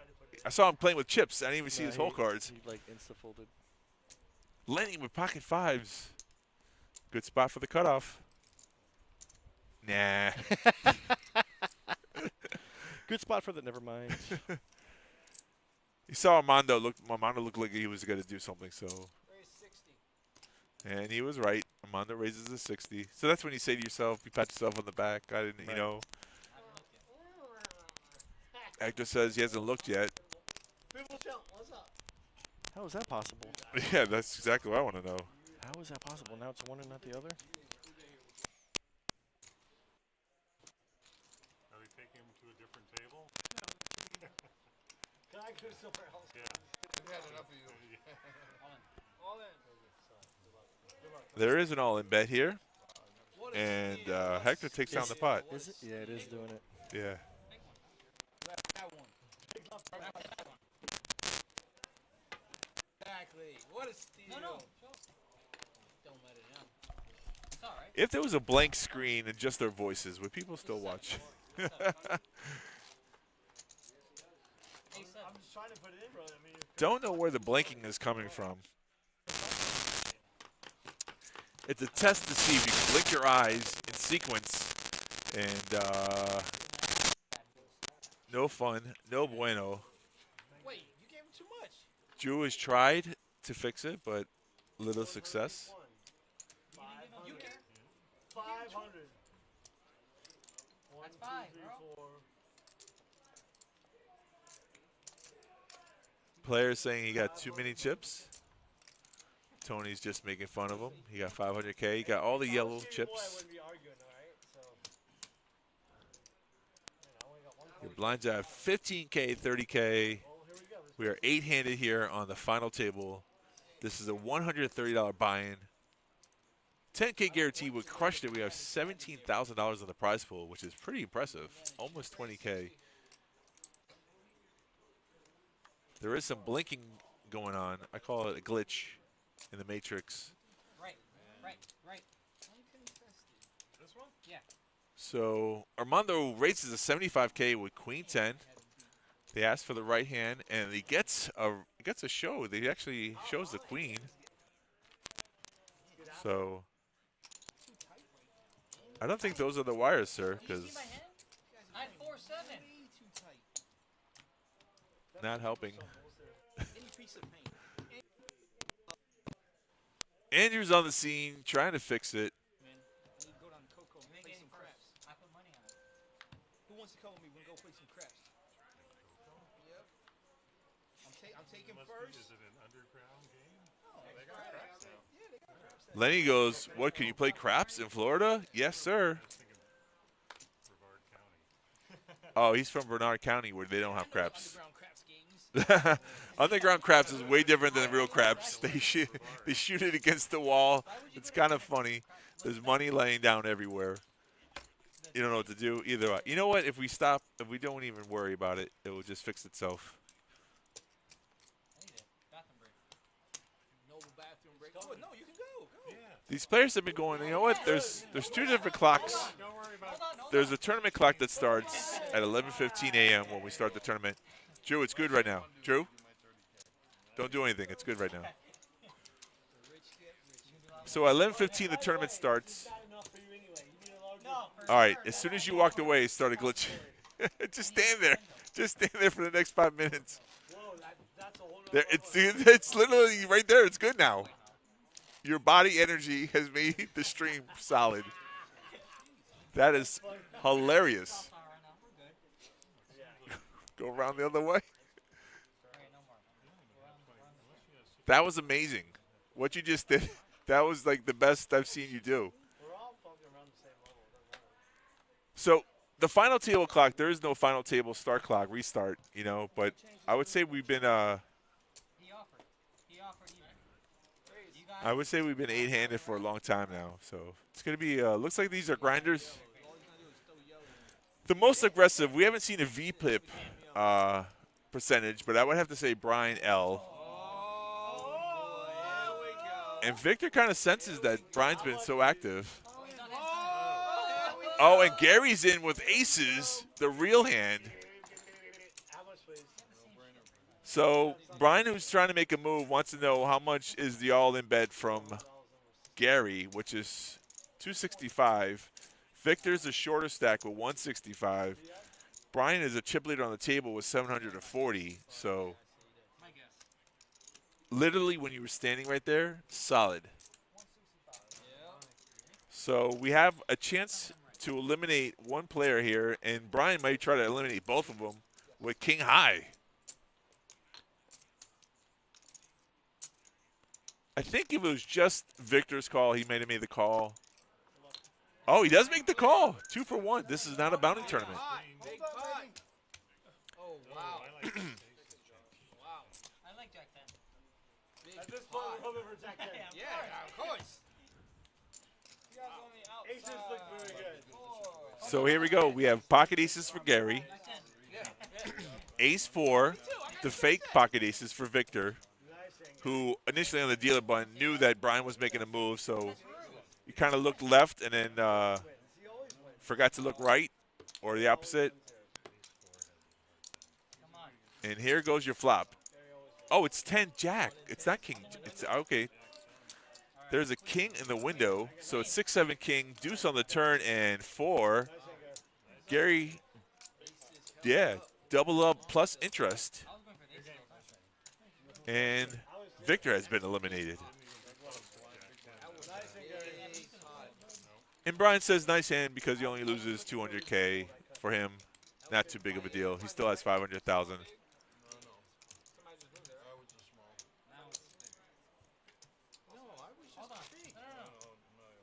I saw him playing with chips. I didn't even see his whole cards. He like insta-folded. Lenny with pocket 5s. Good spot for the cutoff. Nah. Good spot for the. Never mind. You saw Armando looked like he was going to do something, so. And he was right. Armando raises a 60. So that's when you say to yourself, you pat yourself on the back. I didn't, you know. Hector says he hasn't looked yet. How is that possible? Yeah, that's exactly what I want to know. How is that possible? Now it's one and not the other? Are we taking him to a different table? Can I go somewhere else? Yeah. We had enough of you. All in. There is an all-in bet here. And Hector takes down the pot. Is it? Yeah, it is doing it. Yeah. That one. Exactly. What a steal. No. Don't let it in. It's all right. If there was a blank screen and just their voices, would people still watch? I'm just trying to put it in, bro. I mean, Don't know where the blanking is coming from. It's a test to see if you can blink your eyes in sequence. And no fun, no bueno. Wait, you gave him too much. Drew has tried to fix it, but little success. 500. That's 5, bro. Players saying he got too many chips. Tony's just making fun of him. He got 500K. He got all the yellow chips. Your blinds at 15K, 30K. We are 8-handed here on the final table. This is a $130 buy-in. 10K guarantee would crush it. We have $17,000 on the prize pool, which is pretty impressive. Almost 20K. There is some blinking going on. I call it a glitch in the matrix. Right. This one? Yeah. So Armando raises a 75K with Queen 10. They ask for the right hand, and he gets a show. He actually shows the queen. So I don't think those are the wires, sir, because I had 4-7. not helping. Andrew's on the scene trying to fix it. Who wants to come with me? We're going to go play some craps. Yep. I'm taking first. Is it an underground game? Oh, they got craps now. Yeah, they got craps. Lenny goes, what, can you play craps in Florida? Yes, sir. Oh, he's from Bernard County where they don't have craps. Underground craps is way different than real craps. They shoot it against the wall. It's kind of funny. There's money laying down everywhere. You don't know what to do either way. You know what? If we stop, if we don't even worry about it, it will just fix itself. Oh, no, you can go. These players have been going, you know what? There's two different clocks. There's a tournament clock that starts at 11:15 a.m. when we start the tournament. Drew, it's good right now. Drew? Don't do anything. It's good right now. So at 11:15 the tournament starts. All right, as soon as you walked away, it started glitching. Just stand there. Just stand there for the next 5 minutes. There, it's literally right there. It's good now. Your body energy has made the stream solid. That is hilarious. Go around the other way. That was amazing. What you just did, that was like the best I've seen you do. So the final table clock, there is no final table start clock, restart, you know, but I would say we've been I would say we've been 8-handed for a long time now. So it's going to be, looks like these are grinders. The most aggressive, we haven't seen a VPIP percentage, but I would have to say Brian L. And Victor kind of senses that Brian's been so active. Oh, and Gary's in with aces, the real hand. So Brian, who's trying to make a move, wants to know how much is the all-in bet from Gary, which is 265. Victor's a shorter stack with 165. Brian is a chip leader on the table with 740. So literally when you were standing right there, solid. So we have a chance to eliminate one player here, and Brian might try to eliminate both of them with King High. I think if it was just Victor's call, he might have made the call. Oh, he does make the call. 2 for 1. This is not a bounty tournament. Oh, wow. I like Jack 10. At this point, we're hoping for Jack 10. Yeah, of course. Aces look very good. So here we go. We have pocket aces for Gary. Ace 4, the fake pocket aces for Victor, who initially on the dealer button knew that Brian was making a move, so he kind of looked left and then forgot to look right, or the opposite. And here goes your flop. Oh, it's 10 jack. It's not king. It's okay. There's a king in the window, so it's 6-7 king, deuce on the turn, and 4. Gary, yeah, double up plus interest. And Victor has been eliminated. And Brian says nice hand because he only loses 200K for him. Not too big of a deal. He still has 500,000.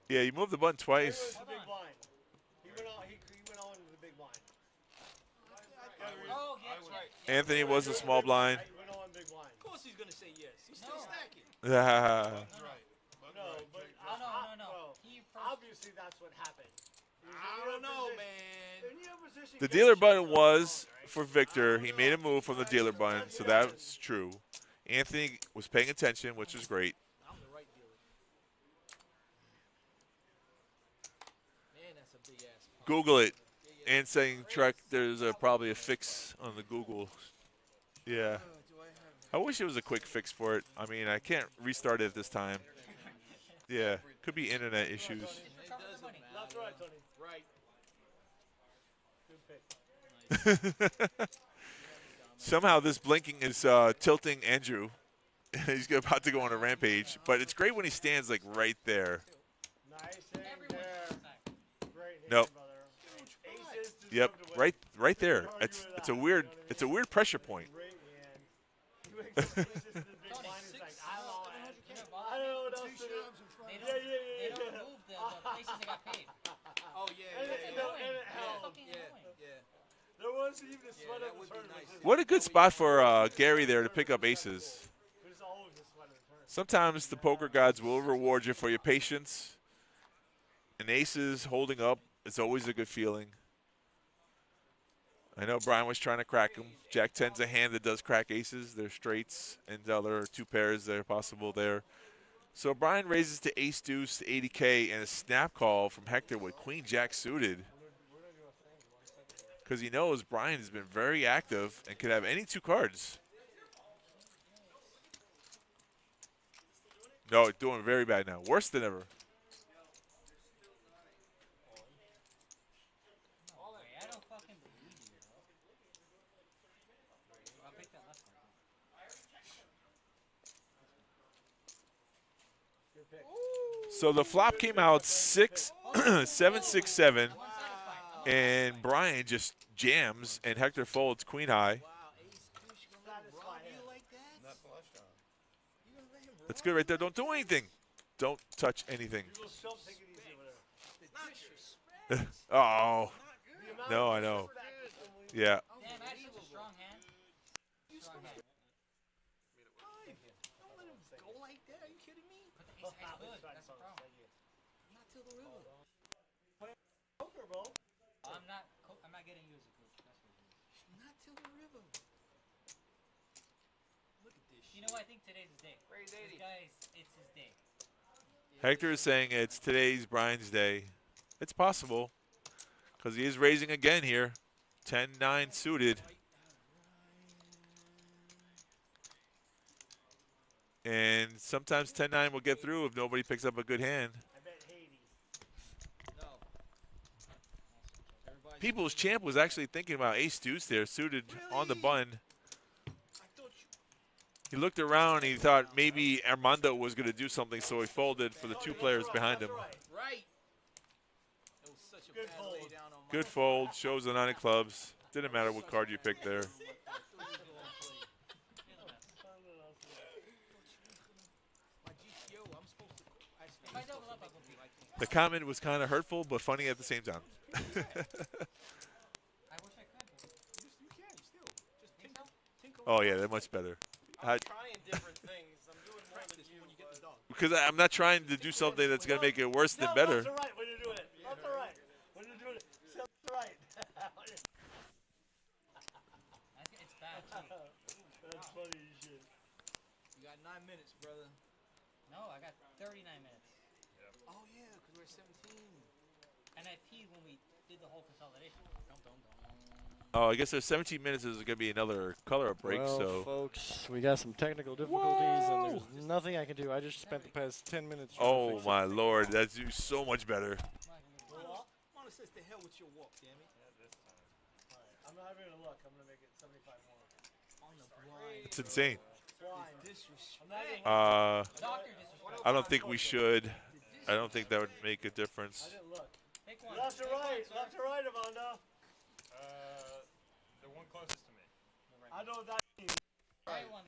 Yeah, you moved the button twice. He went all into the big blind. Oh, yeah, check. Anthony was a small blind. He went all in big blind. Of course he's gonna say yes. He's still stacking. No, but No. Obviously, that's what happened. I don't know, man. The dealer button was for Victor. He made a move from the dealer button, so that's true. Anthony was paying attention, which was great. I'm the right dealer. Man, that's a big ass pump. Google it. And saying Trek, there's probably a fix on the Google. Yeah. I wish it was a quick fix for it. I mean, I can't restart it this time. Yeah, could be internet issues. That's right, Tony. Right. Good pick. Somehow this blinking is tilting Andrew. He's about to go on a rampage, but it's great when he stands like right there. Nice hand there. Great hand, Nope. brother. Aces to Yep, come to win. right there. It's a weird pressure point. Great hand. He makes aces to the big blind. He's like, I don't know what else to do. They don't move the places they got paid. Oh, yeah. There wasn't even a sweat of the tournament. What a good spot for Gary there to pick up aces. There's always a sweat of the tournament. Sometimes the poker gods will reward you for your patience. And aces holding up is always a good feeling. I know Brian was trying to crack him. Jack 10's a hand that does crack aces. They're straights, and the other two pairs that are possible there. So Brian raises to ace deuce to 80K and a snap call from Hector with queen jack suited. Because he knows Brian has been very active and could have any two cards. No, doing very bad now. Worse than ever. I don't fucking believe you. I'll pick that left card. Good pick. So the flop came out 7-6-7, and Brian just jams, and Hector folds queen high. That's good right there. Don't do anything. Don't touch anything. Oh. No, I know. Yeah. Damn, that's such a strong hand. Strong hand. Don't let him go like that. Are you kidding me? But the ace high's good. That's the problem. Not till the river. Poker, bro. I'm not getting you as a coach. That's what it is. Not till the river. Look at this shit. You know what? I think today's his day. This guy's, it's his day. Hector is saying it's today's Brian's day. It's possible, because he is raising again here. 10-9 suited. And sometimes 10-9 will get through if nobody picks up a good hand. I bet Hades. People's Champ was actually thinking about ace deuce there, suited on the button. He looked around and he thought maybe Armando was going to do something, so he folded for the two players behind him. Right. It was such a Good bad fold. lay down on Good fold, shows the 9 of clubs. Didn't matter what card you picked there. The comment was kind of hurtful, but funny at the same time. I wish I could. You can still. Just tinkle. Oh, yeah, they're much better. I'm trying different things. I'm doing more than you when you get the dog. Because I'm not trying to do something that's going to make it worse than better. Left to right when you're doing it. Left to right. When you're doing it, left to right. It's bad too. That's funny as shit. You got 9 minutes, brother. No, I got 39 minutes. Oh yeah, because we're 17. And I peed when we did the whole consolidation. Dum, dum, dum. Oh, I guess there's 17 minutes. There's going to be another color up break. Well, So, folks, we got some technical difficulties, and there's nothing I can do. I just spent the past 10 minutes. trying to oh fix it. my lord, that's so much better. Mono says the hell with your walk, damn it. I'm not even going to look. I'm going to make it 75 more. On the blind. It's insane. Disrespect. I don't think we should. I don't think that would make a difference. I didn't look. Left to right. Left to right, Amanda. The one closest to me. I know what that means. Right one.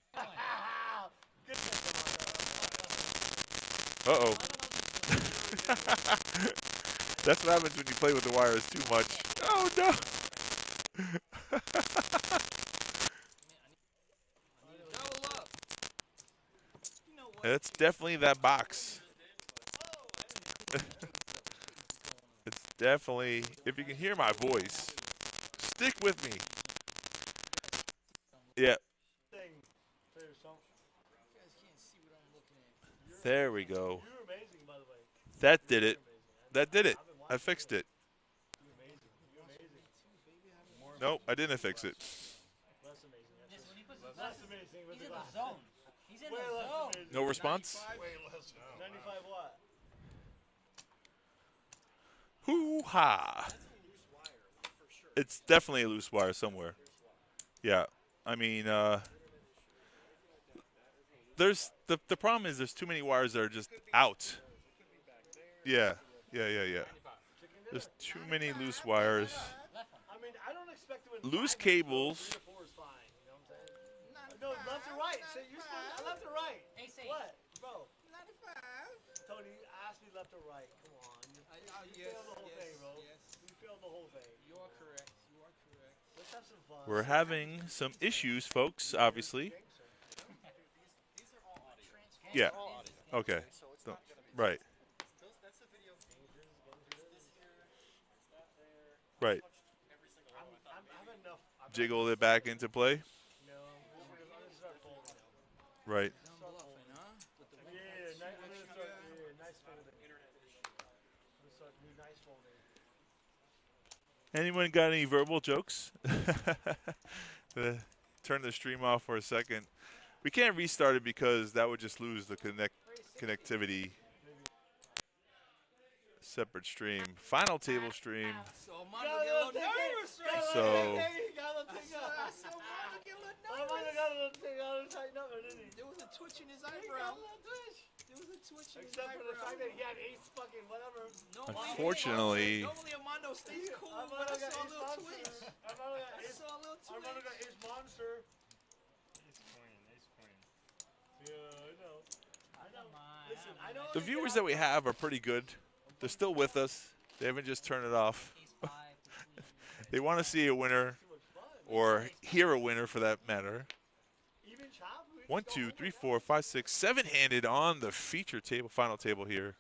Uh-oh. That's what happens when you play with the wires too much. Oh, no. It's definitely that box. It's definitely, if you can hear my voice, stick with me. Yeah. There we go. That did it. That did it. I fixed it. Nope, I didn't fix it. He's in the zone. He's in the zone. No response? 95 what? Hoo-ha. It's definitely a loose wire somewhere. Yeah. I mean, there's the problem is there's too many wires that are just out. Yeah. There's too many loose wires. I mean, I don't expect to win. Loose cables. No, left to right. So you're supposed to, left to right. What, bro? 95. Tony, ask me left to right. Come on. You failed the whole thing, bro. You failed the whole thing. You are correct. You are correct. Let's have some fun. We're having some issues, folks, obviously. Yeah. Okay. Right. Right. Jiggle it back into play. Right. Anyone got any verbal jokes? Turn the stream off for a second. We can't restart it because that would just lose the connectivity. Separate stream. Final table stream. So. There was a twitch in his eyebrow. There was a twitch in his eyebrow. Except for the fact that he had ace fucking whatever. Unfortunately. Normally Armando stays cool, but I saw a little twitch. I saw a little twitch. Armando got ace monster. Ace queen. Yeah, I know. Listen, I know. The viewers that we have are pretty good. They're still with us. They haven't just turned it off. They want to see a winner or hear a winner for that matter. 1, 2, 3, 4, 5, 6, 7-handed on the feature table, final table here.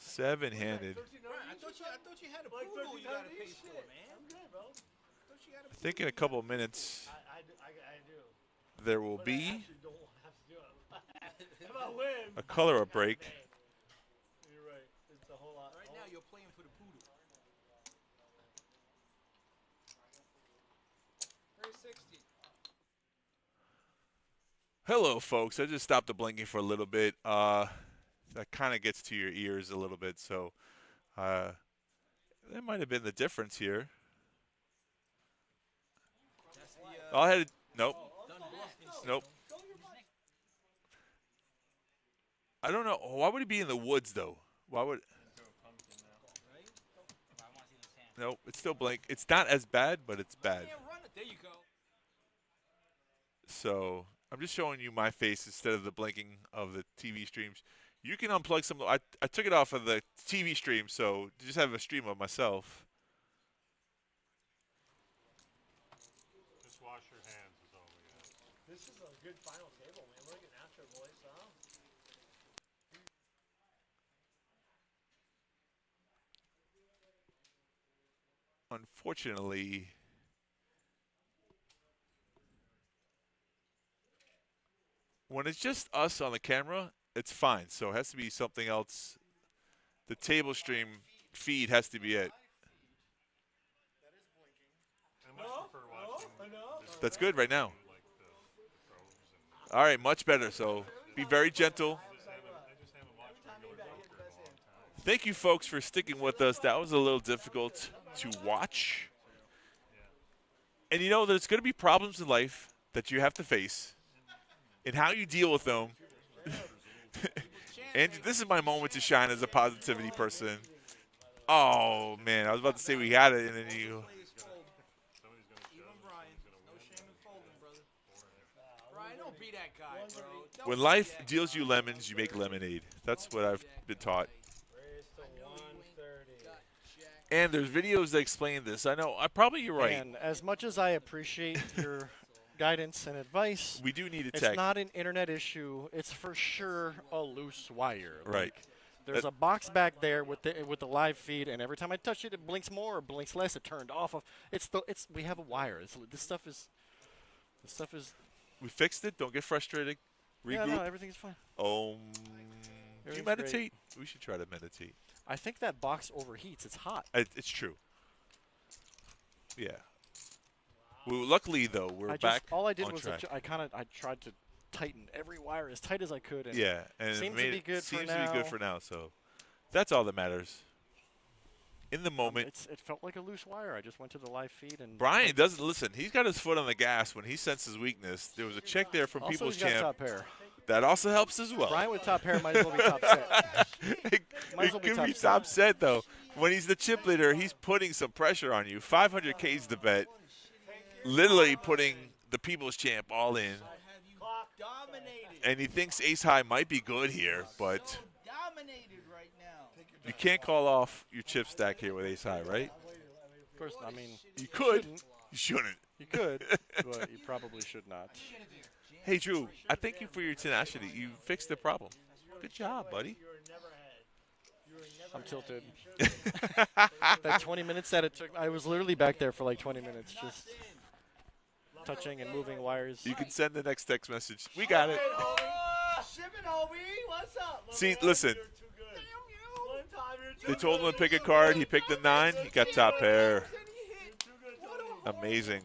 7-handed. I thought you had a poodle you gotta pay for, man. I think in a couple of minutes I do. there will be If I win. a color up break. You're right. It's a whole lot. Right now you're playing for the poodle. 360. Hello, folks. I just stopped the blinking for a little bit. That kind of gets to your ears a little bit, so that might have been the difference here. I'll head. Nope. Nope. I don't know. Why would he be in the woods, though? Why would? Nope. It's still blank. It's not as bad, but it's bad. There you go. So I'm just showing you my face instead of the blinking of the TV streams. You can unplug some. I took it off of the TV stream, so just have a stream of myself. Just wash your hands is all we ask. This is a good final table, man. We're getting after it, boys. Huh? unfortunately, when it's just us on the camera, it's fine. So it has to be something else. The table stream feed has to be it. That's good right now. All right, much better. So be very gentle. Thank you, folks, for sticking with us. That was a little difficult to watch. And you know, there's going to be problems in life that you have to face. And how you deal with them. And this is my moment to shine as a positivity person. Oh, man, I was about to say we had it, and then you... When life deals you lemons, you make lemonade. That's what I've been taught. And there's videos that explain this. I know, probably you're right. And as much as I appreciate your guidance and advice, we do need a it's tech. not an internet issue. It's for sure a loose wire. Right. Like, there's a box back there with the live feed, and every time I touch it, it blinks more or blinks less. It turned off. We have a wire. This stuff is. We fixed it. Don't get frustrated. Regroup. Yeah, no, everything's fine. Do you meditate? Great. We should try to meditate. I think that box overheats. It's hot. It's true. Yeah. Well, luckily though, we're back. All I did on was track. I tried to tighten every wire as tight as I could. And yeah, and seems to be good for now. Seems to be good for now. So that's all that matters. In the moment, it felt like a loose wire. I just went to the live feed and. Brian doesn't listen. He's got his foot on the gas when he senses weakness. There was a check there from also, People's he's got Champ. top pair. That also helps as well. Brian with top pair might as well be top set. It could be top set though. When he's the chip leader, he's putting some pressure on you. 500K's the bet. Literally putting the People's Champ all in. And he thinks ace high might be good here, but you can't call off your chip stack here with ace high, right? Of course, I mean, you could. You shouldn't. You could, but you probably should not. Hey, Drew, I thank you for your tenacity. You fixed the problem. Good job, buddy. I'm tilted. That 20 minutes that it took, I was literally back there for like 20 minutes just touching and moving wires. You can send the next text message. We got it. See, listen. They told him to pick a card. He picked a 9. He got top pair. Amazing.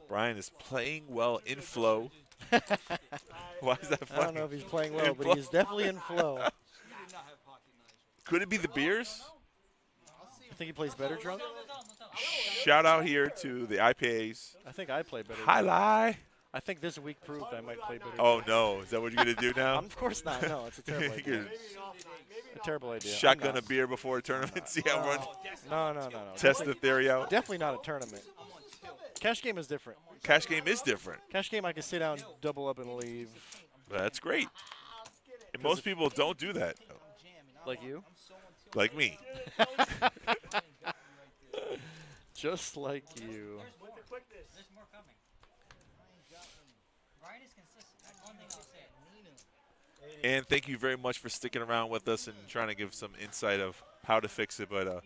Brian is playing well in flow. Why is that funny? I don't know if he's playing well, but he's definitely in flow. Could it be the beers? I think he plays better drunk. Shout out here to the IPAs. I think I play better. Highlight. I think this week proved I might play better. Oh, no. Is that what you're going to do now? Of course not. No, it's a terrible idea. A terrible idea. Shotgun a beer before a tournament. See how run. No. Test the theory out. Definitely not a tournament. Cash game is different. Cash game is different. Cash game, I can sit down, double up, and leave. That's great. And most people don't do that. Like you? Like me. Just like you. There's more coming. Brian is consistent. That's one thing I'll say. And thank you very much for sticking around with us and trying to give some insight of how to fix it. But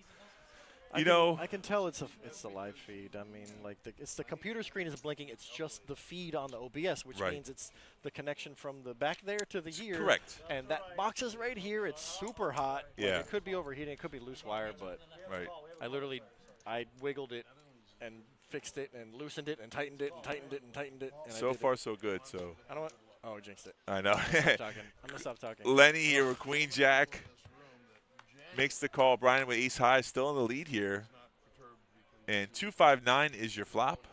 I can tell it's the live feed. I mean, like it's the computer screen is blinking. It's just the feed on the OBS, which means it's the connection from the back there to the here. Correct. And that box is right here. It's super hot. Yeah. Like, it could be overheating. It could be loose wire, but I wiggled it and fixed it and loosened it and tightened it and tightened it and tightened it. And so far, so good. So. I don't want. Oh, I jinxed it. I know. I'm gonna stop talking. Lenny here with Queen Jack makes the call. Brian with ace high still in the lead here. And 259 is your flop.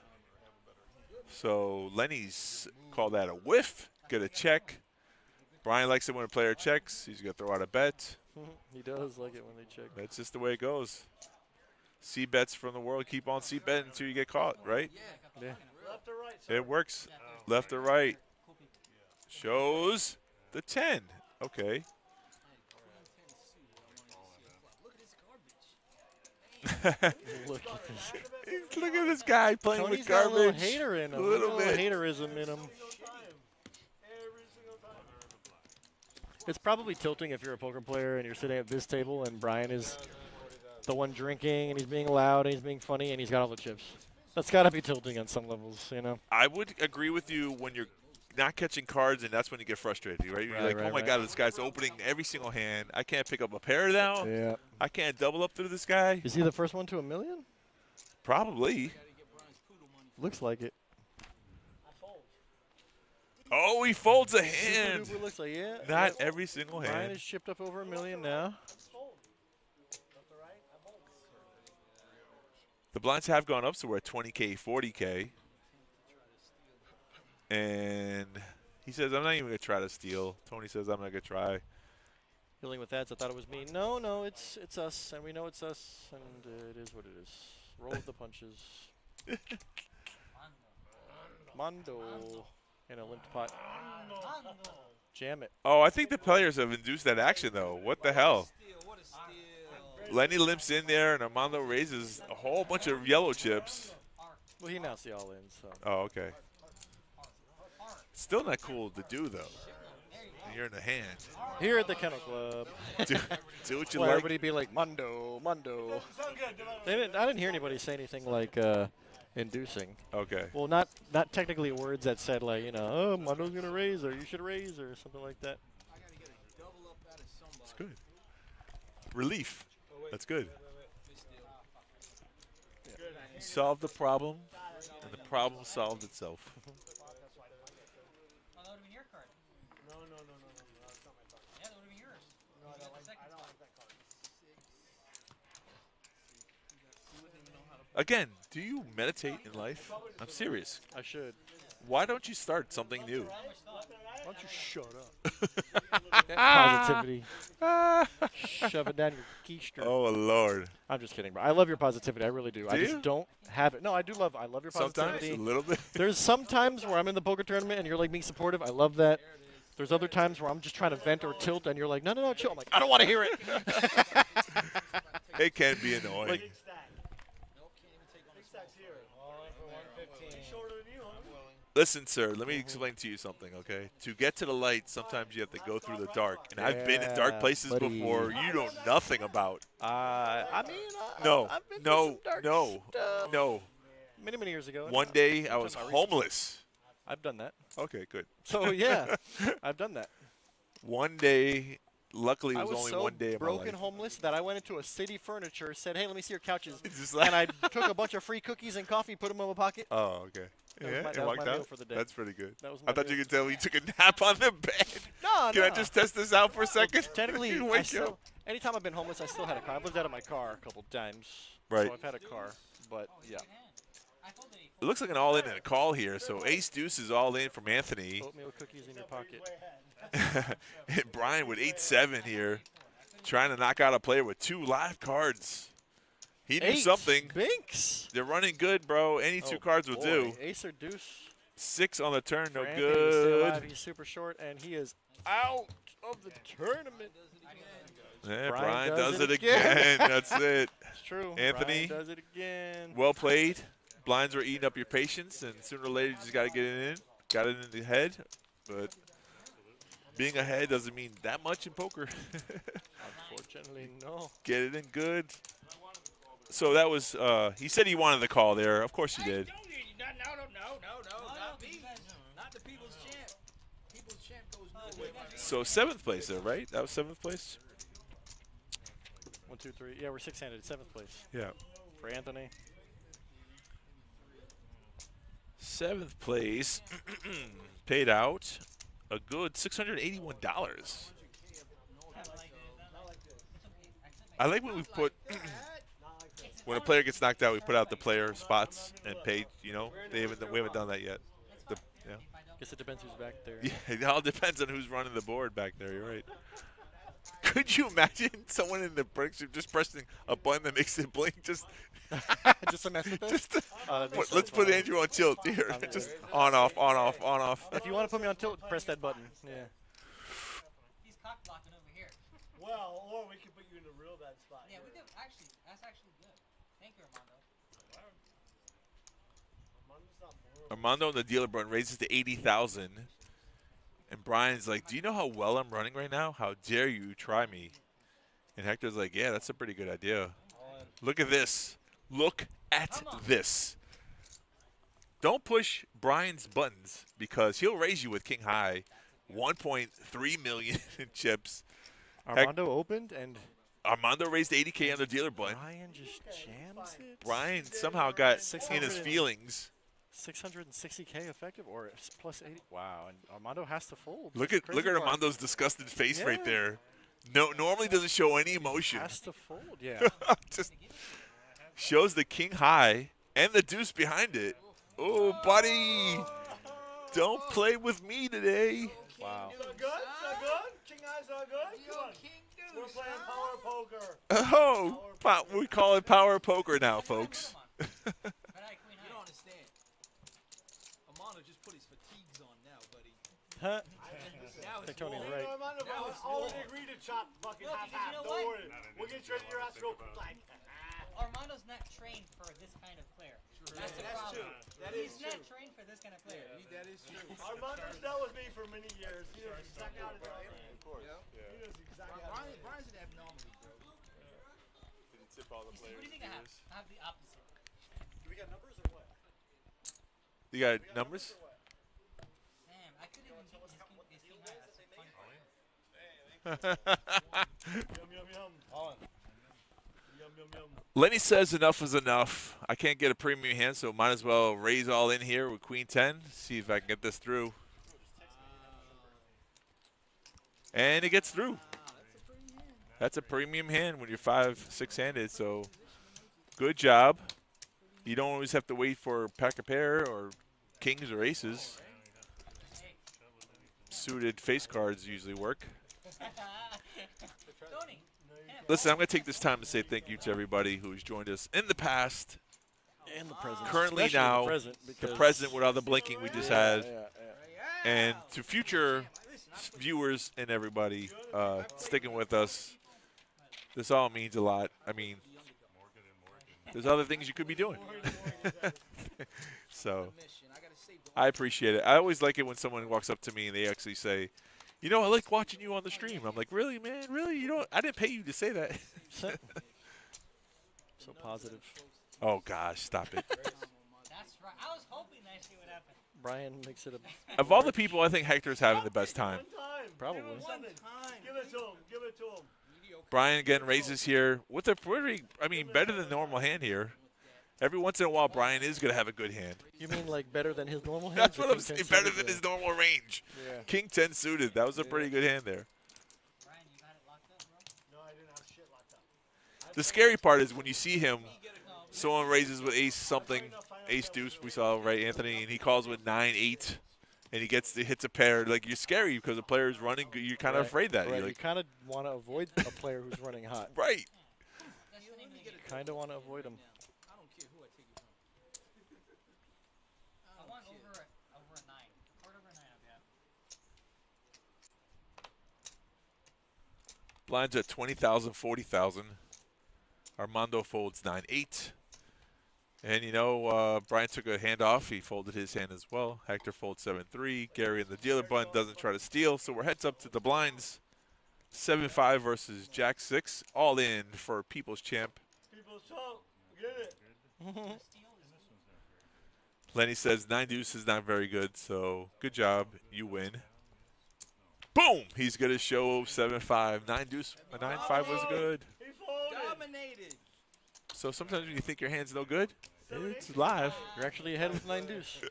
So Lenny's called that a whiff. Get a check. Brian likes it when a player checks. He's going to throw out a bet. He does like it when they check. That's just the way it goes. C bets from the world. Keep on C betting until you get caught, right? Yeah. Left or right, it works. Left or right. Shows the 10. Okay. Look at this guy playing Tony's with got garbage. A little hater in him. A little bit. Haterism in him. It's probably tilting if you're a poker player and you're sitting at this table and Brian is the one drinking, and he's being loud, and he's being funny, and he's got all the chips. That's got to be tilting on some levels, you know? I would agree with you when you're not catching cards, and that's when you get frustrated, right? You're like, oh, my God, this guy's opening every single hand. I can't pick up a pair now. Yeah. I can't double up through this guy. Is he the first one to $1 million? Probably. Looks like it. Oh, he folds a hand. Super duper looks like, yeah. Not every single hand. Ryan is chipped up over $1 million now. The blinds have gone up, so we're at 20K, 40K. And he says, I'm not even going to try to steal. Tony says, I'm not going to try. Dealing with ads, I thought it was me. No, it's us, and we know it's us, and it is what it is. Roll with the punches. Mondo in a limped pot. Jam it. Oh, I think the players have induced that action, though. What the hell? Lenny limps in there, and Armando raises a whole bunch of yellow chips. Well, he announced the all-in, so. Oh, okay. Still not cool to do, though. You're in the hand. Here at the Kennel Club. do what you well, like. Everybody be like, Mondo. I didn't hear anybody say anything like inducing. Okay. Well, not technically words that said, like, you know, oh, Mondo's going to raise, or you should raise, or something like that. That's good. Relief. That's good. You solved the problem, and the problem solved itself. Again, do you meditate in life? I'm serious. I should. Why don't you start something new? Why don't you shut up? Positivity. Shove it down your keister. Oh, Lord. I'm just kidding, bro. I love your positivity. I really do. I just don't have it. No, I love your positivity. Sometimes, a little bit. There's some times where I'm in the poker tournament and you're like being supportive. I love that. There's other times where I'm just trying to vent or tilt and you're like, no, chill. I'm like, I don't want to hear it. It can be annoying. Like, listen, sir, let me explain to you something, okay? To get to the light, sometimes you have to go through the dark. And I've been in dark places before you know nothing about. I've been no. through some dark stuff. Many years ago. One day I was homeless. I've done that. Okay, good. So, yeah, I've done that. One day, luckily it was only so one day of my life. broken homeless that I went into a City Furniture, said, hey, let me see your couches. And I took a bunch of free cookies and coffee, put them in my pocket. Oh, okay. That was my meal for the day. That's pretty good. That was my I thought meal. you could tell me you took a nap on the bed. No, Can I just test this out for a second? Technically, anytime I've been homeless, I still had a car. I've lived out of my car a couple times. Right. So I've had a car, but yeah. It looks like an all-in and a call here. So Ace Deuce is all in from Anthony. Oatmeal cookies in your pocket. And Brian with 8-7 here, trying to knock out a player with 2 live cards. He knew something. Binks. They're running good, bro. Any 2 cards will do. Ace or deuce. 6 on the turn, no Anthony is still alive. good. He's super short, and he is out of the tournament. Yeah, Brian does it again. That's it. It's true. Anthony, Brian does it again. well played. Blinds were eating up your patience, and sooner or later you just got to get it in. Got it in the head, but being ahead doesn't mean that much in poker. Unfortunately, no. Get it in good. So that was, he said he wanted the call there. Of course he did. No, not me. Not the people's champ. People's champ goes nowhere. So 7th place there, right? That was 7th place? 1, 2, 3. Yeah, we're 6-handed. 7th place. Yeah. For Anthony. 7th place paid out a good $681. I like when we put when a player gets knocked out, we put out the player spots and paid. You know, we haven't done that yet. Yeah. Guess it depends who's back there. Yeah, it all depends on who's running the board back there. You're right. Could you imagine someone in the brick just pressing a button that makes it blink? Just to mess with it? Let's put Andrew on tilt here. Just on, off, on, off, on, off. If you want to put me on tilt, press that button. Yeah. He's cock blocking over here. Well, or we could put you in a real bad spot. Yeah, we do. Actually, that's actually good. Thank you, Armando. Armando in the dealer run raises to 80,000. And Brian's like, do you know how well I'm running right now? How dare you try me? And Hector's like, yeah, that's a pretty good idea. Look at this. Look at this. Don't push Brian's buttons because he'll raise you with king high. 1.3 million in chips. Armando opened and Armando raised 80K on the dealer button. Brian just jams it. Brian somehow got in his feelings. 660K effective or plus 80. Wow, and Armando has to fold. Look at Armando's disgusted face right there. No, normally doesn't show any emotion. Has to fold, yeah. Just shows the king high and the deuce behind it. Oh, buddy, don't play with me today. Wow. Is that good? Is that good? King high's not good? Come on. We're playing power poker. Oh, we call it power poker now, folks. You don't understand. Armando just put his fatigues on now, buddy. Huh? Now I think it's Tony's more. right. Armando, already agreed to chop fucking half-half. you know Don't what? worry. We'll get you your ass real quick. Armando's not trained for this kind of player. That's the problem. He's not trained for this kind of player. That is true. Armando's dealt with me for many years. He knows exactly how to do it. Of course. He knows exactly how to do it. Brian's an abnormality, bro. Didn't tip all the What do you think I have? I have the opposite. Do we got numbers or what? You got numbers? Damn, I couldn't even beat his king high. That's so funny. Yum, yum, yum. Yum, yum, yum. Lenny says enough is enough. I can't get a premium hand, so might as well raise all in here with queen 10. See if I can get this through. And it gets through. That's a premium hand when you're 5-6 handed, so good job. You don't always have to wait for pack a pair or kings or aces. Suited face cards usually work. Tony. Listen, I'm going to take this time to say thank you to everybody who's joined us in the past. And the present. Currently Especially now, the the present with all the blinking we just had. Yeah. And to future viewers and everybody sticking with us, this all means a lot. I mean, there's other things you could be doing. So I appreciate it. I always like it when someone walks up to me and they actually say, you know, I like watching you on the stream. I'm like, really, man? Really? You don't? I didn't pay you to say that. So positive. Oh, gosh, stop it. That's right. I was hoping that shit would happen. Brian makes it a. Of all the people, I think Hector's having the best time. Probably. Give it to him. Give it to him. Brian again raises here with a pretty, I mean, better than normal hand here. Every once in a while, Brian is going to have a good hand. You mean like better than his normal hand? That's what I'm saying, better than his normal range. Yeah. King 10 suited. That was a pretty good hand there. Brian, you got it locked up, bro? No, I didn't have shit locked up. The scary part is when you see him, someone raises with ace something, ace deuce, we saw, right, Anthony, and he calls with 9-8, and he hits a pair. Like, you're scary because the player is running. You're kind of afraid that. Right. You're You like, kind of want to avoid a player who's running hot. right. That's the name of the game. Kind of want to avoid him. I don't care who I take it from. I want over a 9. Card over a 9 I'll be out. Blinds at 20,000, 40,000. Armando folds 9-8. And, you know, Brian took a hand off. He folded his hand as well. Hector folds 7-3. Gary in the dealer button doesn't try to steal. So we're heads up to the blinds. 7-5 versus Jack 6. All in for People's Champ. People's Champ. Get it. Lenny says 9 deuce is not very good. So good job. You win. Boom! He's going to show 7-5. 9 deuce. A 9-5 was good. He folded. Dominated. So sometimes when you think your hand's no good, it's live. You're actually ahead with 9 deuce. You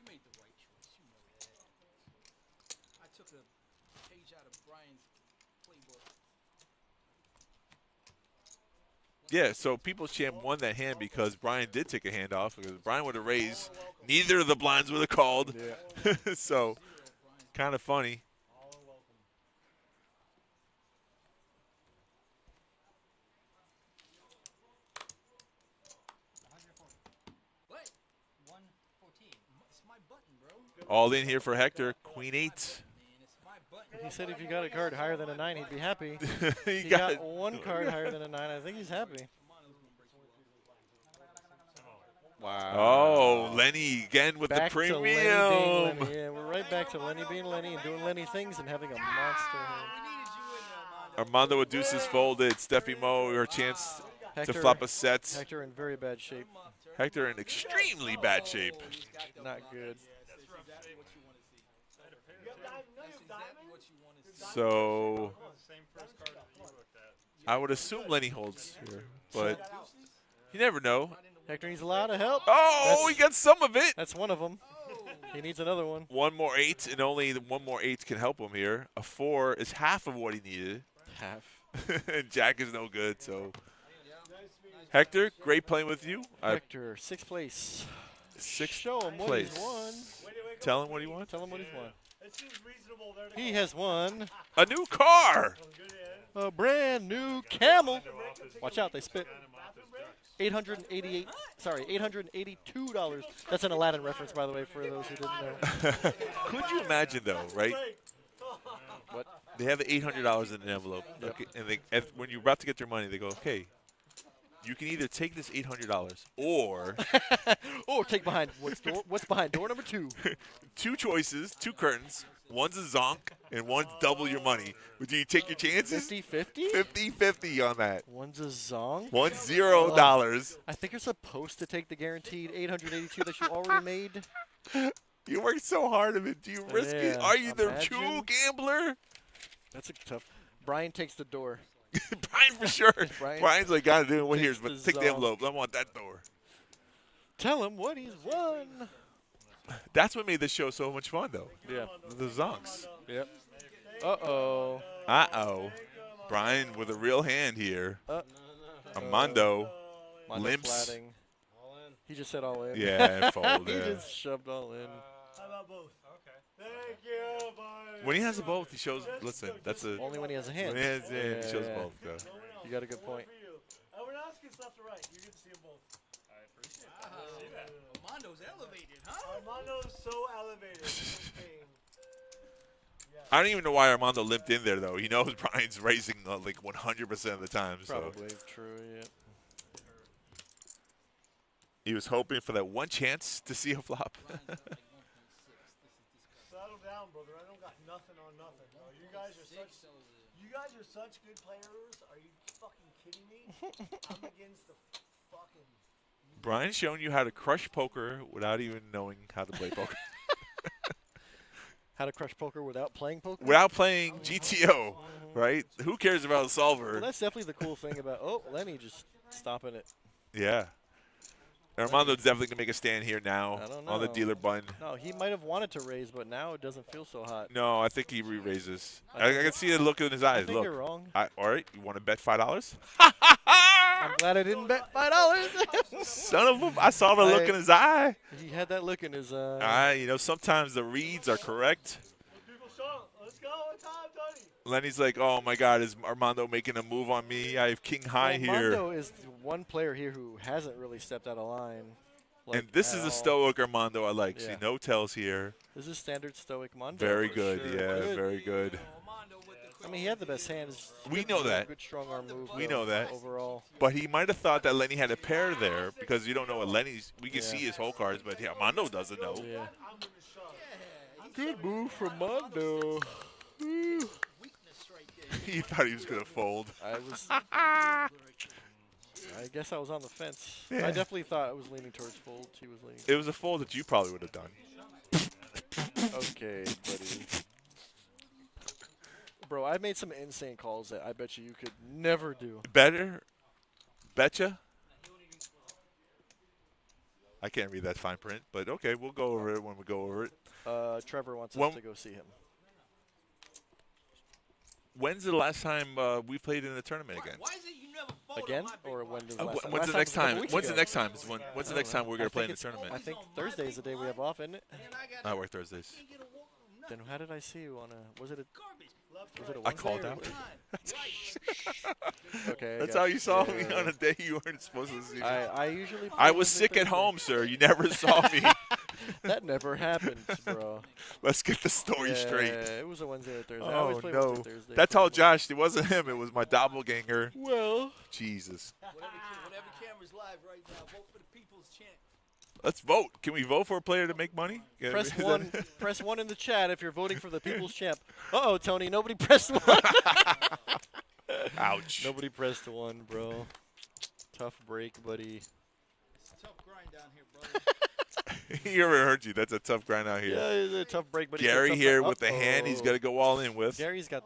made the right choice. You know that. I took a page out of Brian's playbook. Yeah, so People's Champ won that hand because Brian did take a hand off. Because Brian would have raised, neither of the blinds would have called. Yeah. So, kind of funny. What? 114. It's my button, bro. All in here for Hector. Queen 8. Man, it's my button. He said if you got a card higher than a 9, he'd be happy. He He got got one card higher than a 9. I think he's happy. Wow. Oh, Lenny again with Back the to premium. Lenny being Lenny. Yeah, we're right back to Lenny being Lenny and doing Lenny things and having a monster hand. We needed you in there, Armando with deuces folded. Steffi Mo, her chance to flop a set. Hector in very bad shape. Hector in extremely bad shape. Not good. So I would assume Lenny holds here, but you never know. Hector needs a lot of help. Oh, he got some of it. That's one of them. He needs another one. One more 8, and only one more 8 can help him here. A 4 is half of what he needed. Half. And Jack is no good, so. Hector, great playing with you. Hector, 6th place. 6th Show him what place. he's won. Tell him what he won. Tell him what he's won. He has won a new car. A brand new Camel. Watch out, they spit. $882. That's an Aladdin reference, by the way, for those who didn't know. Could you imagine, though, right? What? They have $800 in an envelope, okay, and when you're about to get their money, they go, okay, you can either take this $800 or or take behind what's behind door number 2. 2 choices, 2 curtains. One's a zonk and one's double your money. Do you take your chances? 50-50? 50-50 on that. One's a zonk. One's $0. I think you're supposed to take the guaranteed $882 that you already made. You worked so hard of it. Do you risk it? Are you the imagine. true gambler? That's a tough. Brian takes the door. Brian for sure. Brian's like, gotta do it. What here's, but take the zonk. envelope. I want that door. Tell him what he's won. That's what made this show so much fun, though. Yeah. The zonks. Yep. Uh-oh. Uh-oh. Brian with a real hand here. Armando limps. Flatting. He just said all in. Yeah, fold. He Yeah. just shoved all in. How about both? Okay. Thank you, buddy. When he has a both, he shows. Listen, that's a. Only when he has a hand. When he has a hand, he shows both. Go. You got a good point. We're not asking left to right. You get to see them both. I appreciate that. Armando's elevated, huh? Armando's so elevated. I don't even know why Armando limped in there, though. He knows Brian's raising like 100% of the time. Probably so. true, yeah. He was hoping for that one chance to see a flop. Settle down, brother. I don't got nothing on nothing. No, you guys are such good players. Are you fucking kidding me? I'm against the fucking. Brian's showing you how to crush poker without even knowing how to play poker. How to crush poker without playing poker? Without playing GTO, right? Who cares about a solver? Well, that's definitely the cool thing about. Oh, Lenny just stopping it. Yeah. Armando's definitely going to make a stand here now I don't know. on the dealer button. No, he might have wanted to raise, but now it doesn't feel so hot. No, I think he re-raises. I can see the look in his eyes. I think Look. you're wrong. All right, you want to bet $5? I'm glad I didn't bet $5. Son of a! I saw the look in his eye. He had that look in his eye. You know, sometimes the reads are correct. Let's go. What time, Tony? Lenny's like, oh my God, is Armando making a move on me? I have king high here. Armando is the one player here who hasn't really stepped out of line. Like, and this is a stoic Armando I like. Yeah. See, no tells here. This is standard stoic Mondo. Very good, Sure. yeah, very good. I mean, he had the best hands. We know that. Good strong arm move. We know that. Overall. But he might have thought that Lenny had a pair there because you don't know what Lenny's. We can see his whole cards, but Armando doesn't know. Yeah. Good move from Mondo. He thought he was going to fold. I guess I was on the fence. Yeah. I definitely thought I was leaning towards fold. He was leaning. It was a fold that you probably would have done. Okay, buddy. Bro, I made some insane calls that I bet you could never do. Better? Betcha? I can't read that fine print, but okay, we'll go over it when we go over it. Trevor wants us to go see him. When's the last time we played in the tournament again? Again? Or when was the last time? When's the next time? When's the next time? When's the next time we're going to play in the tournament? I think Thursday is the day we have off, isn't it? I work Thursdays. Then how did I see you on a? Was it a I called out. Okay. That's how you saw me on a day you weren't supposed to see me. I usually. I was sick at home, sir. You never saw me. That never happened, bro. Let's get the story straight. It was a Wednesday or Thursday. I Oh always play no! Wednesday, Thursday. That's all, Josh. It wasn't him. It was my doppelganger. Well. Jesus. Whatever camera's live right now, vote for the people's chant. Let's vote. Can we vote for a player to make money? Press Is that- 1. Press 1 in the chat if you're voting for the people's champ. Uh-oh, Tony. Nobody pressed 1. Ouch. Nobody pressed 1, bro. Tough break, buddy. It's a tough grind down here, brother. He ever heard you. That's a tough grind out here. Yeah, it's a tough break, but it's a Gary tough here break. with the hand he's got to go all in with. Gary's got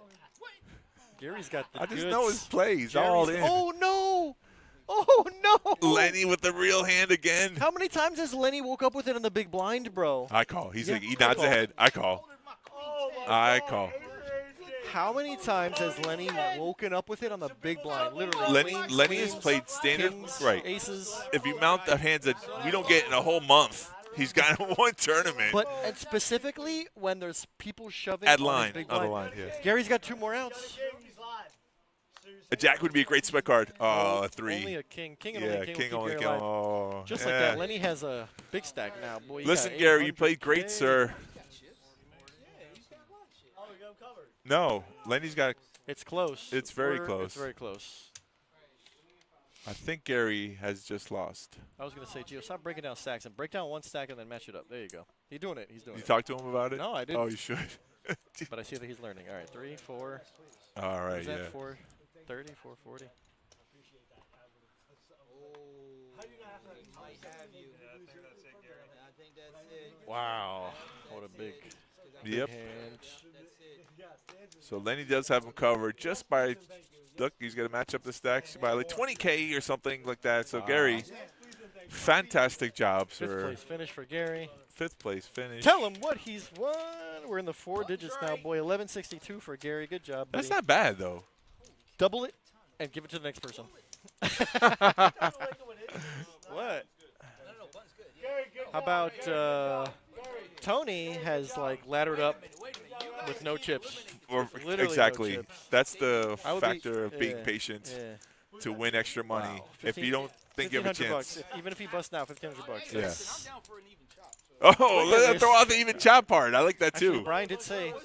the I just goods. know his plays. Gary's- All in. Oh, no. Oh, no. Lenny with the real hand again. How many times has Lenny woke up with it on the big blind, bro? I call. He I nods call. ahead. I call. I call. How many times has Lenny woken up with it on the big blind? Literally. Lenny has played standard. Kings, Right. Aces. If you mount the hands that we don't get in a whole month, he's got one tournament. But and specifically when there's people shoving At on line, his big on the blind. line, yeah. Gary's got 2 more outs. A jack would be a great sweat card. Oh, a 3. Only a king. King and Yeah, only king. king will only keep king. Gary alive. Oh, Just yeah. like that. Lenny has a big stack now. Boy, you Listen, got Gary, you 800K. played great, sir. No, Lenny's got. It's close. It's very It's close. very close. I think Gary has just lost. I was going to say, Gio, stop breaking down stacks and break down 1 stack and then match it up. There you go. He's doing it. He's doing You it. talked to him about it? No, I didn't. Oh, you should. But I see that he's learning. All right, 3, 4. All right, Is that yeah. 430, 440? Wow. What a big, Yep. hand. So Lenny does have him covered just by. Look, he's going to match up the stacks by like 20K or something like that. So, Wow. Gary, fantastic job, 5th sir. place finish for Gary. 5th place finish. Tell him what he's won. We're in the 4 digits now, boy. 1162 for Gary. Good job, buddy. That's not bad, though. Double it and give it to the next person. What? How about Tony has like laddered up with no chips? Or Literally exactly. no chips. That's the I would be- factor of being yeah, patient yeah. to win extra money. Wow. If you don't think you have a 1500 chance. bucks. Even if he busts now, $1,500. Yeah. That's- Oh, Look at let's this. throw out the even chop part. I like that Actually, too. Brian did say. How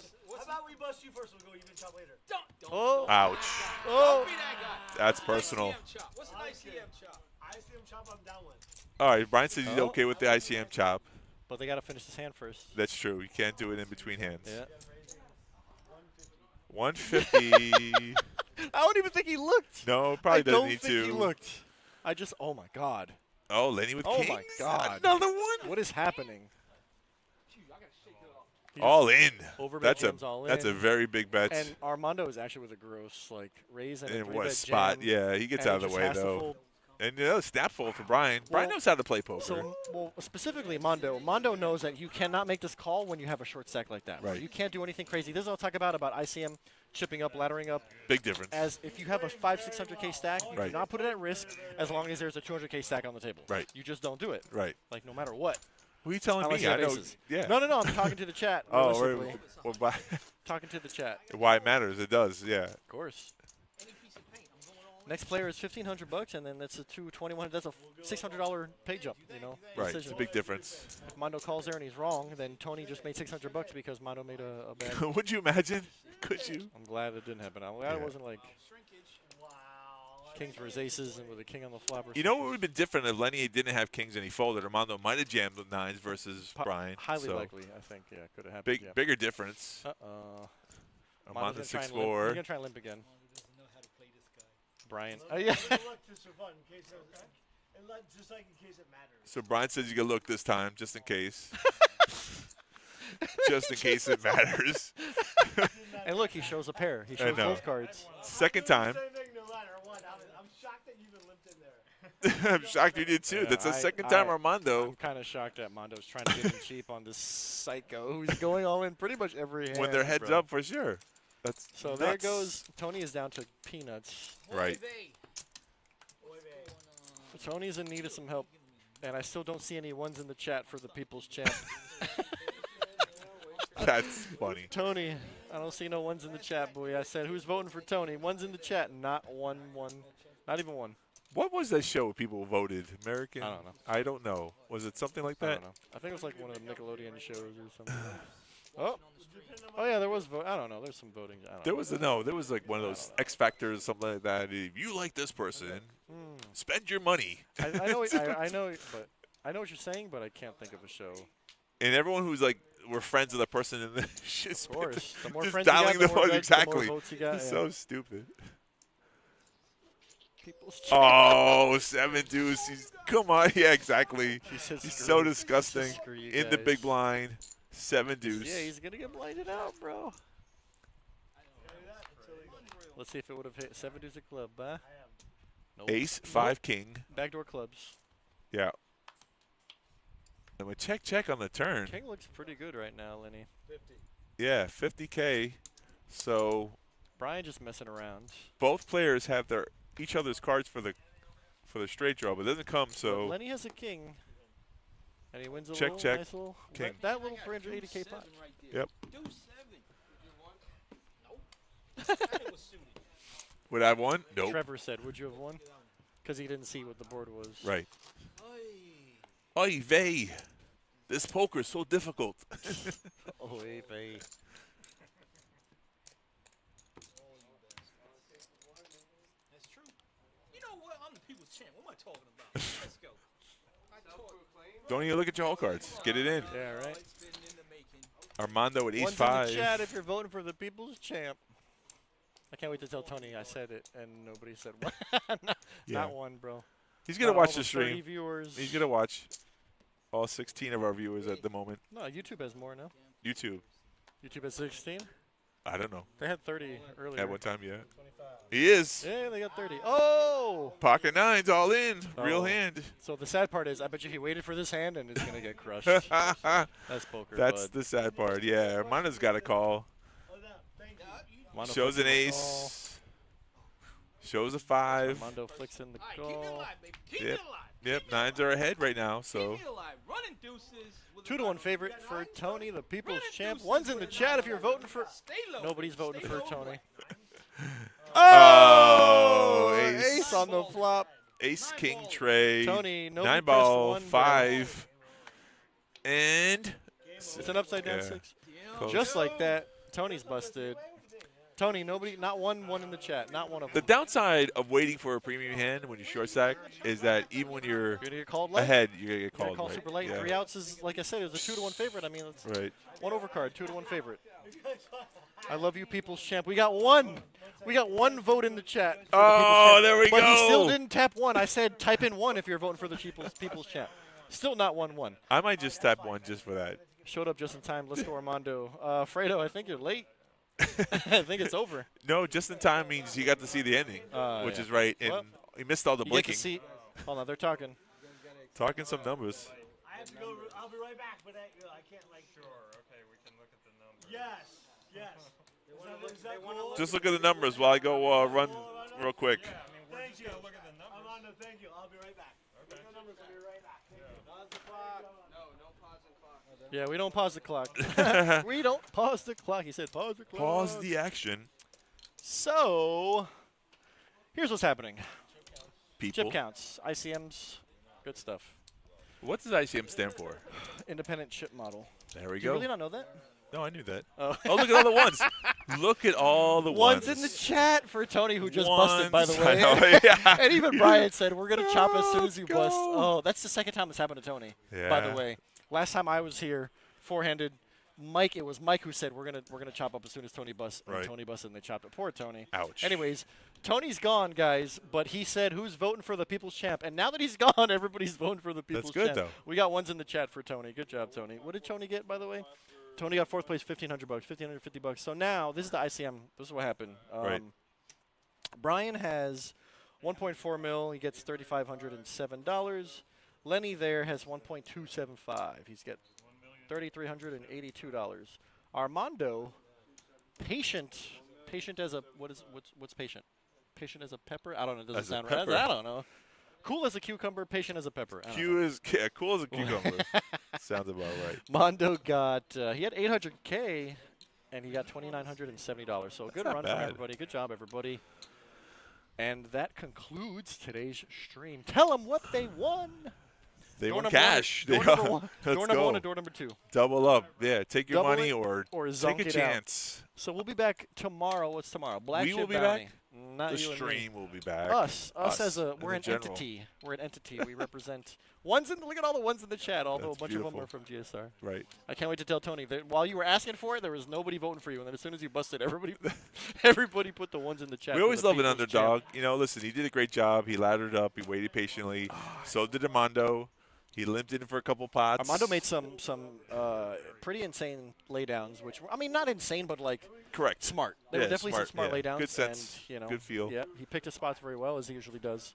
about we bust you first? We'll go even chop later. Oh. Ouch. Oh. That's personal. What's an ICM chop? ICM chop, I'm down one. All right, Brian says he's Oh. okay with the ICM chop. But they got to finish this hand first. That's true. You can't do it in between hands. Yeah. 150. I don't even think he looked. No, probably I doesn't don't need think to. he looked. I just. Oh my God. Oh, Lenny with Oh kings. my God. Another one. What is happening? He's All in. overbet That's a jams all that's in. a very big bet. And Armando is actually with a gross like raise and a In 3-bet what spot? jam, Yeah, he gets and out of the just way has to though. fold. And snap fold for Brian. Brian Well, knows how to play poker. So, well, specifically Mondo. Mondo knows that you cannot make this call when you have a short stack like that. Right. You can't do anything crazy. This is what I'll talk about ICM chipping up, laddering up. Big difference. As if you have a 500-600K stack, you Right. do not put it at risk as long as there's a 200K stack on the table. Right. You just don't do it. Right. Like no matter what. Who are you telling Unless me? you I have know. aces. Yeah. No, I'm talking to the chat. Oh, realistically. well, why? Talking to the chat. Why it matters? It does. Yeah. Of course. Next player is $1,500, and then that's a $2,100. That's a $600 pay jump. You know. Right. It's Decision. a big difference. If Mondo calls there and he's wrong, then Tony just made $600 because Mondo made a bad. Would you imagine? Could you? I'm glad it didn't happen. I'm glad it Yeah. wasn't like kings versus aces and with a king on the flop. Or You know what would have been different if Lenny didn't have kings and he folded? Armando might have jammed with nines versus Brian. Highly so likely, I think. Yeah, could have happened. Yeah. bigger difference. Mondo's Armando gonna try and 6-4. limp. He's gonna try and limp again. Brian. Oh yeah. Look just for fun, in case and just like in case it matters. So Brian says you can look this time, just in case. Just in case it matters. And look, he shows a pair. He I shows know. both cards. Second time. Same thing no matter what. I'm shocked that you even limped in there. I'm shocked you did too. Yeah, That's the second time I'm Armando. kind of shocked that Mondo's trying to get him cheap on this psycho who's going all in pretty much every hand. When they're heads bro. up, for sure. That's So there nuts. goes. Tony is down to peanuts. Right. Tony's in need of some help, and I still don't see any ones in the chat for the people's champ. That's funny. Tony, I don't see no ones in the chat, boy. I said, who's voting for Tony? One's in the chat, not one. Not even one. What was that show people voted? American? I don't know. I don't know. Was it something like I that? don't know. I think it was like one of the Nickelodeon shows or something. Oh yeah, there was vote. I don't know. There's some voting. I don't There know. was there was like one of those X Factors, something like that. If you like this person, spend your money. I know, I know, but I know what you're saying, but I can't think of a show. And everyone who's like, we're friends with the person in the shit. Of course. The more just friends you dialing got, the the more phone bets, the more exactly. votes you got, It's yeah. so stupid. People's Oh, 7 deuce. Come on. Yeah, exactly. says He's screw so you. disgusting. Says screw you In the guys. big blind. 7 deuce. Yeah, he's going to get blinded out, bro. Let's see if it would have hit 7 deuce a club, huh? Nope. Ace, 5 king. Backdoor clubs. Yeah. And we check on the turn. King looks pretty good right now, Lenny. 50. Yeah, 50K. So Brian just messing around. both players have their each other's cards for the straight draw, but it doesn't come. So But Lenny has a king, and he wins a check, little check, nice little king. that little 380K pot. Yep. Deuce 7. Nope. Would I have won? Nope. Trevor said, "Would you have won?" Because he didn't see what the board was. Right. Oy vey. This poker is so difficult. Oy vey. That's true. You know what? I'm the people's champ. What am I talking about? Let's go. Don't even look at your whole cards. Get it in. Yeah, right. Armando at ace One's 5. in the chat if you're voting for the people's champ. I can't wait to tell Tony I said it, and nobody said what. Not one, bro. He's going to Not watch all the 30 stream. viewers. He's going to watch all 16 of our viewers at the moment. No, YouTube has more now. YouTube. YouTube has 16? I don't know. They had 30 earlier. At what time, yeah. He is. Yeah, they got 30. Oh! Pocket 9's all in. Real Oh. hand. So the sad part is, I bet you he waited for this hand and it's going to get crushed. That's poker. That's bud. the sad part. Yeah, Armando's got a call. Mondo Shows an flicks in the ace. Shows a 5. Mondo flicks in the All right, call. keep it alive, baby. Keep Yep. it alive. Yep, 9s are ahead right now, so. Keep it alive. Running deuces. With 2-1 favorite for Tony, the people's Running champ. deuces One's in the with chat if nine. you're voting for. Stay low. Nobody's voting Stay for low, Tony. Oh, Ace on the flop. Ace, king, tray. Tony, nobody 9 pressed ball, one, 5. And. It's an upside down Yeah. 6. Close. Just like that, Tony's busted. Tony, nobody, not one in the chat, not one of The them. downside of waiting for a premium hand when you short stack is that even when you're gonna get called late. ahead, you're gonna get You're gonna called call late. super late. Yeah. 3 outs is, like I said, it was a 2-1 favorite. I mean, it's Right. one overcard, 2-1 favorite. I love you, people's champ. We got one. We got one vote in the chat. For the people's Oh, champ. there we but go. But he still didn't tap 1. I said type in 1 if you're voting for the people's champ. Still not 1-1. I might just tap 1 just for that. Showed up just in time. Let's go, Armando. Fredo, I think you're late. I think it's over. No, just in time means you got to see the ending, which Yeah. is right, and Well, he missed all the You get blinking. to see. Hold on, they're talking. Talking some numbers. I have to go. I'll be right back, but I can't like. Sure. Okay, we can look at the numbers. Yes. Yes. Is that cool? Just look at the numbers while I go run real quick. Yeah, I mean, Thank you. look at the numbers. Armando, thank you. I'll be right back. Okay. The numbers will be right back. Thank you. Pause the clock. No pausing clock. Yeah, we don't pause the clock. We don't pause the clock. He said pause the clock. Pause the action. So, here's what's happening. People. Chip counts, ICMs, good stuff. What does ICM stand for? Independent chip model. There we Do you go. really not know that? No, I knew that. Oh, Oh, look at all the ones. Look at all the ones. One's in the chat for Tony, who just busted, by the Ones. I way. know, yeah. And even Brian said, we're going to chop as soon as you Go. bust. Oh, that's the second time it's happened to Tony, by the Yeah. way. Last time I was here, four-handed, Mike, it was Mike who said, we're gonna chop up as soon as Tony busts. And Right. Tony busted, and they chopped it. Poor Tony. Ouch. Anyways, Tony's gone, guys, but he said, who's voting for the people's champ? And now that he's gone, everybody's voting for the people's good, champ. though. We got ones in the chat for Tony. Good job, Tony. What did Tony get, by the way? Tony got fourth place, $1,500, $1,550. So now, this is the ICM. This is what happened. Right. Brian has 1.4 mil. He gets $3,507. Lenny there has 1.275. He's got $3,382. Armando, patient as a what's patient? Patient as a pepper? I don't know. It doesn't As a sound right. pepper. I don't know. Cool as a cucumber, patient as a pepper. I don't know. Q is cool as a cucumber. Sounds about right. Mondo got he had 800K and he got $2,970. So a good not run bad. from everybody. Good job, everybody. And that concludes today's stream. Tell them what they won. They Door won number one- cash. Door They number are. one, Let's door number go. one and door number two. Double up. Yeah, take your Double money it or or take zunk a it out. chance. So we'll be back tomorrow. What's tomorrow? Black We will Chip be Bounty. back. Not The you and me. stream will be back. Us as a we're in an general. entity. We're an entity. We represent ones in. Look at all the ones in the chat. Although That's a bunch beautiful. of them are from GSR. Right. I can't wait to tell Tony that while you were asking for it, there was nobody voting for you, and then as soon as you busted, everybody put the ones in the chat. We for always the love an people's underdog. champ. You know, listen, he did a great job. He laddered up. He waited patiently. So did Armando. He limped in for a couple pots. Armando made some pretty insane laydowns, which I mean not insane, but like correct, smart. There were definitely some smart laydowns. Good sense. And, you know, good feel. Yeah, he picked his spots very well as he usually does.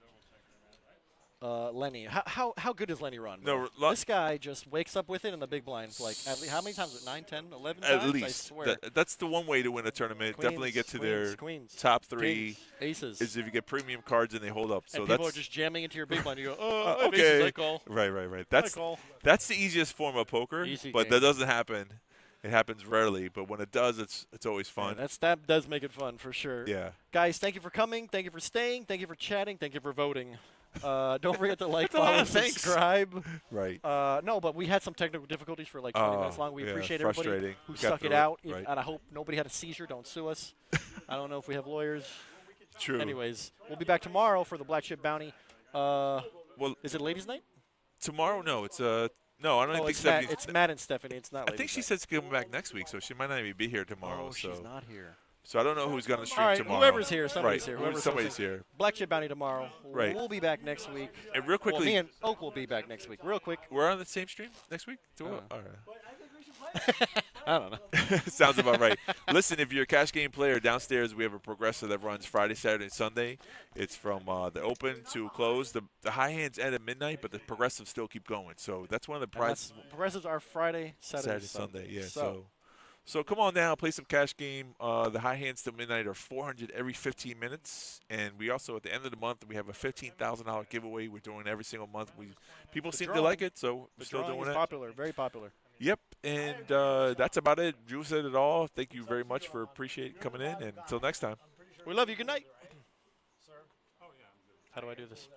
Lenny, how good does Lenny run? Bro? No, this guy just wakes up with it in the the blinds. Like at least, how many times? 9, 10, 11 At times? least. I swear. That's the one way to win a tournament. Queens, Definitely get to queens, their queens, top 3. kings, aces. Is if you get premium cards and they hold up. So and that's people are just jamming into your big blind. You go, oh, I have okay. aces, I call. Right. I call. That's the easiest form of poker. Easy but game. that doesn't happen. It happens rarely, but when it does, it's always fun. Yeah, that does make it fun for sure. Yeah. Guys, thank you for coming. Thank you for staying. Thank you for chatting. Thank you for voting. Don't forget to like, follow, and subscribe. Right. No, but we had some technical difficulties for like 20 minutes long. We appreciate everybody who stuck it out, and I hope nobody had a seizure. Don't sue us. I don't know if we have lawyers. True. Anyways, we'll be back tomorrow for the Black Chip Bounty. Well, is it ladies' night? Tomorrow? No, it's no. I don't think Stephanie. It's Matt and Stephanie. It's not. I think she said she's coming back next week, so she might not even be here tomorrow. Oh, so she's not here. So I don't know who's going to stream All right, tomorrow. whoever's here, somebody's right. here. Somebody's here. Black Chip Bounty tomorrow. Right. We'll be back next week. And real quickly, well, me and Oak will be back next week. Real quick. We're on the same stream next week? All right. I don't know. Sounds about right. Listen, if you're a cash game player, downstairs we have a progressive that runs Friday, Saturday, and Sunday. It's from the open to close. The high hands end at midnight, but the progressives still keep going. So that's one of the prizes. Progressives are Friday, Saturday, Sunday. Yeah. So come on down, play some cash game. The high hands till midnight are 400 every 15 minutes, and we also at the end of the month we have a $15,000 giveaway. We're doing every single month. People seem to like it, so we're still doing it. Popular, very popular. Yep, and that's about it. Drew said it all. Thank you very much for coming in, and until next time. We love you. Good night. How do I do this?